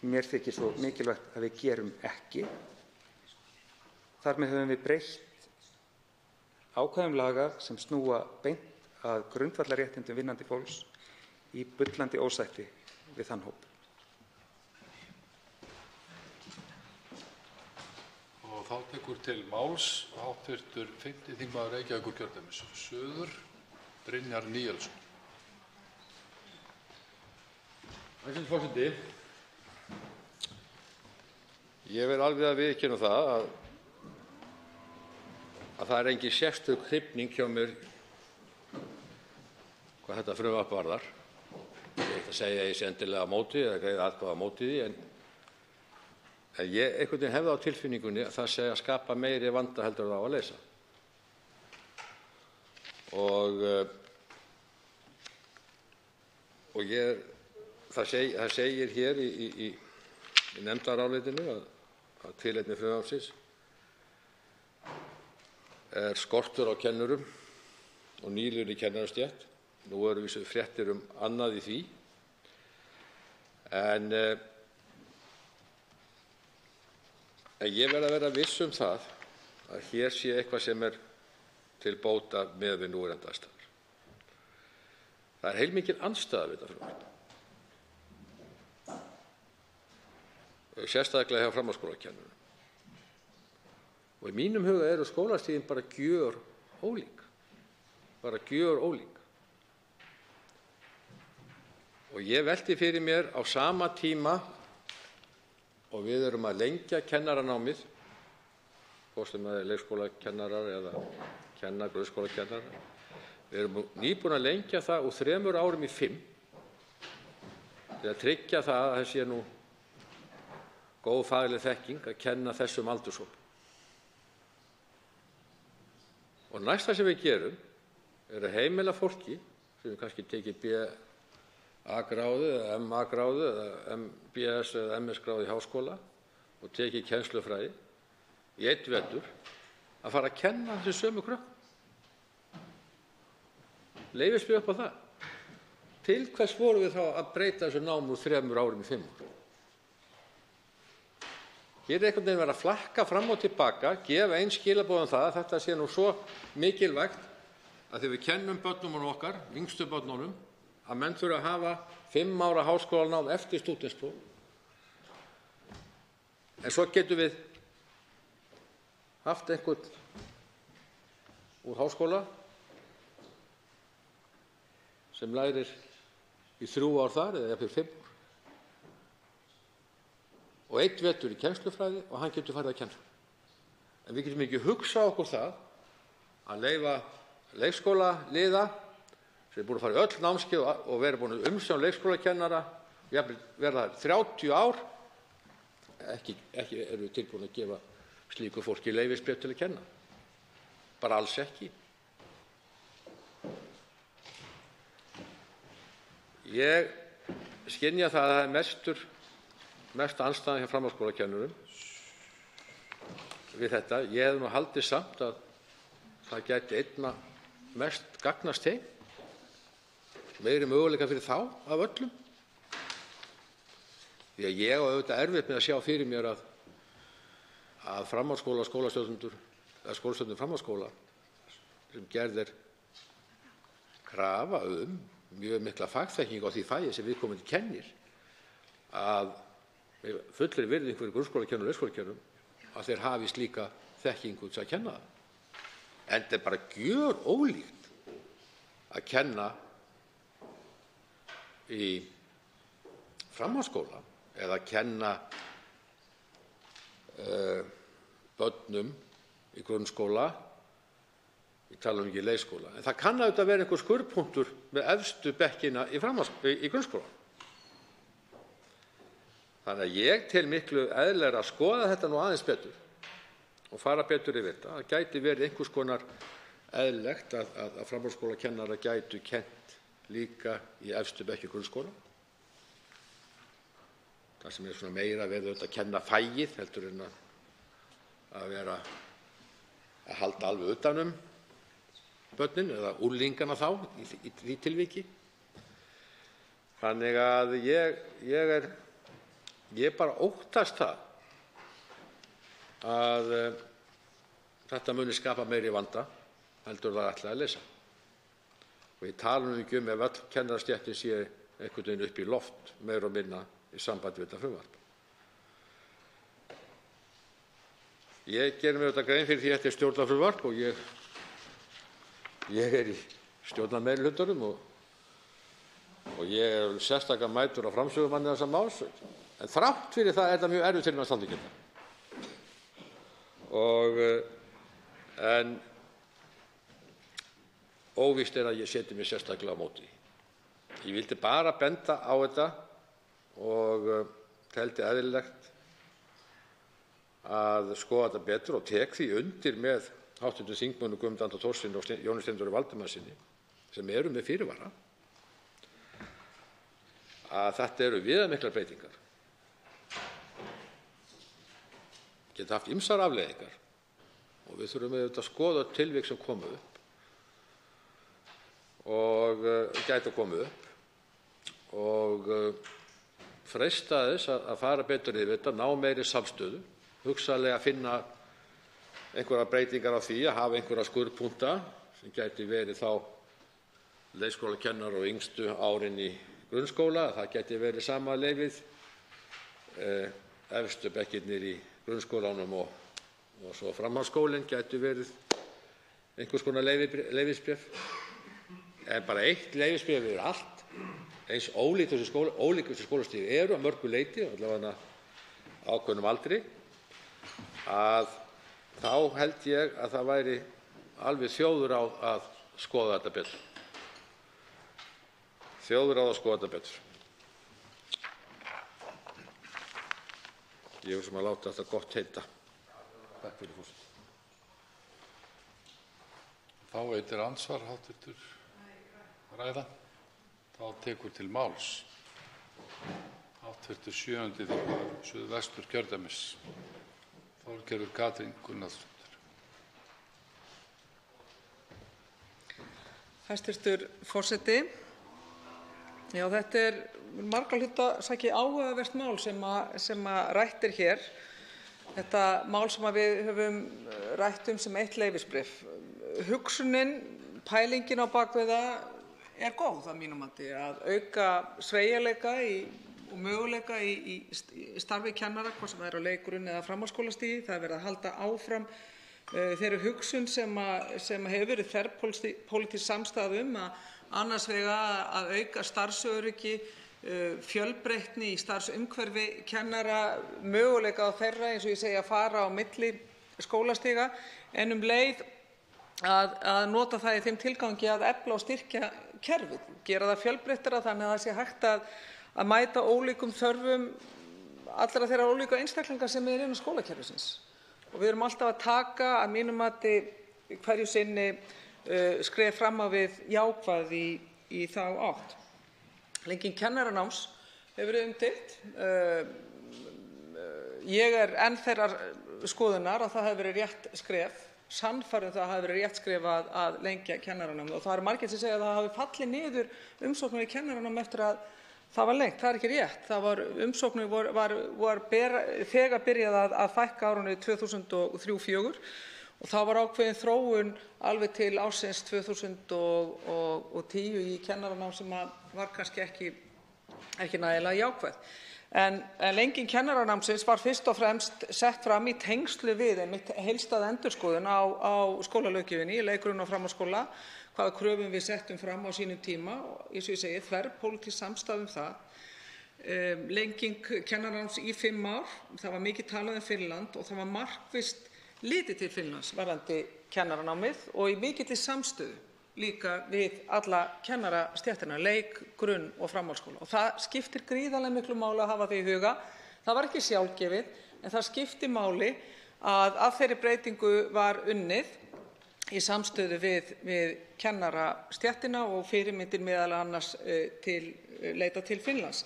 mér þykir svo mikilvægt að við gerum ekki. Þar með höfum við breytt ákvæðum laga sem snúa beint að grundvallarréttindum vinnandi fólks í bullandi ósætti við þann hóp. Og þá tekur til máls hv. 5. þingmaður Reykjavíkurkjördæmis suður, Brynjar Níelsson. Hæstv. forseti. Ég verð alveg að viðurkenna það að það er engin sérstök hrifning hjá mér hvað þetta frumvarp varðar. Ég er ekki að segja að ég sé endilega á móti eða greiði atkvæði á móti því, en ég einhvern veginn hefði á tilfinningunni að það sé að skapa meiri vanda heldur en það á að leysa. Það segir hér í nefndarálitinu að tilefni frumvarpsins er skortur á kennurum og nýliðun í kennarastétt. Nú eru vísu fréttir annað í því, en ég verð að vera viss það að hér sé eitthvað sem er til bóta miðað við núverandi aðstæður. Það er heilmikil andstaða við þetta frumvarp. Sérstaklega hjá framhaldsskólakennurum. Og í mínum huga eru skólastigin bara gjörólík. Og ég velti fyrir mér á sama tíma og við erum að lengja kennaranámið, hvort sem það er leikskólakennarar eða grunnskólakennarar. Við erum nýbúin að lengja það úr 3 árum í 5 til að tryggja það að það sé nú góð fagleg þekking að kenna þessum aldurshópi. Og næsta sem við gerum er að heimila fólki sem kannski tekið BA-gráðu eða MA-gráðu eða MBS eða MS-gráðu í háskóla og tekið kennslufræði í 1 vetur að fara að kenna þessi sömu krökkum. Leyfist við upp á það? Til hvers vorum við þá að breyta þessu námi úr 3 árum í 5 ár? Hér er einhvern veginn verið að flakka fram og tilbaka, gefa einn skilaboð það að þetta sé nú svo mikilvægt að þegar við kennum börnunum okkar, yngstu börnunum, að menn þurfa að hafa 5 ára háskólanám eftir stúdentspróf. En svo getum við haft einhvern úr háskóla sem lærir í 3 ár þar eða jafnvel 5 ár. Og 1 vetur í kennslufræði og hann getur farið að kenna. En við getum ekki hugsað okkur það að leyfa leikskólaliða sem er búin að fara í öll námskeið og vera búin að umsjá leikskólakennara, vera þar 30 ár, ekki eru við tilbúin að gefa slíku fólki leyfisbréf til að kenna. Bara alls ekki. Ég skynja það að það er mest andstaða hjá framhaldsskólakennurum við þetta. Ég hefði nú haldið samt að það gæti einna mest gagnast þeim, meiri möguleika fyrir þá af öllum. Því að ég á auðvitað erfitt með að sjá fyrir mér að framhaldsskóla, skólastjórnendur eða skólastjórnendur framhaldsskóla sem gerð er krafa mjög mikla fagþekkingu á því fagi sem viðkomandi kennir, að með fullri virðingu fyrir grunnskólakennurum og leikskólakennurum að þeir hafi slíka þekkingu til að kenna það. Enda er bara gjörólíkt að kenna í framhaldsskóla eða kenna börnum í grunnskóla, ég tala ekki leikskóla. En það kann auðvitað vera einhver skurðpunktur með efstu bekkina í grunnskóla. Þannig að ég tel miklu eðlilegra að skoða þetta nú aðeins betur og fara betur yfir þetta. Það gæti verið einhvers konar eðlilegt að framhaldsskólakennarar gætu kennt líka í efstu bekki grunnskóla. Það sem er svona meira verið að kenna fagið heldur en að vera að halda alveg utan börnin eða úrlingana þá í því tilviki. Þannig að ég bara óttast það að þetta muni skapa meiri vanda heldur það ætlaði að leysa. Og ég tala nú ekki ef öll kennarastéttin sé einhvern veginn upp í loft meira og minna í sambandi við þetta frumvarp. Ég geri mér auðvitað grein fyrir því að þetta er stjórnarfrumvarp og ég er í stjórnarmeirihlutanum og ég er sérstaklega mætur á framsögumanni þessa máls, en þrátt fyrir það er þetta mjög erfitt fyrir mig að samþykkja þetta. En óvíst er að ég setji mig sérstaklega á móti. Ég vildi bara benda á þetta og teldi eðlilegt að skoða þetta betur og tek því undir með hv. þingmönnum Guðmundi Andra Thorssyni og Jóni Steindóri Valdimarssyni sem eru með fyrirvara að þetta eru viðamiklar breytingar. Geta haft ýmsar afleiðingar og við þurfum auðvitað að skoða tilvik sem komu upp og gætu komið upp og freista þess að fara betur yfir þetta, ná meiri samstöðu, hugsanlega finna einhverjar breytingar á því að hafa einhverja skurðpunkta sem gæti verið þá leikskólakennarar og yngstu árin í grunnskóla, það gæti verið sama leyfið, efstu bekkirnir í grunnskólanum og svo framhaldsskólinn gæti verið einhvers konar leyfisbréf. En bara eitt leyfisbréf yfir allt, eins ólíkt þessi skólastig eru að mörgu leyti, allavega ákveðnum aldri, að þá held ég að það væri alveg þjóður á að skoða þetta betur. Þjóður á að skoða þetta betur. Ég vil láta þetta gott heita. Takk fyrir, forseti. Þá veitir andsvar hv. ræða. Þá tekur til máls hv. 7. þingmaður Suðvesturkjördæmis, Þorgerður Katrín Gunnarsdóttir. Hæstv. forseti. Já, þetta er margra hluta sakir áhugavert mál sem rætt er hér. Þetta mál sem við höfum rætt sem eitt leyfisbréf. Hugsunin, pælingin á bak við það er góð að mínu mati, að auka sveigjanleika og möguleika í starfi kennara, hvort sem það er á leikgrunni eða framhaldsskólastigi. Það er verið að halda áfram þeirri hugsun sem hefur verið þverpólitísk samstaða að annars vegar að auka starfsöryggi, fjölbreytni í starfsumhverfi kennara, möguleika á þeirra, eins og ég segi, að fara á milli skólastiga, en leið að nota það í þeim tilgangi að efla og styrkja kerfið, gera það fjölbreyttara þannig að það sé hægt að mæta ólíkum þörfum allra þeirra ólíku einstaklinga sem eru innan skólakerfisins. Og við erum alltaf að taka, að mínu mati, hverju sinni skref fram á við jákvæð í þá átt. Lenging kennaranáms hefur verið umdeild. Ég er enn þeirrar skoðunar að það hafi verið rétt skref, sannfærð það hafi verið rétt skref að lengja kennaranámið, og það eru margir sem segja að það hafi fallið niður umsóknir í kennaranám eftir að það var lengt. Það er ekki rétt. Umsóknir var þegar byrjað að fækka árinu 2003-2004 og það var ákveðin þróun alveg til ársins 2010 í kennaranám sem var kannski ekki nægilega jákvæð. En lenging kennaranámsins var fyrst og fremst sett fram í tengslu við einmitt heildstæða endurskoðun á skólalöggjöfinni í leik-, grunn- og framhaldsskóla, hvaða kröfum við settum fram á sínum tíma, og eins og ég segi, þverpólitísk samstaða það. Lenging kennaranáms í 5 ár, það var mikið talað um Finnland og það var markvisst litið til Finnlands varðandi kennaranámið og í mikilli samstöðu líka við alla kennarastéttina, leik-, grunn- og framhaldsskóla. Og það skiptir gríðarlega miklu máli að hafa það í huga. Það var ekki sjálfgefið, en það skiptir máli að þeirri breytingu var unnið í samstöðu við kennarastéttina og fyrirmyndir meðal annars leita til Finnlands.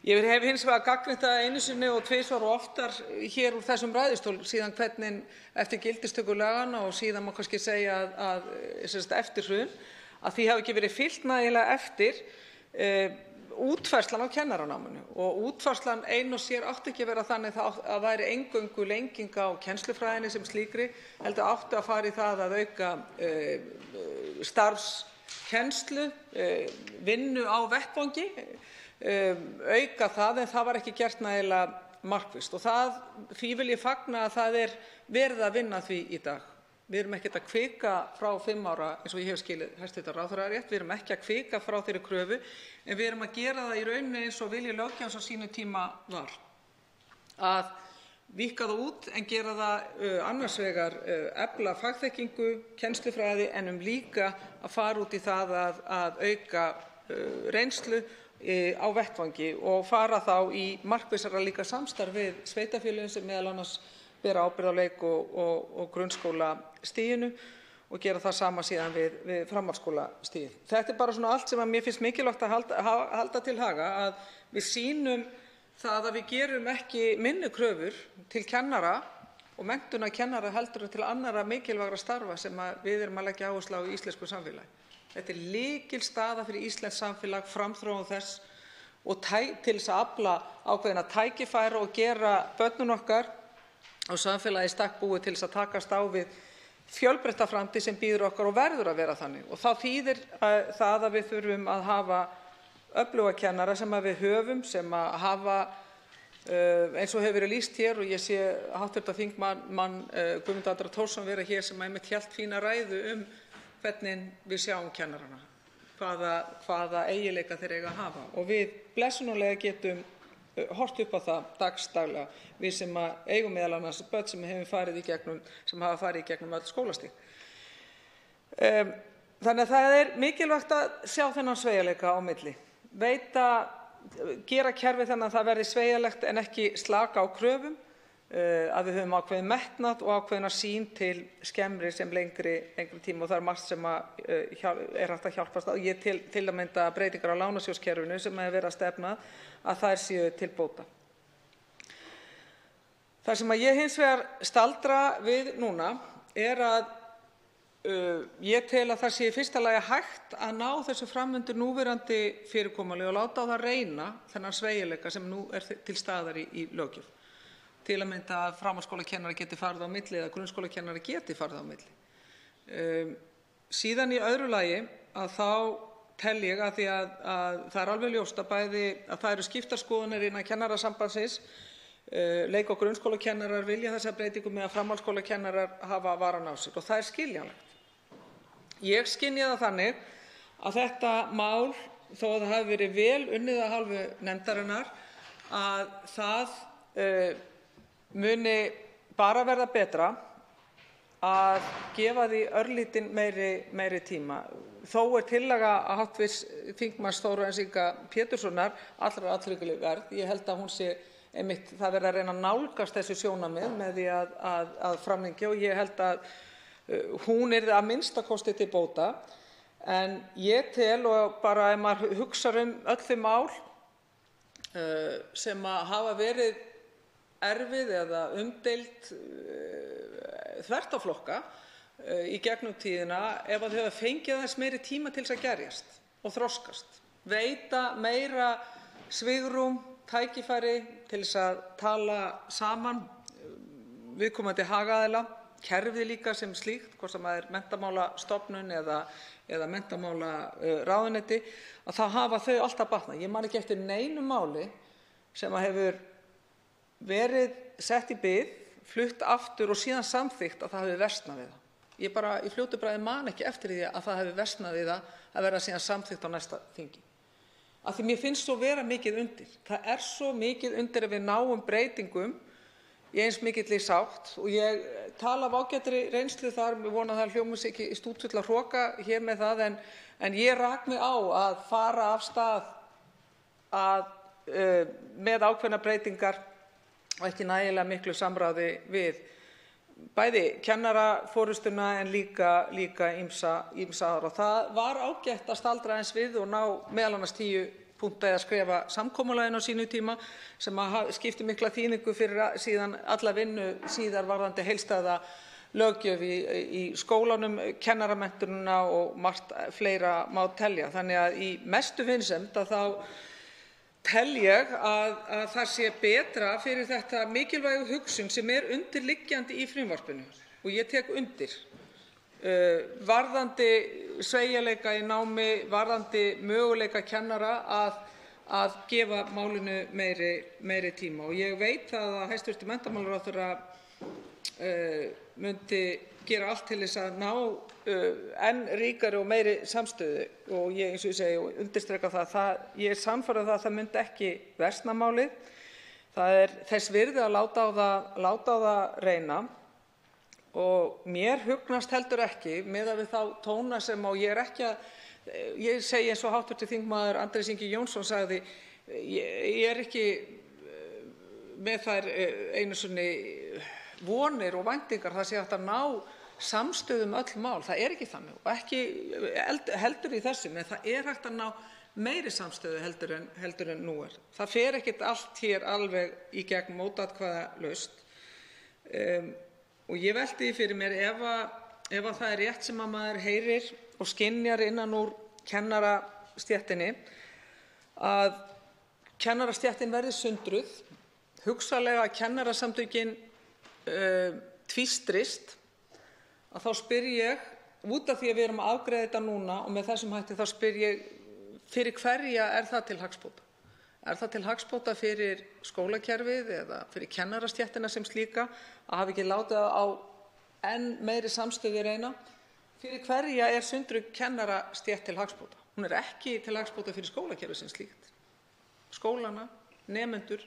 Ég hef hins vegar gagnrýnt það einu sinni og tvisvar og oftar hér úr þessum ræðustól síðan hvernig eftir gildistöku laganna og síðan má kannski segja að eftir hrun að því hafi ekki verið fylgt nægilega eftir útfærslan á kennaranáminu, og útfærslan ein og sér átti ekki að vera þannig að væri eingöngu lenging á kennslufræðinni sem slíkri, heldur átti að fara í það að auka starfskennslu, vinnu á vettvangi, auka það, en það var ekki gert nægilega markvisst, og því vil ég fagna að það er verið að vinna því í dag. Við erum ekkert að hvika frá 5 ára, eins og ég hef skilið hæstv. Ráðherra rétt, við erum ekki að hvika frá þeirri kröfu, en við erum að gera það í rauninni eins og vilji löggjafans á sínum tíma var, að víkka það út en gera það annars vegar efla fagþekkingu, kennslufræði, en líka að fara út í það að auka reynslu á vettvangi og fara þá í markvissara líka samstarf við sveitarfélögin sem meðal annars bera ábyrgð á leik- og grunnskólastiginu og gera það sama síðan við framhaldsskólastigið. Þetta er bara svona allt sem mér finnst mikilvægt að halda til haga, að við sýnum það að við gerum ekki minni kröfur til kennara og menntunar kennara heldur en til annarra mikilvægra starfa sem við erum að leggja áherslu á í íslensku samfélagi. Þetta er lykilstaða fyrir íslenskt samfélag, framþróun þess og til þess að afla ákveðinna tækifæra og gera börnin okkar og samfélagið í stakk búið til þess að takast á við fjölbreytta framtíð sem bíður okkar og verður að vera þannig. Og það þýðir það að við þurfum að hafa öfluga kennara sem við höfum, sem hafa, eins og hefur verið lýst hér, og ég sé hv. þingmann Guðmund Andra Thorsson vera hér sem einmitt hélt fína ræðu hvernig við sjáum kennarana, hvaða eiginleika þeir eiga að hafa. Og við blessunarlega getum horft upp á það dagsdaglega, við sem eigum meðal annars börn sem hafa farið í gegnum öll skólastig. Þannig að það er mikilvægt að sjá þennan sveigjanleika á milli, gera kerfið þannig að það verði sveigjanlegt en ekki slaka á kröfum, að við höfum ákveðin metnað og ákveðina sýn til skemmri sem lengri tíma, og það er margt sem er hægt að hjálpast á. Ég til að mynda breytingar á lánasjóðskerfinu sem hefur verið að stefna að þær séu til bóta. Það sem ég hins vegar staldra við núna er að ég tel að það sé í fyrsta lagi hægt að ná þessu fram undir núverandi fyrirkomulagi og láta á það reyna þennan sveigjanleika sem nú er til staðar í löggjöf. Til að mynda að framhaldsskólakennari geti farið á milli eða grunnskólakennari geti farið á milli. Síðan í öðru lagi að þá tel ég að því að það er alveg ljóst að það eru skiptar skoðanir innan kennarasambandsins. Leik- og grunnskólakennarar vilja þessa breytingu meðan framhaldsskólakennarar hafa varann á sig, og það er skiljanlegt. Ég skynja það þannig að þetta mál, þó að það hafi verið vel unnið af hálfu nefndarinnar, að það muni bara verða betra að gefa því örlítinn meiri tíma. Þó er tillaga hv. þingmanns Þórarins Inga Péturssonar allrar athyglisverð. Ég held að hún sé einmitt, það verði að reyna að nálgast þessi sjónarmið með því að framlengja, og ég held að hún yrði að minnsta kosti til bóta. En ég tel, og bara ef maður hugsar öll þau mál sem hafa verið erfið eða umdeild þvert á flokka í gegnum tíðina, ef þau hafa fengið aðeins meiri tíma til að gerjast og þroskast, veita meira svigrúm, tækifæri til að tala saman viðkomandi hagaðila, kerfið líka sem slíkt, hvort sem það Menntamálastofnun eða menntamálaráðuneyti, að þá hafa þau alltaf batnað. Ég man ekki eftir neinu máli sem hefur verið sett í bið, flutt aftur og síðan samþykkt að það hafi versnað við það. Ég bara í fljótu bragði man ekki eftir því að það hafi versnað við það að verða síðan samþykkt á næsta þingi. Af því mér finnst svo vera mikið undir. Það er svo mikið undir að við náum breytingum í eins mikilli sátt, og ég tala af ágætri reynslu þar, ég vona að það hljómi sig ekki stútfull að hroka hér með það, en ég rak mig á að fara af stað með ákveðnar breytingar og ekki nægilega miklu samráði við bæði kennaraforystuna en líka ýmsa aðra. Það var ágætt að staldra aðeins við og ná meðal annars 10 punkta eða skrifa samkomulaginu á sínu tíma sem skipti mikla þýðingu fyrir síðan alla vinnu síðar varðandi heildstæða löggjöf í skólanum, kennaramenntunina og margt fleira má telja. Þannig að í mestu vinsemd að þá tel ég að það sé betra fyrir þetta mikilvægu hugsun sem er undirliggjandi í frumvarpinu, og ég tek undir, varðandi sveigjanleika í námi, varðandi möguleika kennara að gefa málinu meiri tíma. Og ég veit að hæstv. Menntamálaráðherra myndi gera allt til þess að ná enn ríkari og meiri samstöðu, og ég, eins og ég segi, undirstrika það, ég er sannfærð að það myndi ekki versna málið. Það er þess virði að láta á það reyna, og mér hugnast heldur ekki, miðað við þá tóna sem ég segi eins og hv. þingmaður Andrés Ingi Jónsson sagði, ég er ekki með þær einu sinni vonir og væntingar það sé hægt að ná samstöðu öll mál. Það er ekki þannig, og ekki heldur í þessum, en það er hægt að ná meiri samstöðu heldur en nú er. Það fer ekkert allt hér alveg í gegn mótatkvæðalaust, og ég velti því fyrir mér ef það er rétt sem að maður heyrir og skynjar innan úr kennarastéttinni að kennarastéttin verði sundruð, hugsanlega að kennarasamtökin tvístrist, að þá spyr ég, út af því að við erum að afgreiða þetta núna og með þessum hætti, þá spyr ég, fyrir hverja er það til hagsbóta? Er það til hagsbóta fyrir skólakerfið eða fyrir kennarastéttina sem slíka að hafa ekki látið á enn meiri samstöðu reyna? Fyrir hverja er sundruð kennarastétt til hagsbóta? Hún er ekki til hagsbóta fyrir skólakerfið sem slíkt. Skólana, nemendur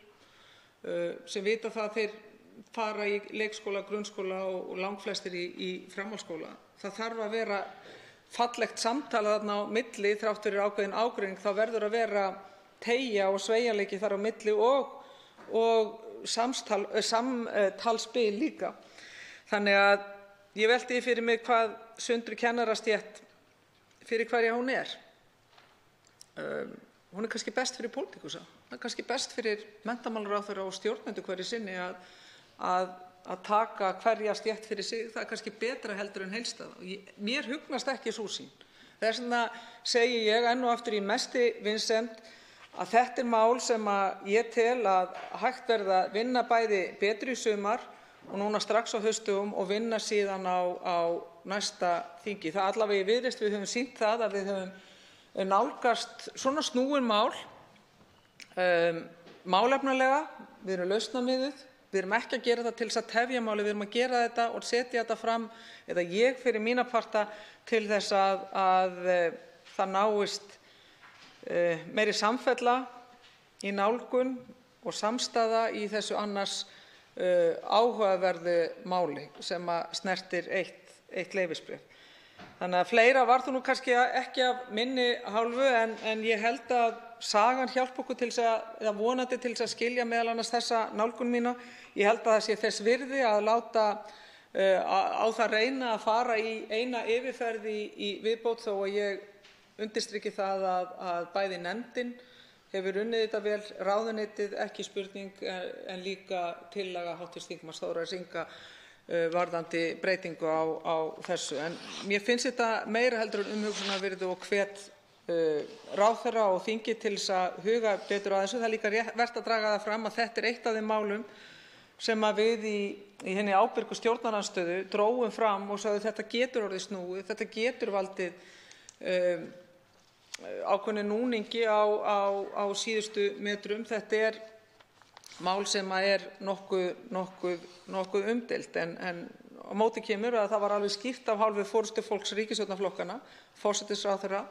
sem vita það að þeir fara í leikskóla, grunnskóla og langflestir í framhaldsskóla. Það þarf að vera fallegt samtala þarna á milli, þrátt fyrir ákveðinn ágreining, þá verður að vera teygja og sveigjanleiki þar á milli og samtalsbil líka. Þannig að ég velti því fyrir mig hvað sundruð kennarastétt, fyrir hverja hún er. Hún er kannski best fyrir pólitíkusa. Það er kannski best fyrir menntamálaráðherra og stjórnendur hverju sinni að taka hverja stétt fyrir sig. Það er kannski betra heldur en heildstæða. Mér hugnast ekki sú sýn. Þess vegna segi ég enn og aftur í mesti vinsemd að þetta er mál sem ég tel að hægt verði að vinna bæði betur í sumar og núna strax á haustdögum og vinna síðan á næsta þingi. Það allavega í Viðreisn við höfum sýnt það að við höfum nálgast svona snúin mál málefnalega, við erum lausnamiðuð. Við erum ekki að gera það til þess að tefja máli, við erum að gera þetta og setja þetta fram, eða ég fyrir mína parta, til þess að það náist meiri samfella í nálgun og samstaða í þessu annars áhugaverðu máli sem snertir eitt leyfisbréf. Þannig að fleira var það nú kannski ekki af minni hálfu, en ég held að sagan hjálpi okkur til þess eða vonandi til þess að skilja meðal annars þessa nálgun mína. Ég held að það sé þess virði að á það reyna að fara í eina yfirferð í viðbót þó að ég undirstriki það að bæði nefndin hefur unnið þetta vel, ráðuneytið ekki spurning en líka tillaga hv. þingmanns Þórarins Inga varðandi breytingu á þessu. En mér finnst þetta meira heldur en umhugsunarvirði og hvet ráðherra og þingið til þess að huga betur að þessu. Það er líka vert að draga það fram að þetta eitt af þeim málum sem að við í henni ábyrgu stjórnarandstöðu drógum fram og sagði þetta getur orðið snúið, þetta getur valdið ákveðnu núningi á síðustu metrum. Þetta mál sem nokkuð umdeilt en á móti kemur að það var alveg skýrt af hálfu forystufólks ríkisstjórnarflokkanna, forsætisráðherra,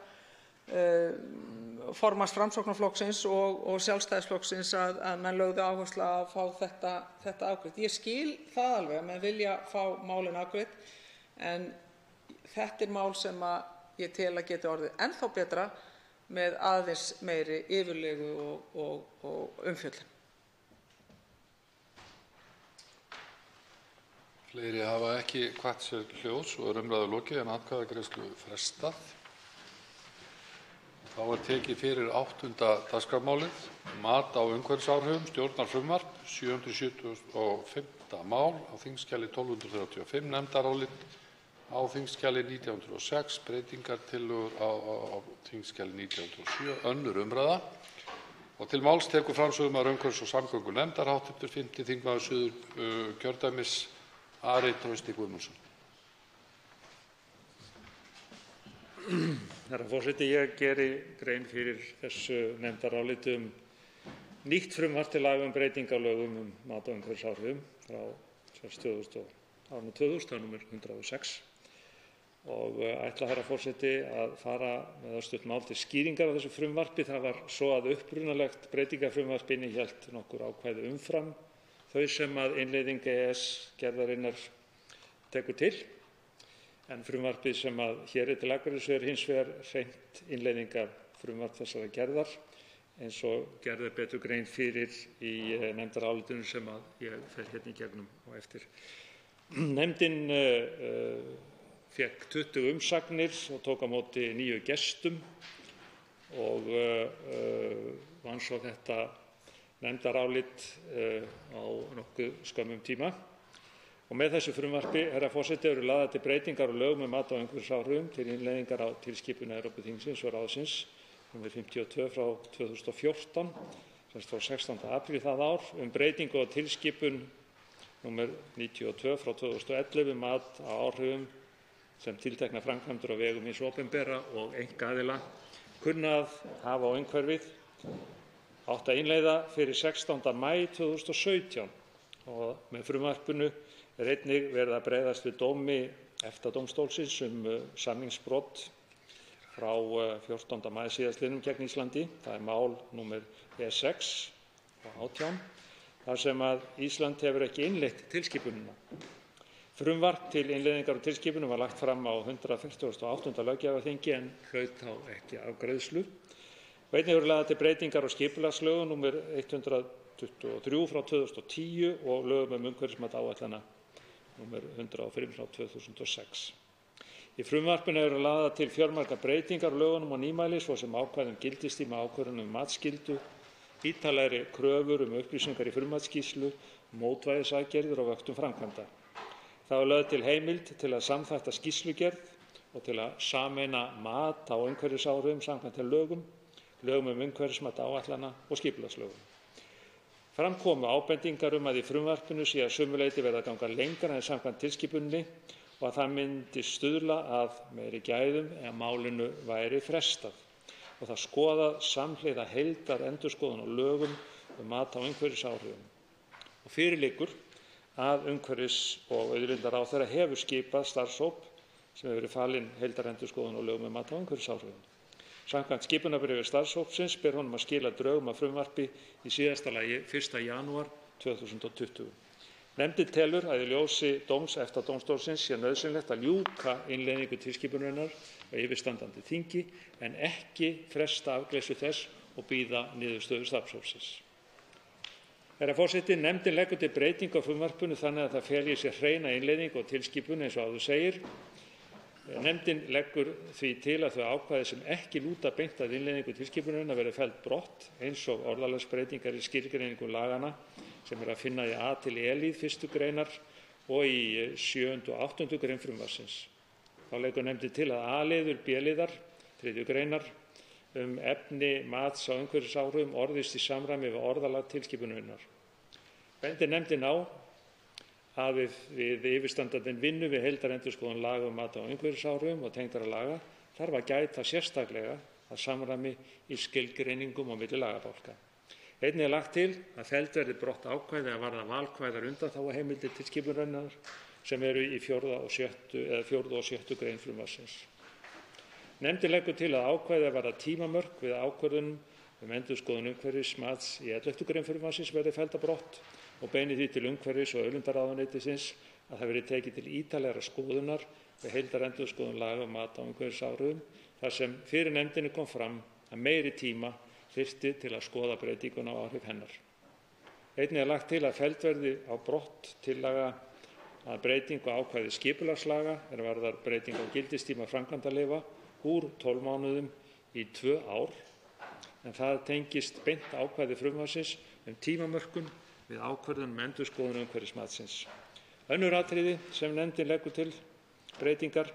formanns Framsóknarflokksins og Sjálfstæðisflokksins að menn lögðu áherslu að fá þetta afgreitt. Ég skil það alveg að menn vilja fá málin afgreitt en þetta mál sem ég tel að geti orðið ennþá betra með aðeins meiri yfirlegu og umfjöllun. Fleiri hafa ekki kvatt sér hljóðs og umræðu lokið en atkvæðagreiðslu frestað. Þá tekið fyrir 8. dagskrármálið, mat á umhverfisáhrifum, stjórnarfrumvarp, 775. mál á þingskjali 1235, nefndarálit á þingskjali 1906, breytingartillögur á þingskjali 1907, önnur umræða. Og til máls tekur framsögumaður umhverfis- og samgöngunefndar, hv. 5. þingmaður Suðurkjördæmis, Ari Trausti Guðmundsson. Herra forseti, ég geri grein fyrir þessu nefndaráliti nýtt frumvarp til laga breytingu á lögum mat á umhverfisáhrifum frá 2000, það er númer 106 og ætla herra forseti að fara með örstutt mál til skýringar á þessu frumvarpi. Það var svo að upprunalegt breytingafrumvarp innihélt nokkur ákvæði umfram þau sem að innleiðing EES-gerðarinnar tekur til. En frumvarpið sem hér til afgreiðslu hins vegar hreint innleiðingarfrumvarp þessarar gerðar eins og gerð betur grein fyrir í nefndarálitinu sem ég fer hérna í gegnum á eftir. Nefndin fékk 20 umsagnir og tók á móti 9 gestum og vann svo þetta nefndarálit á nokkuð skömmum tíma. Og með þessu frumvarpi, herra forseti, eru lagðar til breytingar á lögum mat á umhverfisáhrifum til innleiðingar á tilskipun Evrópuþingsins og ráðsins nr. 52 frá 2014, sem frá 16. apríl það ár, breytingu á tilskipun nr. 92 frá 2011 mat á áhrifum sem tilteknar framkvæmdir á vegum hins opinbera og einkaaðila kunna að hafa á umhverfið átti að innleiða fyrir 16. maí 2017 og með frumvarpinu einnig verið að bregðast við dómi EFTA-dómstólsins samningsbrot frá 14. maí síðastliðnum gegn Íslandi. Það er mál númer E6 og 18 þar sem að Ísland hefur ekki innleitt tilskipunina. Frumvarp til innleiðingar á tilskipunum var lagt fram á 148. löggjafarþingi en hlaut þá ekki afgreiðslu. Einnig eru lagðar til breytingar á skipulagslögum númer 123 frá 2010 og lögum umhverfismat áætlana númer 105 frá 2006. Í frumvarpinu eru lagðar til fjölmargar breytingar á lögunum og nýmæli svo sem ákvæði gildistíma ákvörðun matsskyldu, ítarlegri kröfur upplýsingar í frummatsskýrslu, mótvægisaðgerðir og vöktun framkvæmda. Þá er lögð til heimild til að samþætta skýrslugerð og til að sameina mat á umhverfisáhrifum samkvæmt þeim lögum umhverfismat áætlana og skipulagslögum. Fram komu ábendingar að í frumvarpinu sé að sumu leyti verið að ganga lengra en samkvæmt tilskipuninni og að það myndi stuðla að meiri gæðum ef málinu væri frestað og það skoðað samhliða heildarendurskoðun á lögum mat á umhverfisáhrifum. Og fyrir liggur að umhverfis- og auðlindaráðherra hefur skipað starfshóp sem hefur verið falin heildarendurskoðun á lögum mat á umhverfisáhrifum. Samkvæmt skipunarbréfi starfshópsins ber honum að skila drögum að frumvarpi í síðasta lagi 1. janúar 2020. Nefndin telur að í ljósi dóms EFTA-dómstólsins sé nauðsynlegt að ljúka innleiðingu tilskipunarinnar á yfirstandandi þingi en ekki fresta afgreiðslu þess og bíða niðurstöðu starfshópsins. Herra forseti, nefndin leggur til breytingu á frumvarpinu þannig að það feli í sér hreina innleiðingu og tilskipun eins og áður segir. Nefndin leggur því til að þau ákvæði sem ekki lúta beint að innleiðingu tilskipunarinnar verði felld brott eins og orðalagsbreytingar í skilgreiningu laganna sem er að finna í A til E-lið 1. greinar og í 7. og 8. grein frumvarpsins. Þá leggur nefndin til að A-liður B-liðar 3. greinar efni mats á umhverfisáhrifum orðist í samræmi við orðalag tilskipunarinnar. Bendir nefndin á að við yfirstandandi vinnu við heildarendurskoðun laga um mat á umhverfisáhrifum og tengdra laga þarf að gæta sérstaklega að samræmi í skilgreiningum á milli lagabálka. Einnig er lagt til að felld verði brott ákvæði að varða valkvæðar undanþáguheimildir tilskipunarinnar sem eru í 4. og 6. grein frumvarpsins. Nefndin leggur til að ákvæði að varða tímamörk við ákvörðunum endurskoðun umhverfismats í 11. grein frumvarpsins verði felld brott og beinir því til umhverfis- og auðlindaráðuneytisins að það verði tekið til ítarlegrar skoðunar við heildarendurskoðun laga um mat á umhverfisáhrifum þar sem fyrir nefndinni kom fram að meiri tíma þyrfti til að skoða breytinguna á áhrif hennar. Einnig er lagt til að felld verði á brott tillaga að breytingu á ákvæði skipulagslaga er varðar breytingu á gildistíma framkvæmdaleyfa úr 12 mánuðum í 2 ár, en það tengist beint ákvæði frumvarpsins tímamörkun við ákvörðun endurskoðun umhverfismatsins. Önnur atriði sem nefndin leggur til breytingar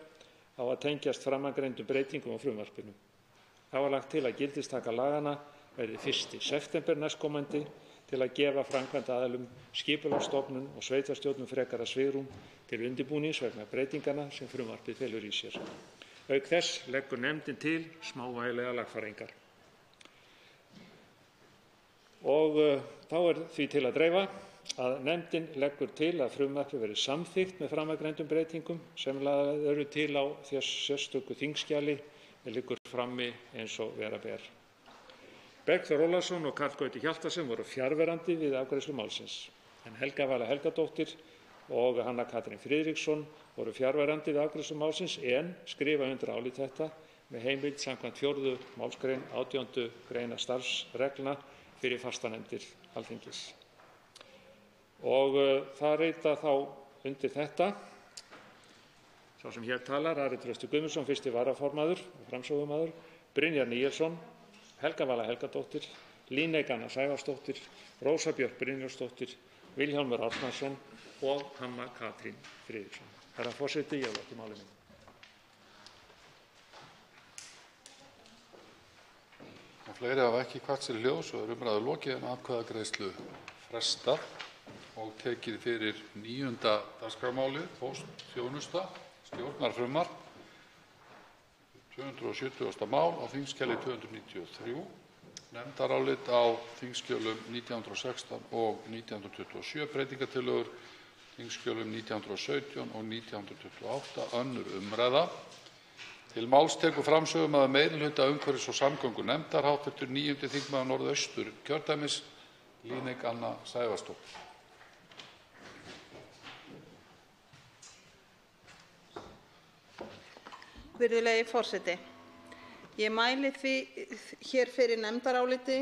á að tengjast framangreindum breytingum á frumvarpinu. Þá er lagt til að gildistaka laganna verði 1. september næstkomandi til að gefa framkvæmdaaðilum, skipulagsstofnun og sveitarstjórnum frekara svigrúm til undirbúnings vegna breytinganna sem frumvarpið felur í sér. Auk þess leggur nefndin til smávægilegar lagfæringar. Og þá er því til að dreifa að nefndin leggur til að frumvarpið verði samþykkt með framangreindum breytingum sem lagðar eru til á sérstöku þingskjali sem liggur frammi eins og vera ber. Bergþór Ólason og Karl Gauti Hjaltason voru fjarverandi við afgreiðslu málsins, en Helga Vala Helgadóttir og Hanna Katrín Friðriksson voru fjarverandi við afgreiðslu málsins en skrifa undir álit þetta með heimild samkvæmt 4. málsgrein 18. greinar starfsreglna fyrir fastanefndir Alþingis. Og það rita þá undir þetta sá sem hér talar, Ari Trausti Guðmundsson, 1. varaformaður og framsögumaður, Brynjar Níelsson, Helga Vala Helgadóttir, Líneik Anna Sævarsdóttir, Rósa Björk Brynjarsdóttir, Vilhjálmur Árnason og Hanna Katrín Friðriksson. Herra forseti, ég lokið máli mínu. Fleiri hafa ekki kvatt sér hljóðs og umræðu lokið en atkvæðagreiðslu frestað og tekið fyrir 9. dagskrármálið, póstþjónusta, stjórnarfrumvarp, 270. mál á þingskjali 293, nefndarálit á þingskjölum 1916 og 1927, breytingartillögur þingskjölum 1917 og 1928, önnur umræða. Til máls tekur framsögumaður meirihluta umhverfis- og samgöngunefndar, hv. 9. þingmaður Norðausturkjördæmis, Líneik Anna Sævarsdóttir. Virðulegi forseti. Ég mæli því hér fyrir nefndaráliti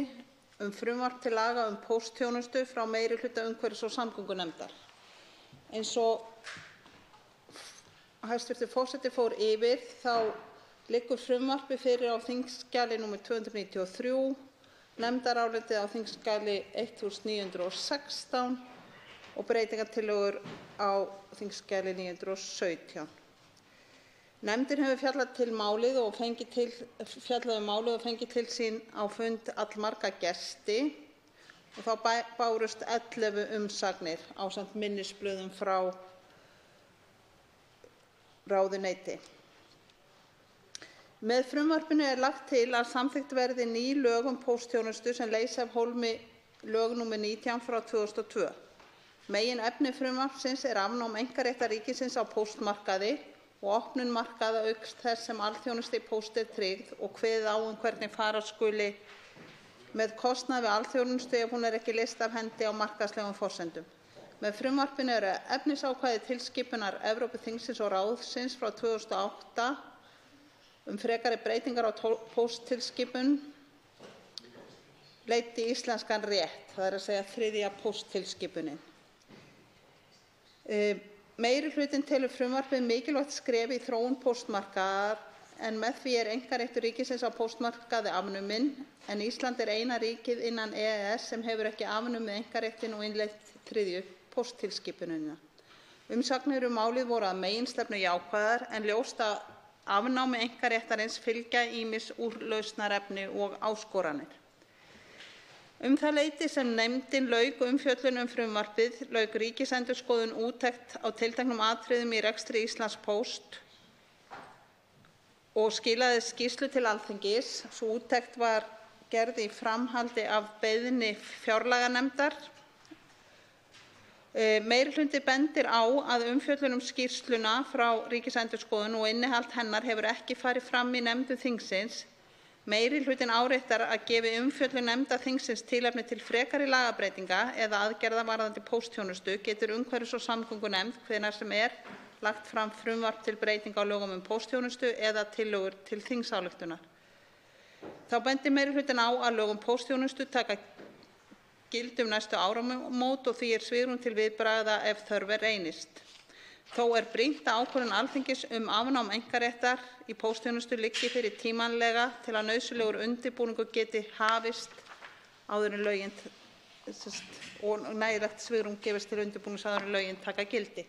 frumvarp til laga póstþjónustu frá meirihluta umhverfis- og samgöngunefndar. Eins og hæstv. forseti fór yfir þá liggur frumvarpið fyrir á þingskjali nr. 293, nefndarálitið á þingskjali 1916 og breytingartillögur á þingskjali 917. Nefndin hefur fjallað um málið og fengið til sín á fund allmarga gesti og þá bárust 11 umsagnir ásamt minnisblöðum frá ráðuneyti. Með frumvarpinu er lagt til að samþykkt verði ný lög póstþjónustu sem leysa af hólmi lög nr. 19/2002. Meginefni frumvarpsins er afnám einkaréttar ríkisins á póstmarkaði og opnun markaða auk þess sem alþjónusta í pósti er tryggð og kveðið á hvernig fara skuli með kostnað við alþjónustu ef hún er ekki leyst af hendi á markaðslegum forsendum. Með frumvarpinu eru efnisákvæði tilskipunar Evrópuþingsins og ráðsins frá 2008 frekari breytingar á pósttilskipun leiddi íslenskan rétt, það er að segja 3. pósttilskipunin. Meirihlutinn telur frumvarpið mikilvægt skref í þróun póstmarkaðar en með því einkaréttur ríkisins á póstmarkaði afnuminn, en Ísland eina ríkið innan EES sem hefur ekki afnumið einkaréttinn og innleitt 3. pósttilskipunina. Umsagnir málið voru að meginstefnu jákvæðar en ljóst að afnámi einkaréttarins fylgja ýmis úrlausnarefni og áskoranir. Það leyti sem nefndin lauk umfjöllun frumvarpið lauk Ríkisendurskoðun úttekt á tilteknum atriðum í rekstri Íslandspóst og skilaði skýrslu til Alþingis. Sú úttekt var gerð í framhaldi af beiðni fjárlaganefndar. Meirihluti bendir á að umfjöllun skýrsluna frá Ríkisendurskoðun og innihald hennar hefur ekki farið fram í nefndum þingsins. Meirihlutinn áréttar að gefi umfjöllun nefnda þingsins tilefni til frekari lagabreytinga eða aðgerða varðandi póstþjónustu getur umhverfis- og samgöngunefnd hvenær sem lagt fram frumvarp til breytinga á lögum póstþjónustu eða tillögur til þingsályktunar. Þá bendir meirihlutinn á að lög póstþjónustu taka gildi næstu áramót og því svigrúm til viðbragða ef þörf reynist. Þó brýnt að ákvörðun Alþingis afnám einkaréttar í póstþjónustu liggi fyrir tímanlega til að nauðsynlegur undirbúningur geti hafist áður en lögin og nægilegt svigrúm gefist til undirbúnings áður en lögin taka gildi.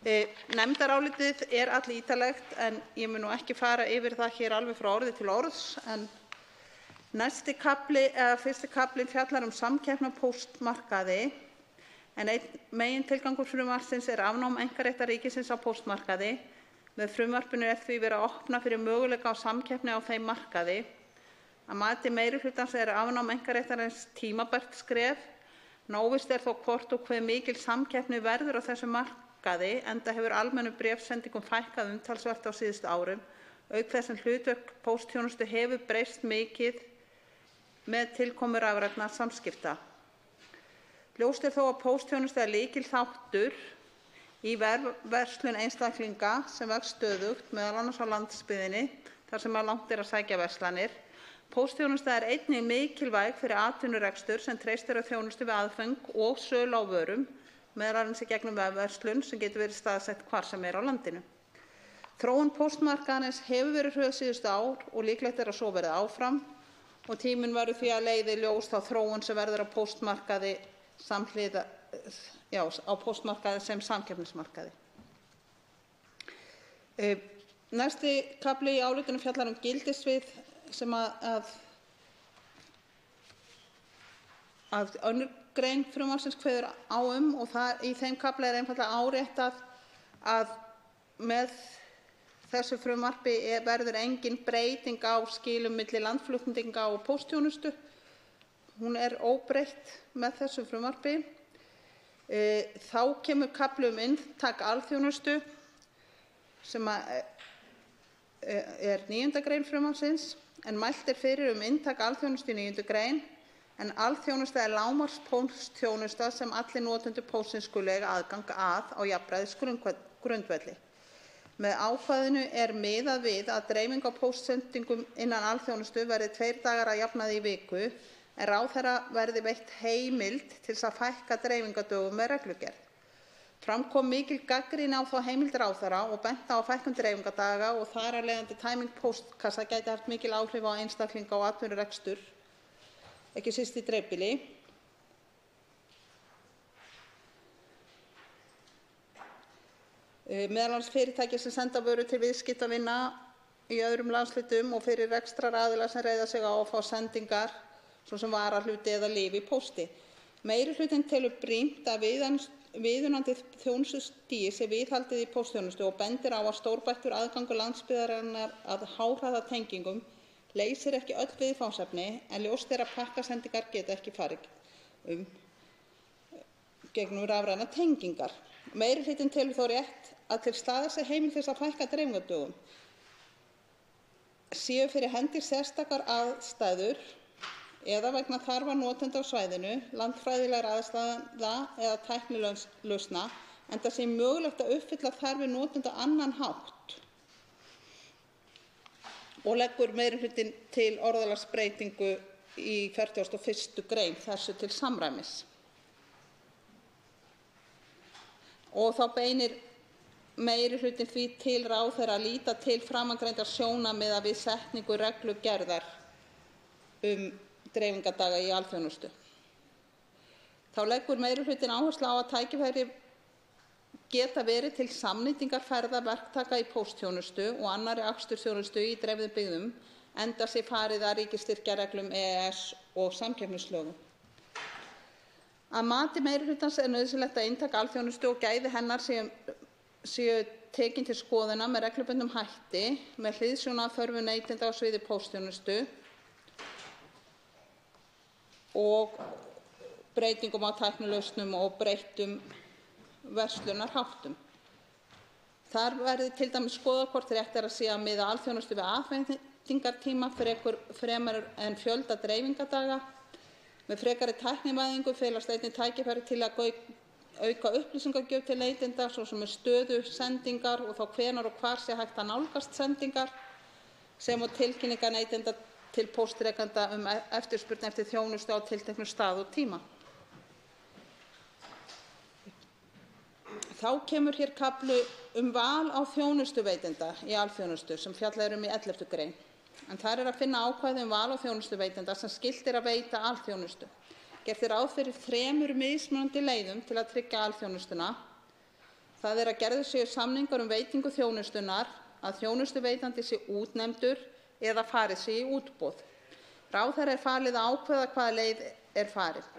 Nefndarálitið allítarlegt en ég mun ekki fara yfir það hér alveg frá orði til orðs, en næsti kafli, eða fyrsti kaflinn, fjallar samkeppni á póstmarkaði. En einn megintilgangur frumvarpsins afnám einkaréttar ríkisins á póstmarkaði. Með frumvarpinu því verið að opna fyrir möguleika á samkeppni á þeim markaði. Að mati meirihlutans afnám einkaréttarins tímabært skref. Óvíst þó hvort og hve mikil samkeppni verður á þessum markaði, enda hefur almennum bréfsendingum fækkað umtalsvert á síðustu árum, auk þess sem hlutverk póstþjónustu hefur breyst mikið með tilkomu rafrænna samskipta. Ljóst þó að póstþjónusta lykilþáttur í verslun einstaklinga sem vex stöðugt, meðal annars á landsbyggðinni, þar sem langt að sækja verslanir. Póstþjónusta einnig mikilvæg fyrir atvinnurekstur sem treystir á þjónustu við aðföng og sölu á vörum, meðal annars í gegnum vefverslun sem getur verið staðsett hvar sem á landinu. Þróun póstmarkaðarins hefur verið hröð síðustu ár og líklegt að svo verði áfram og tíminn verður því að leiða í ljós þá þróun sem verður á póstmarkaði á póstmarkaði sem samkeppnismarkaði. Næsti kafli í álitinu fjallar gildissvið sem að önnur grein frumvarpsins kveður á og í þeim kafla einfaldlega áréttað að með þessu frumvarpi verður engin breyting á skilum milli landflutninga og póstþjónustu. Hún óbreytt með þessu frumvarpi. Þá kemur kafli inntak alþjónustu sem 9. grein frumvarpsins, en mælt fyrir inntak alþjónustu í 9. grein, en alþjónusta lágmarkspóstþjónusta sem allir notendur póstsins skulu eiga aðgang að á jafnræðisgrundvelli. Með ákvæðinu miðað við að dreifing á póstsendingum innan alþjónustu verði 2 dagar að jafnaði í viku, en ráðherra verði veitt heimild til að fækka dreifingadögum með reglugerð. Fram kom mikil gagnrýni á þá heimild ráðherra og bent á fækkun dreifingadaga og þar af leiðandi tæming póstkassa gæti haft mikil áhrif á einstaklinga og atvinnurekstur, ekki síst í dreifbýli. Meðal annars fyrirtæki sem senda vöru til viðskiptavina í öðrum landshlutum og fyrir rekstraraðila sem reiða sig á að fá sendingar, svo sem varahluti eða lyf í pósti. Meirihlutinn telur brýnt að viðunandi þjónustustigi sé viðhaldið í póstþjónustu og bendir á að stórbættur aðgangur landsbyggðarinnar að háhraðatengingum leysir ekki öll viðfangsefni, en ljóst að pakkasendingar geta ekki farið gegnum rafrænar tengingar. Meirihlutinn telur þó rétt að til staðar sé heimild til að fækka dreifingadögum séu fyrir hendi sérstakar aðstæður eða vegna þarfa notenda á svæðinu, landfræðilegra aðstæðna eða tæknilausna, enda sé mögulegt að uppfylla þarfir notenda á annan hátt. Og leggur meirihlutinn til orðalagsbreytingu í 41. grein þessu til samræmis. Og þá beinir meirihlutinn því til ráðherra að líta til framangreindra sjónarmiða við setningu reglugerðar dreifingardaga í alþjónustu. Þá leggur meirihlutinn áherslu á að tækifæri geta verið til samnýtingar ferða verktaka í póstþjónustu og annarri akstursþjónustu í dreifðum byggðum, enda sé farið að ríkisstyrkjareglum EES og samkeppnislögum. Að mati meirihlutans er nauðsynlegt að inntak alþjónustu og gæði hennar séu tekin til skoðunar með reglubundnum hætti með hliðsjón af þörfum neytenda á sviði póstþjónustu og breytingum á tæknilausnum og breyttum verslunarháttum. Þar verði til dæmis skoðað hvort rétt að sé að miða alþjónustu við afhendingartíma fremur en fjölda dreifingardaga. Með frekari tæknivæðingu felast einnig tækifæri til að auka upplýsingagjöf til neytenda, svo sem með stöðu sendingar og þá hvenær og hvar sé hægt að nálgast sendingar, sem og tilkynningar neytenda til póstrekanda eftirspurn eftir þjónustu á tilteknum stað og tíma. Þá kemur hér kafli val á þjónustuveitenda í alþjónustu sem fjallað er í 11. grein. En þar er að finna ákvæði val á þjónustuveitenda sem skylt er að veita alþjónustu. Gert er ráð fyrir 3 mismunandi leiðum til að tryggja alþjónustuna. Það er að gerðir séu samningar veitingu þjónustunnar, að þjónustuveitandi sé útnefndur eða farið sé í útboð. Ráðherra er falið að ákveða hvaða leið er farið.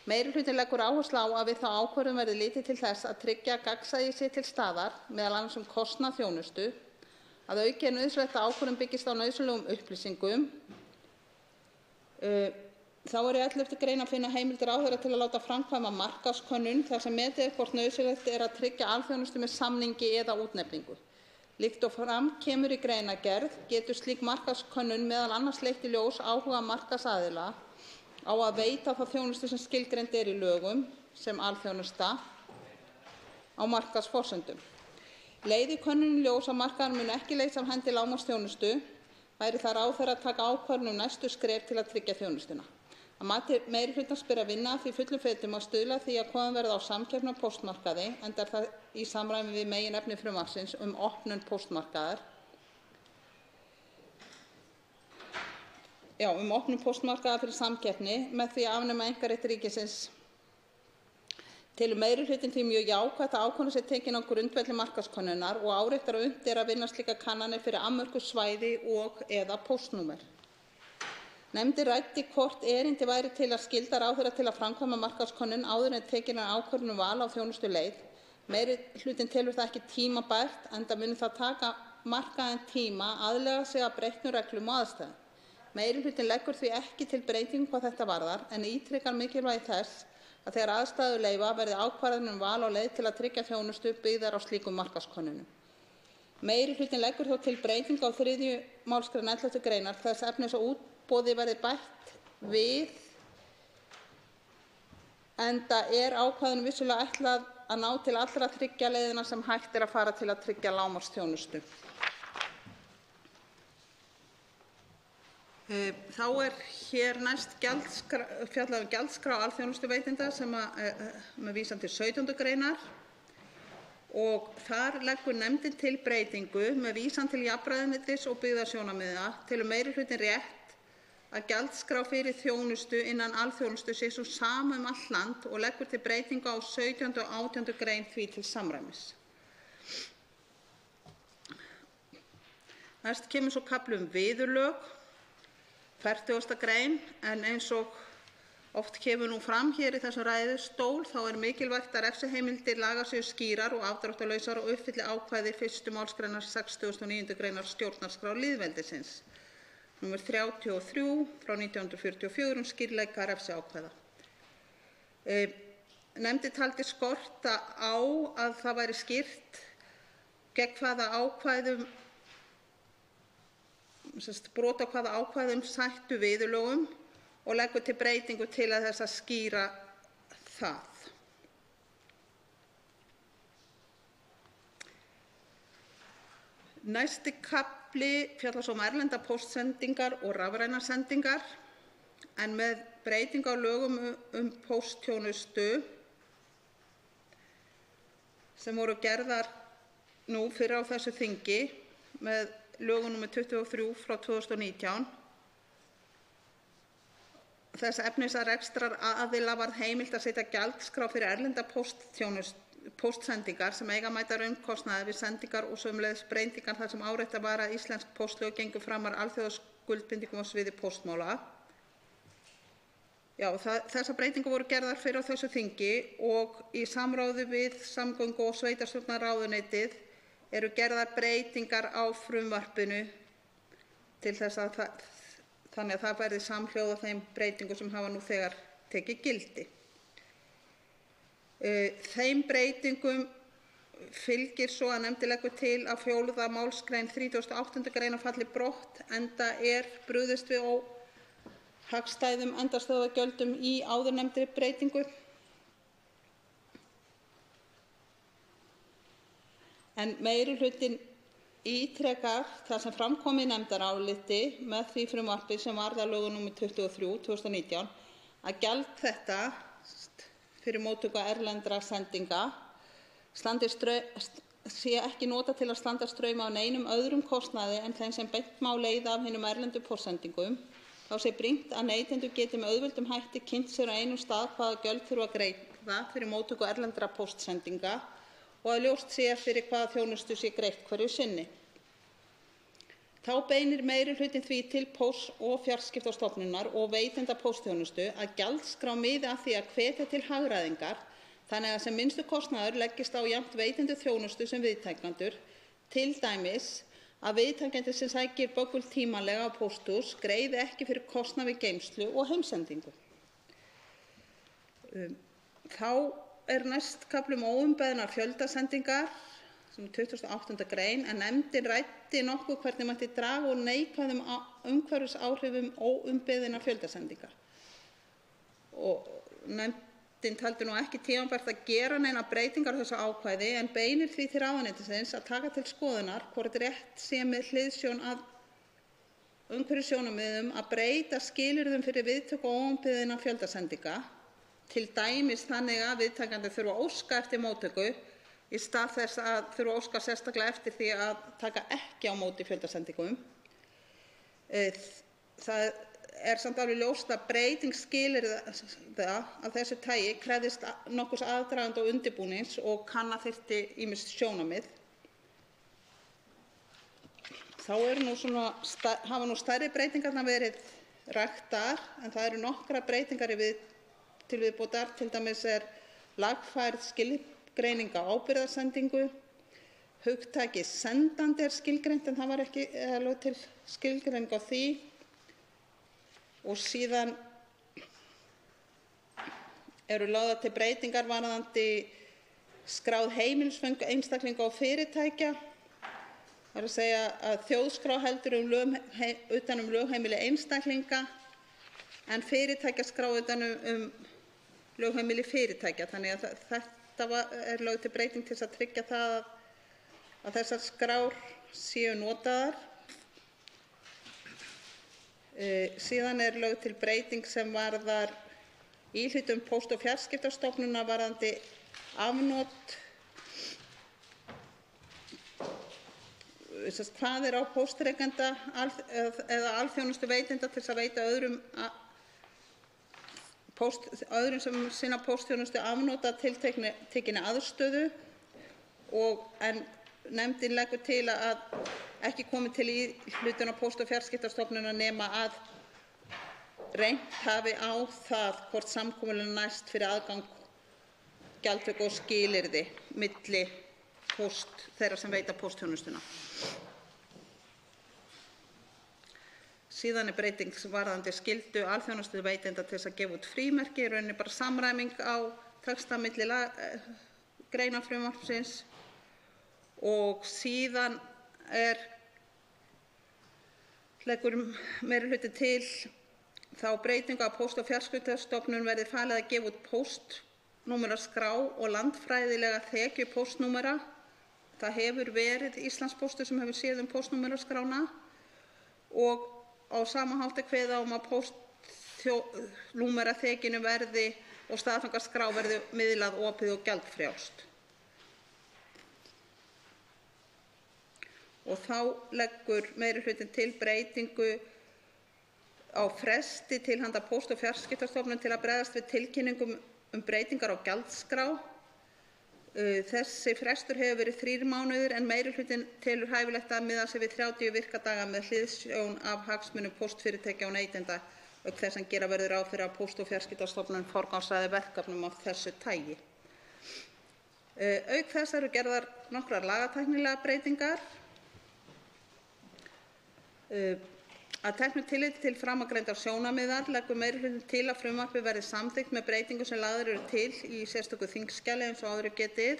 Meirihlutinn leggur áherslu á að við þá ákvörðun verði litið til þess að tryggja að gagnsæi sé til staðar, meðal annars kostnað þjónustu, að auki er nauðsynlegt að ákvörðun byggist á nauðsynlegum upplýsingum. Þá er í 11. grein að finna heimild ráðherra til að láta framkvæma markaðskönnun þar sem metið er hvort nauðsynlegt er að tryggja alþjónustu með samningi eða útnefningu. Líkt og fram kemur í greinargerð getur slík markaðskönnun meðal annars leitt í ljós áhuga markaðsaðila á að veita þá þjónustu sem skilgreind er í lögum sem alþjónusta á markaðsforsendum. Leiði könnunin í ljós að markaðurinn mun ekki leysa af hendi lágmarksþjónustu væri það ráðherra að taka ákvörðun næstu skref til að tryggja þjónustuna. Að mati meirihlutans ber að vinna að því fullum fetum að stuðla að því að komið verði á samkeppni á póstmarkaði, enda er það í samræmi við meginefni frumvarpsins opnun póstmarkaðar. Opnun póstmarkaðar fyrir samkeppni með því að afnema einkarétt ríkisins. Telur meirihlutinn því mjög jákvætt að ákvörðun sé tekin á grundvelli markaðskönnunar og áréttar að unnt er að vinna slíkar kannanir fyrir afmörkuð svæði og/eða póstnúmer. Nefndin ræddi hvort erindi væri til að skylda ráðherra til að framkvæma markaðskönnun áður en tekin er ákvörðun val á þjónustuleið. Meirihlutinn telur það ekki tímabært, enda muni það taka markaðan tíma að aðlaga sig að breyttum reglum og aðstæðum. Meirihlutinn leggur því ekki til breytingu hvað þetta varðar, en ítrekar mikilvægi þess að þegar aðstæður leyfa verði ákvarðanir val á leið til að tryggja þjónustu byggðar á slíkum markaðskönnunum. Meirihlutinn leggur þó til breytingu á 3. málsgrein 11. greinar þess efnis að útboði verði bætt við, enda er ákvæðinu vissulega ætlað að ná til allra 3 leiðina sem hægt er að fara til að tryggja lágmarksþjónustu. Þá er hér næst fjallað gjaldskrá alþjónustuveitenda sem með vísan til 17. greinar og þar leggur nefndin til breytingu með vísan til jafnræðis og byggðasjónarmiða. Telur meirihlutinn rétt að gjaldskrá fyrir þjónustu innan alþjónustu sé sú sama allt land og leggur til breytingu á 17. og 18. grein því til samræmis. Næst kemur svo kafli viðurlög, 40. grein, en eins og oft kemur nú fram hér í þessum ræðustól þá er mikilvægt að refsiheimildir laga séu skýrar og afdráttarlausar og uppfylli ákvæði 1. málsgreinar 69. greinar stjórnarskrár lýðveldisins, nr. 33 frá 1944 skýrleika refsiákvæða. Nefndin taldi skorta á að það væri skýrt gegn hvaða ákvæðum brot á hvaða ákvæðum sættu viðurlögum og leggur til breytingu til að þess að skýra það. Næsti kafli fjallar svo erlendar póstsendingar og rafrænar sendingar. en með breytingu á lögum póstþjónustu sem voru gerðar nú fyrr á þessu þingi með lögum nr. 23/2019, þess efnis að rekstraraðila varð heimilt að setja gjaldskrá fyrir erlenda póstsendingar sem eiga að mæta raunkostnaði við sendingar og sömuleiðis breytingar þar sem áréttað var að íslensk póstlög gengu framar alþjóðaskuldbindingum á sviði póstmála. Já, þessar breytingar voru gerðar fyrr á þessu þingi og í samráði við samgöngu- og sveitarstjórnarráðuneytið eru gerðar breytingar á frumvarpinu til þess að þannig að það verði samhljóða þeim breytingum sem hafa nú þegar tekið gildi. Þeim breytingum fylgir svo að nefndin leggur til að 4. málsgrein 38. greinar falli brott, enda brugðist við óhagstæðum endastöðvagjöldum í áðurnefndri breytingu. En meirihlutinn ítrekar það sem fram kom í nefndaráliti með því frumvarpi sem varð að lögum nr. 23/2019 að gjald þetta fyrir móttöku erlendra sendinga sé ekki notað til að standa straum af neinum öðrum kostnaði en þeim sem beint má leiða af hinum erlendu póstsendingum. Þá sé brýnt að neytendur geti með auðveldum hætti kynnt sér á einum stað hvaða gjöld þurfa að greiða fyrir móttöku erlendra póstsendinga og að ljóst sé fyrir hvaða þjónustu sé greitt hverju sinni. Þá beinir meirihlutinn því til Póst- og fjarskiptastofnunar og veitenda póstþjónustu að gjaldskrá miði að því að hvetja til hagræðingar þannig að sem minnstu kostnaður leggist á jafnt veitendur þjónustu sem viðtakendur, til dæmis að viðtakandi sem sækir böggul tímanlega á pósthús greiði ekki fyrir kostnað við geymslu og heimsendingu. Þá næst kafli óumbeðnar fjöldasendingar, sem 28. grein, en nefndin ræddi nokkuð hvernig mætti draga úr neikvæðum umhverfisáhrifum óumbeðinna fjöldasendinga. Og nefndin taldi nú ekki tímabært að gera neina breytingar á þessu ákvæði en beinir því til ráðuneytisins að taka til skoðunar hvort rétt sé með hliðsjón af umhverfissjónarmiðum að breyta skilyrðum fyrir viðtöku óumbeðinna fjöldasendinga, til dæmis þannig að viðtakandi þurfa að óska eftir móttöku í stað þess að þurfa að óska sérstaklega eftir því að taka ekki á móti fjöldasendingum. Það samt alveg ljóst að breyting skilyrða af þessu tagi krefðist nokkurs aðdraganda og undirbúnings og kanna þyrfti ýmis sjónarmið. Þá hafa nú stærri breytingarnar verið raktar en það eru nokkrar breytingar til viðbótar, til dæmis lagfærð skilgreining á ábyrgðarsendingu, hugtakið sendandi skilgreint en það var ekki lögð til skilgreining á því, og síðan eru lagðar til breytingar varðandi skráð heimilisföng einstaklinga og fyrirtækja. Það er að segja að þjóðskrá heldur utan lögheimili einstaklinga en fyrirtækjaskrá utan lögheimili fyrirtækja. Þannig að þetta lögð til breyting til að tryggja það að þessar skrár séu notaðar. Síðan lögð til breyting sem varðar íhlutun Póst- og fjarskiptastofnunar varðandi afnot. Hvað á póstrekanda eða alþjónustuveitenda til að veita öðrum sem sinna póstþjónustu afnota tiltekinni aðstöðu, en nefndin leggur til að ekki komi til íhlutunar Póst- og fjarskiptastofnunar nema að reynt hafi á það hvort samkomulag næst fyrir aðgang, gjaldtöku og skilyrði milli þeirra sem veita póstþjónustuna. Síðan breyting varðandi skyldu alþjónustuveitenda til að gefa út frímerki, í rauninni bara samræming á texta milli greina frumvarpsins. Og síðan leggur meirihluti til þá breytingu að Póst- og fjarskiptastofnun verði falið að gefa út póstnúmeraskrá og landfræðilega þekju póstnúmera. Það hefur verið Íslandspóstur sem hefur séð póstnúmeraskrána og á sama hátt kveðið á að númeraþekinu verði og staðfangaskrá verði miðlað opið og gjaldfrjálst. Og þá leggur meirihlutinn til breytingu á fresti til handa Póst- og fjarskiptastofnun til að bregðast við tilkynningum breytingar á gjaldskrá. Þessi frestur hefur verið 3 mánuðir en meirihlutinn telur hæfilegt að miða sig við 30 virkadaga með hliðsjón af hagsmunum póstfyrirtækja og neytenda, auk þess sem gera verður ráð fyrir að Póst- og fjarskiptastofnun forgangsraði verkefnum af þessu tagi. Auk þess eru gerðar nokkrar lagatæknilegar breytingar. Að teknu tilliti til framangreindar sjónarmiða leggur meirihlutinn til að frumvarpið verði samþykkt með breytingum sem lagðar eru til í sérstöku þingskjali eins og áður er getið.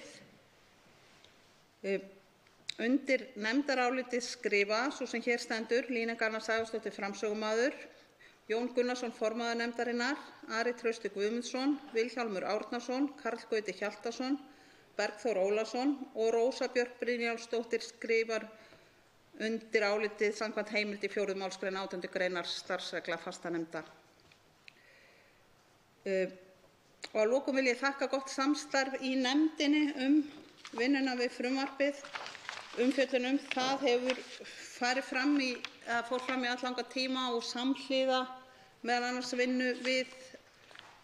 Undir nefndarálitið skrifa sú sem hér stendur Líneik Anna Sævarsdóttir framsögumaður, Jón Gunnarsson formaður nefndarinnar, Ari Trausti Guðmundsson, Vilhjálmur Árnason, Karl Gauti Hjaltason, Bergþór Ólason og Rósa Björk Brynjólfsdóttir skrifar undir álitið samkvæmt heimild í 4. málsgrein 18. greinar starfsreglna fastanefnda. Og að lokum vil ég þakka gott samstarf í nefndinni vinnuna við frumvarpið. Umfjöllun það fór fram í alllanga tíma og samhliða meðal annars vinnu við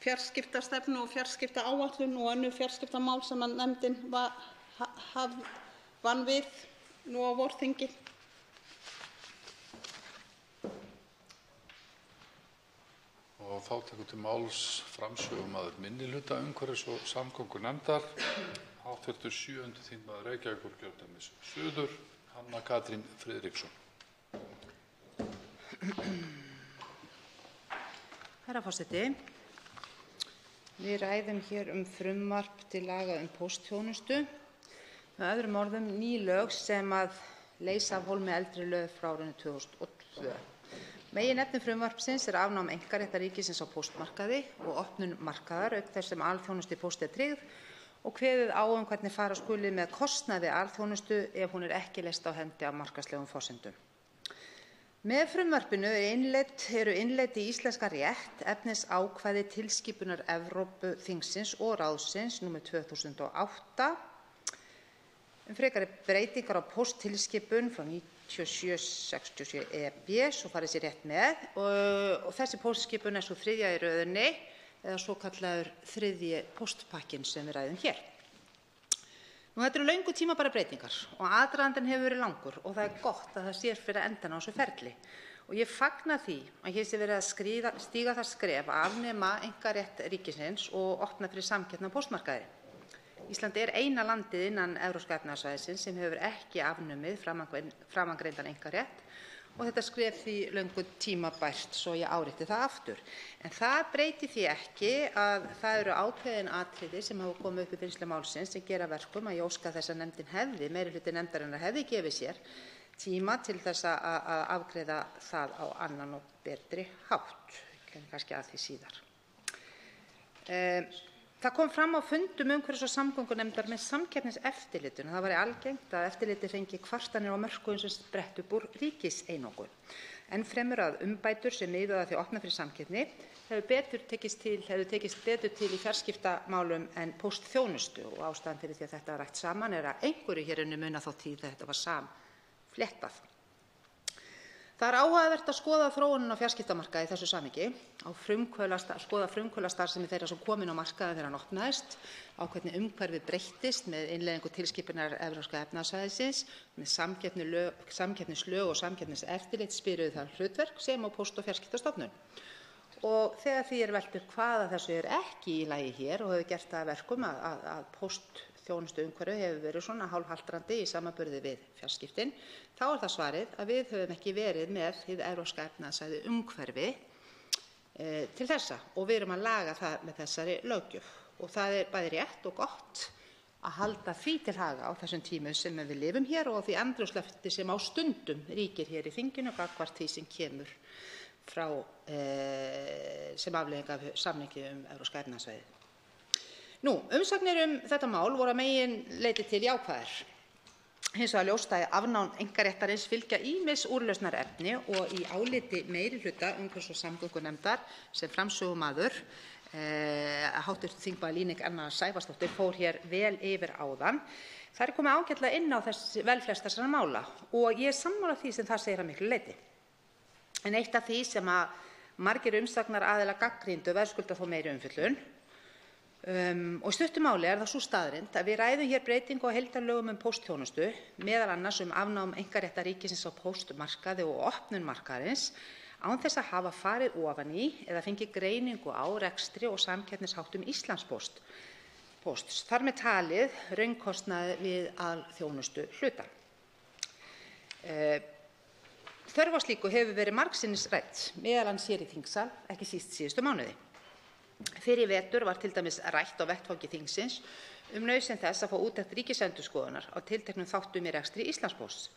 fjarskiptastefnu og fjarskiptaáætlun og önnur fjarskiptamál sem að nefndin vann við nú á vorþingi. Og þá tekur til máls framsögumaður minnihluta umhverfis- og samgöngunefndar, hv. 7. þingmaður Reykjavíkurkjördæmis suður, Hanna Katrín Friðriksson. Herra forseti, við ræðum hér frumvarp til laga póstþjónustu. Með öðrum orðum ný lög sem að leysa af hólmi eldri lög frá árinu 2002. Meginefni frumvarpsins er afnám einkaréttar ríkisins á póstmarkaði og opnun markaðar auk þess sem alþjónustu í pósti er tryggð og kveðið á hvernig fara skuli með kostnaði alþjónustu ef hún er ekki leyst á hendi af markaðslegum forsendum. Með frumvarpinu eru innleidd í íslenskan rétt efnisákvæði tilskipunar Evrópuþingsins og ráðsins nr. 2008 frekari breytingar á pósttilskipun frá 97/67 EB, svo farið sér rétt með, og þessi póstskipun er svo 3. í röðinni eða svokallaður 3. póstpakkinn sem við ræðum hér. Þetta eru löngu tímabærar breytingar og aðdragandinn hefur verið langur og það er gott að það sé fyrir endann á þessu ferli. Og ég fagna því að hér sé verið að stíga það skref að afnema einkarétt ríkisins og opna fyrir samkeppni á póstmarkaði. Ísland er eina landið innan Evrópska efnahagssvæðisins sem hefur ekki afnumið framangreindan einkarétt og þetta skref því löngu tímabært svo ég árétti það aftur. En það breytir því ekki að það eru ákveðin atriði sem hafa komið upp í vinnslu málsins sem gera verkum að ég óska þess að nefndin meirihluti nefndarinnar hefði gefið sér tíma til þess að afgreiða það á annan og betri hátt. Ég kem kannski að því síðar. Það kom fram á fundum umhverfis- og samgöngunefndar með samkeppniseftirlitinu. Það væri algengt að eftirlitið fengi kvartanir á mörkuðum sem spretta upp úr ríkiseinokun. Enn fremur að umbætur sem miðuðu að því að opna fyrir samkeppni hefðu tekist betur til í fjarskiptamálum en póstþjónustu og ástæðan fyrir því að þetta var rætt saman er að einhverju hér inni muna þá tíð að þetta var samfléttað. Það er áhugavert að skoða þróunina á fjarskiptamarkaði í þessu samhengi, skoða frumkvöðlastarfsemi þeirra sem kom inn á markaðinn þegar hann opnaðist, á hvernig umhverfið breyttist með innleiðingu tilskipunar Evrópska efnahagssvæðisins, með samkeppnislög og samkeppniseftirlit spiluðu það hlutverk sem á Póst- og fjarskiptastofnun. Og þegar því er velt upp hvað þessu er ekki í lagi hér og hefur gert það að verkum að póstþjónustuumhverfið hefur verið svona hálfhaltrandi í samanburði við fjarskiptin, þá er það svarið að við höfum ekki verið með hið Evrópska efnahagssvæði umhverfi til þessa og við erum að laga það með þessari löggjöf. Og það er bæði rétt og gott að halda því til haga á þessum tímum sem við lifum hér og því andrúmslofti sem á stundum ríkir hér í þinginu gagnvart því sem kemur frá sem afleiðing af samningi Evrópska efnahagssvæðið. Umsagnir þetta mál voru að meginleyti til jákvæðar. hins vegar ljóst að afnám einkaréttarins fylgja ýmis úrlausnarefni og í áliti meirihluta umhverfis- og samgöngunefndar sem framsögumaður hv. þingmaður Líneik Anna Sævarsdóttir fór hér vel yfir áðan. Það er komið ágætlega inn á velflest þessara mála og ég er sammála því sem það segir að miklu leyti. En eitt af því sem að margir umsagnaraðilar gagnrýndu verðskuldar þó meiri umfjöllun. Og í stuttu máli er það sú staðreynd að við ræðum hér breytingu á heildarlögum póstþjónustu, meðal annars afnám einkaréttar ríkisins á póstmarkaði og opnun markaðarins, án þess að hafa farið ofan í eða fengið greiningu á rekstri og samkeppnisháttum Íslandspósts, þar með talið raunkostnaði við alþjónustu hluta. Þörf á slíku hefur verið margsinnis rædd, meðal annars hér í þingsal, ekki síst síðustu mánuði. Fyrir vetur var til dæmis rætt á vettvangi þingsins nauðsyn þess að fá úttekt Ríkisendurskoðunar á tilteknum þáttum í rekstri Íslandspósts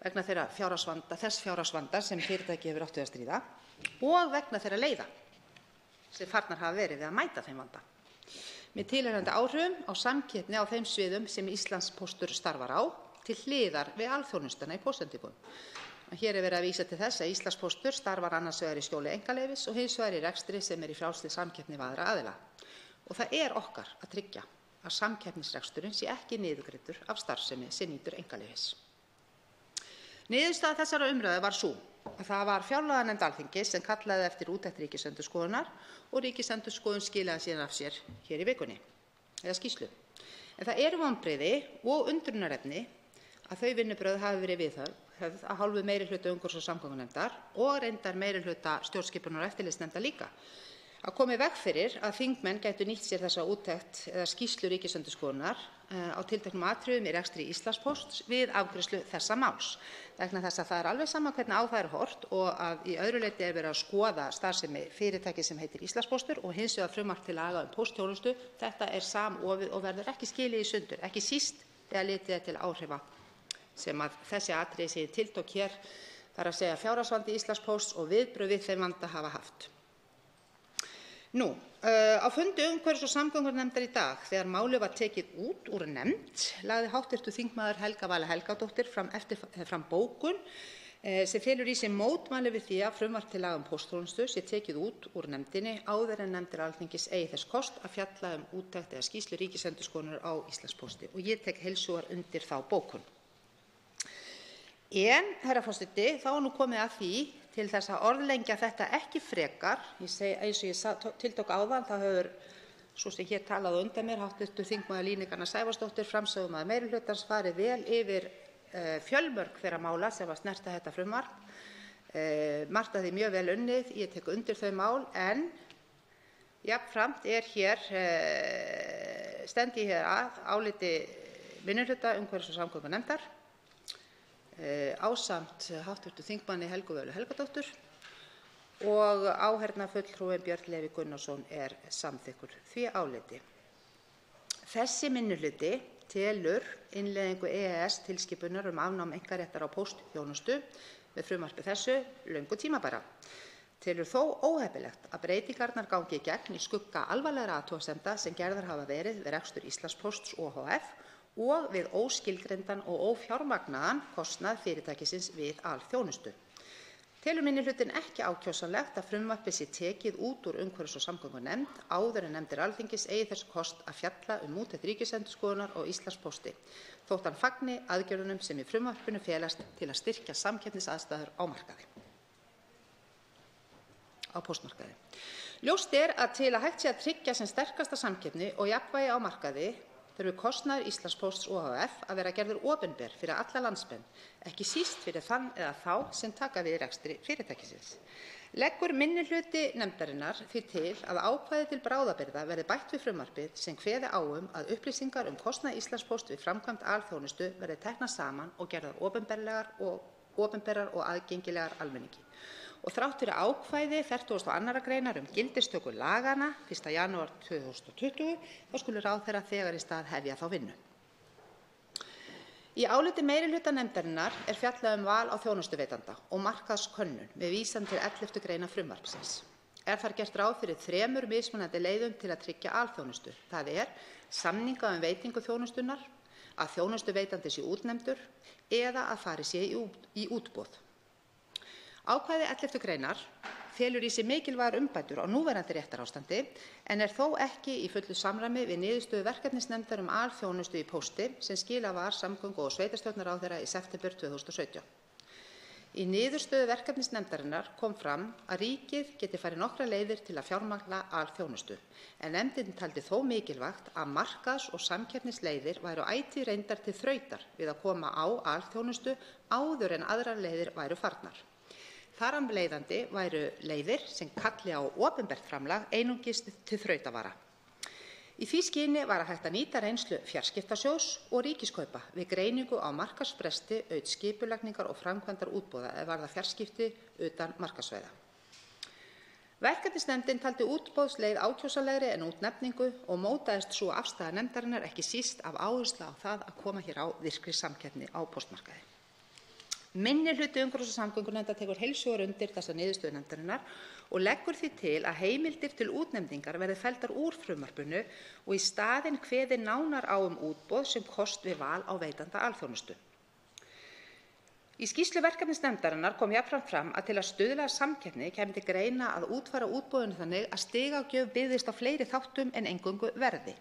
vegna þess fjárhagsvanda sem fyrirtæki hefur átt við að stríða og vegna þeirra leiða sem farnar hafa verið við að mæta þeim vanda, með tilheyrandi áhrifum á samkeppni á þeim sviðum sem Íslandspóstur starfar á til hliðar við alþjónustuna í póstsendingum. Hér er verið að vísa til þess að Íslandspóstur starfar annars vegar í skjóli einkaleyfis og hins vegar í rekstri sem í frjálsri samkeppni við aðra aðila. Og það er okkar að tryggja að samkeppnisreksturinn sé ekki niðurgreiddur af starfsemi sem nýtur einkaleyfis. Niðurstaða þessara umræðu var sú að það var fjárlaganefnd Alþingis sem kallaði eftir úttekt Ríkisendurskoðunar og Ríkisendurskoðun skilaði síðan af sér hér í vikunni, eða skýrslu. En það eru vonbrigði og undrunarefni að þau vinnubrögð hafi verið viðhöfð að hálfu meirihluta umhverfis- og samgöngunefndar og reyndar meirihluta stjórnskipunar- og eftirlitsnefndar líka, að koma í veg fyrir að þingmenn gætu nýtt sér þessa úttekt eða skýrslu Ríkisendurskoðunar á tilteknum atriðum í rekstri Íslandspósts við afgreiðslu þessa máls. Vegna þess að það er alveg sama hvernig á það er horft og að í öðru leyti er verið að skoða starfsemi fyrirtæki sem heitir Íslandspóstur og hins vegar frumvarp til laga póstþjónustu. Þetta er samofið og verður ekki skilið í sundur, ekki síst þegar litið er til áhrifa sem að þessi atriði sem ég tiltók hér, þar að segja fjárhagsvandi Íslandspósts og viðbrögð við þeim vanda hafa haft. Á fundi umhverfis- og samgöngunefndar í dag, þegar málið var tekið út úr nefnd, lagði hv. þingmaður Helga Vala Helgadóttir fram bókun sem felur í sér mótmæli við því að frumvarp til laga póstþjónustu sé tekið út úr nefndinni áður en nefndir Alþingis eigi þess kost að fjalla úttekt eða skýrslu Ríkisendurskoðunar á Íslandspósti og ég tek heils hugar undir þá bókun. En, herra forseti, þá er nú komið að því til þess að orðlengja þetta ekki frekar. Eins og ég tiltók áðan, þá hefur svo sem hér talað á undan mér, hv. þingmaður Líneik Anna Sævarsdóttir, framsögumaður meirihlutans, farið vel yfir fjölmörg þeirra mála sem var snerta þetta frumvarp. Margt af því mjög vel unnið, ég tek undir þau mál, en jafnframt stend ég hér að áliti minnihluta umhverfis- og samgöngunefndar ásamt hv. þingmanni Helgu Völu Helgadóttur og áheyrnarfulltrúinn Björn Leví Gunnarsson er samþykkur því áliti. Þessi minnihluti telur innleiðingu EES-tilskipunar afnám einkaréttar á póstþjónustu með frumvarpi þessu löngu tímabæra. Telur þó óheppilegt að breytingarnar gangi í gegn í skugga alvarlegra athugasemda sem gerðar hafa verið við rekstur Íslandspósts ohf. Og við óskilgreindan og ófjármagnaðan kostnað fyrirtækisins við alþjónustu. Telur minnihlutinn ekki ákjósanlegt að frumvarpið sé tekið út úr umhverfis- og samgöngunefnd áður en nefndir Alþingis eigi þess kost að fjalla úttekt Ríkisendurskoðunar á Íslandspósti, þótt hann fagni aðgerðunum sem í frumvarpinu felast til að styrkja samkeppnisaðstæður á póstmarkaði. Ljóst er að til að hægt sé að tryggja sem sterkasta samkeppni og jafnvægi á markaði þurfi kostnaður Íslandspósts ohf. Að vera gerður opinber fyrir alla landsmenn, ekki síst fyrir þann eða þá sem taka við rekstri fyrirtækisins. Leggur minnihluti nefndarinnar því til að ákvæði til bráðabirgða verði bætt við frumvarpið sem kveði á að upplýsingar kostnað Íslandspósts við framkvæmd alþjónustu verði teknar saman og gerðar opinberar og aðgengilegar almenningi. Og þrátt fyrir ákvæði 42. greinar gildistöku laganna 1. janúar 2020, þá skuli ráðherra þegar í stað hefja þá vinnu. Í áliti meirihluta nefndarinnar er fjallað val á þjónustuveitanda og markaðskönnun með vísan til 11. greinar frumvarpsins. Er þar gert ráð fyrir 3 mismunandi leiðum til að tryggja alþjónustu. Það er samninga veitingu þjónustunnar, að þjónustuveitandi sé útnefndur eða að farið sé í útboð. Ákvæði 11. greinar felur í sér mikilvægar umbætur á núverandi réttarástandi en er þó ekki í fullu samræmi við niðurstöðu verkefnisnefndar alþjónustu í pósti sem skilað var samgöngu- og sveitarstjórnarráðherra í september 2017. Í niðurstöðu verkefnisnefndarinnar kom fram að ríkið geti farið nokkrar leiðir til að fjármagna alþjónustu, en nefndin taldi þó mikilvægt að markaðs- og samkeppnisleiðir væru ætíð reyndar til þrautar við að koma á alþjónustu áður en aðrar leiðir væru farnar. Þar af leiðandi væru leiðir sem kalli á opinbert framlag einungis til þrautavara. Í því skyni var hægt að nýta reynslu fjarskiptasjóðs og ríkiskaupa við greiningu á markaðsbresti auk skipulagningar og framkvæmdar útboða eða varða fjarskipti utan markaðssvæða. Verkefnisnefndin taldi útboðsleið ákjósanlegri en útnefningu og mótaðist sú afstaða nefndarinnar ekki síst af áherslu á það að koma hér á virkri samkeppni á póstmarkaði. Minni hluti umhverfis- og samgöngunefndar tekur heils hugar undir þessa niðurstöðu nefndarinnar og leggur því til að heimildir til útnefningar verði felldar úr frumvarpinu og í staðinn kveðið nánar á útboð sem kost við val á veitanda alþjónustu. Í skýrslu verkefnisnefndarinnar kom jafnframt fram að til að stuðla að samkeppni kæmi til greina að útfæra útboðinu þannig að stigagjöf byggðist á fleiri þáttum en eingöngu verði.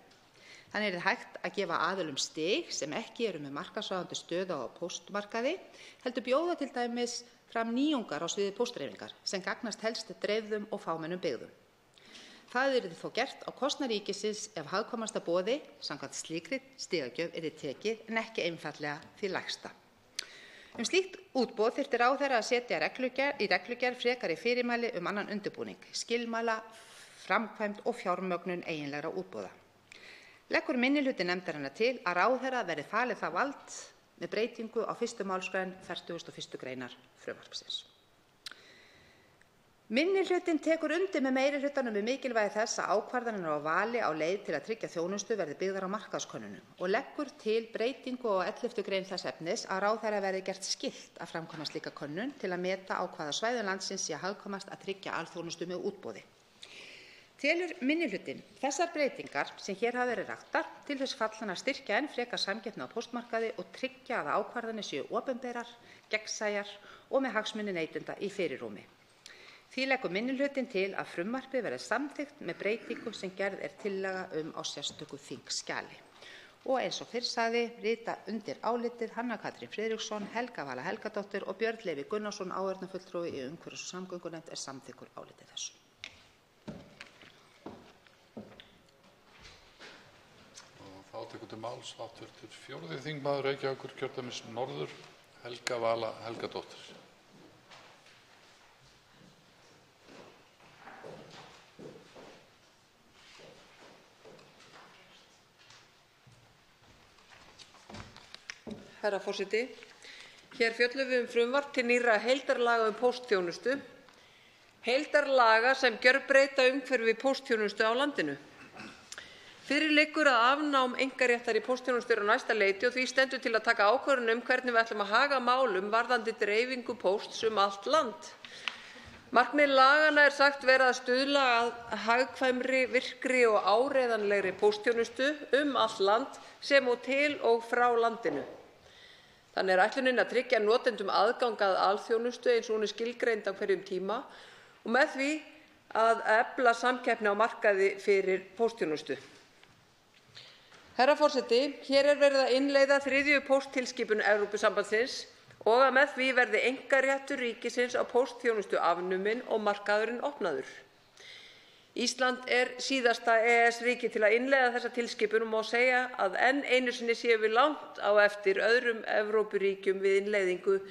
Þannig er hægt að gefa aðilum stig sem ekki eru með markaðsráðandi stöðu á póstmarkaði, heldur bjóða til dæmis fram nýjungar á sviði póstdreifingar sem gagnast helst dreifðum og fámennum byggðum. Það yrði þó gert á kostnað ríkisins ef hagkvæmasta boði samkvæmt slíkri stigagjöf yrði tekið en ekki einfaldlega því lægsta. Slíkt útboð þyrfti ráðherra að setja í reglugerð frekari fyrirmæli annan undirbúning, skilmála, framkvæmd og fjármögnun eiginlegra útboða. Leggur minnihluti nefndarinnar til að ráðherra verði falið það vald með breytingu á 1. málsgrein 41. greinar frumvarpsins. Minnihlutin tekur undir með meirihlutanum mikilvægi þess að ákvarðanir á vali á leið til að tryggja þjónustu verði byggðar á markaðskönnunum og leggur til breytingu á 11. grein þess efnis að ráðherra verði gert skylt að framkvæma slíka könnun til að meta á hvaða svæðum landsins sé hagkvæmast að tryggja alþjónustu með útboði. Telur minnihlutin þessar breytingar sem hér hafa verið raktar til þess fallnar að styrkja enn frekar samkeppni á póstmarkaði og tryggja að ákvarðanir séu opinberar, gegnsæjar og með hagsmuni neytenda í fyrirrúmi. Því leggur minnihlutin til að frumvarpið verði samþykkt með breytingu sem gerð er tillaga á sérstöku þingskjali. Og eins og fyrr sagði, rita undir álitið Hanna Katrín Friðriksson, Helga Vala Helgadóttir og Björn Leví Gunnarsson, áheyrnarfulltrúi í umhverfis- og samgöngunefnd, er samþykkur álitið þessu. Þá tekur til máls hv. 4. þingmaður Reykjavíkurkjördæmis norður, Helga Vala Helgadóttir. Herra forseti. Hér fjöllum við frumvarp til nýrra heildarlaga póstþjónustu. Heildarlaga sem gjörbreyta umhverfi póstþjónustu á landinu. Fyrir liggur að afnám einkaréttar í póstþjónustu er á næsta leiti og því stendur til að taka ákvörðun hvernig við ætlum að haga málum varðandi dreifingu pósts allt land. Markmið laganna er sagt vera að stuðla að hagkvæmri, virkri og áreiðanlegri póstþjónustu allt land sem og til og frá landinu. Þannig er ætlunin að tryggja notendum aðgang að alþjónustu eins og hún er skilgreind á hverjum tíma og með því að efla samkeppni á markaði fyrir póstþjónustu. Herra forseti, hér er verið að innleiða 3. pósttilskipun Evrópusambandsins og að með því verði einkaréttur ríkisins á póstþjónustu afnuminn og markaðurinn opnaður. Ísland er síðasta EES-ríki til að innleiða þessa tilskipun og má segja að enn einu sinni séum við langt á eftir öðrum Evrópuríkjum við innleiðingu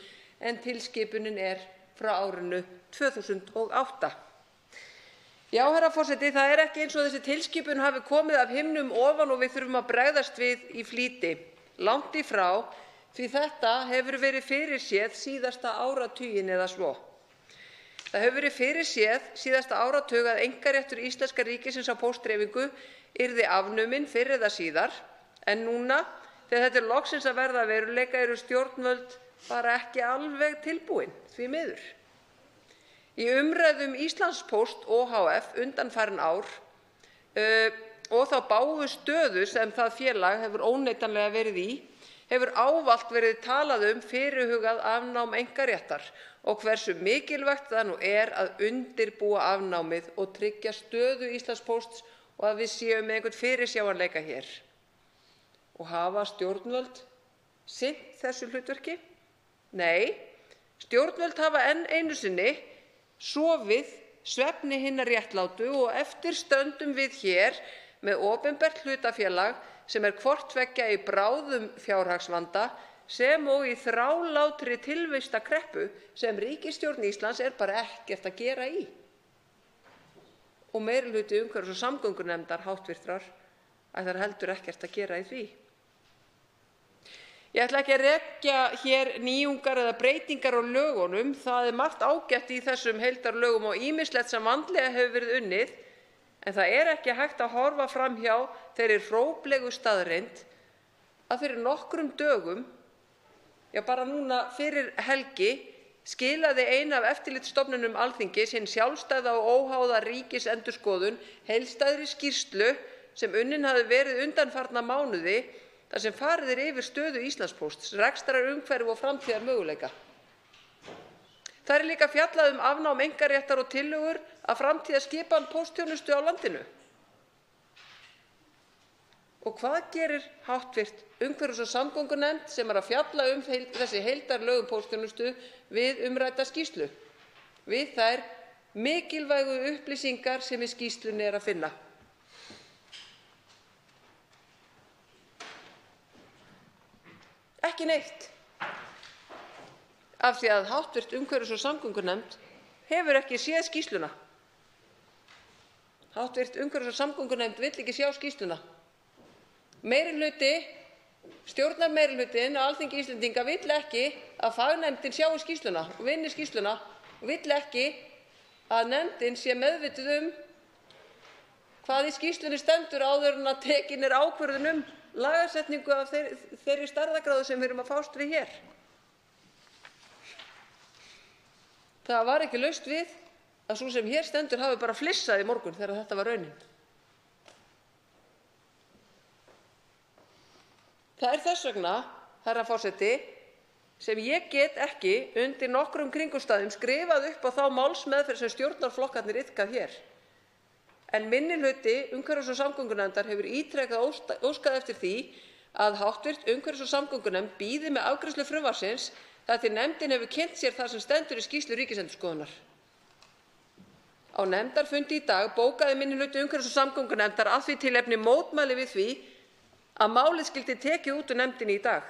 en tilskipunin er frá árinu 2008. Já, herra forseti, það er ekki eins og þessi tilskipun hafi komið af himnum ofan og við þurfum að bregðast við í flýti. Langt í frá, því þetta hefur verið fyrirséð síðasta áratuginn eða svo. Það hefur verið fyrirséð síðasta áratug að einkaréttur íslenska ríkisins á póstdreifingu yrði afnuminn fyrr eða síðar, en núna, þegar þetta er loksins að verða að veruleika, eru stjórnvöld bara ekki alveg tilbúin, því miður. Í umræðum Íslandspóst ohf. Undanfarin ár og þá bágu stöðu sem það félag hefur óneitanlega verið í, hefur ávallt verið talað fyrirhugað afnám einkaréttar og hversu mikilvægt það nú að undirbúa afnámið og tryggja stöðu Íslandspósts og að við séum með einhvern fyrirsjáanleika hér. Og hafa stjórnvöld sinnt þessu hlutverki? Nei, stjórnvöld hafa enn einu sinni sofið svefni hinna réttlátu og eftir stöndum við hér með opinbert hlutafélag sem hvort tveggja í bráðum fjárhagsvanda sem og í þrálátri tilvistakreppu sem ríkisstjórn Íslands bara ekkert að gera í. Og meirihluti umhverfis- og samgöngunefndar háttvirtrar ætlar heldur ekkert að gera í því. Ég ætla ekki að rekja hér nýjungar eða breytingar á lögunum, það margt ágætt í þessum heildarlögum og ýmislegt sem vandlega hefur verið unnið, en það ekki hægt að horfa framhjá þeirri hróplegu staðreynd að fyrir nokkrum dögum, já bara núna fyrir helgi, skilaði ein af eftirlitsstofnunum Alþingis hin sjálfstæða og óháða ríkisendurskoðun heildstæðri skýrslu sem unnin hafði verið undanfarna mánuði þar sem farið yfir stöðu Íslandspósts, rekstrarumhverfi og framtíðarmöguleika. Það líka fjallað afnám einkaréttar og tillögur að framtíðarskipan póstþjónustu á landinu. Og hvað gerir háttvirt umhverfis- og samgöngunefnd sem að fjalla þessi heildarlög póstþjónustu við umrædda skýrslu? Við þær mikilvægu upplýsingar sem í skýrslunni að finna. Ekki neitt. Af því að háttvirt umhverfis- og samgöngunefnd hefur ekki séð skýrsluna. Háttvirt umhverfis- og samgöngunefnd vill ekki sjá skýrsluna. Stjórnarmeirihlutinn á Alþingi Íslendinga vill ekki að fagnefndin sjái skýrsluna og vinni skýrsluna og vill ekki að nefndin sé meðvituð hvað í skýrslunni stendur áður en að tekin ákvörðun lagasetningu af þeirri stærðargráðu sem við erum að fást við hér. Það var ekki laust við að sú sem hér stendur hafi bara flissað í morgun þegar þetta var raunin. Það þess vegna, herra forseti, sem ég get ekki undir nokkrum kringumstæðum skrifað upp á þá málsmeðferð sem stjórnarflokkarnir iðkað hér. En minnihluti umhverfis- og samgöngunefndar hefur ítrekað óskað eftir því að háttvirt umhverfis- og samgöngunefnd bíði með afgreiðslu frumvarpsins þar til nefndin hefur kynnt sér það sem stendur í skýrslu Ríkisendurskoðunar. Á nefndarfundi í dag bókaði minnihluti umhverfis- og samgöngunefndar að því tilefni mótmæli við því að málið skyldi tekið út úr nefndinni í dag.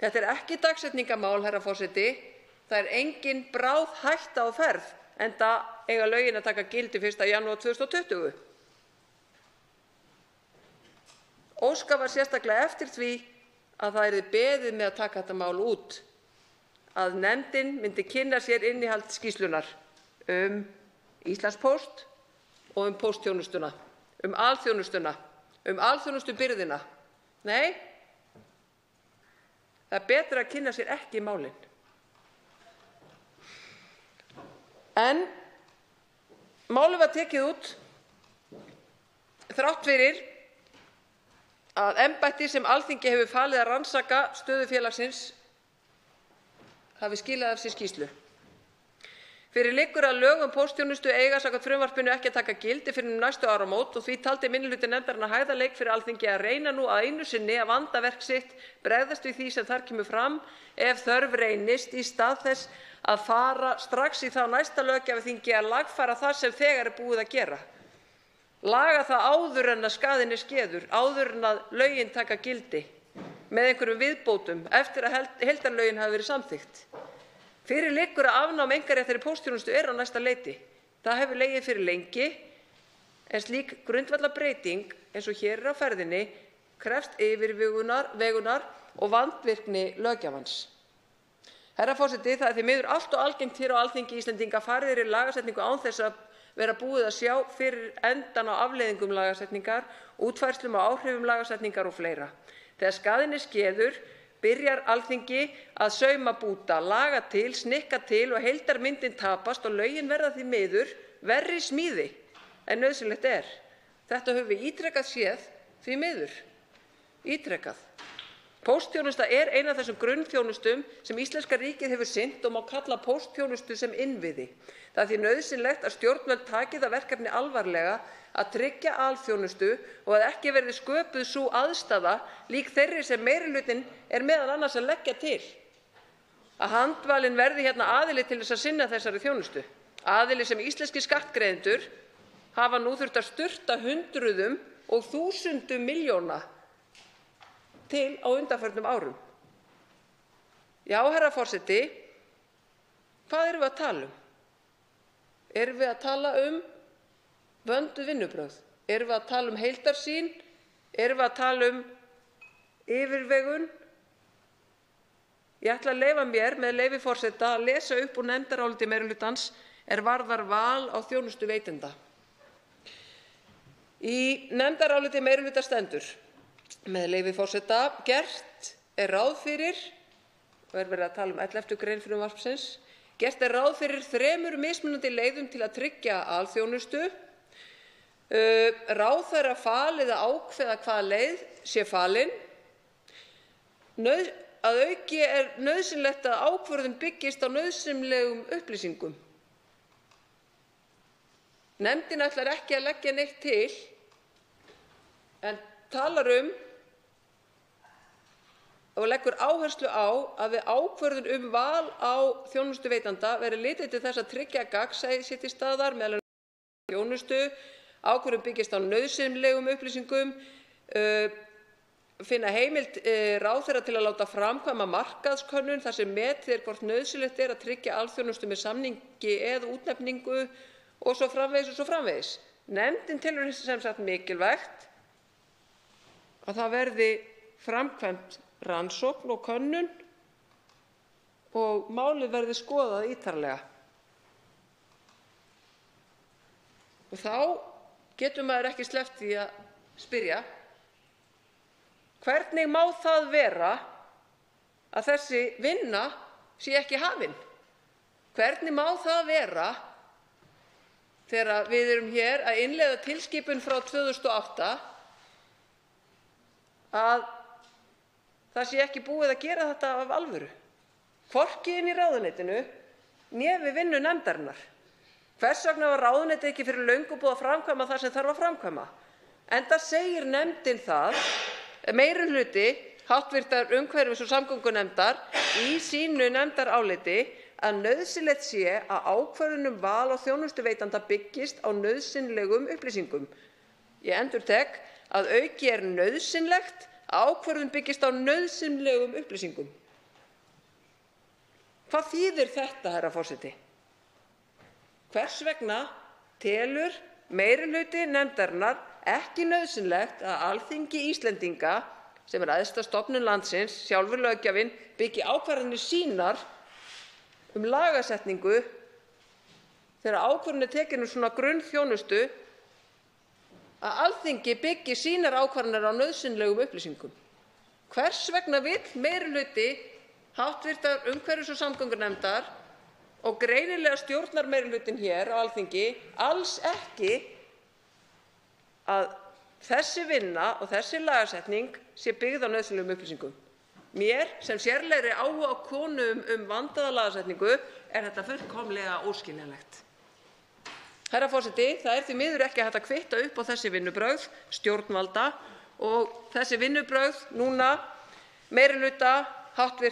Þetta ekki dagsetningamál, herra forseti, það engin bráð hætta á ferð, enda eiga lögin að taka gildi 1. janúar 2020. Óskað var sérstaklega eftir því að það yrði beðið með að taka þetta mál út, að nefndin myndi kynna sér innihald skýrslunnar Íslandspóst og póstþjónustuna, alþjónustuna, alþjónustubyrðina. Nei, það betra að kynna sér ekki málin. En málið var tekið út þrátt fyrir að embætti sem Alþingi hefur falið að rannsaka stöðu félagsins hafi skilað af sér skýrslu. Fyrir liggur að lög póstþjónustu eiga samkvæmt frumvarpinu ekki að taka gildi fyrr en næstu áramót og því taldi minnihluti nefndarinnar hægðarleik fyrir Alþingi að reyna nú að einu sinni að vanda verk sitt, bregðast við því sem þar kemur fram ef þörf reynist í stað þess að fara strax í þá næsta löggjafarþingi að lagfæra það sem þegar búið að gera. Laga það áður en að skaðinn skeður, áður en að lögin taka gildi með einhverjum viðbótum eftir að heildarlögin hafi verið samþykkt. Fyrir liggur að afnám einkaréttar í póstþjónustu á næsta leiti. Það hefur legið fyrir lengi, en slík grundvallarbreyting eins og hér á ferðinni krefst yfirvegunar og vandvirkni löggjafans. Herra forseti, það því miður allt og algengt hér á Alþingi Íslendinga farið í lagasetningu án þess að vera búið að sjá fyrir endan á afleiðingum lagasetningar, útfærslum á áhrifum lagasetningar og fleira. Þegar skaðinn skeður, byrjar Alþingi að sauma búta, laga til, snikka til og heildarmyndin tapast og lögin verða því miður verri smíði en nauðsynlegt Þetta höfum við ítrekað séð, því miður. Ítrekað. Póstþjónusta er ein af þessum grunnþjónustum sem íslenska ríkið hefur sinnt og má kalla póstþjónustu sem innviði. Það er því nauðsynlegt að stjórnvöld taki það verkefni alvarlega að tryggja alþjónustu og að ekki verði sköpuð sú aðstaða lík þeirri sem meirihlutinn er meðal annars að leggja til. Að handvalinn verði hérna aðili til þess að sinna þessari þjónustu. Aðili sem íslenskir skattgreiðendur hafa nú þurft að sturta hundruðum og þúsundum milljóna til á undanförnum árum. Já, herra forseti, hvað erum við að tala um? Erum við að tala um vönduð vinnubrögð? Erum við að tala um heildarsýn? Erum við að tala um yfirvegun? Ég ætla að leyfa mér, með leyfi forseta, að lesa upp úr nefndaráliti meirihlutans er varðar val á þjónustuveitenda. Í nefndaráliti meirihluta stendur, með leyfi forseta, gert er ráð fyrir, og er verið að tala um 11. grein frumvarpsins, gert er ráð fyrir 3 mismunandi leiðum til að tryggja alþjónustu. Ráðherra falið að ákveða hvaða leið sé falin. Að auki er nauðsynlegt að ákvörðun byggist á nauðsynlegum upplýsingum. Nefndin ætlar ekki að leggja neitt til, en talar og leggur áherslu á að við ákvörðun val á þjónustuveitanda verði litið til þess að tryggja að gagnsæi sé til staðar meðal þjónustu, ákvörðun byggist á nauðsynlegum upplýsingum, finna heimild ráðherra til að láta framkvæma markaðskönnun þar sem metið er hvort nauðsynlegt er að tryggja alþjónustu með samningi eða útnefningu og svo framvegis og svo framvegis. Nefndin telur sem sagt mikilvægt að það verði framkvæmt rannsókn og könnun og málið verði skoðað ítarlega. Og þá getur maður ekki sleppt því að spyrja, hvernig má það vera að þessi vinna sé ekki hafin? Hvernig má það vera þegar við erum hér að innleiða tilskipun frá 2008 að það sé ekki búið að gera þetta af alvöru, hvorki inni í ráðuneytinu né við vinnu nefndarinnar? Hvers vegna var ráðuneytið ekki fyrir löngu búið að framkvæma það sem þarf að framkvæma? Enda segir nefndin það, meirihluti hv. umhverfis- og samgöngunefndar í sínu nefndaráliti, að nauðsynlegt sé að ákvörðun val á þjónustuveitanda byggist á nauðsynlegum upplýsingum. Ég endurtek, að auki er nauðsynlegt að ákvörðun byggist á nauðsynlegum upplýsingum. Hvað þýðir þetta, herra forseti? Hvers vegna telur meirihluti nefndarinnar ekki nauðsynlegt að Alþingi Íslendinga, sem er æðsta stofnun landsins, sjálfur löggjafinn, byggi ákvarðanir sínar lagasetningu þegar ákvörðun er tekin svona grunnþjónustu, að Alþingi byggi sínar ákvarðanir á nauðsynlegum upplýsingum? Hvers vegna vill meirihluti hv. umhverfis- og samgöngunefndar og greinilega stjórnarmeirihlutinn hér á Alþingi alls ekki að þessi vinna og þessi lagasetning sé byggð á nauðsynlegum upplýsingum? Mér sem sérlegri áhuga konu vandaða lagasetningu er þetta fullkomlega óskiljanlegt. Herra forseti, það er því miður ekki hægt að kvitta upp á þessi vinnubrögð stjórnvalda og þessi vinnubrögð núna meirihluta hv.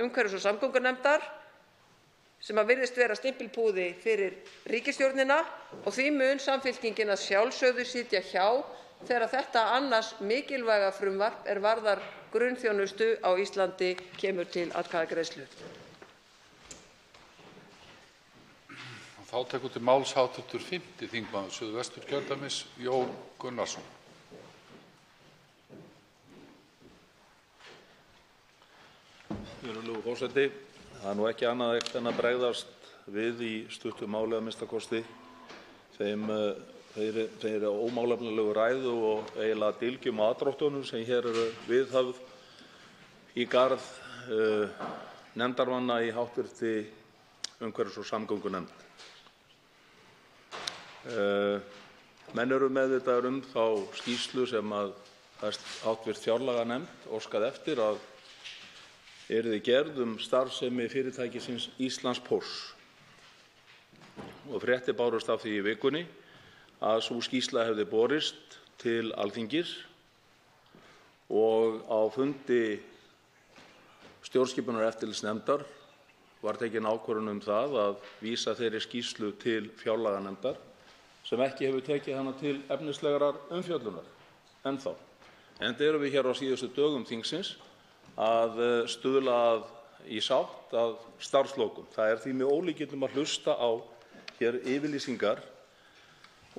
umhverfis- og samgöngunefndar sem virðist vera stimpilpúði fyrir ríkisstjórnina, og því mun Samfylkingin að sjálfsögðu sitja hjá þegar þetta annars mikilvæga frumvarp er varðar grunnþjónustu á Íslandi kemur til atkvæðagreiðslu. Þá tekur til máls hv. 5. þingmaður Suðvesturkjördæmis, Jón Gunnarsson. Virðulegur forseti, það er nú ekki annað hægt en að bregðast við í stuttu máli að minnsta kosti þeirri ómálefnalegu ræðu og eiginlega dylgjum og aðdróttunum sem hér eru viðhöfð í garð nefndarmanna í hv. umhverfis- og samgöngunefnd. Menn eru meðvitaðir þá skýrslu sem hv. fjárlaganefnd óskaði eftir að yrði gerð starfsemi fyrirtækisins Íslandspósts. Fréttir bárust af því í vikunni að sú skýrsla hefði borist til Alþingis og á fundi stjórnskipunar- og eftirlitsnefndar var tekin ákvörðun það að vísa þeirri skýrslu til fjárlaganefndar sem ekki hefur tekið hana til efnislegrar umfjöllunar ennþá. Enda erum við hér á síðustu dögum þingsins að stuðla í sátt að starfslokum. Það er því með ólíkindum að hlusta á hér yfirlýsingar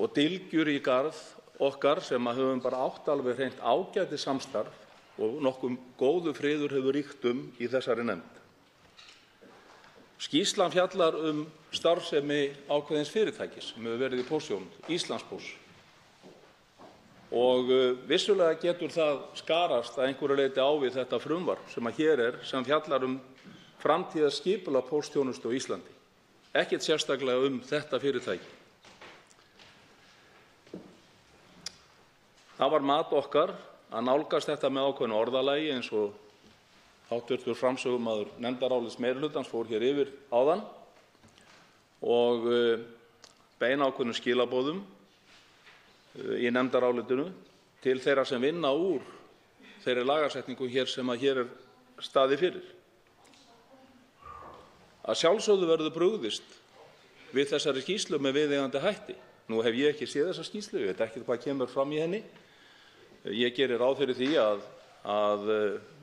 og dylgjur í garð okkar sem höfum bara átt alveg hreint ágætis samstarf og nokkuð góður friður hefur ríkt í þessari nefnd. Skýrslan fjallar starfsemi ákveðins fyrirtækis sem hefur verið í póstþjónustu, Íslandspósts. Og vissulega getur það skarast að einhverju leyti á við þetta frumvarp sem hér sem fjallar framtíðarskipulag póstþjónustu á Íslandi. Ekkert sérstaklega þetta fyrirtæki. Það var mat okkar að nálgast þetta með ákveðnu orðalagi eins og hv. framsögumaður nefndarálits meirihlutans fór hér yfir áðan og beina ákveðnum skilaboðum í nefndarálitinu til þeirra sem vinna úr þeirri lagasetningu sem hér staðið fyrir. Að sjálfsögðu verður brugðist við þessari skýrslu með viðeigandi hætti. Nú hef ég ekki séð þessa skýrslu, ég veit ekki hvað kemur fram í henni. Ég geri ráð fyrir því að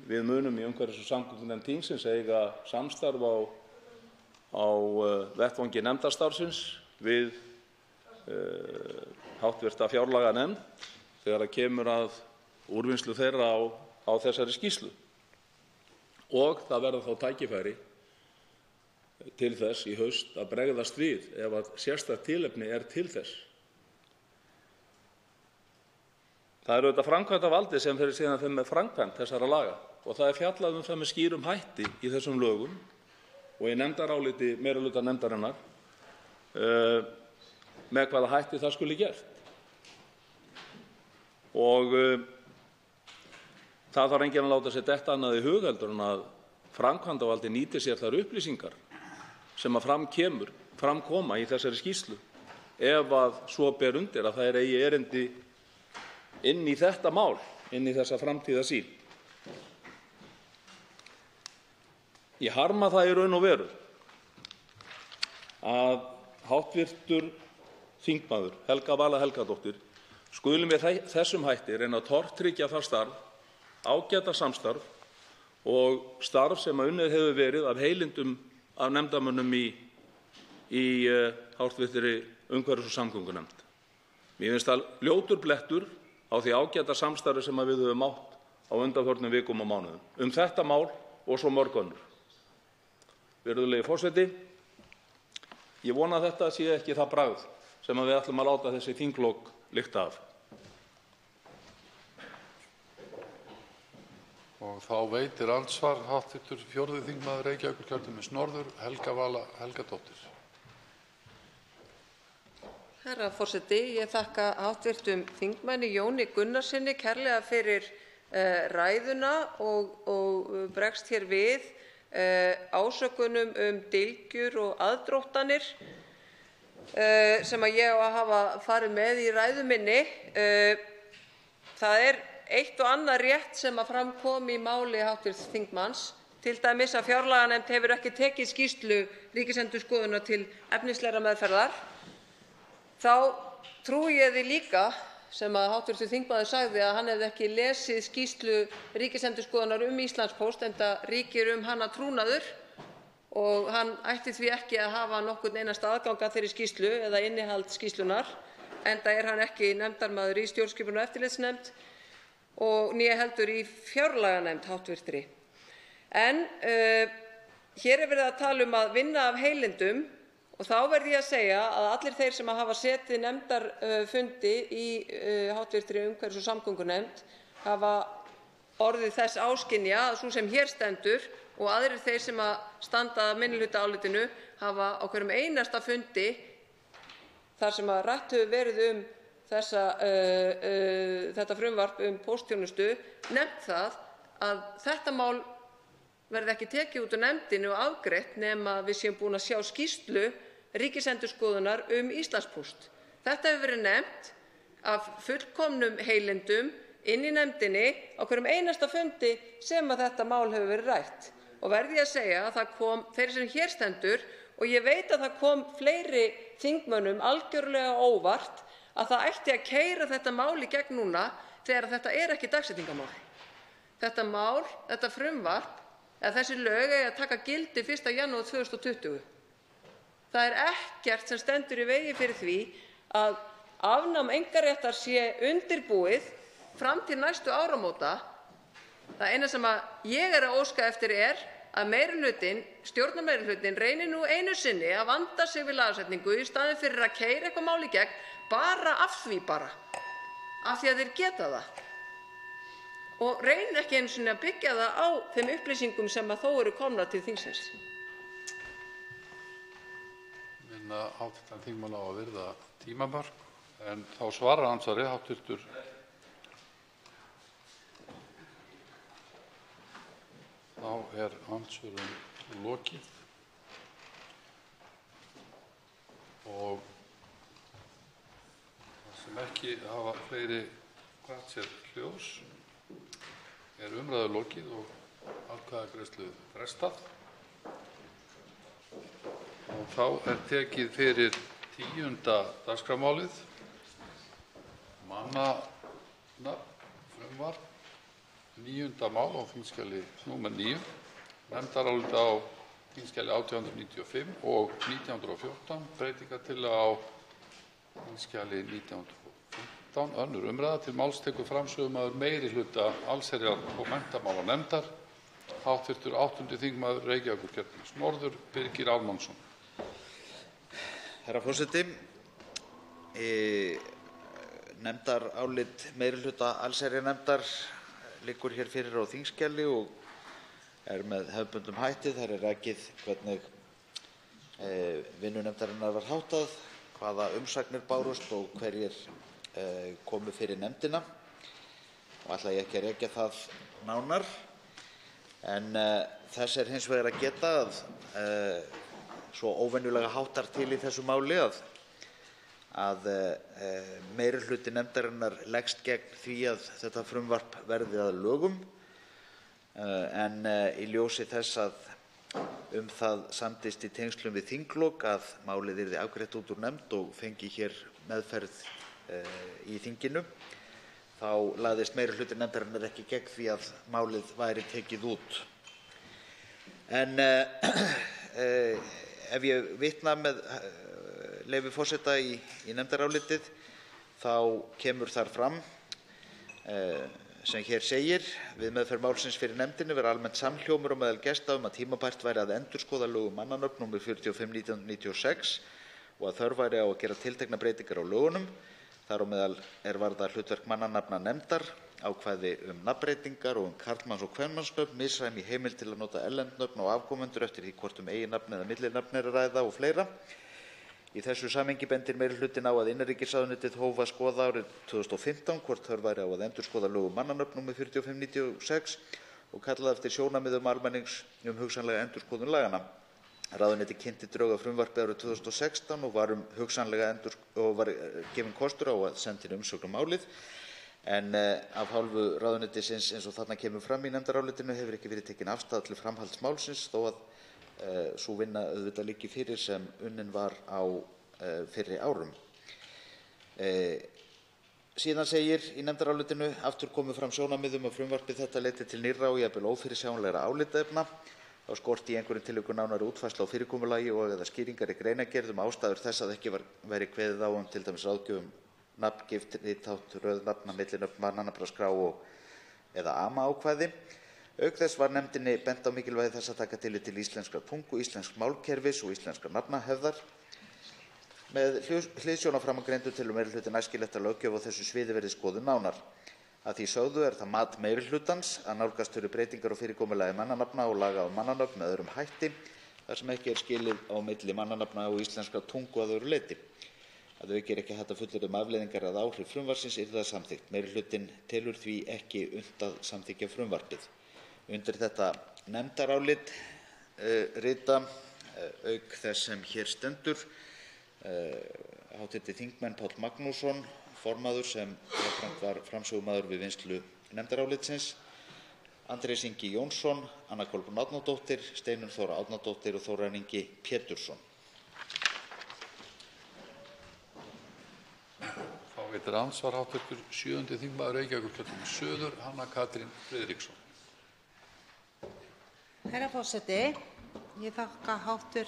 við munum í umhverfis- og samgöngunefnd þingsins eiga samstarf á vettvangi nefndarstarfsins við hv. fjárlaganefnd þegar kemur að úrvinnslu þeirra á þessari skýrslu. Og það verður þá tækifæri til þess í haust að bregðast við ef að sérstakt tilefni til þess. Það er auðvitað framkvæmdarvaldið sem fer síðan með framkvæmd þessara laga og það er fjallað það með skýrum hætti í þessum lögum og í nefndaráliti meirihluta nefndarinnar með hvaða hætti það skuli gert. Og það þarf enginn að láta sér detta annað í hug heldur en að framkvæmdarvaldið nýti sér þær upplýsingar sem að fram koma í þessari skýrslu ef að svo ber undir að það eigi erindi inn í þetta mál, inn í þessa framtíðarsýn. Ég harma það í raun og veru að hv. þingmaður Helga Vala Helgadóttir skuli með þessum hætti reyna að tortryggja það starf, ágæta samstarf og starf sem unnið hefur verið af heilindum af nefndarmönnum í hv. umhverfis- og samgöngunefnd. Mér finnst það ljótur blettur á því ágæta samstarfi sem við höfum átt á undanförnum vikum og mánuðum þetta mál og svo mörg önnur. Virðulegi forseti, ég vona að þetta sé ekki það bragð sem við ætlum að láta þessi þinglok lykta af. Og þá veitir andsvar hv. 4. þingmaður Reykjavíkurkjördæmis norður, Helga Vala Helgadóttir. Herra forseti, ég þakka hv. þingmanni Jóni Gunnarssyni kærlega fyrir ræðuna og bregst hér við ásökunum dylgjur og aðdróttanir sem ég á að hafa farið með í ræðu minni. Það er eitt og annað rétt sem fram kom í máli hv. þingmanns, til dæmis að fjárlaganefnd hefur ekki tekið skýrslu Ríkisendurskoðunar til efnislegrar meðferðar. Þá trúi ég því líka sem að hv. þingmaður sagði að hann hefði ekki lesið skýrslu Ríkisendurskoðunar Íslandspóst enda ríkir hana trúnaður og hann ætti því ekki að hafa nokkurn einasta aðgang að þeirri skýrslu eða innihald skýrslunnar enda hann ekki nefndarmaður í stjórnskipunar- og eftirlitsnefnd og né heldur í fjárlaganefnd hv. En hér verið að tala að vinna af heilindum og þá verð ég að segja að allir þeir sem hafa setið nefndarfundi í hv. umhverfis- og samgöngunefnd hafa orðið þess áskynja að sú sem hér stendur og aðrir þeir sem standa að minnihlutaálitinu hafa á hverjum einasta fundi þar sem rætt hefur verið þetta frumvarp póstþjónustu nefnt það að þetta mál verði ekki tekið út úr nefndinni og afgreitt nema við séum búin að sjá skýrslu Ríkisendurskoðunar Íslandspóst. Þetta hefur verið nefnt af fullkomnum heilindum inn í nefndinni á hverjum einasta fundi sem að þetta mál hefur verið rætt. Og verð ég að segja að það kom þeirri sem hér stendur, og ég veit að það kom fleiri þingmönnum algjörlega óvart, að það ætti að keyra þetta mál í gegn núna þegar þetta ekki dagsetningarmál. Þetta mál, þetta frumvarp, eða þessi lög eiga að taka gildi 1. janúar 2020. Það er ekkert sem stendur í vegi fyrir því að afnám einkaréttar sé undirbúið fram til næstu áramóta. Það eina sem ég er að óska eftir að meirihlutinn, stjórnarmeirihlutinn, reyni nú einu sinni að vanda sig við lagasetningu í staðinn fyrir að keyra eitthvað mál í gegn af því af því að þeir geta það. Og reyni ekki einu sinni að byggja það á þeim upplýsingum sem þó eru komnar til þingsins. Minna hv. þingmann á að virða tímamörk, en þá svarar andsvari hv. Þá er andsvörum lokið og það sem ekki hafa fleiri hvatt sér hljóðs er umræðu lokið og atkvæðagreiðslu frestað. Og þá er tekið fyrir 10. dagskrármálið, mannanafn-frumvarp, 9. mál á þingskjali nr. 9, nefndarálit á þingskjali 1895 og 1914, breytingartillaga á þingskjali 1915, önnur umræða. Til máls tekur framsögumaður meirihluta allsherjar- og menntamálanefndar, hv. 8. þingmaður Reykjavíkurkjördæmis norður, Birgir Ármannsson. Herra forseti, nefndarálit meirihluta allsherjarnefndar liggur hér fyrir á þingskjali og með hefðbundnum hætti. Þar er rakið hvernig vinnu nefndarinnar var háttað, hvaða umsagnir bárust og hverjir komu fyrir nefndina, og ætla ég ekki að rekja það nánar. En þess er hins vegar að geta að svo óvenjulega háttar til í þessu máli að meirihluti nefndarinnar leggst gegn því að þetta frumvarp verði að lögum, en í ljósi þess að það samdist í tengslum við þinglok að málið yrði afgreitt út úr nefnd og fengi hér meðferð í þinginu, þá lagðist meirihluti nefndarinnar ekki gegn því að málið væri tekið út. En ef ég vitna með leyfi forseta í nefndarálitið, þá kemur þar fram sem hér segir: við meðferð málsins fyrir nefndinni var almennt samhljómur á meðal gesta að tímabært væri að endurskoða lög um mannanöfn nr. 45/1996 og að þörf væri á að gera tilteknar breytingar á lögunum, þar á meðal varða hlutverk mannanafnanefndar, ákvæði nafnbreytingar og karlmanns- og kvenmannsnöfn, misræmi í heimild til að nota erlend nöfn á afkomendur eftir því hvort eiginnafn eða millinafn er að ræða og fleira. Í þessu samhengi bendir meirihlutinn á að innanríkisráðuneytið hóf að skoða árið 2015 hvort þörf væri á að endurskoða lög um mannanöfn nr. 45/1996 og kallaði eftir sjónarmiðum almennings hugsanlega endurskoðun laganna. Ráðuneytið kynnti drög að frumvarpi árið 2016 og var gefinn kostur á að senda inn umsögn um málið, en af hálfu ráðuneytisins, eins og þarna kemur fram í nefndarálitinu, hefur ekki verið tekin afstaða til framhalds málsins, þó að sú vinna auðvitað liggi fyrir sem unnin var á fyrri árum. Síðan segir í nefndarálitinu: aftur komu fram sjónarmið að frumvarpið þetta leiddi til nýrra og jafnvel ófyrirsjáanlegra álitaefna. Þá skorti í einhverjum tilvikum nánari útfærslu á fyrirkomulagi og eða skýringar í greinargerð ástæður þess að ekki væri kveðið á til dæmis ráðgjöf nafngift, rithátt, röð nafna, millinöfn, mannanafnaskrá eða AMA-ákvæði. Auk þess var nefndinni bent á mikilvægi þess að taka tillit til íslenskrar tungu, íslensks málkerfis og íslenskrar nafnahefðar. Með hliðsjón af framangreindu telur meirihlutinn æskilegt að löggjöf á þessu sviði verði skoðuð nánar. Að því sögðu er það mat meirihlutans að nálgast þurfi breytingar á fyrirkomulagi mannanafna og laga á mannanöfn með öðrum hætti, þar sem ekki er skilið á milli mannanafna og íslenskrar tungu að öðru leyti. Að auki ekki hægt að fullyrða afleiðingar eða áhrif frumvarpsins yrði það samþykkt. Meirihlutinn telur því ekki unnt að samþykkja frumvarpið. Undir þetta nefndarálit rita, auk þess sem hér stendur, hv. þingmenn Páll Magnússon, formaður sem jafnframt var framsögumaður við vinnslu nefndarálitsins, Andrés Ingi Jónsson, Anna Kolbrún Árnadóttir, Steinunn Þóra Árnadóttir og Þórarinn Ingi Pétursson. Þá veitir andsvar hv. 7. þingmaður Reykjavíkurkjördæmis suður, Hanna Katrín Friðriksson. Herra forseti, ég þakka hv.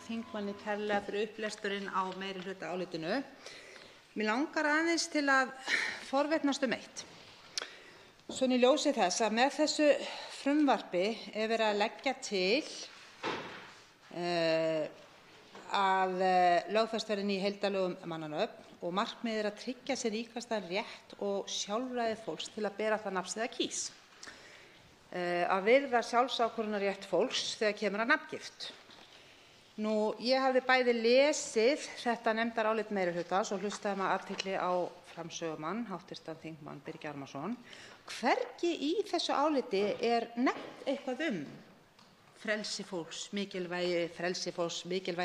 þingmanni kærlega fyrir upplesturinn á meirihlutaálitinu. Mig langar aðeins til að forvitnast eitt. Svona í ljósi þess að með þessu frumvarpi er verið að leggja til að lögfest verði ný heildarlög mannanöfn og markmiðið er að tryggja sér ríkastan rétt og sjálfræði fólks til að bera það nafn sem það kýs. Að virða sjálfsákvörðunarrétt fólks þegar kemur að nafngift. Ég hafði bæði lesið þetta nefndarálit meirihlutans og hlustaði með athygli á framsögumann, hv. þingmann Birgi Ármannsson. Hvergi í þessu áliti er nefnt eitthvað frelsi fólks, mikilvægi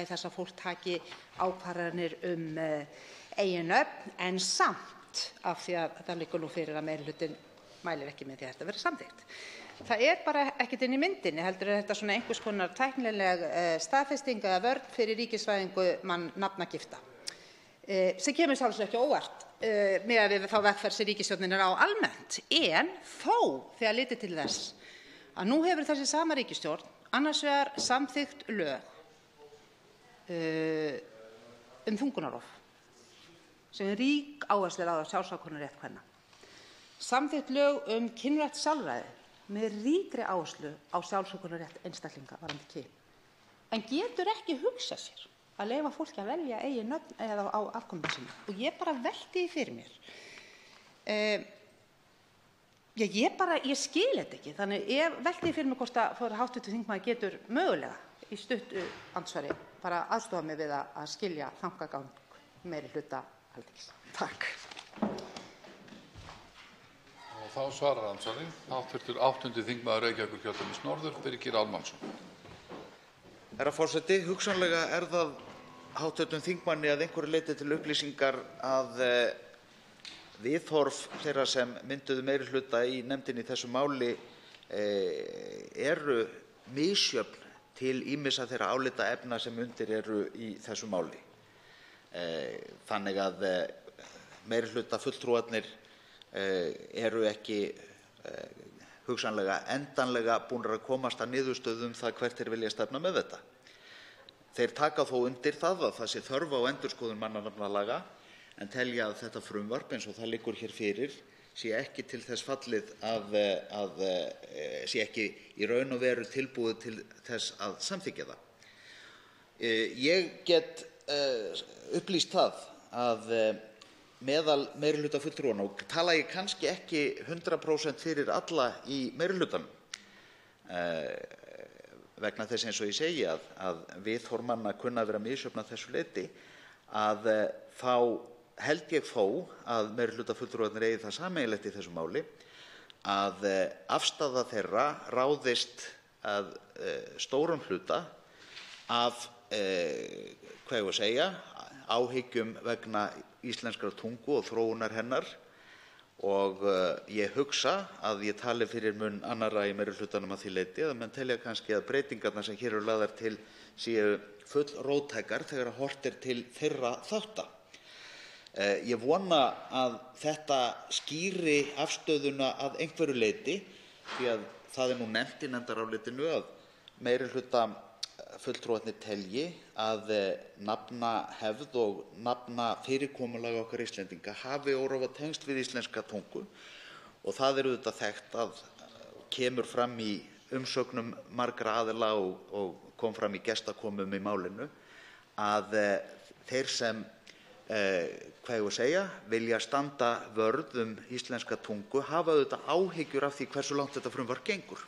þess að fólk taki ákvarðanir eigin nöfn, en samt af því að það liggur nú fyrir að meirihlutinn mælir ekki með því að þetta verði samþykkt. Það er bara ekkert inn í myndinni, heldur þetta svona einhvers konar tæknileg staðfesting eða vörn fyrir ríkisvæðingu nafnagifta, sem kemur sjálfsagt ekki óvart miðað við þá vegferð sem ríkisstjórnin er á almennt, en þó þegar litið til þess að nú hefur þessi sama ríkisstjórn annars vegar samþykkt lög þungunarrof sem er rík áhersla á sjálfsákvörðunarrétt kvenna, samþykkt lög kynrænt sjálfræði með ríkri áherslu á sjálfsákvörðunarrétt einstaklinga varðandi kyn, en getur ekki hugsað sér að leyfa fólki að velja eigin nöfn eða á afkomendur sína. Og ég bara velti því fyrir mér. Ég skil þetta ekki, þannig ég velti því fyrir mér hvort að hv. þingmaður getur mögulega í stuttu andsvari bara aðstoða mig við að skilja þankagang meirihluta Alþingis. Takk. Og þá svarar andsvari hv. 8. þingmaður Reykjavíkurkjördæmis norður, Birgir Ármannsson. Herra forseti, hugsanlega er það hv. þingmanni að einhverju leyti til upplýsingar að viðhorf þeirra sem mynduðu meirihluta í nefndinni í þessu máli eru misjöfn til ýmissa þeirra álitaefna sem undir eru í þessu máli. Þannig að meirihlutafulltrúarnir eru ekki hugsanlega endanlega búnir að komast að niðurstöðu það hvert þeir vilja stefna með þetta. Þeir taka þó undir það að það sé þörf á endurskoðun mannanafnalaga, en telja að þetta frumvarp eins og það liggur hér fyrir sé ekki til þess fallið sé ekki í raun og veru tilbúið til þess að samþykkja það. Ég get upplýst það að meðal meirihlutafulltrúanna, og tala ég kannski ekki 100% fyrir alla í meirihlutanum, vegna þess eins og ég segi að viðhorf manna kunna að vera misjöfn að þessu leyti, að þá held ég þó að meirihlutafulltrúarnir eigi það sameiginlegt í þessu máli að afstaða þeirra ráðist að stórum hluta af áhyggjum vegna íslenskrar tungu og þróunar hennar, og ég hugsa að ég tali fyrir munn annarra í meirihlutanum að því leyti að menn telja kannski að breytingarnar sem hér eru lagðar til séu fullróttækar þegar horft er til þeirra þátta. Ég vona að þetta skýri afstöðuna að einhverju leyti, því að það er nú nefnt í nefndarálitinu að meirihlutafulltrúarnir telji að nafnahefð og nafnafyrirkomulag okkar Íslendinga hafi órofa tengsl við íslenska tungu, og það er auðvitað þekkt að kemur fram í umsögnum margra aðila og kom fram í gestakomum í málinu að þeir sem vilja standa vörð íslenska tungu hafa auðvitað áhyggjur af því hversu langt þetta frumvarp gengur.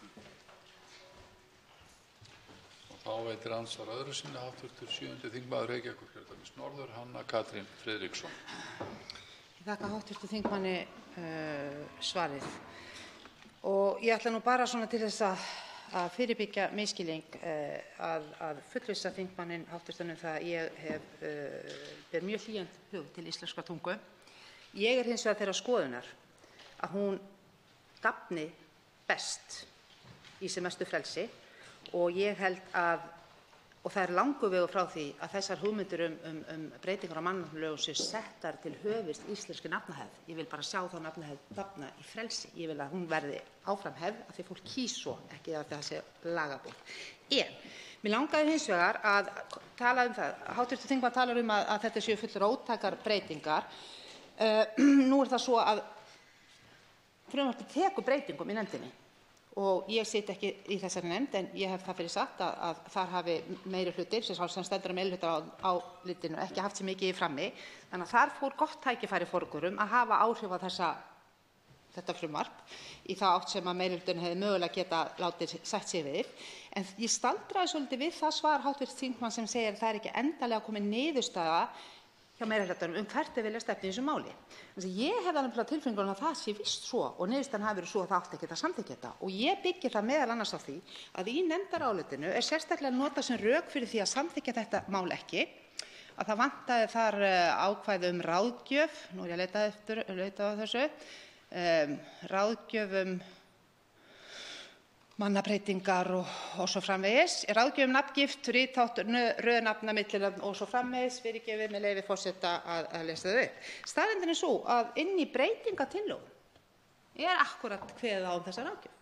Þá veitir andsvar öðru sinni hv. 7. þingmaður Reykjavíkurkjördæmis norður, Hanna Katrín Friðriksson. Ég þakka hv. þingmanni svarið. Og ég ætla nú bara svona til þess að fyrirbyggja misskilning að fullvissa þingmanninn hv. um það að ég ber mjög hlýjan hug til íslenskrar tungu. Ég er hins vegar þeirrar skoðunar að hún dafni best í sem mestu frelsi og ég held og það er langur vegur frá því að þessar hugmyndir um breytingar á mannanafnalögum séu settar til höfuðs íslenskri nafnahefð. Ég vil bara sjá þá nafnahefð dafna í frelsi. Ég vil að hún verði áfram hefð af því fólk kýs svo, ekki að það sé lagabót. En mér langaði hins vegar að tala um það. Hv. þingmaður talar um að þetta séu full róttækar breytingar. Nú er það svo að frumvarpið tekur breytingum í nefndinni. Og ég sit ekki í þessari nefnd en ég hef það fyrir sagt að þar hafi meirihluti sem stendur að meirihlutaálitinu ekki haft sér mikið í frammi. Þannig að þar fór gott tækifæri forgurum að hafa áhrif á þetta frumvarp í þá átt sem að meirihlutinn hefði mögulega geta látið sætt sig við. En ég staldraði svolítið við það svar hv. þingmanns sem segir að það er ekki endanlega komin niðurstaða hjá meirihlutanum hvert þeir vilja stefna í þessu máli. Ég hef alveg tilfinningu að það sé víst svo og niðurstaðan hafi verið svo að það átti ekki að samþykkja þetta. Og ég byggi það meðal annars á því að í nefndarálitinu er sérstaklega notað sem rök fyrir því að samþykkja þetta mál ekki, að það vantaði þar ákvæði um ráðgjöf, nú er ég að leita á þessu, ráðgjöf mannabreytingar og svo framvegis, ráðgjöf nafngift, rithátt, röð nafna, millinafn og svo framvegis, fyrirgefið með leyfi forseta að lesa þau upp. Staðreyndin er sú að inn í breytingatillögum er akkúrat kveðið á þessa ráðgjöf.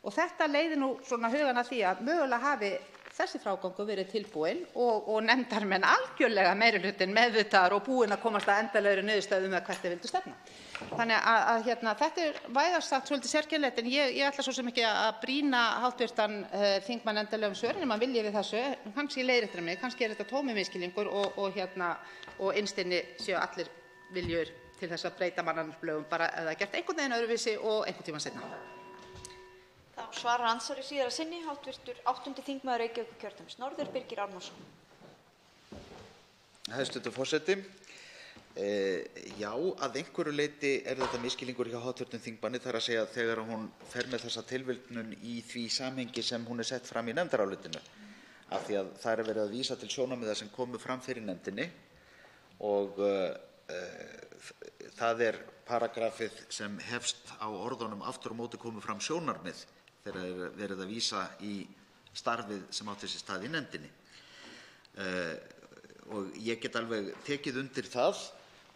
Og þetta leiðir nú svona hugann að því að mögulega hafi þessi frágangur verið tilbúinn og nefndarmenn algjörlega meirihlutinn meðvitaður og búinn að komast að endanlegri niðurstöðu með hvert þeir vildu stefna. Þannig að þetta er vægast sagt svolítið sérkennilegt en ég ætla svo sem ekki að brýna hv. þingmann endanlega um svör nema hann vilji við þessu. Kannski leiðréttir hann mig, kannski er þetta tómur misskilningur og innst inni séu allir viljugir til þess að breyta mannanafnalögum bara eða gert einhvern veginn öðruvísi og einhvern tímann seinna. Þá svarar andsvari síðara sinni hv. 8. þingmaður Reykjavíkurkjördæmis norður, Birgir Ármannsson. Hæstv. forseti. Já, að einhverju leyti er þetta misskilningur hjá hv. þingmanni, þar að segja þegar hún fer með þessa tilvitnun í því samhengi sem hún er sett fram í nefndarálitinu. Af því að það er verið að vísa til sjónarmiða sem komu fram fyrir nefndinni og það er paragrafið sem hefst á orðunum aftur á móti komu fram sjónarmið þegar er verið að vísa í starfið sem átti sér stað í nefndinni. Og ég get alveg tekið undir það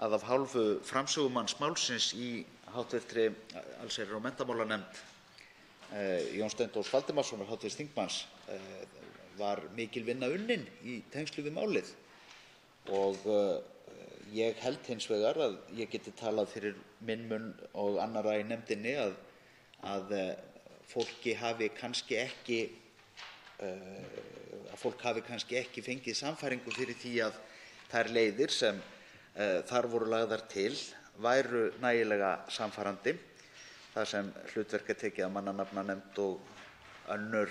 að af hálfu framsögumanns málsins í hv. allsherjar- og menntamálanefnd, Jóns Steindórs Valdimarssonar, hv. þingmanns, var mikil vinna unnin í tengslum við málið. Og ég held hins vegar að ég geti talað fyrir minn munn og annarra í nefndinni að fólk hafi kannski ekki fengið sannfæringu fyrir því að þær leiðir sem þar voru lagðar til væru nægilega sannfærandi, þar sem hlutverk er tekið af mannanafnanefnd og önnur,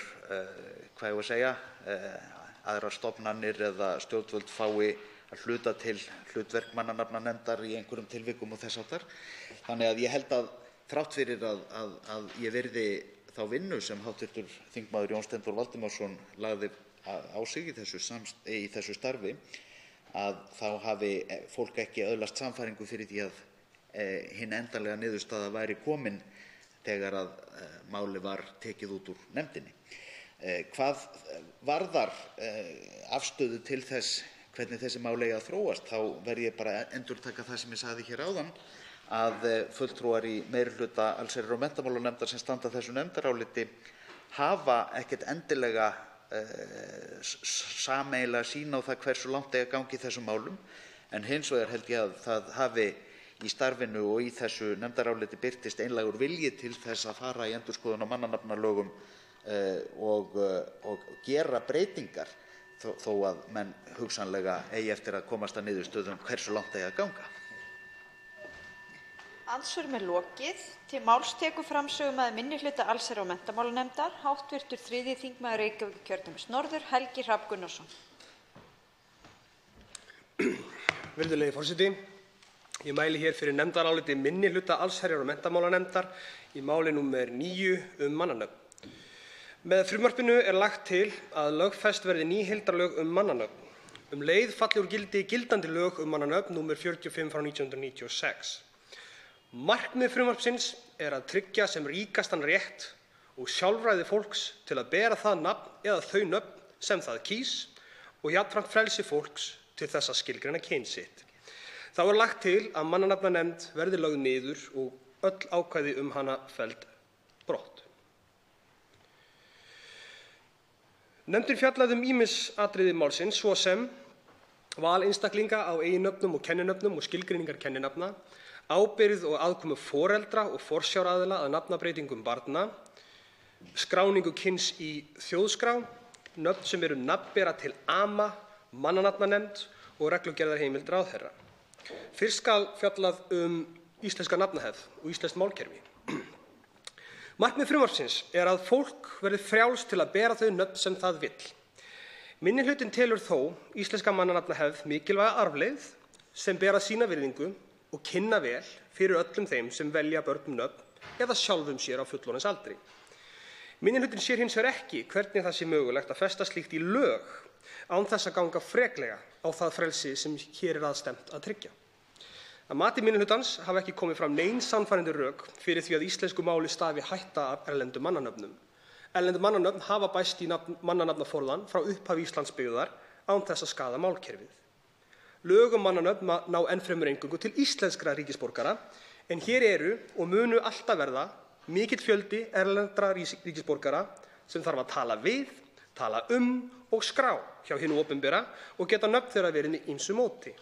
aðrar stofnanir eða stjórnvöld fái að hluta til hlutverk mannanafnanefndar í einhverjum tilvikum og þess háttar. Þannig að ég held að þrátt fyrir að ég virði þá vinnu sem hv. þingmaður Jón Steindór Valdimarsson lagði á sig í þessu starfi, að þá hafi fólk ekki öðlast sannfæringu fyrir því að hin endanlega niðurstaða væri komin þegar að máli var tekið út úr nefndinni. Hvað varðar afstöðu til þess hvernig þessi mál eigi að þróast, þá verð ég bara að endurtaka það sem ég sagði hér áðan, að fulltrúar í meirihluta allsherjar- og menntamálanefndar sem standa að þessu nefndaráliti hafa ekkert endilega sameiginlega sýn á það hversu langt eigi að ganga í þessum málum, en hins vegar held ég að það hafi í starfinu og í þessu nefndaráliti birtist einlægur vilji til þess að fara í endurskoðun á mannanafnalögum og gera breytingar þó að menn hugsanlega eigi eftir að komast að niðurstöðu hversu langt eigi að ganga. Andsvörum er lokið. Til máls tekur framsögumaður minnihluta allsherjar- og menntamálanefndar, hv. 3. þingmaður Reykjavíkurkjördæmis norður, Helgi Hrafn Gunnarsson. Virðulegi forseti. Ég mæli hér fyrir nefndaráliti minnihluta allsherjar- og menntamálanefndar í máli númer 9 mannanöfn. Með frumvarpinu er lagt til að lögfest verði ný heildarlög mannanöfn. Leið falli úr gildi gildandi lög mannanöfn númer 45/1996. Markmið frumvarpsins er að tryggja sem ríkastan rétt og sjálfræði fólks til að bera það nafn eða þau nöfn sem það kýs og jafnframt frelsi fólks til þess að skilgreina kyn sitt. Þá er lagt til að mannanafnanefnd verði lögð niður og öll ákvæði hana felld brott. Nefndin fjallaði ýmis atriði málsins, svo sem val einstaklinga á eiginnöfnum og kenninöfnum og skilgreiningar kenninafna, ábyrgð og aðkomu foreldra og forsjáraðila að nafnabreytingum barna, skráningu kyns í þjóðskrá, nöfn sem eru nafnbera til ama, mannanafnanefnd og reglugerðarheimild ráðherra. Fyrst skal fjallað íslenska nafnahefð og íslenskt málkerfi. Markmið frumvarpsins er að fólk verði frjálst til að bera þau nöfn sem það vill. Minnihlutinn telur þó íslenska mannanafnahefð mikilvæga arfleifð sem ber að sýna virðingu og kynna vel fyrir öllum þeim sem velja börnum nöfn eða sjálfum sér á fullorðinsaldri. Minnihlutinn sér hins vegar ekki hvernig það sé mögulegt að festa slíkt í lög án þess að ganga freklega á það frelsi sem hér er aðstefnt að tryggja. Að mati minnihlutans hafa ekki komið fram nein sannfærandi rök fyrir því að íslensku máli stafi hætta af erlendum mannanöfnum. Erlend mannanöfn hafa bæst í mannanafnaforðann frá upphafi Íslandsbyggðar án þess að skaða málkerfið. Lög mannanöfn ná ennfremur eingöngu til íslenskra ríkisborgara, en hér eru og munu alltaf verða mikill fjöldi erlendra ríkisborgara sem þarf að tala við, tala og skrá hjá hinu opinbera og geta nöfn þeirra verið með ýmsu móti.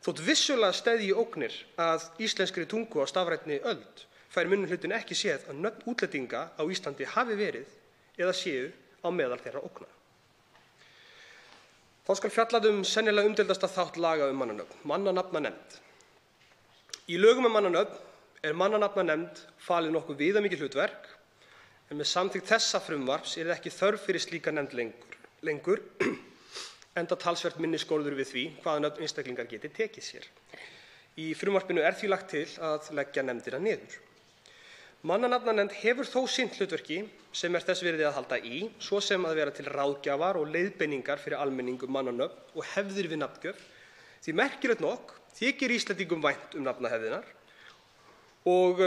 Þótt vissulega steðji ógnir að íslenskri tungu á stafrænni öld, fær minnihlutinn ekki séð að nöfn útlendinga á Íslandi hafi verið eða séu á meðal þeirra ógna. Þá skal fjallað sennilega umdeildasta þátt laga mannanöfn, mannanafnanefnd. Í lögum mannanöfn er mannanafnanefnd falið nokkuð viðamikið hlutverk, en með samþykkt þessa frumvarps er ekki þörf fyrir slíka nefnd lengur, enda talsvert minni skorður við því hvaða nöfn einstaklingar geti tekið sér. Í frumvarpinu er því lagt til að leggja nefndina niður. Mannanafnanefnd hefur þó sinnt hlutverki sem er þess virði að halda í, svo sem að vera til ráðgjafar og leiðbeiningar fyrir almenning mannanöfn og hefðir við nafngjöf, því merkilegt nokk þykir Íslendingum vænt nafnahefðirnar og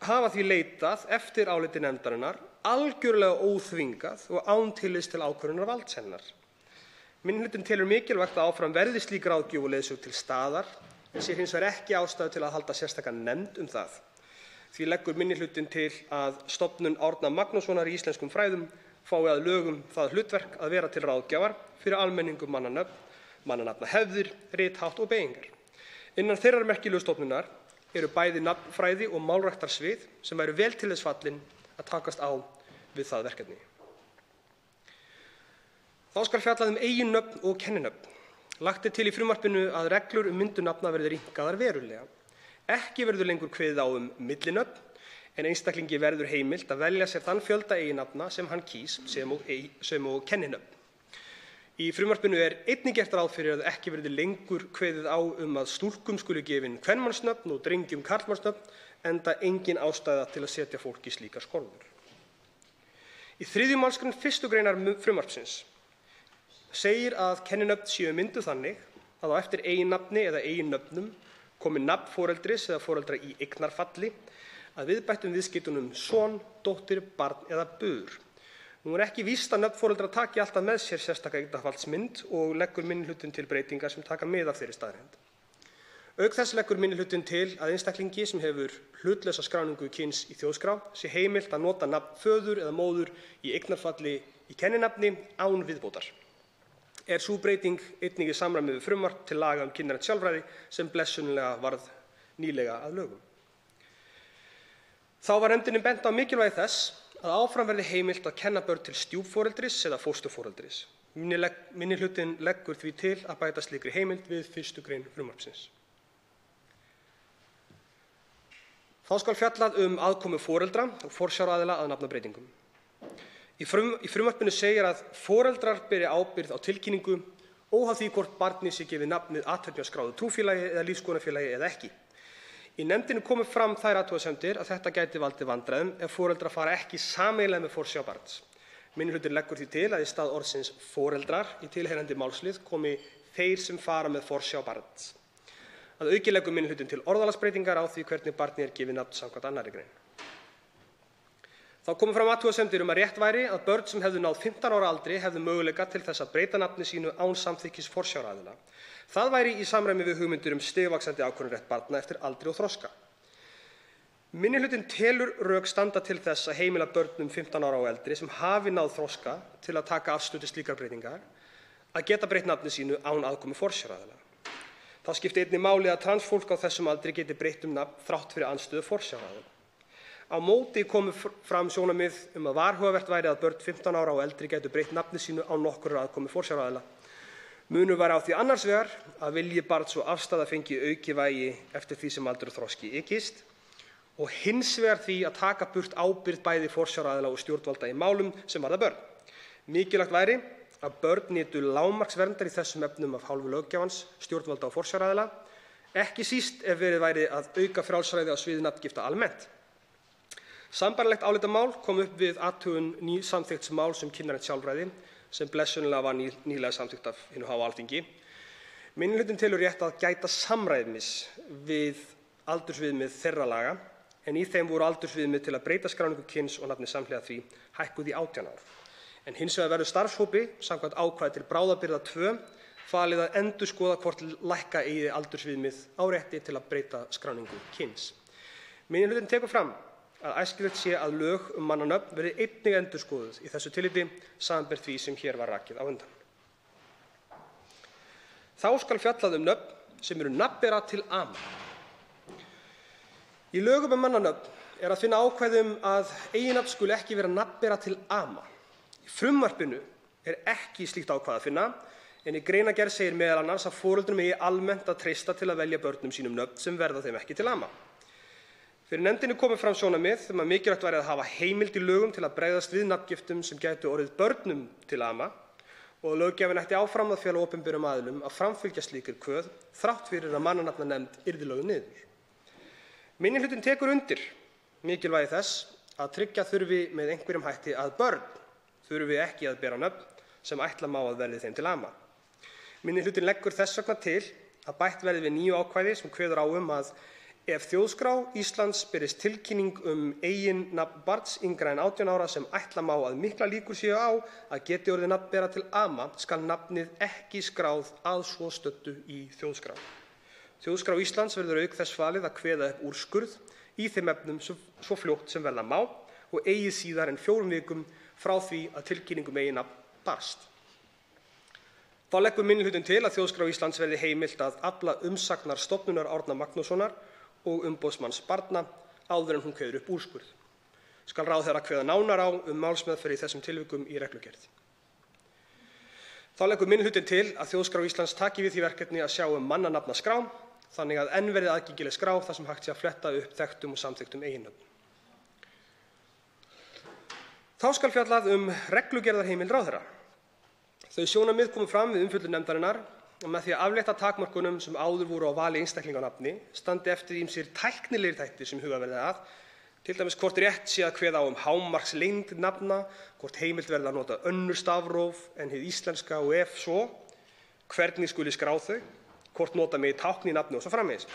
hafa því leitað eftir áliti nefndarinnar algjörlega óþvingað og án tillits til ákvörðunar valds hennar. Minnihlutinn telur mikilvægt að áfram verði slík ráðgjöf og leiðsögn til staðar, en sér hins vegar ekki ástæðu til að halda sérstaka nefnd það. Því leggur minnihlutinn til að stofnun Árna Magnússonar í íslenskum fræðum fái að lögum það hlutverk að vera til ráðgjafar fyrir almenning mannanöfn, mannanafnahefðir, rithátt og beygingar. Innan þeirrar merkilegu stofnunar eru bæði nafnfræði og málræktarsvið sem væru vel til þess fallin að takast á við það verkefni. Þá skal fjallað eiginnöfn og kenninöfn. Lagt er til í frumvarpinu að reglur myndun nafna verði rýmkaðar verulega. Ekki verður lengur kveðið á millinöfn, en einstaklingi verður heimilt að velja sér þann fjölda eiginnafna sem hann kýs sem og kenninöfn. Í frumvarpinu er einnig gert ráð fyrir að ekki verði lengur kveðið á að stúlkum skuli gefin kvenmannsnöfn og drengjum karlmannsnöfn, enda engin ástæða til að setja fólki slíkar skorður. Í 3. málsgrein 1. greinar frumvarpsins segir að kenninöfn séu mynduð þannig að á eftir eiginnafni eða eiginnöfnum komi nafn foreldris eða foreldra í eignarfalli að viðbættum viðskeytunum son, dóttir, barn eða bur. Nú er ekki víst að nöfn foreldra taki alltaf með sér sérstaka eignarfallsmynd og leggur minnihlutinn til breytingar sem taka mið af þeirri staðreynd. Auk þess leggur minnihlutinn til að einstaklingi sem hefur hlutlausa skráningu kyns í þjóðskrá sé heimilt að nota nafn föður eða móður í eignarfalli í kenninafni án viðbótar. Er sú breyting einnig í samræmi við frumvarp til laga kynrænt sjálfræði sem blessunarlega varð nýlega að lögum. Þá var nefndinni bent á mikilvægi þess að áfram verði heimilt að kenna börn til stjúpforeldris eða fósturforeldris. Minnihlutinn leggur því til að bæta slíkri heimild við 1. grein frumvarpsins. Þá skal fjallað aðkomu foreldra og forsjáraðila að nafnabreytingum. Í frumvarpinu segir að foreldrar beri ábyrgð á tilkynningu óháð því hvort barni sé gefið nafnið athöfn hjá skráðu trúfélagi eða lífsskoðunarfélagi eða ekki. Í nefndinni komu fram þær athugasemdir að þetta gæti valdið vandræðum ef foreldrar fara ekki sameiginlega með forsjá barns. Minnihlutinn leggur því til að í stað orðsins foreldrar í tilheyrandi málslið komi þeir sem fara með forsjá barns. Að auki leggur minnihlutinn til orðalagsbreytingar á því hvernig barni er gefið nafn samkvæmt 2. grein. Þá komu fram athugasemdir að rétt væri að börn sem hefðu náð 15 ára aldri hefðu möguleika til þess að breyta nafni sínu án samþykkis forsjáraðila. Það væri í samræmi við hugmyndir stigvaxandi ákvörðunarrétt barna eftir aldri og þroska. Minnihlutinn telur rök standa til þess að heimila börnum 15 ára og eldri sem hafi náð þroska til að taka afstöðu til slíkar breytingar að geta breytt nafni sínu án aðkomu forsjáraðila. Það skipti einnig máli að transfólk á þessum aldri geti breytt nafn þrátt fyrir andstöðu forsjáraðila. Á móti komu fram sjónarmið að varhugavert væri að börn 15 ára og eldri gætu breytt nafni sínu án nokkurrar aðkomu forsjáraðila. Munur væri á því annars vegar að vilji barns og afstaða fengi aukið vægi eftir því sem aldur og þroski ykist og hins vegar því að taka burt ábyrgð bæði forsjáraðila og stjórnvalda í málum sem varða börn. Mikilvægt væri að börn nytu lágmarksverndar í þessum efnum af hálfu löggjafans, stjórnvalda og forsjáraðila, ekki síst ef verið væri að auka frjálsræði á sviði nafngifta almennt. Sambærilegt álitamál kom upp við athugun nýsamþykkts máls kynrænt sjálfræði sem blessunarlega var nýlega samþykkt af hinu háa Alþingi. Minnihlutinn telur rétt að gæta samræmis við aldursviðmið þeirra laga en í þeim voru aldursviðmið til að breyta skráningu kyns og nafni samhliða því hækkuð í 18 ár. En hins vegar verður starfshópi samkvæmt ákvæði til bráðabirgða 2 falið að endurskoða hvort lækka eigi aldursviðmið á rétti til að breyta skráningu kyns. Minnihlutinn tekur fram að æskilegt sé að lög mannanöfn verði einnig endurskoðuð í þessu tilliti samanber því sem hér var rakið á undan. Þá skal fjallað nöfn sem eru nafnbera til ama. Í lögum mannanöfn er að finna ákvæði að eiginnafn skuli ekki vera nafnbera til ama. Í frumvarpinu er ekki slíkt ákvæði að finna en í greinargerð segir meðal annars að foreldrum eigi almennt að treysta til að velja börnum sínum nöfn sem verða þeim ekki til ama. Fyrir nefndinni komu fram sjónarmið að mikilvægt væri að hafa heimild í lögum til að bregðast við nafngiftum sem gætu orðið börnum til ama og að löggjafinn ætti áfram að fela opinberum aðilum að framfylgja slíkir kvöð þrátt fyrir að mannanafnanefnd yrði lögð niður. Minnihlutinn tekur undir mikilvægi þess að tryggja þurfi með einhverjum hætti að börn þurfi ekki að bera nöfn sem ætla má að verði þeim til ama. Minnihlutinn leggur þess vegna til að bætt verði við nýju ákvæði sem kveður á að ef Þjóðskrá Íslands berist tilkynning eigin nafn barns yngra en 18 ára sem ætla má að miklar líkur séu á að geti orðið nafnbera til ama skal nafnið ekki skráð að svo stöddu í Þjóðskrá. Þjóðskrá Íslands verður auk þess falið að kveða upp úrskurð í þeim efnum svo fljótt sem verða má og eigi síðar en 4 vikum frá því að tilkynning eigin nafn barst. Þá leggur minnihlutinn til að Þjóðskrá Íslands verði heimilt að afla umsagnar stofnunar Árna Magnússonar og umboðsmanns barna áður en hún kveður upp úrskurð. Skal ráðherra kveða nánar á málsmeðferð í þessum tilvikum í reglugerð. Þá leggur minnihlutinn til að Þjóðskrá Íslands taki við því verkefni að sjá mannanafnaskrá þannig að enn verði aðgengileg skrá þar sem hægt sé að fletta upp þekktum og samþykktum eiginnöfnum. Þá skal fjallað reglugerðarheimild ráðherra. Þau sjónarmið komu fram við umfjöllun nefndarinnar og með því að aflétta takmörkunum sem áður voru á vali einstaklinga á nafni standi eftir ýmsir tæknilegir þættir sem hugað verði að, til dæmis hvort rétt sé að kveða á hámarkslengd nafna, hvort heimilt verði að nota önnur stafróf en hið íslenska og ef svo, hvernig skuli skrá þau, hvort nota megi tákn í nafni og svo framvegis.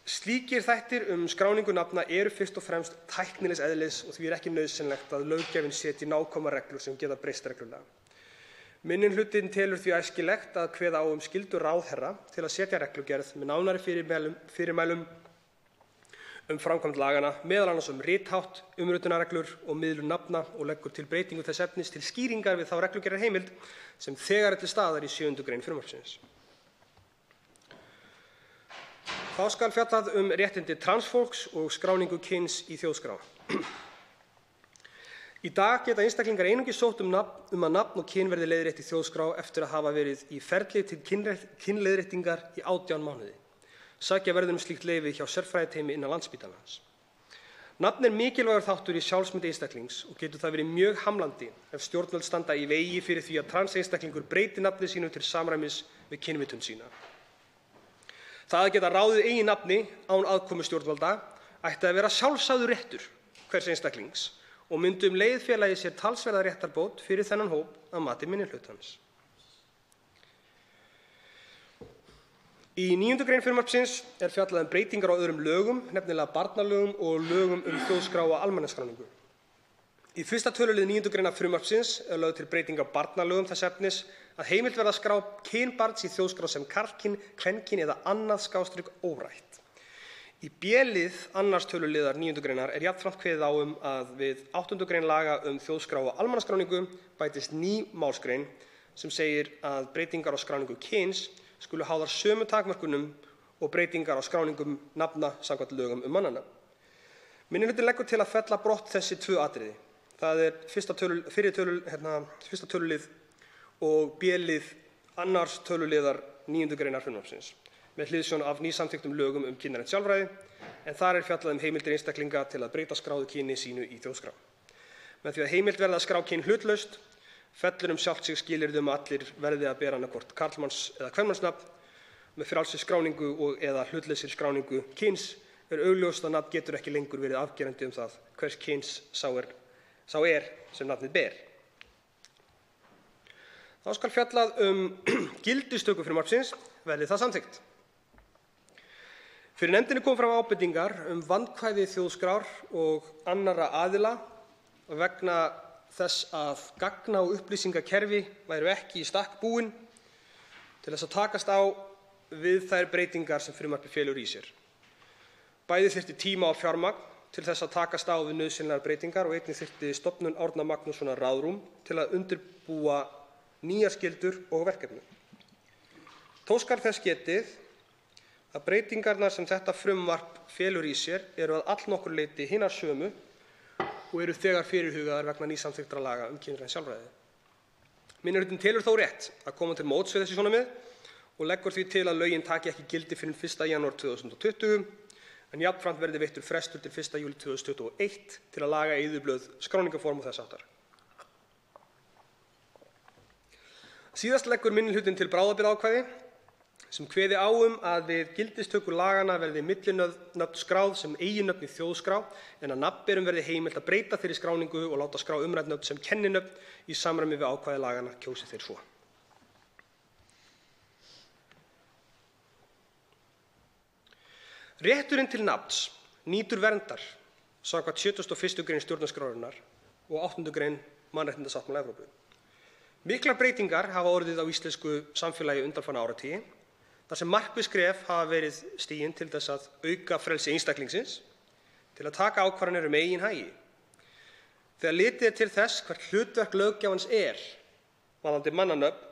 Slíkir þættir skráningu nafna eru fyrst og fremst tæknilegs eðlis og því er ekki nauðsynlegt að löggjafinn setji nákvæmar reglur sem geta breyst reglulega. Minnihlutinn telur því æskilegt að kveða á skyldu ráðherra til að setja reglugerð með nánari fyrirmælum framkvæmd laganna, meðal annars rithátt, umritunarreglur og miðlun nafna og leggur til breytingu þess efnis til skýringar við þá reglugerðarheimild sem þegar er til staðar í 7. grein frumvarpsins. Þá skal fjallað réttindi transfólks og skráningu kyns í þjóðskrá. Í dag geta einstaklingar einungis sótt að nafn og kyn verði leiðrétt í þjóðskrá eftir að hafa verið í ferli til kynleiðréttingar í 18 mánuði. Sækja verður slíkt leyfi hjá sérfræðiteymi innan Landspítalans. Nafn er mikilvægur þáttur í sjálfsmynd einstaklings og getur það verið mjög hamlandi ef stjórnvöld standa í vegi fyrir því að transeinstaklingur breyti nafni sínu til samræmis við kynvitund sína. Það að geta ráðið eigin nafni án aðkomu stjórnvalda ætti að vera sjálfsagður réttur hvers einstaklings og myndi leið félagið sér talsverða réttarbót fyrir þennan hóp að mati minnihlutans. Í 9. grein frumvarpsins er fjallað breytingar á öðrum lögum, nefnilega barnalögum og lögum þjóðskrá og almannaskráningu. Í 1. tölulið 9. greinar frumvarpsins er lögð til breyting á barnalögum þess efnis að heimilt verði að skrá kyn barns í þjóðskrá sem karlkyn, kvenkyn eða annað / órætt. Í B-lið 2. töluliðar 9. greinar er jafnframt kveðið á að við 8. grein laga þjóðskrá og almannaskráningu bætist ný málsgrein sem segir að breytingar á skráningu kyns skulu háðar sömu takmörkunum og breytingar á skráningum nafna samkvæmt lögum mannanöfn. Minnihlutinn leggur til að fella brott þessi 2 atriði. Það er 1. tölulið og B-lið 2. töluliðar 9. greinar frumvarpsins með hliðsjón af nýsamþykktum lögum kynrænt sjálfræði, en þar er fjallað heimildir einstaklinga til að breyta skráðu kyni sínu í þjóðskrá. Með því að heimilt verði að skrá kyn hlutlaust fellur sjálft sig skilyrði að allir verði að bera annaðhvort karlmanns- eða kvenmannsnafn. Með frjálsri skráningu og eða hlutlausri skráningu kyns er augljóst að nafn getur ekki lengur verið afgerandi það hvers kyns sá er sem nafnið ber. Þá skal fjallað gildistöku frumvarpsins verði það samþykkt. Fyrir nefndinni kom fram ábendingar vandkvæði þjóðskrár og annarra aðila vegna þess að gagna- og upplýsingakerfi væru ekki í stakk búin til þess að takast á við þær breytingar sem frumvarpið felur í sér. Bæði þyrfti tíma og fjármagn til þess að takast á við nauðsynlegar breytingar og einnig þyrfti stofnun Árna Magnússonar ráðrúm til að undirbúa nýjar skyldur og verkefni. Þó skal þess getið að breytingarnar sem þetta frumvarp felur í sér eru að allnokkru leyti hinar sömu og eru þegar fyrirhugaðar vegna nýsamþykktra laga kynrænt sjálfræði. Minnihlutinn telur þó rétt að koma til móts við þessi sjónarmið og leggur því til að lögin taki ekki gildi fyrr en 1. janúar 2020, en jafnframt verði veittur frestur til 1. júlí 2021 til að laga eyðublöð, skráningarform og þess háttar. Síðast leggur minnihlutinn til bráðabirgðaákvæði sem kveði á að við gildistöku laganna verði millinöfn skráð sem eiginnöfn í þjóðskrá en að nafnberum verði heimilt að breyta þeirri skráningu og láta skrá umrædd nöfn sem kenninöfn í samræmi við ákvæði laganna kjósi þeir svo. Rétturinn til nafns nýtur verndar samkvæmt 71. grein stjórnarskrárinnar og 8. grein mannréttindasáttmála Evrópu. Miklar breytingar hafa orðið á íslensku samfélagi undanfarna áratugi þar sem markviss skref hafa verið stigin til þess að auka frelsi einstaklingsins til að taka ákvarðanir eigin hagi. Þegar litið er til þess hvert hlutverk löggjafans varðandi mannanöfn,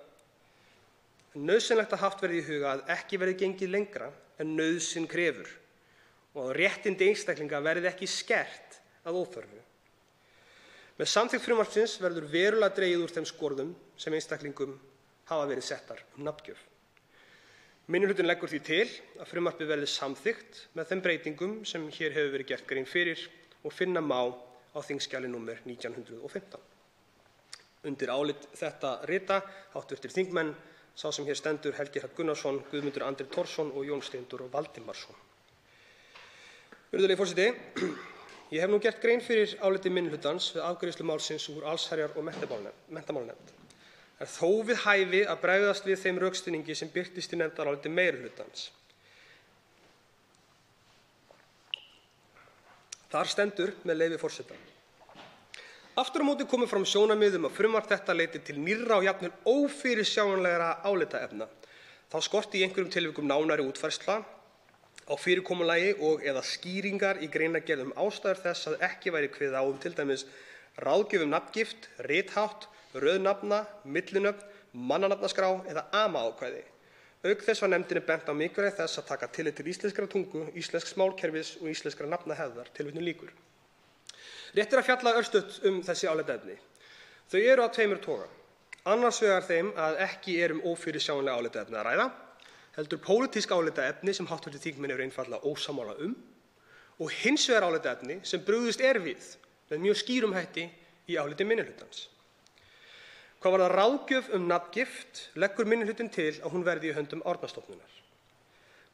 er nauðsynlegt að haft verði í huga að ekki verði gengið lengra en nauðsyn krefur og að réttindi einstaklinga verði ekki skert að óþörfu. Með samþykkt frumvarpsins verður verulega dregið úr þeim skorðum sem einstaklingum hafa verið settar nafngjöf. Minnihlutinn leggur því til að frumvarpið verði samþykkt með þeim breytingum sem hér hefur verið gert grein fyrir og finna má á þingskjali nr. 1915. Undir álit þetta rita hv. þingmenn sá sem hér stendur Helgi Hrafn Gunnarsson, Guðmundur Andri Thorsson og Jón Steindór Valdimarsson. Virðulegi forseti, ég hef nú gert grein fyrir áliti minnihlutans við afgreiðslu málsins úr allsherjar- og menntamálanefnd. Er þó við hæfi að bregðast við þeim rökstuðningi sem birtist í nefndaráliti meirihlutans. Þar stendur með leyfi forseta: Aftur á móti komu fram sjónarmið að frumvarp þetta leiddi til nýrra og jafnvel ófyrirsjáanlegra álitaefna. Þá skorti í einhverjum tilvikum nánari útfærsla á fyrirkomulagi og eða skýringar í greinargerð ástæður þess að ekki væri kveðið á til dæmis ráðgjöf nafngift, rithátt, röð nafna, millinöfn, mannanafnaskrá eða ama-ákvæði. Auk þess var nefndinni bent á mikilvægi þess að taka tillit til íslenskrar tungu, íslensks málkerfis og íslenskrar nafnahefðar. Tilvitnun lýkur. Rétt er að fjalla örstutt þessi álitaefni. Þau eru af tveimur toga. Annars vegar þeim að ekki ófyrirsjáanleg álitaefni að ræða, heldur pólitísk álitaefni sem hv. þingmenn eru einfaldlega ósammála og hins vegar álitaefni sem brugðist við með mjög skýrum hætti í áliti minnihlutans. Hvað varðar ráðgjöf nafngift leggur minnihlutinn til að hún verði í höndum Árnastofnunar.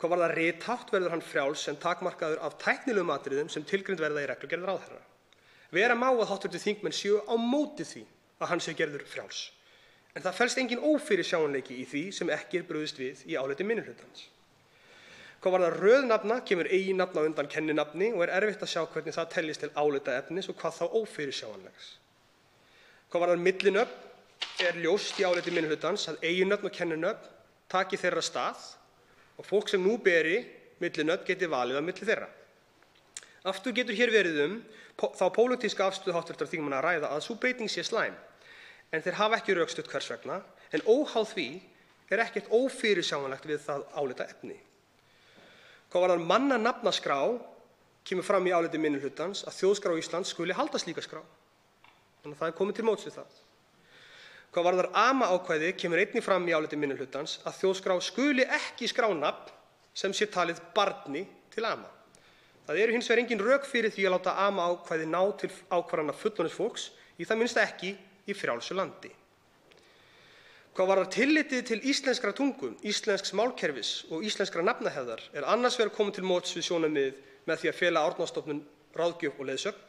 Hvað varðar rithátt verður hann frjáls en takmarkaður af tæknilegum atriðum sem tilgreind verða í reglugerð ráðherra. Vera má að hv. þingmenn séu á móti því að hann sé gerður frjáls, en það felst engin ófyrirsjáanleiki í því sem ekki brugðist við í áliti minnihlutans. Hvað varðar röð nafna kemur eiginnafn á undan kenninafni og erfitt að sjá hvernig það teljist til álitaefnis og hvað þá ófyrirsjáanlegs. Hvað varðar millinöfn ljóst í áliti minnihlutans að eiginnöfn og kenninöfn taki þeirra stað og fólk sem nú beri millinöfn geti valið á milli þeirra. Aftur getur hér verið þá pólitíska afstöðu hv. þingmanna að ræða að sú breyting sé slæm, en þeir hafa ekki rökstutt hvers vegna, en óháð því ekkert ófyrirsjáanlegt við það álitaefni. Hvað varðar mannanafnaskrá kemur fram í áliti minnihlutans að Þjóðskrá Íslands skuli halda slíka skrá. Þannig að það komið til móts við það. Hvað varðar ama-ákvæði kemur einnig fram í áliti minnihlutans að Þjóðskrá skuli ekki skrá nafn sem sé talið barni til ama. Það eru hins vegar engin rök fyrir því að láta ama-ákvæði ná til ákvarðana fullorðins fólks, í það minnsta ekki í frjálsu landi. Hvað varðar tillitið til íslenskrar tungu, íslensks málkerfis og íslenskrar nafnahefðar annars vegar komið til móts við sjónarmið með því að fela Árnastofnun ráðgjöf og leiðsögn,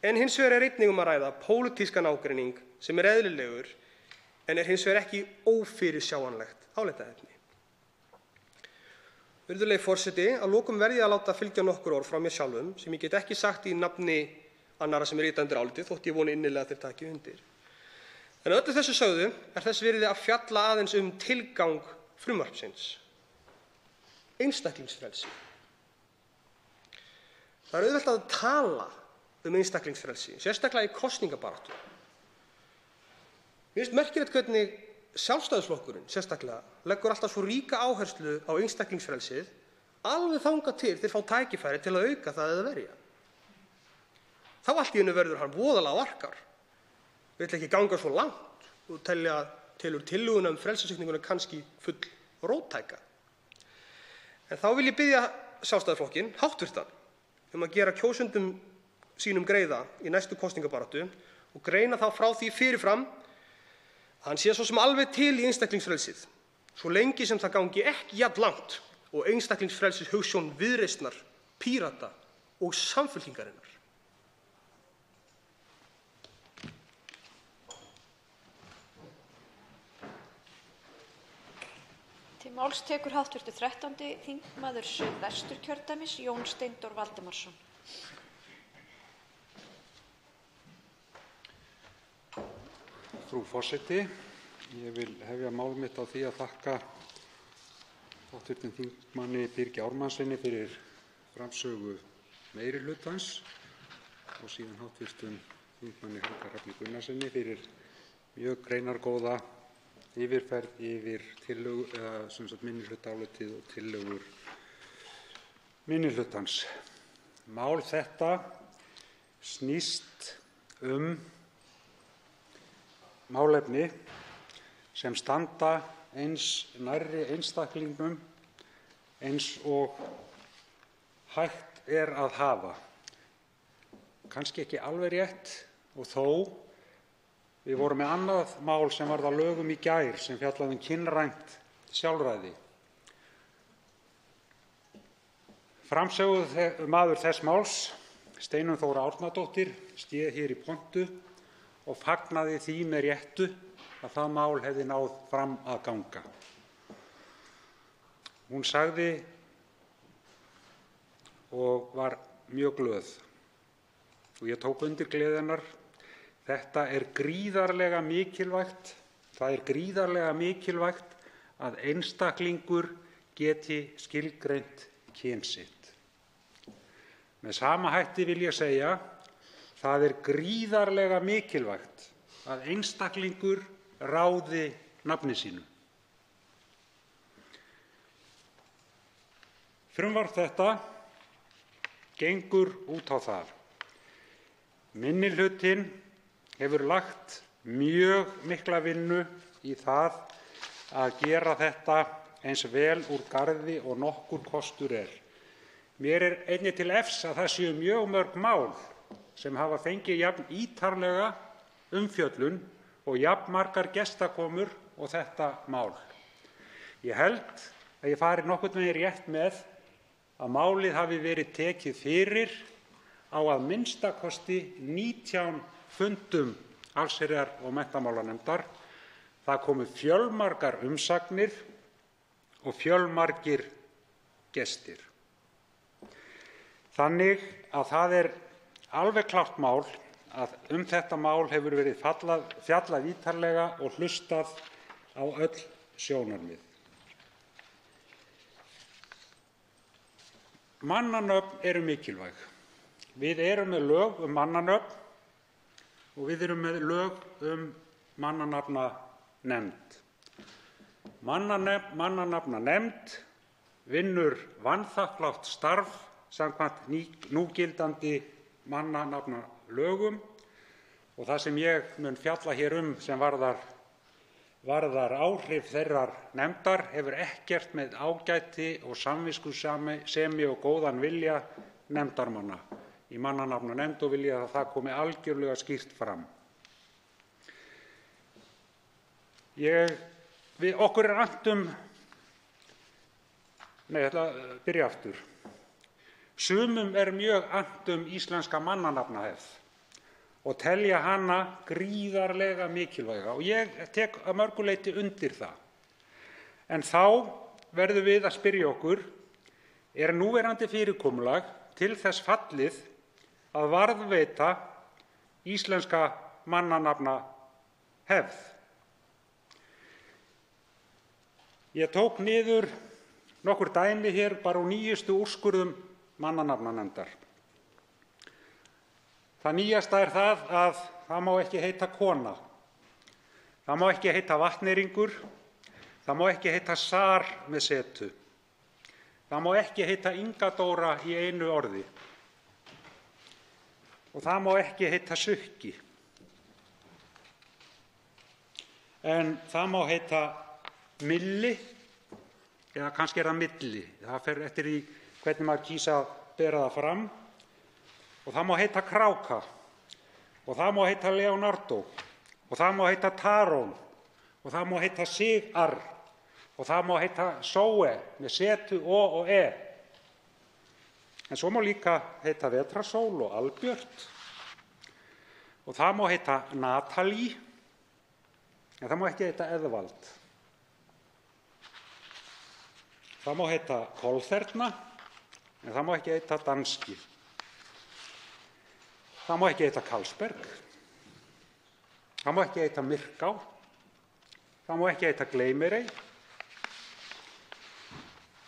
en hins vegar einnig að ræða pólitískan ágreining sem eðlilegur en hins vegar ekki ófyrirsjáanlegt álitaefni. Virðulegi forseti, að lokum verð ég að láta fylgja nokkur orð frá mér sjálfum sem ég get ekki sagt í nafni annarra sem rita undir álitið, þótt ég voni innilega að þeir taki undir. En öllu þessu sögðu þess virði að fjalla aðeins tilgang frumvarpsins. Einstaklingsfrelsi. Það auðvelt að tala einstaklingsfrelsi, sérstaklega í kosningabaráttu. Mér finnst merkilegt hvernig Sjálfstæðisflokkurinn sérstaklega leggur alltaf svo ríka áherslu á einstaklingsfrelsið alveg þangað til þeir fá tækifæri til að auka það eða verja. Þá allt í einu verður hann voðalega varkár, vill ekki ganga svo langt og telur tillöguna frelsissviptinguna kannski full róttæka. En þá vil ég biðja Sjálfstæðisflokkinn, háttvirtan, að gera kjósendum sínum greiða í næstu kosningabaráttu og greina þá frá því fyrirfram að hann sé svo sem alveg til í einstaklingsfrelsið, svo lengi sem það gangi ekki jafn langt og einstaklingsfrelsis hugsjón Viðreisnar, Pírata og Samfylkingarinnar. Til máls tekur hv. 13. þingmaður Suðvesturkjördæmis, Jón Steindór Valdimarsson. Frú forseti, ég vil hefja mál mitt á því að þakka hv. þingmanni Birgi Ármannssyni fyrir framsögu meirihlutans og síðan hv. þingmanni Helga Hrafni Gunnarssyni fyrir mjög greinargóða yfirferð yfir minnihlutaálitið og tillögur minnihlutans. Mál þetta snýst málefni sem standa eins nærri einstaklingnum eins og hægt að hafa. Kannski ekki alveg rétt og þó. Við vorum með annað mál sem varð að lögum í gær sem fjallaði kynrænt sjálfræði. Framsögumaður þess máls, Steinunn Þóra Árnadóttir, stéð hér í pontu og fagnaði því með réttu að það mál hefði náð fram að ganga. Hún sagði og var mjög glöð og ég tók undir gleði hennar. Þetta gríðarlega mikilvægt. Það gríðarlega mikilvægt að einstaklingur geti skilgreint kyn sitt. Með sama hætti vil ég segja, það gríðarlega mikilvægt að einstaklingur ráði nafni sínu. Frumvarp þetta gengur út á það. Minnihlutinn hefur lagt mjög mikla vinnu í það að gera þetta eins vel úr garði og nokkur kostur er. Mér er einnig til efs að það séu mjög mörg mál sem hafa fengið jafn ítarlega umfjöllun og jafn margar gestakomur og þetta mál. Ég held að ég fari nokkurn veginn rétt með að málið hafi verið tekið fyrir á að minnsta kosti 19 fundum allsherjar- og menntamálanefndar. Það komu fjölmargar umsagnir og fjölmargir gestir. Þannig að það er alveg klárt mál að þetta mál hefur verið fjallað ítarlega og hlustað á öll sjónarmið. Mannanöfn eru mikilvæg. Við erum með lög mannanöfn og við erum með lög mannanafnanefnd. Mannanafnanefnd vinnur vanþakklátt starf samkvæmt núgildandi mannanafnalögum og það sem ég mun fjalla hér sem varðar áhrif þeirrar nefndar hefur ekkert með ágæti og samviskusemi og góðan vilja nefndarmanna í mannanafnanefnd og vilja að það komi algjörlega skýrt fram. Okkur er annt ég ætla að byrja aftur. Sumum er mjög annt íslenska mannanafnahefð og telja hana gríðarlega mikilvæga og ég tek að mörgu leyti undir það. En þá verðum við að spyrja okkur, er núverandi fyrirkomulag til þess fallið að varðveita íslenska mannanafnahefð? Ég tók niður nokkur dæmi hér bara úr nýjustu úrskurðum mannanafnanefndar. Það nýjasta er það að það má ekki heita kona. Það má ekki heita vatneyringur. Það má ekki heita sar með setu. Það má ekki heita Inga Dóra í einu orði. Og það má ekki heita Sukki. En það má heita Milli, eða kannski er það Milli. Það fer eftir í hvernig maður kýs að bera það fram. Og það má heita Kráka. Og það má heita Leonardo. Og það má heita Tarón. Og það má heita Sigar. Og það má heita Sóe með setu O og E. En svo má líka heita Vetrasól og Albjört. Og það má heita Natalí. En það má ekki heita Eðvald. Það má heita Kolþerna, en það má ekki heita Danski. Það má ekki heita Karlsberg. Það má ekki heita Myrká. Það má ekki heita Gleymirey.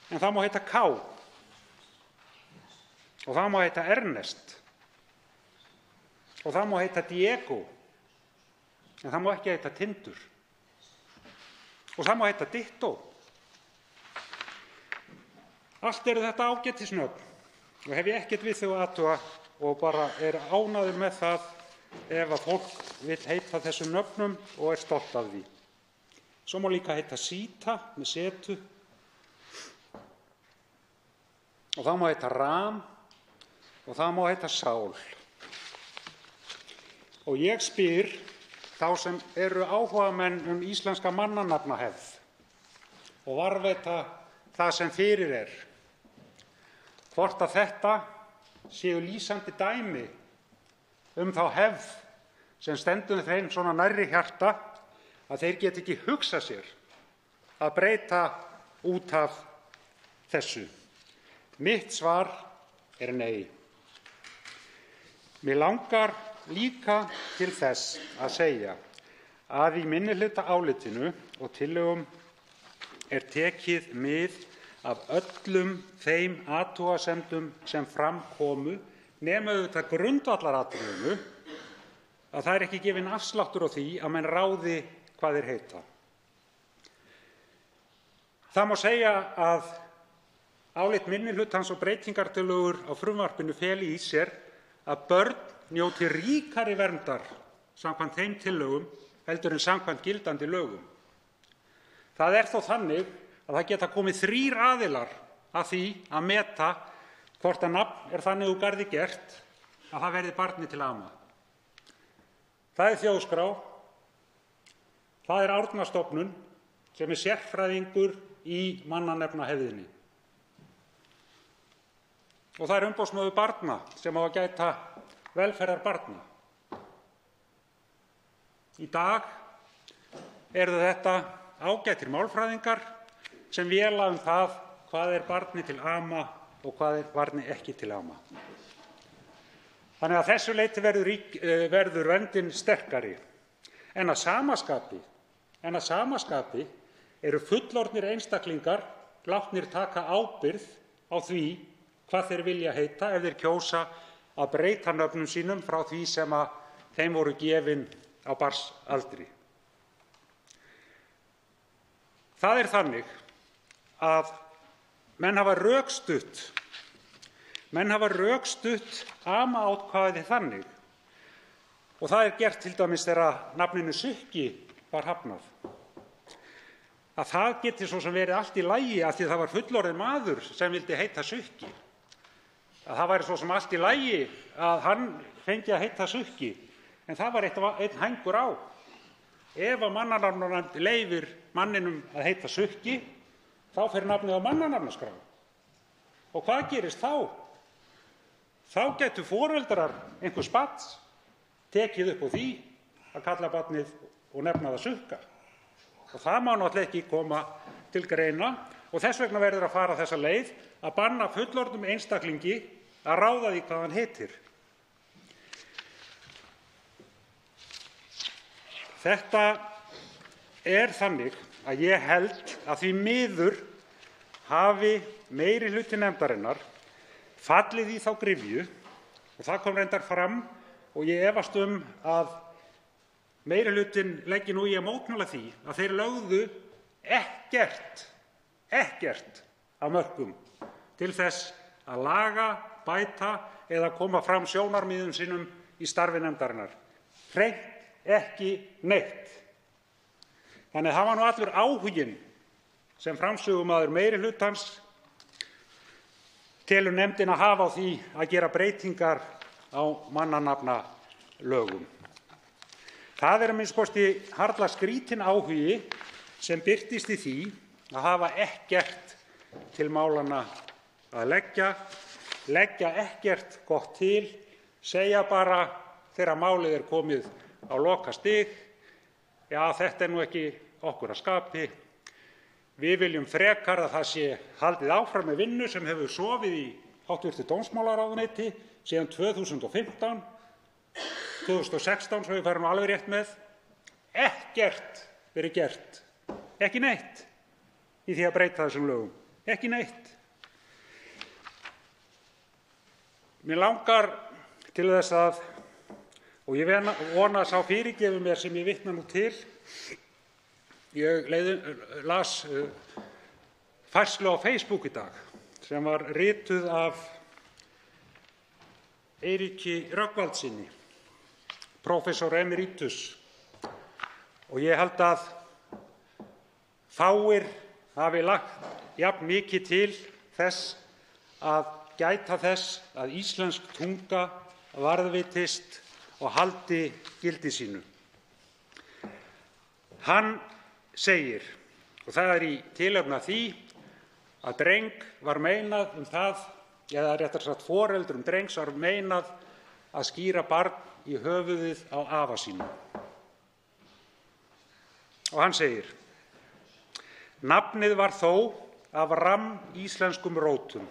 En það má heita Ká. Og það má heita Ernest. Og það má heita Diego. En það má ekki heita Tindur. Og það má heita Ditto. Allt eru þetta ágætisnöfn og hef ég ekkert við þau að athuga og bara er ánægður með það ef að fólk vill heita þessum nöfnum og er stolt af því. Svo má líka heita Síta með setu og það má heita Ram og það má heita Sál. Og ég spyr þá sem eru áhugamenn íslenska mannanafnahefð og varðveita það sem fyrir er, hvort að þetta séu lýsandi dæmi þá hefð sem stendur þeim svona nærri hjarta að þeir geti ekki hugsað sér að breyta út af þessu. Mitt svar er nei. Mig langar líka til þess að segja að í minnihlutaálitinu og tillögum er tekið mið af öllum þeim athugasemdum sem fram komu, nema auðvitað grundvallaratriðinu að það er ekki gefinn afsláttur á því að menn ráði hvað þeir heita. Það má segja að álit minnihlutans og breytingartillögur á frumvarpinu feli í sér að börn njóti ríkari verndar samkvæmt þeim tillögum heldur en samkvæmt gildandi lögum. Það er þó þannig að það geta komið 3 aðilar að því að meta hvort að nafn er þannig úr garði gert að það verði barni til ama. Það er Þjóðskrá, það er Árnastofnun sem er sérfræðingur í mannanefnahefðinni. Og það er umboðsmaður barna sem á að gæta velferðar barna. Í dag eru þetta ágætir málfræðingar sem véla það hvað er barni til ama og hvað er barni ekki til ama. Þannig að þessu leyti verður verndin sterkari. En að sama skapi eru fullorðnir einstaklingar látnir taka ábyrgð á því hvað þeir vilja heita ef þeir kjósa að breyta nöfnum sínum frá því sem að þeim voru gefin á barnsaldri. Það er þannig að menn hafa rökstutt ama-ákvæðið þannig, og það er gert til dæmis þegar nafninu Sukki var hafnað, að það geti svo sem verið allt í lagi af því það var fullorðinn maður sem vildi heita Sukki, að það væri svo sem allt í lagi að hann fengi að heita Sukki, en það var einn hængur á. Ef að mannanafnanefnd leyfir manninum að heita Sukki, þá fer nafnið á mannanafnaskrá. Og hvað gerist þá? Þá gætu foreldrar einhvers barns tekið upp á því að kalla barnið og nefna það Sukka. Og það má náttúrulega ekki koma til greina, og þess vegna verður að fara þessa leið að banna fullorðnum einstaklingi að ráða því hvað hann heitir. Þetta er þannig að ég held að því miður hafi meirihluti nefndarinnar fallið í þá gryfju, og það kom reyndar fram, og ég efast að meirihlutinn leggi nú í að mótmæla því að þeir lögðu ekkert af mörkum til þess að laga, bæta eða koma fram sjónarmiðum sínum í starfi nefndarinnar. Hreint ekki neitt. Þannig að það var nú allur áhuginn sem framsögumaður meirihlutans telur nefndina hafa á því að gera breytingar á mannanafnalögum. Það er að minnsta kosti harla skrítinn áhugi sem birtist í því að hafa ekkert til málanna að leggja ekkert gott til, segja bara þegar málið er komið á lokastig, já, þetta er nú ekki okkur að skapi, við viljum frekar að það sé haldið áfram með vinnu sem hefur sofið í hv. Dómsmálaráðuneyti síðan 2015, 2016, svo við færum alveg rétt með, ekkert verið gert, ekki neitt í því að breyta þessum lögum, ekki neitt. Mér langar til þess að, og ég vona að sá fyrirgefi mér sem ég vitna nú til, ég las færslu á Facebook í dag sem var rituð af Eiríki Rögnvaldssyni, prófessor emeritus, og ég held að fáir hafi lagt jafn mikið til þess að gæta þess að íslensk tunga varðveitist og haldi gildi sínu. Hann segir, og það er í tilefni af því að dreng var meinað það, eða réttar sagt foreldrum drengs var meinað að skíra barn í höfuðið á afa sínum. Og hann segir, nafnið var þó af íslenskum rótum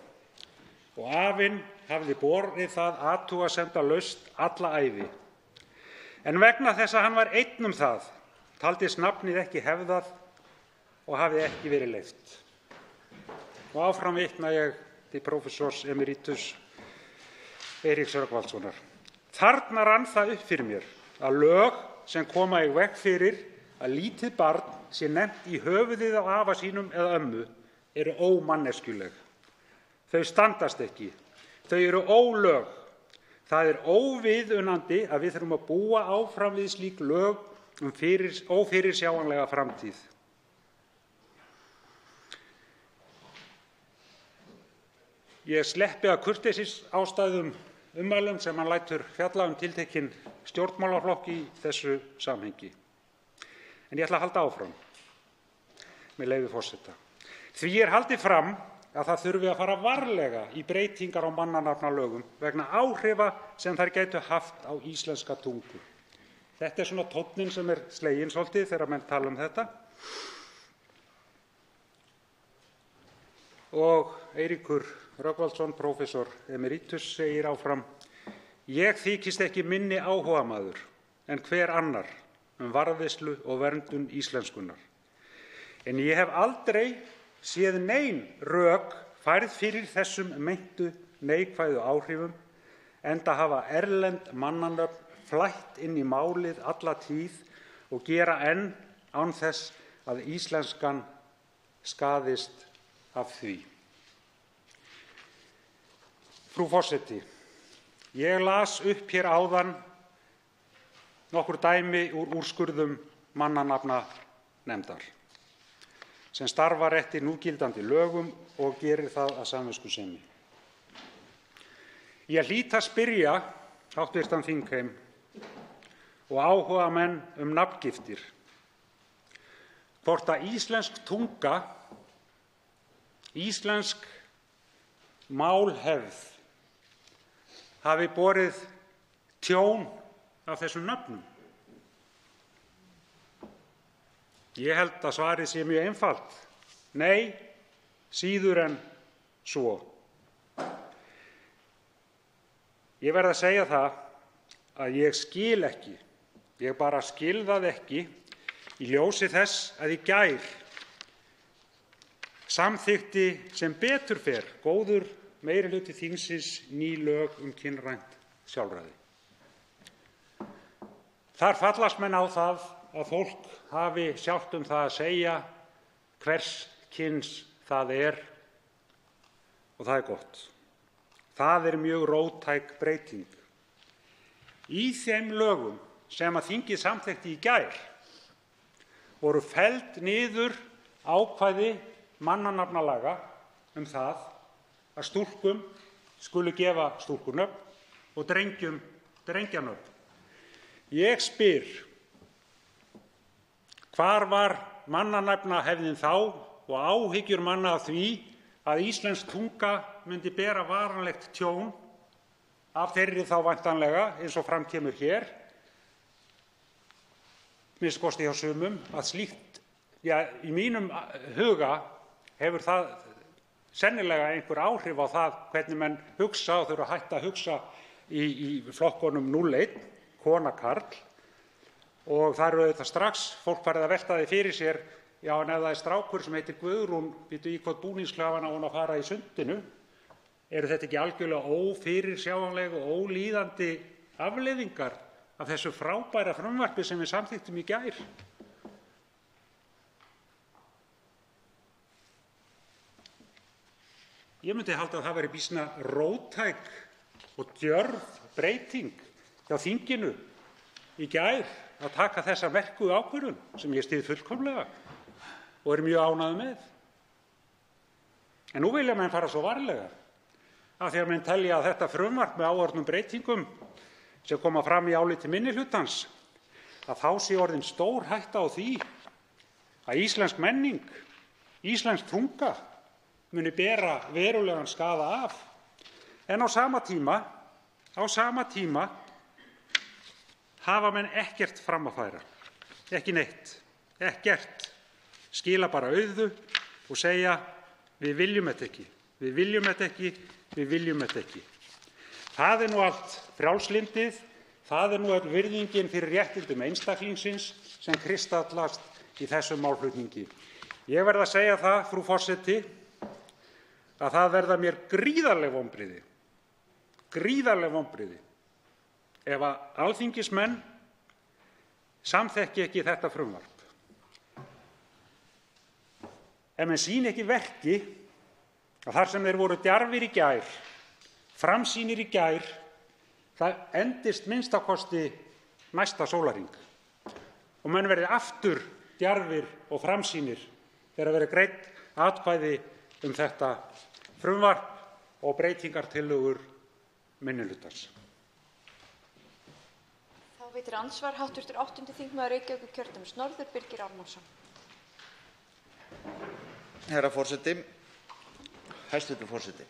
og afinn hafði borið það athugasemdalaust alla ævi. En vegna þess að hann var einn það, taldist nafnið ekki hefðað og hafði ekki verið leyft. Og áfram vitna ég til prófessors emeritus Eiríks Rögnvaldssonar. Þarna rann það upp fyrir mér að lög sem koma í veg fyrir að lítið barn sé nefnt í höfuðið á afa sínum eða ömmu eru ómanneskjuleg. Þau standast ekki. Þau eru ólög. Það er óviðunandi að við þurfum að búa áfram við slík lög ófyrirsjáanlega framtíð. ég sleppi af kurteisisástæðum ummælum sem hann lætur fjalla tiltekinn stjórnmálaflokk í þessu samhengi. En ég ætla að halda áfram, með leyfi forseta. Því haldið fram að það þurfi að fara varlega í breytingar á mannanafnalögum vegna áhrifa sem þær gætu haft á íslenska tungu. Þetta svona tónninn sem sleginn svolítið þegar menn tala þetta. Og Eiríkur Rögnvaldsson, prófessor emeritus, segir áfram: Ég þykist ekki minni áhugamaður en hver annar varðveislu og verndun íslenskunnar. En ég hef aldrei séð nein rök færð fyrir þessum meintu neikvæðu áhrifum, enda hafa erlend mannanöfn flætt inn í málið alla tíð og gera enn án þess að íslenskan skaðist af því. Frú forseti, ég las upp hér áðan nokkur dæmi úr úrskurðum mannanafnanefndar sem starfar eftir núgildandi lögum og gerir það að samviskusemi. Ég hlýt að spyrja háttvirtan þingheim og áhugamenn nafngiftir hvort að íslensk tunga, íslensk málhefð hafi borið tjón af þessum nöfnum. Ég held að svarið sé mjög einfalt. Nei, síður en svo. Ég verð að segja það að ég skil ekki, ég bara skil það ekki í ljósi þess að í gær samþykkti sem betur fer góður meirihluti þingsins ný lög kynrænt sjálfræði. Þar fallast menn á það að fólk hafi sjálft það að segja hvers kyns það og það gott. Það mjög róttæk breyting. Í þeim lögum sem að þingið samþykkti í gær voru felld niður ákvæði mannanafnalaga það að stúlkum skuli gefa stúlkunöfn og drengjum drengjanöfn. Ég spyr, hvar var mannanafnahefðin þá og áhyggjur manna af því að íslensk tunga myndi bera varanlegt tjón af þeirri þá væntanlega, eins og fram kemur hér, minnsta kosti hjá sumum, að slíkt, í mínum huga hefur það sennilega einhver áhrif á það hvernig menn hugsa og þurfa að hætta að hugsa í flokkunum 0-1, kona karl, og það auðvitað strax fólk farið að velta því fyrir sér, já, en ef það strákur sem heitir Guðrún, býtu í hvað búningsklafan á hún að fara í sundinu, þetta ekki algjörlega ófyrirsjáanleg og ólíðandi afleiðingar af þessu frábæra frumvarpi sem við samþykktum í gær? Ég myndi halda að það væri býsna róttæk og djörf breyting hjá þinginu í gær að taka þessa merku ákvörðun sem ég styð fullkomlega og mjög ánægður með. En nú vilja menn fara svo varlega af því að menn telja að þetta frumvarp með áorðnum breytingum sem koma fram í áliti minnihlutans, að þá sé orðin stór hætta á því að íslensk menning, íslensk tunga muni bera verulegan skaða af. En á sama tíma hafa menn ekkert fram að færa, ekki neitt, ekkert, skila bara auðu og segja við viljum þetta ekki, við viljum þetta ekki, við viljum þetta ekki. Það nú allt frjálslyndið, það nú öll virðingin fyrir réttindum einstaklingsins sem kristallast í þessum málflutningi. Ég verð að segja það, frú forseti, að það verða mér gríðarleg vonbrigði ef að alþingismenn samþekki ekki þetta frumvarp. Ef menn sýni ekki verki að þar sem þeir voru djarfir í gær, framsýnir í gær, það endist minnstakosti næsta sólarhring og menn verði aftur djarfir og framsýnir þegar verði greidd atkvæði þetta frumvarp og breytingartillögur minni hlutans. Þá veitir andsvar hv. 8. þingmaður Reykjavíkurkjördæmis norður, Birgir Ármannsson. Herra forseti, hæstv. forseti.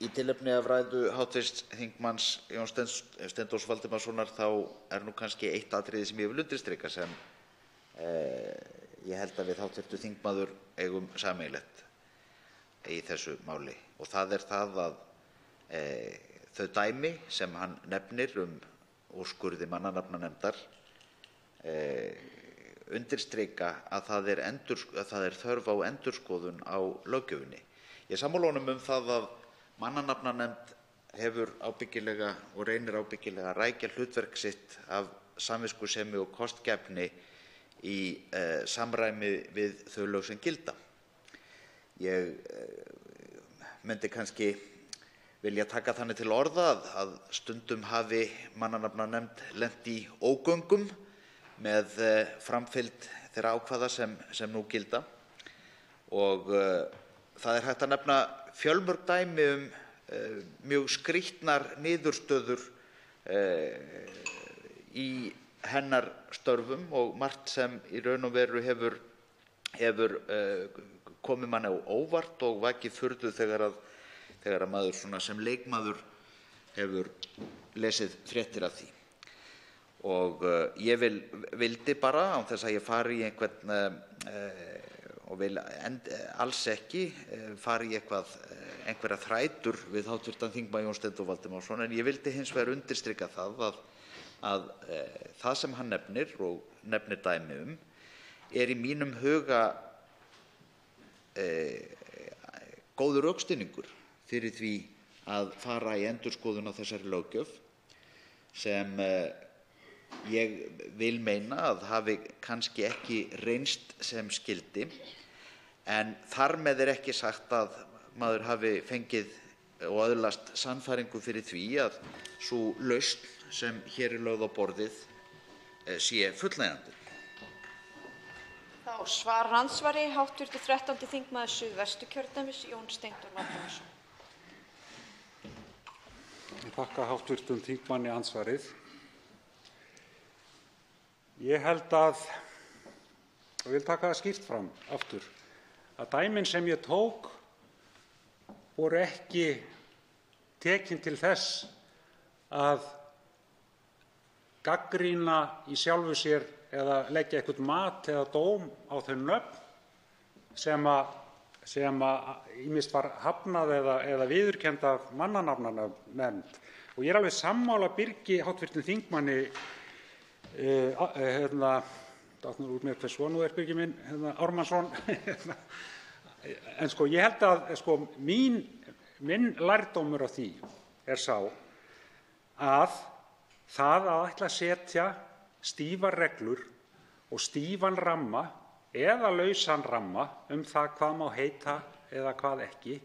Í tilefni af ræðu hv. þingmanns Jóns Steindórs Valdimarssonar þá nú kannski eitt atriði sem ég vil undirstrika sem ég held að við hv. þingmaður eigum sameiginlegt í þessu máli, og það það að þau dæmi sem hann nefnir úrskurði mannanafnanefndar undirstrika að það þörf á endurskoðun á löggjöfinni. Ég er sammála honum það að mannanafnanefnd hefur ábyggilega og reynir ábyggilega að rækja hlutverk sitt af samviskusemi og kostgæfni í samræmi við þau lög sem gilda. Ég myndi kannski vilja taka þannig til orða að stundum hafi mannanafnanefnd lent í ógöngum með framfylgd þeirra ákvæða sem nú gilda, og það hægt að nefna fjölmörg dæmi mjög skrýtnar niðurstöður í hennar störfum og margt sem í raun og veru hefur komið manni á óvart og vakið furðu þegar maður sem leikmaður hefur lesið fréttir af því. Og ég vildi bara, án þess að ég fari í einhvern og vil alls ekki fara í einhverja þrætur við hv. þingmann Jón Steindór Valdimarsson, en ég vildi hins vegar undirstrika það að það sem hann nefnir og nefnir dæmi í mínum huga góður rökstuðningur fyrir því að fara í endurskoðun á þessari löggjöf sem ég vil meina að hafi kannski ekki reynst sem skyldi, en þar með ekki sagt að maður hafi fengið og öðlast sannfæringu fyrir því að sú lausn sem hér lögð á borðið sé fullnægjandi. Þá svarar andsvari hv. 13. þingmaður Suðvesturkjördæmis, Jón Steindór Valdimarsson. Ég þakka hv. þingmanni andsvarið. Ég held og vil taka það skýrt fram aftur, að dæmin sem ég tók voru ekki tekin til þess að gagnrýna í sjálfu sér eða leggja eitthvert mat eða dóm á þau nöfn sem ýmist var hafnað eða viðurkennd af mannanafnanefnd. Og ég er alveg sammála Birgi hv. þingmanni dátnur út mér hver svo nú Birgir minn, Ármannsson. En ég held að minn lærdómur af því sá að það að ætla að setja stífar reglur og stífan ramma eða lausan ramma það hvað má heita eða hvað ekki,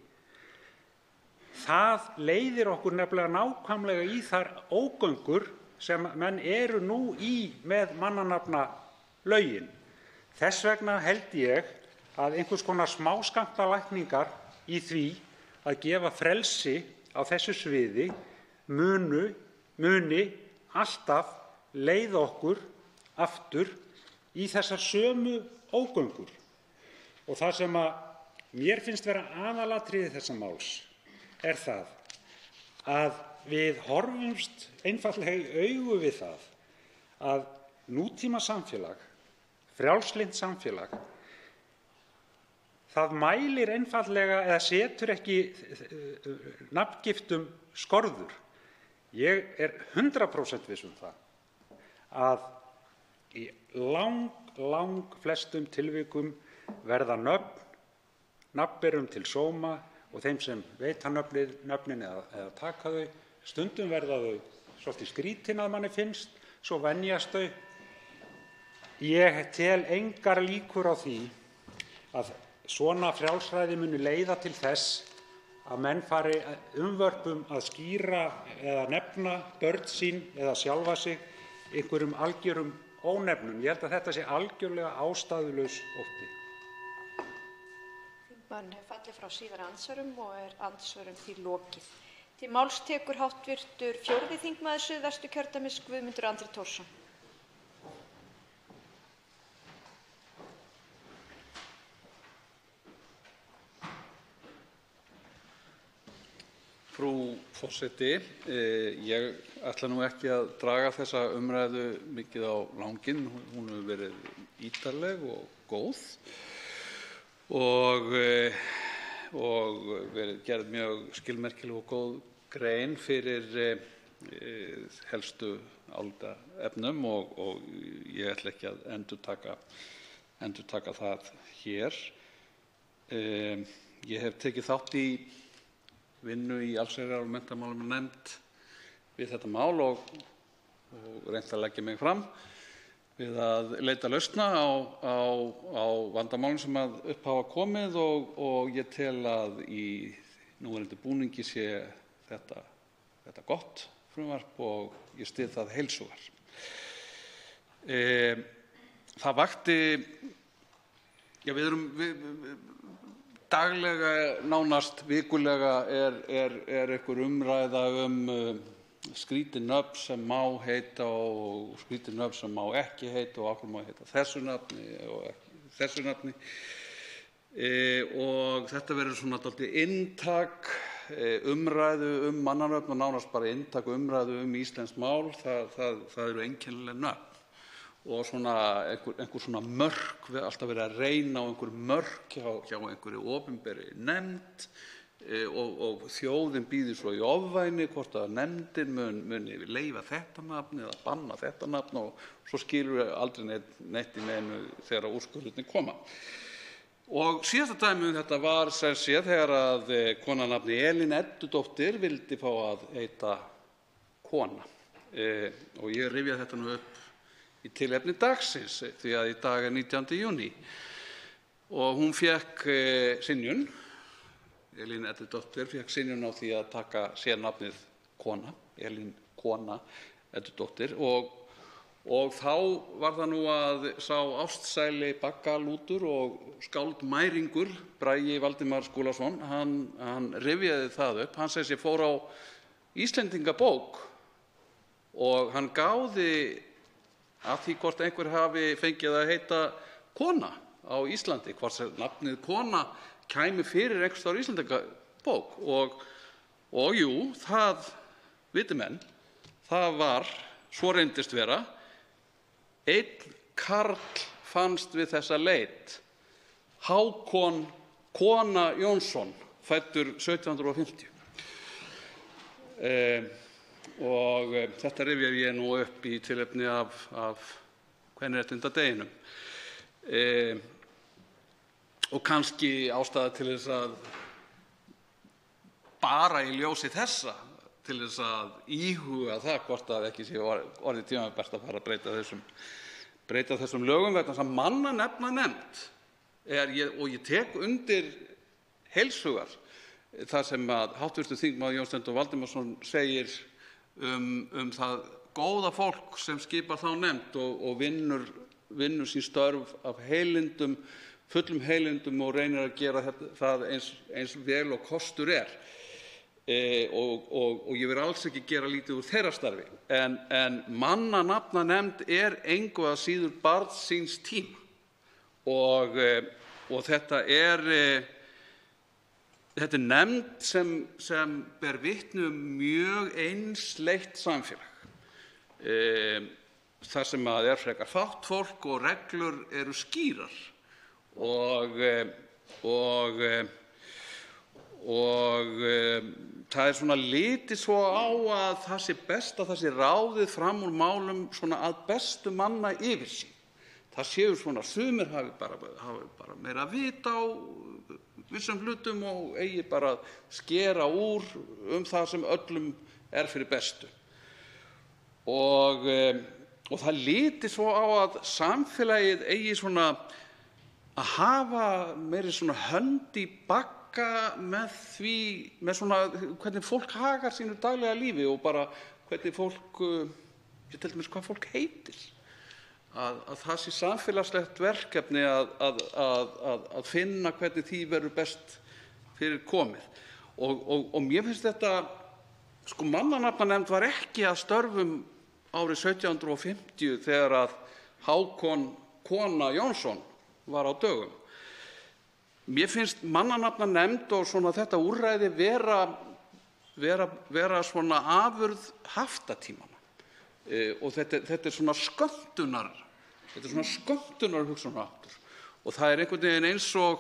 það leiðir okkur nefnilega nákvæmlega í þær ógöngur sem menn eru nú í með mannanafnalögin. Þess vegna held ég að einhvers konar smáskammtalækningar í því að gefa frelsi á þessu sviði muni alltaf leiða okkur aftur í þessar sömu ógöngur. Og það sem mér finnst vera aðalatriði þessa máls það að við horfumst einfaldlega í augu við það að nútíma samfélag, frjálslynt samfélag, það mælir einfaldlega eða setur ekki nafngiftum skorður. Ég er 100% viss það að í flestum tilvikum verða nafnberum til sóma og þeim sem veita nöfnin eða taka þau. Stundum verða þau svolítið skrítin að manni finnst, svo venjast þau. Ég tel engar líkur á því að svona frjálsræði muni leiða til þess að menn fari umvörpum að skýra eða nefna börn sín eða sjálfa sig einhverjum algjörum ónefnum. Ég held að þetta sé algjörlega ástæðulaus ótti. þingmaðurinn hefur fallið frá síðari andsvörum og andsvörum því lokið. Til máls tekur hv. 4. þingmaður Suðvesturkjördæmis, Guðmundur Andri Thorsson. Frú forseti, ég ætla nú ekki að draga þessa umræðu mikið á langinn. Hún hefur verið ítarleg og góð og verið gerð mjög skilmerkileg og góð grein fyrir helstu álitaefnum og ég ætla ekki að endurtaka það hér. Ég hef tekið þátt í vinnu í allsherjar- og menntamálanefnd við þetta mál og reynt að leggja mig fram við að leita lausna á vandamálum sem upp hafa komið og ég tel að í núverandi búningi sé þetta gott frumvarp og ég styð það heils hugar. Það vakti, við erum daglega, nánast vikulega er einhver umræða skrítin nöfn sem má heita og skrítin nöfn sem má ekki heita og af hverju má heita þessu nafni og ekki þessu nafni. Og þetta verður svona dálítið inntak umræðu mannanöfn og nánast bara inntak umræðu íslenskt mál. Það eru einkennileg nöfn og svona einhver svona mörk, alltaf verið að reyna á einhver mörk hjá einhverri opinberri nefnd og þjóðin bíður svo í ofvæni hvort að nefndin muni leyfa þetta nafn eða banna þetta nafn og svo skilur aldrei neitt í neinu þegar úrskurðirnir koma. Og síðasta dæmi þetta var sem sé þegar að kona nafni Elín Eddudóttir vildi fá að heita kona og ég rifja þetta nú upp í tilefni dagsins því að í dag 19. júní og hún fékk synjun. Elín Eddudóttir fékk synjun á því að taka sér nafnið kona, Elín kona Eddudóttir og þá var það nú að sá ástsæli baggalútur og skáldmæringur Bragi Valdimar Skúlason, hann rifjaði það upp. Hann segir sér fór á Íslendingabók og hann gáði að því hvort einhver hafi fengið að heita kona á Íslandi, hvort sem nafnið kona kæmi fyrir einhvers staðar á Íslendingabók og jú, það viti menn, það var, svo reyndist vera, einn karl fannst við þessa leit, Hákon kona Jónsson, fæddur 1750. Og þetta rifja ég nú upp í tilefni af kvenréttindadeginum. Og kannski ástæða til þess að bara í ljósi þessa til þess að íhuga það hvort að ekki sé orðið tímabært að fara að breyta þessum lögum vegna þess að mannanefnanefnd og ég tek undir heils hugar það sem að hv. þingmaður Jón Steindór Valdimarsson segir það góða fólk sem skipar þá nefnd og vinnur sín störf af heilindum, fullum heilindum og reynir að gera það eins vel og kostur er. Og ég vil alls ekki gera lítið úr þeirra starfi. En mannanafnanefnd engu að síður barn síns tíma og þetta er nefnd sem ber vitni mjög einsleitt samfélag. Þar sem að frekar fátt fólk og reglur eru skýrar og það svona litið svo á að það sé best að það sé ráðið fram úr málum svona að bestu manna yfirsýn. Það séu svona sumir hafi bara meira vit á vissum hlutum og eigi bara að skera úr það sem öllum fyrir bestu. Og það litið svo á að samfélagið eigi svona að hafa meiri svona hönd í bagga með svona hvernig fólk hagar sínu daglega lífi og bara hvernig fólk, til dæmis hvað fólk heitir. það sé samfélagslegt verkefni að finna hvernig því verður best fyrir komið. Og mér finnst þetta, mannanafnanefnd var ekki að störfum árið 1750 þegar að Hákon kona Jónsson var á dögum. Mér finnst mannanafnanefnd og þetta úrræði vera svona afurð haftatímanna. Og þetta svona skömmtunar hugsunarháttur. Og það einhvern veginn eins og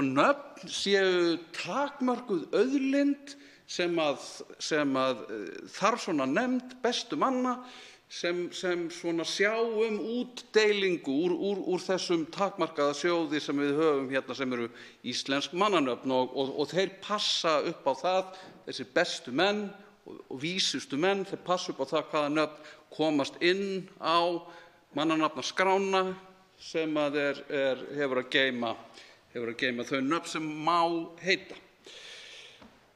nöfn séu takmörkuð auðlind sem að þarf svona nefnd bestu manna sem svona sjá útdeilingu úr þessum takmarkaða sjóði sem við höfum hérna sem eru íslensk mannanöfn og þeir passa upp á það, þessir bestu menn og vísustu menn, þeir passa upp á það hvaða nöfn komast inn á mannanafnaskrána sem að hefur að geyma þau nöfn sem má heita.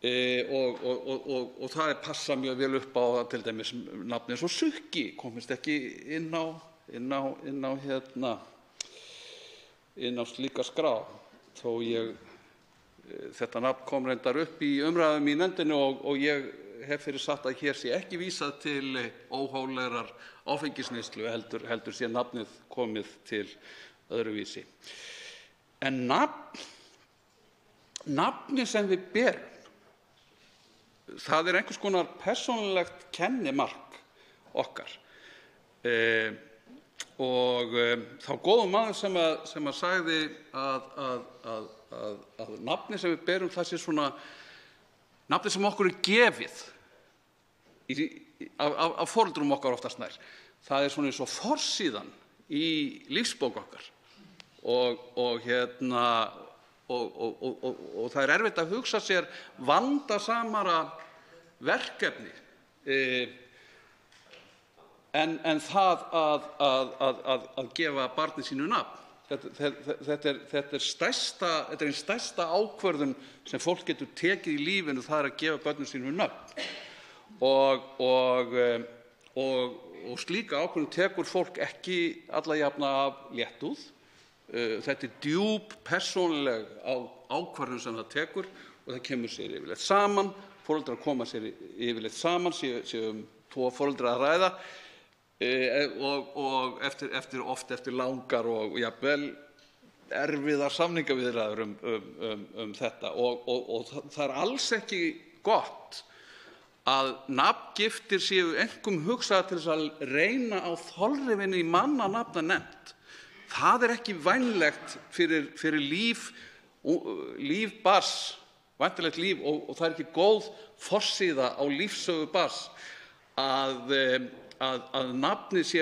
Og það passa mjög vel upp á til dæmis nafn eins og Sukki komist ekki inn á slíka skrá þó þetta nafn kom reyndar upp í umræðum í nefndinni og ég hef fyrir satt að hér sé ekki vísað til óhóflegrar áfengisneyslu heldur sé nafnið komið til öðruvísi. En nafnið sem við berum, það einhvers konar persónulegt kennimark okkar. Og þá góðum maður sem að sagði að nafnið sem við berum það sé svona nafnið sem okkur gefið af foreldrum okkar oftast nær. Það svona eins og forsíðan í lífsbók okkar og það erfitt að hugsa sér vandasamara verkefni en það að gefa barni sínu nafn. Þetta er ein stærsta ákvörðun sem fólk getur tekið í lífinu, það að gefa börnum sínu nöfn. Og slíka ákvörðun tekur fólk ekki alla jafna af léttúð. Þetta djúp persónuleg ákvörðun sem það tekur og það kemur sér yfirleitt saman. Foreldrar koma sér yfirleitt saman, séu tvo foreldra að ræða og eftir langar og jafnvel erfiðar samningaviðræður þetta og það alls ekki gott að nafngiftir séu einkum hugsaðar til þess að reyna á þolrifin í mannanafnanefnd. Það ekki vænlegt fyrir líf barns, væntanlegt líf og það ekki góð forsíða á lífssögu barns að nafnið sé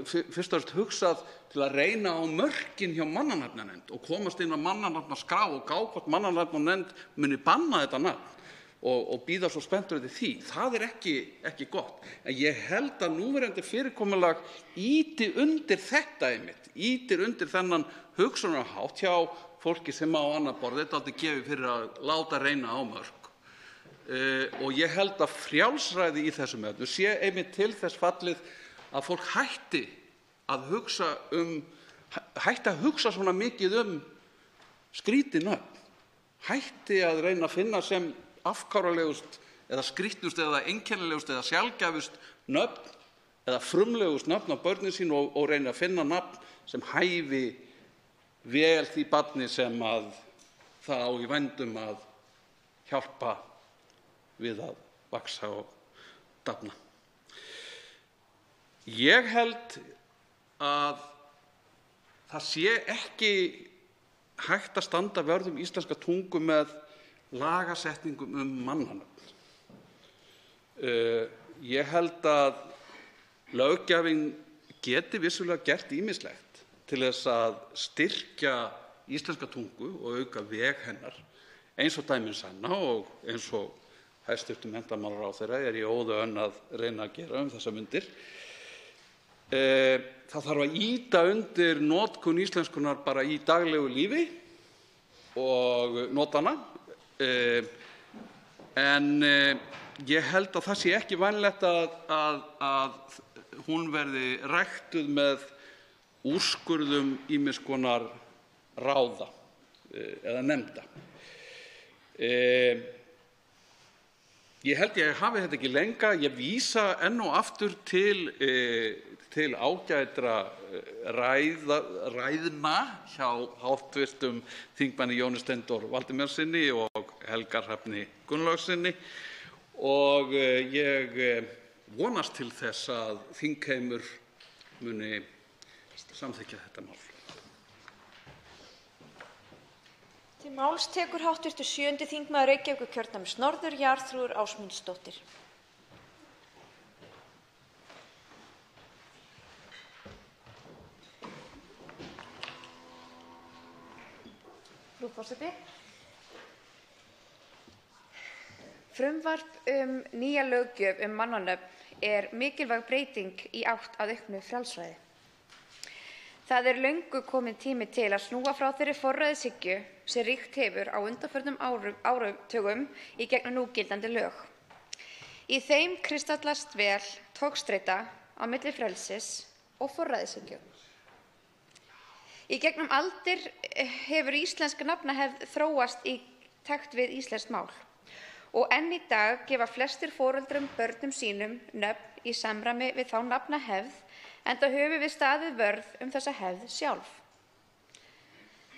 fyrst og fremst hugsað til að reyna á mörkin hjá mannanafnanefnd og komast inn á mannanafnaskrá og gá hvort mannanafnanefnd muni banna þetta nafn og bíða svo spenntur eftir því. Það ekki gott. En ég held að núverandi fyrirkomulag ýti undir þetta ýtir undir þennan hugsunarhátt hjá fólki sem á annað borð. Þetta aldrei gefið fyrir að láta reyna á mörk. Og ég held að frjálsræði í þessum efnum sé einmitt til þess fallið að fólk hætti að hugsa svona mikið skrýtin nöfn, hætti að reyna að finna sem afkáralegust eða skrýtnust eða einkennilegust eða sjaldgæfust nöfn eða frumlegust nöfn á börnin sín og reyna að finna nafn sem hæfi vel því barni sem að það á í vændum að hjálpa við að vaxa og dafna. Ég held að það sé ekki hægt að standa vörð íslenska tungu með lagasetningum mannanöfn. Ég held að löggjafinn geti vissulega gert ýmislegt til þess að styrkja íslenska tungu og auka veg hennar eins og dæmin sanna og eins og hæstv. Menntamálaráðherra í óðaönn að reyna að gera þessar mundir. Það þarf að ýta undir notkun íslenskunnar bara í daglegu lífi og notana. En ég held að það sé ekki vænlegt að hún verði ræktuð með úrskurðum ýmiss konar ráða eða nefnda. Ég held ég hafi þetta ekki lengra. Ég vísa enn og aftur til ágætra ræðna hjá hv. þingmanni Jóni Steindór Valdimarssyni og Helga Hrafni Gunnlaugssyni og ég vonast til þess að þingheimur muni samþykkja þetta mál. Til máls tekur hv. 7. þingmaður Reykjavíkurkjördæmis norður, Jarþrúður Ásmundsdóttir. Frú forseti. Frumvarp nýja löggjöf mannanöfn mikilvæg breyting í átt að auknu frjálsræði. Það löngu kominn tími til að snúa frá þeirri forræðishyggju sem ríkt hefur á undanförnum áratugum í gegnum núgildandi lög. Í þeim kristallast vel togstreita á milli frelsis og forræðishyggju. Í gegnum aldir hefur íslensk nafnahefð þróast í takt við íslenskt mál og enn í dag gefa flestir foreldrum börnum sínum nöfn í samræmi við þá nafnahefð, enda höfum við staðið vörð þessa hefð sjálf.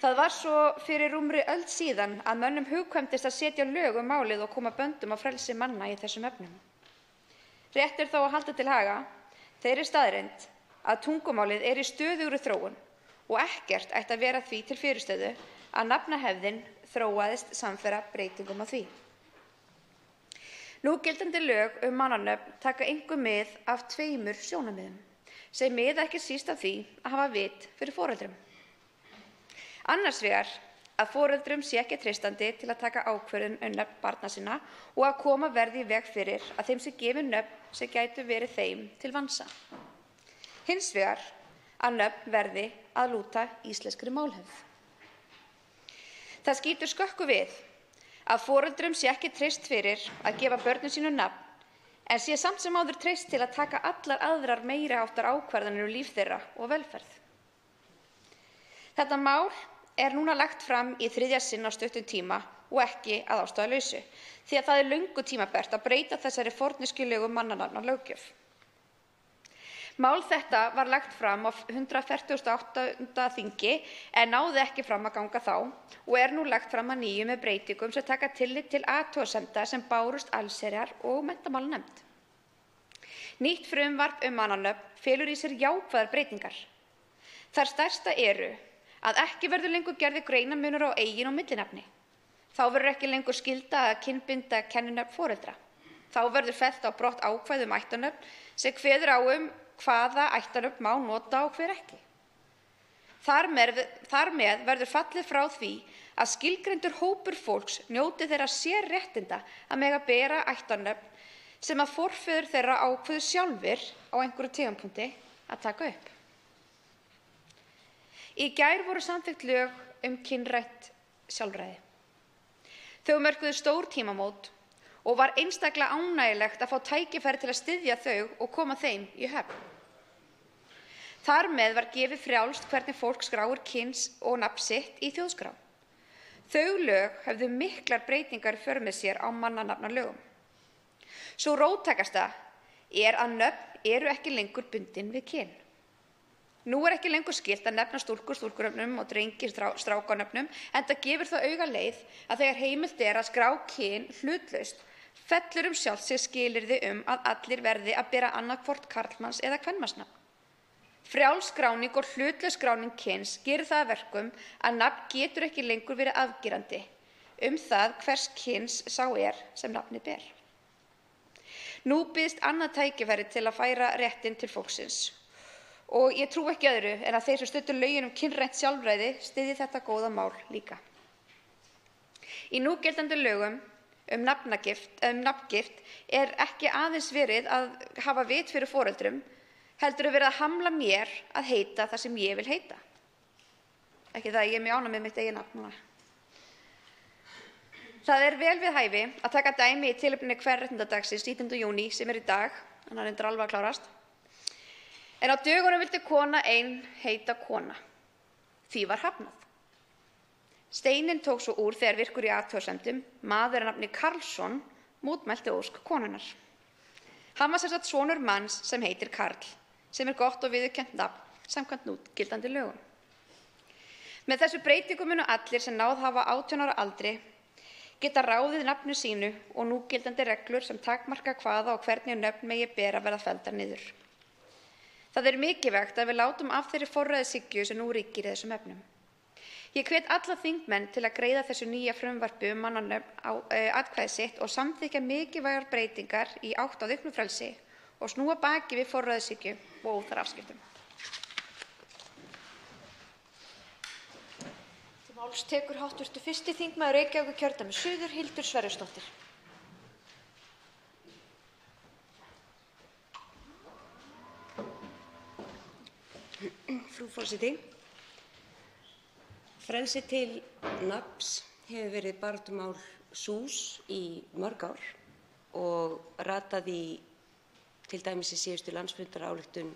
Það var svo fyrir rúmri öld síðan að mönnum hugkvæmdist að setja lög málið og koma böndum á frelsi manna í þessum efnum. Rétt þó að halda til haga þeirri staðreynd að tungumálið í stöðugri þróun og ekkert ætti að vera því til fyrirstöðu að nafnahefðin þróaðist samfara breytingum á því. Núgildandi lög mannanöfn taka einkum mið af tveimur sjónarmiðum sem miða ekki síst af því að hafa vit fyrir foreldrum. Annars vegar að foreldrum sé ekki treystandi til að taka ákvörðun nöfn barna sinna og að koma verði í veg fyrir að þeim sé gefin nöfn sem gætu verið þeim til vansa. Hins vegar að nöfn verði að lúta íslenskri málhefð. Það skýtur skökku við að foreldrum sé ekki treyst fyrir að gefa börnum sínum nafn en sé samt sem áður treyst til að taka allar aðrar meiri háttar ákvarðanir líf þeirra og velferð. Þetta mál núna lagt fram í þriðja sinn á stuttum tíma og ekki að ástæðulausu, því að það löngu tímabært að breyta þessari forneskjulegu mannanafnalöggjöf. Mál þetta var lagt fram á 148. þingi en náði ekki fram að ganga þá og nú lagt fram að nýju með breytingum sem taka tillit til athugasemda sem bárust allsherjar- og menntamálanefnd. Nýtt frumvarp mannanöfn felur í sér jákvæðar breytingar. Þær stærsta að ekki verður lengur gerður greinarmunur á eigin- og millinafni. Þá verður ekki lengur skylda að kynbinda kenninöfn foreldra. Þá verður fellt á brott ákvæði ættarnöfn sem kveður á hvaða ættarnöfn má nota og hver ekki. Þar með verður fallið frá því að skilgreindur hópur fólks njóti þeirra sérréttinda að mega bera ættarnöfn sem að forfeður þeirra ákveðu sjálfir á einhverjum tímapunkti að taka upp. Í gær voru samþykkt lög kynrænt sjálfræði. Þau mörkuðu stór tímamót og var einstaklega ánægjulegt að fá tækifæri til að styðja þau og koma þeim í höfn. Þar með var gefið frjálst hvernig fólk skráir kyns og nafn sitt í þjóðskrá. Þau lög höfðu miklar breytingar í för með sér á mannanafnalögum. Sú róttækasta að nöfn ekki lengur bundin við kyn. Nú ekki lengur skylt að nefna stúlkur stúlkunöfnum og drengi strákanöfnum, enda gefur það auga leið að þegar heimilt að skrá kyn hlutlaust fellur sjálft sig skilyrði að allir verði að bera annaðhvort karlmanns eða kvenmannsnafn. Frjáls skráning og hlutlaus skráning kyns gerir það að verkum að nafn getur ekki lengur verið afgerandi það hvers kyns sá sem nafnið ber. Nú býðst annað tækifæri til að færa réttinn til fólksins og ég trúi ekki öðru en að þeir sem studdu lögin kynrænt sjálfræði styðji þetta góða mál líka. Í núgildandi lögum nafngift ekki aðeins verið að hafa vit fyrir foreldrum, heldur verið að hamla mér að heita það sem ég vil heita. Ekki það að ég mjög ánægð með mitt eigin nafn núna. Það vel við hæfi að taka dæmi í tilefni kvenréttindadagsins 19. júní sem í dag, hann er alveg að klárast. En á dögunum vildi kona ein heita kona. Því var hafnað. Steininn tók svo úr þegar virkur í athugasemdum, maður að nafni Karlsson mótmælti ósk konunnar. Hann var sem sagt sonur manns sem heitir Karl, sem gott og viðurkennt nafn samkvæmt núgildandi lögum. Með þessu breytingu munu allir sem náð hafa 18 ára aldri geta ráðið nafnu sínu og núgildandi reglur sem takmarka hvaða og hvernig nöfn megi bera verða felldar niður. Það mikilvægt að við látum af þeirri forræðishyggju sem nú ríkir í þessum efnum. Ég hvet alla þingmenn til að greiða þessu nýja frumvarpi mannanöfn atkvæði sitt og samþykkja mikilvægar breytingar í átt að auknu frelsi og snúa baki við forræðishyggju og óþarfa afskiptum. Til máls tekur hv. 1. þingmaður Reykjavíkurkjördæmis suður, Hildur Sverrisdóttir. Frú forseti. Frelsi til nafns hefur verið baráttumál SÚS í mörg ár og rataði til dæmis í síðustu landsfundarályktun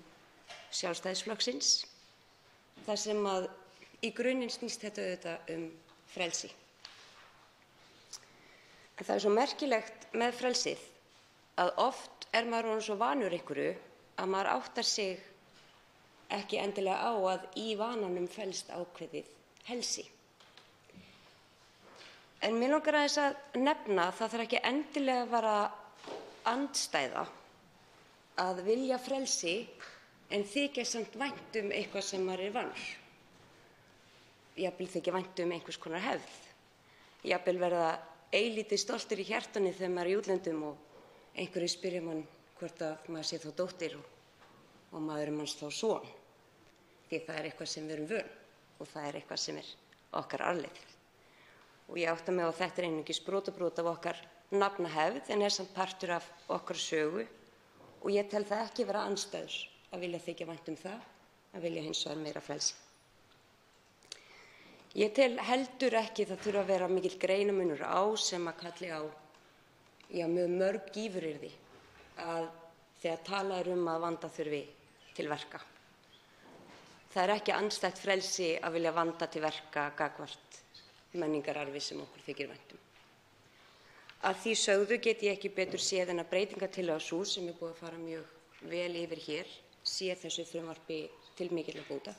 Sjálfstæðisflokksins þar sem að í grunninn snýst þetta auðvitað frelsi. En það svo merkilegt með frelsið að oft maður orðinn svo vanur einhverju að maður áttar sig ekki endilega á að í vananum felst ákveðið helsi. En mér langar aðeins að nefna að það þarf ekki endilega að vera andstæða að vilja frelsi en þykja samt vænt eitthvað sem maður vanur. Jafnvel þykja vænt einhvers konar hefð. Jafnvel verða eilítið stoltur í hjartanu þegar maður í útlöndum og einhverju spyrja mann hvort að maður sé þá dóttir og maður manns þá son. Því það eitthvað sem við vön. Og það eitthvað sem okkar arfleifð. Og ég átta mig á að þetta einungis brot af okkar nafnahefð en samt partur af okkar sögu og ég tel það ekki vera andstæður að vilja þykja vænt það, að vilja hins vegar meira frelsi. Ég tel heldur ekki það þurfa að vera mikill greinarmunur á sem að kalli á mjög mörg gífuryrði að þegar talað að vanda þurfi til verka. Það ekki andstætt frelsi að vilja vanda til verka gagnvart menningararfi sem okkur þykir vænt Að því sögðu get ég ekki betur séð en að breytingartillaga sú sem búið að fara mjög vel yfir hér sé þessu frumvarpi til mikilla bóta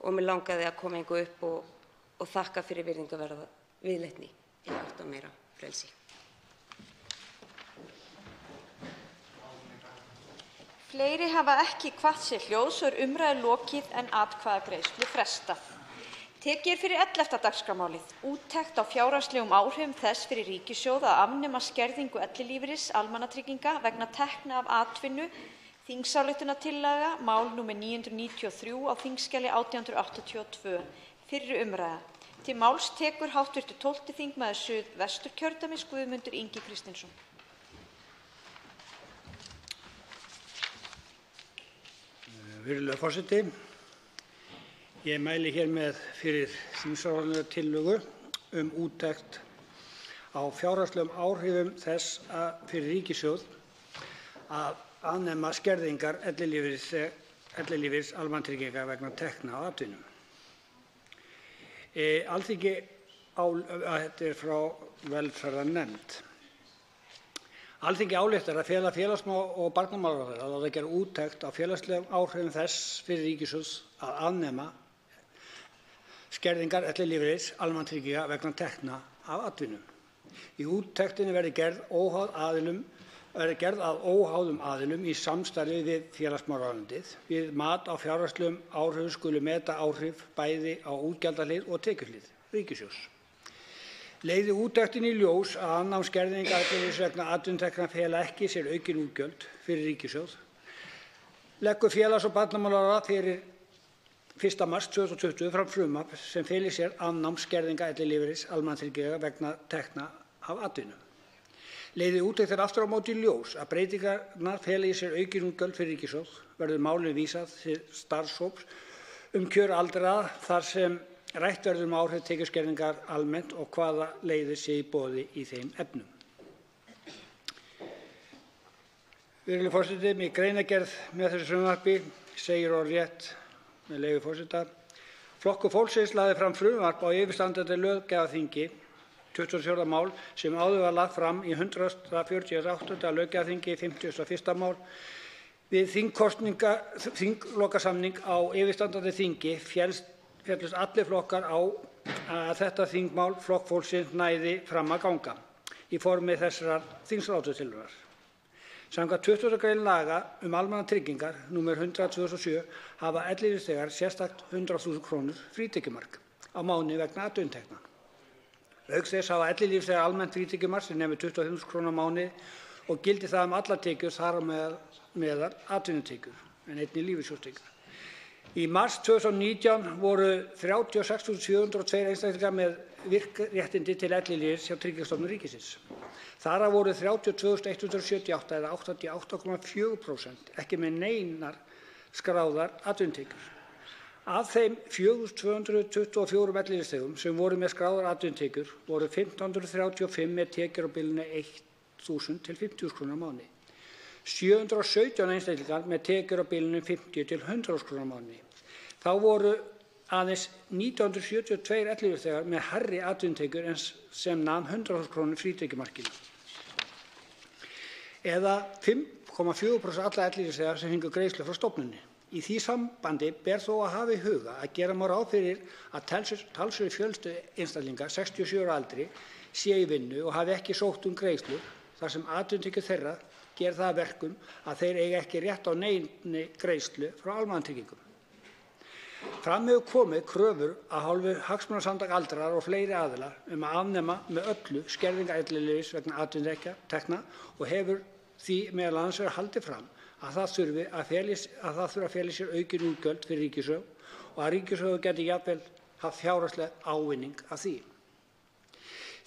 og mig langaði að koma hingað upp og þakka fyrir virðingarverða viðleitni í átt að meira frelsi. Fleiri hafa ekki kvatt sér hljóðs og umræðu lokið en atkvæðagreiðslu frestað. Tekið fyrir 11. dagskrármálið, úttekt á fjárhagslegum áhrifum þess fyrir ríkissjóð að afnema skerðingu ellilífeyris almannatrygginga vegna tekna af atvinnu, þingsályktunartillaga, mál nr. 993 á þingskjali 1882, fyrri umræða. Til máls tekur hv. 12. þingmaður Suðvesturkjördæmis Guðmundur Ingi Kristinsson. Virðulegur forseti, ég mæli hér með fyrir þingsályktunartillögu úttekt á fjárhagslegum áhrifum þess fyrir ríkissjóð að afnema skerðingar ellilífeyris almannatrygginga vegna tekna á atvinnu. Alþingi þetta frá velferðarnefnd. Alþingi ályktar að fela félagsmál- og barnamálaráðherra að gera úttekt á félagslegum áhrifum þess fyrir ríkissjóð að afnema skerðingar ellilífeyris almannatrygginga vegna tekna af atvinnu. Í úttektinni verði gerð að óháðum aðilum í samstarfi við félagsmálaráðuneytið. Við mat á fjárhagslegum áhrifum skulu meta áhrif bæði á útgjaldahlið og tekjuhlið ríkissjóðs. Leiði úttektin í ljós að afnám skerðinga ellilífeyris vegna atvinnutekna fela ekki sér aukin útgjöld fyrir ríkissjóð leggur félags- og barnamálaráðherra fyrir 1. mars 2020 fram frumvarp sem feli sér afnám skerðinga ellilífeyris almannatrygginga vegna tekna af atvinnu. Leiði úttektin aftur á móti í ljós að breytingarnar feli í sér aukin útgjöld fyrir ríkissjóð verður málinu vísað til starfshóps kjör aldraðra þar sem rætt verður áhrif tekjuskerðingar almennt og hvaða leiðir sé í boði í þeim efnum. Virðulegur forseti, með greinargerð með þessu frumvarpi segir orðrétt, með leyfi forseta: Flokkur fólksins lagði fram frumvarp á yfirstandandi löggjafarþingi, 24. mál, sem áður var lagt fram í 148. löggjafarþingi, 51. mál. Við þinglokasamning á yfirstandandi þingi féllust allir flokkar á að þetta þingmál Flokks fólksins næði fram að ganga í formi þessarar þingsályktunartillögu. Samkvæmt 20. grein laga almannatryggingar, nr. 100/2007, hafa ellilífeyrisþegar sérstakt 100.000 kr. frítekjumark á mánuði vegna atvinnutekna. Auk þess hafa ellilífeyrisþegar almennt frítekjumark sem nemur 25.000 kr. á mánuði og gildir það allar tekjur, þar á meðal atvinnutekjur, en einnig lífeyrissjóðstekjur. Í mars 2019 voru 36.702 einstaklingar með virk réttindi til ellilífeyris hjá Tryggingastofnun ríkisins. Þar af voru 32.178 eða 88,4% ekki með neinar skráðar atvinnutekjur. Af þeim 4.224 ellilífeyrisþegum sem voru með skráðar atvinnutekjur voru 1.535 með tekjur á bilinu 1.000 til 50.000 kr. á mánuði. 717 einstaklingar með tekjur á bilinu 50 til 100.000 kr. á mánuði. Þá voru aðeins 1972 ellilífeyrisþegar með hærri atvinnutekjur en sem nam 100.000 kr. frítekjumarkinu, eða 5,4% allra ellilífeyrisþega sem fengu greiðslu frá stofnuninni. Í því sambandi ber þó að hafa í huga að gera má ráð fyrir að talsverður fjöldi einstaklinga 67 ára aldri sé í vinnu og hafi ekki sótt greiðslur, þar sem atvinnutekjur þeirra gera það að verkum að þeir eiga ekki rétt á neinni greiðslu frá almannatryggingum. Fram hefur komið kröfur af hálfu hagsmunasamtaka aldraðra og fleiri aðila að afnema með öllu skerðingar ellilífeyris vegna atvinnutekna og hefur því meðal annars verið haldið fram að það þurfi að fela í sér aukin útgjöld fyrir ríkissjóð og að ríkissjóður geti jafnvel haft fjárhagslegan ávinning af því.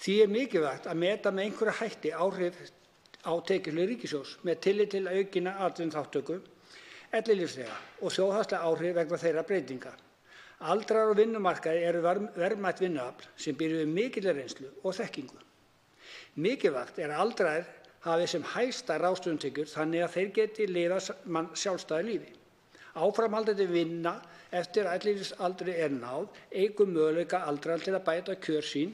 Því mikilvægt að meta með einhverju hætti áhrif á tekjuhlið ríkissjóðs með tilliti til aukinnar atvinnuþátttöku ellilífeyrisþega og þjóðhagsleg áhrif vegna þeirra breytinga. Aldraðir á vinnumarkaði eru verðmætt vinnuafl sem býr við mikilli reynslu og þekkingu. Mikilvægt er að aldraðir hafi sem hæsta ráðstöfunartekjur þannig að þeir geti lifað sjálfstæðu lífi. Áframhaldandi vinna eftir að ellilífeyrisaldri er náð eykur möguleika aldraðra til að bæta kjör sín,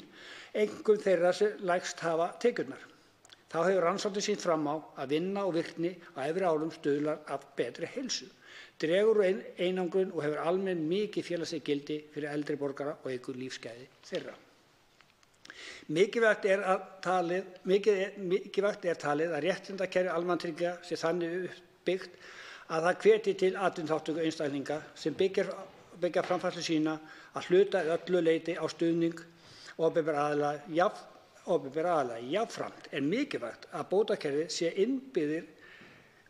einkum þeirra sem lægst hafa tekjurnar. Þá hefur rannsóknir sýnt fram á að vinna og virkni á efri árum stuðlar að betri heilsu, dregur úr einangrun og hefur almennt mikið félagslegt gildi fyrir eldri borgara og eykur lífsgæði þeirra. Mikilvægt er talið að réttindakerfi almannatrygginga sé þannig uppbyggt að það hvetji til atvinnuþátttöku einstaklinga sem byggja framfærslu sína að hluta öllu leyti á stuðning opinberra aðila. Jafnframt er mikilvægt að bótakerfið sé innbyggðir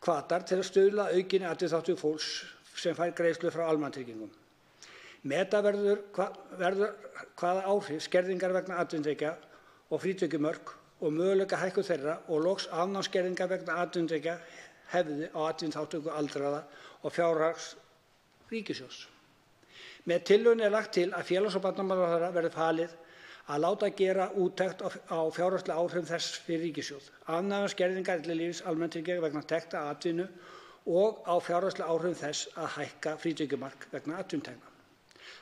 hvatar til að stuðla að aukinni atvinnuþátttöku fólks sem fær greiðslu frá almannatryggingum. Meta verður hvaða áhrif skerðingar vegna atvinnutekja og frítekjumörk og möguleika hækkun þeirra og loks afnám skerðingar vegna atvinnutekja hefði á atvinnuþátttöku aldraðra og fjárhags ríkissjóðs. Með tillögunni er lagt til að félags- og barnamálaráðherra verði falið að láta gera úttekt á fjárhagsleg áhrifum þess fyrir ríkissjóð, afnema skerðingar ellilífeyris almannatrygginga vegna tekna af atvinnu og á fjárhagsleg áhrifum þess að hækka frítekjumark vegna atvinnutekna.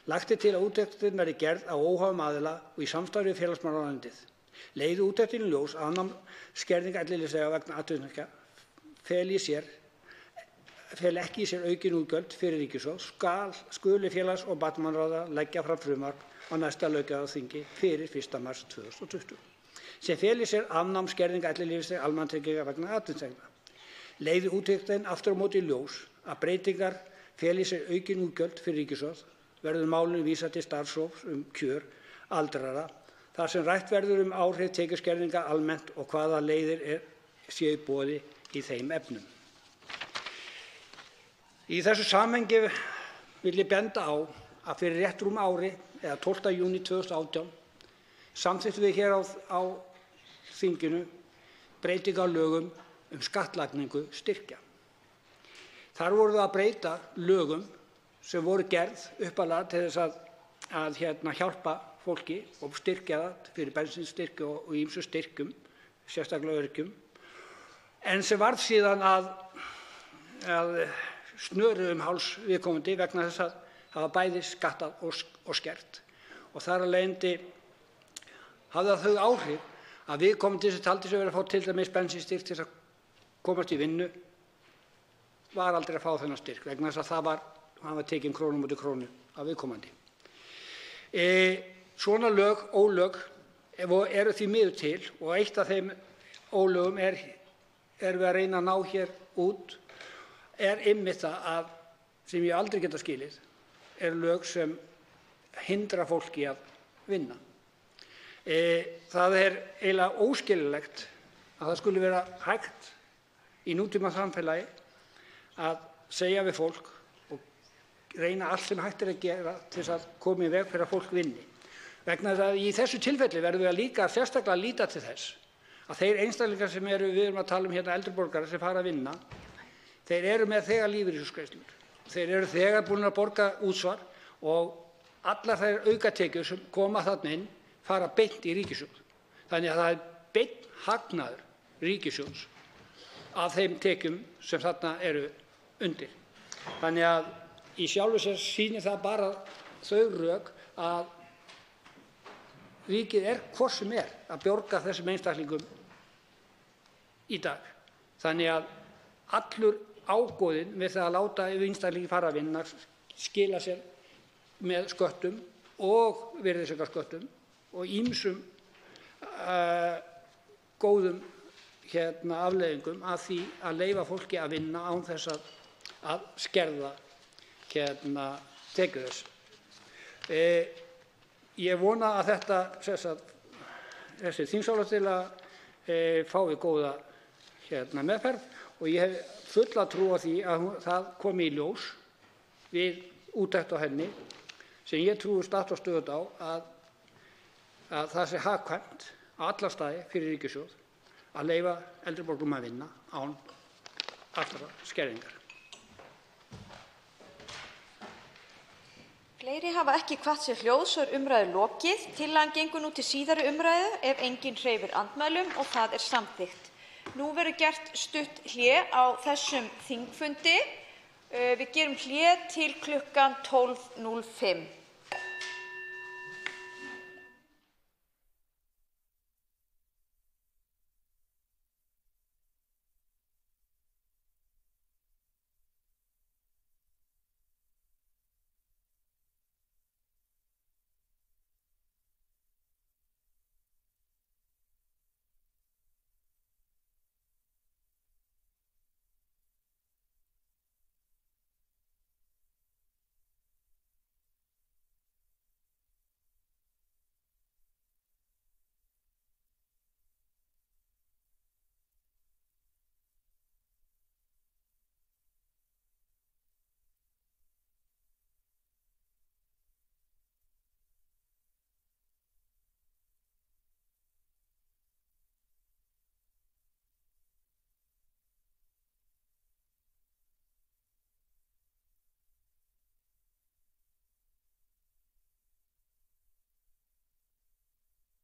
Lagt er til að úttektin verði gerð á óháðum aðila og í samstarfi við félagsmálaráðuneytið. Leiði úttektin í ljós að afnám skerðinga ellilífeyrisþega vegna atvinnutekna feli ekki í sér aukin útgjöld fyrir ríkissjóð skuli félags- og barnamálaráðherra leggja fram frumvarp á næsta löggjafarþingi fyrir 1. mars 2020 sem feli í sér afnám skerðinga ellilífeyrisþega almannatrygginga vegna atvinnutekna. Leiði úttektin aftur á móti í ljós að breytingar feli í sér aukin útgjöld fyrir ríkissjóð verður málinu vísað til starfshóps kjör aldraðra þar sem rætt verður áhrif tekjuskerðinga almennt og hvaða leiðir séu í boði í þeim efnum. Í þessu samhengi vil ég benda á að fyrir rétt rúmu ári, eða 12. júní 2018, samþykktum við hér á þinginu breytingu á lögum skattlagningu styrkja. Þar vorum við að breyta lögum sem voru gerð upphaflega til þess að hjálpa fólki og styrkja það fyrir bensínstyrki og ýmsum styrkjum, sérstaklega öryrkjum, en sem varð síðan að snöru háls viðkomandi vegna þess að það var bæði skattað og skert. Og þar af leiðandi hafði það þau áhrif að viðkomandi sem taldi sig vera að fá til dæmis bensínstyrk til að komast í vinnu var aldrei að fá þennan styrk vegna þess að hann var tekinn krónu móti krónu af viðkomandi. Svona lög, ólög, eru því miður til og eitt af þeim ólögum við að reyna að ná hér út einmitt það sem ég aldrei geta skilið, lög sem hindra fólki að vinna. Það eiginlega óskiljanlegt að það skuli vera hægt í nútíma samfélagi að segja við fólk og reyna allt sem hægt að gera til þess að koma í veg fyrir að fólk vinni. Vegna þess að í þessu tilfelli verðum við líka sérstaklega að líta til þess að þeir einstaklingar sem við erum að tala hérna eldri borgarar sem fara að vinna, þeir eru með þegar lífeyrisgreiðslur. Þeir eru þegar búin að borga útsvar og allar þær aukatekjur sem koma þarna inn fara beint í ríkissjóð. Þannig að það er beinn hagnaður ríkissjóðs af þeim tekjum sem þarna eru undir. Þannig að í sjálfu sér sýnir það bara þau rök að ríkið hvort sem að bjarga þessum einstaklingum í dag. Þannig að allur ágóðinn við það að láta einstaklingi fara að vinna skila sér með sköttum og virðisaukaskattum og ýmsum góðum afleiðingum af því að leyfa fólki að vinna án þess að skerða tekjur þess. Ég vona að þessi þingsályktun fái góða meðferð og ég hef fulla trú á því að það komi í ljós við úttekt á henni sem ég trúi statt og stöðugt á að það sé hagkvæmt á alla staði fyrir ríkissjóð að leyfa eldri borgurum að vinna án allra skerðingar. Fleiri hafa ekki hvatt sér hljóðs og umræðu lokið. Tillagan gengur nú til síðari umræðu ef enginn hreyfir andmælum og það er samþykkt. Nú verður gert stutt hlé á þessum þingfundi. Við gerum hlé til klukkan 12:05.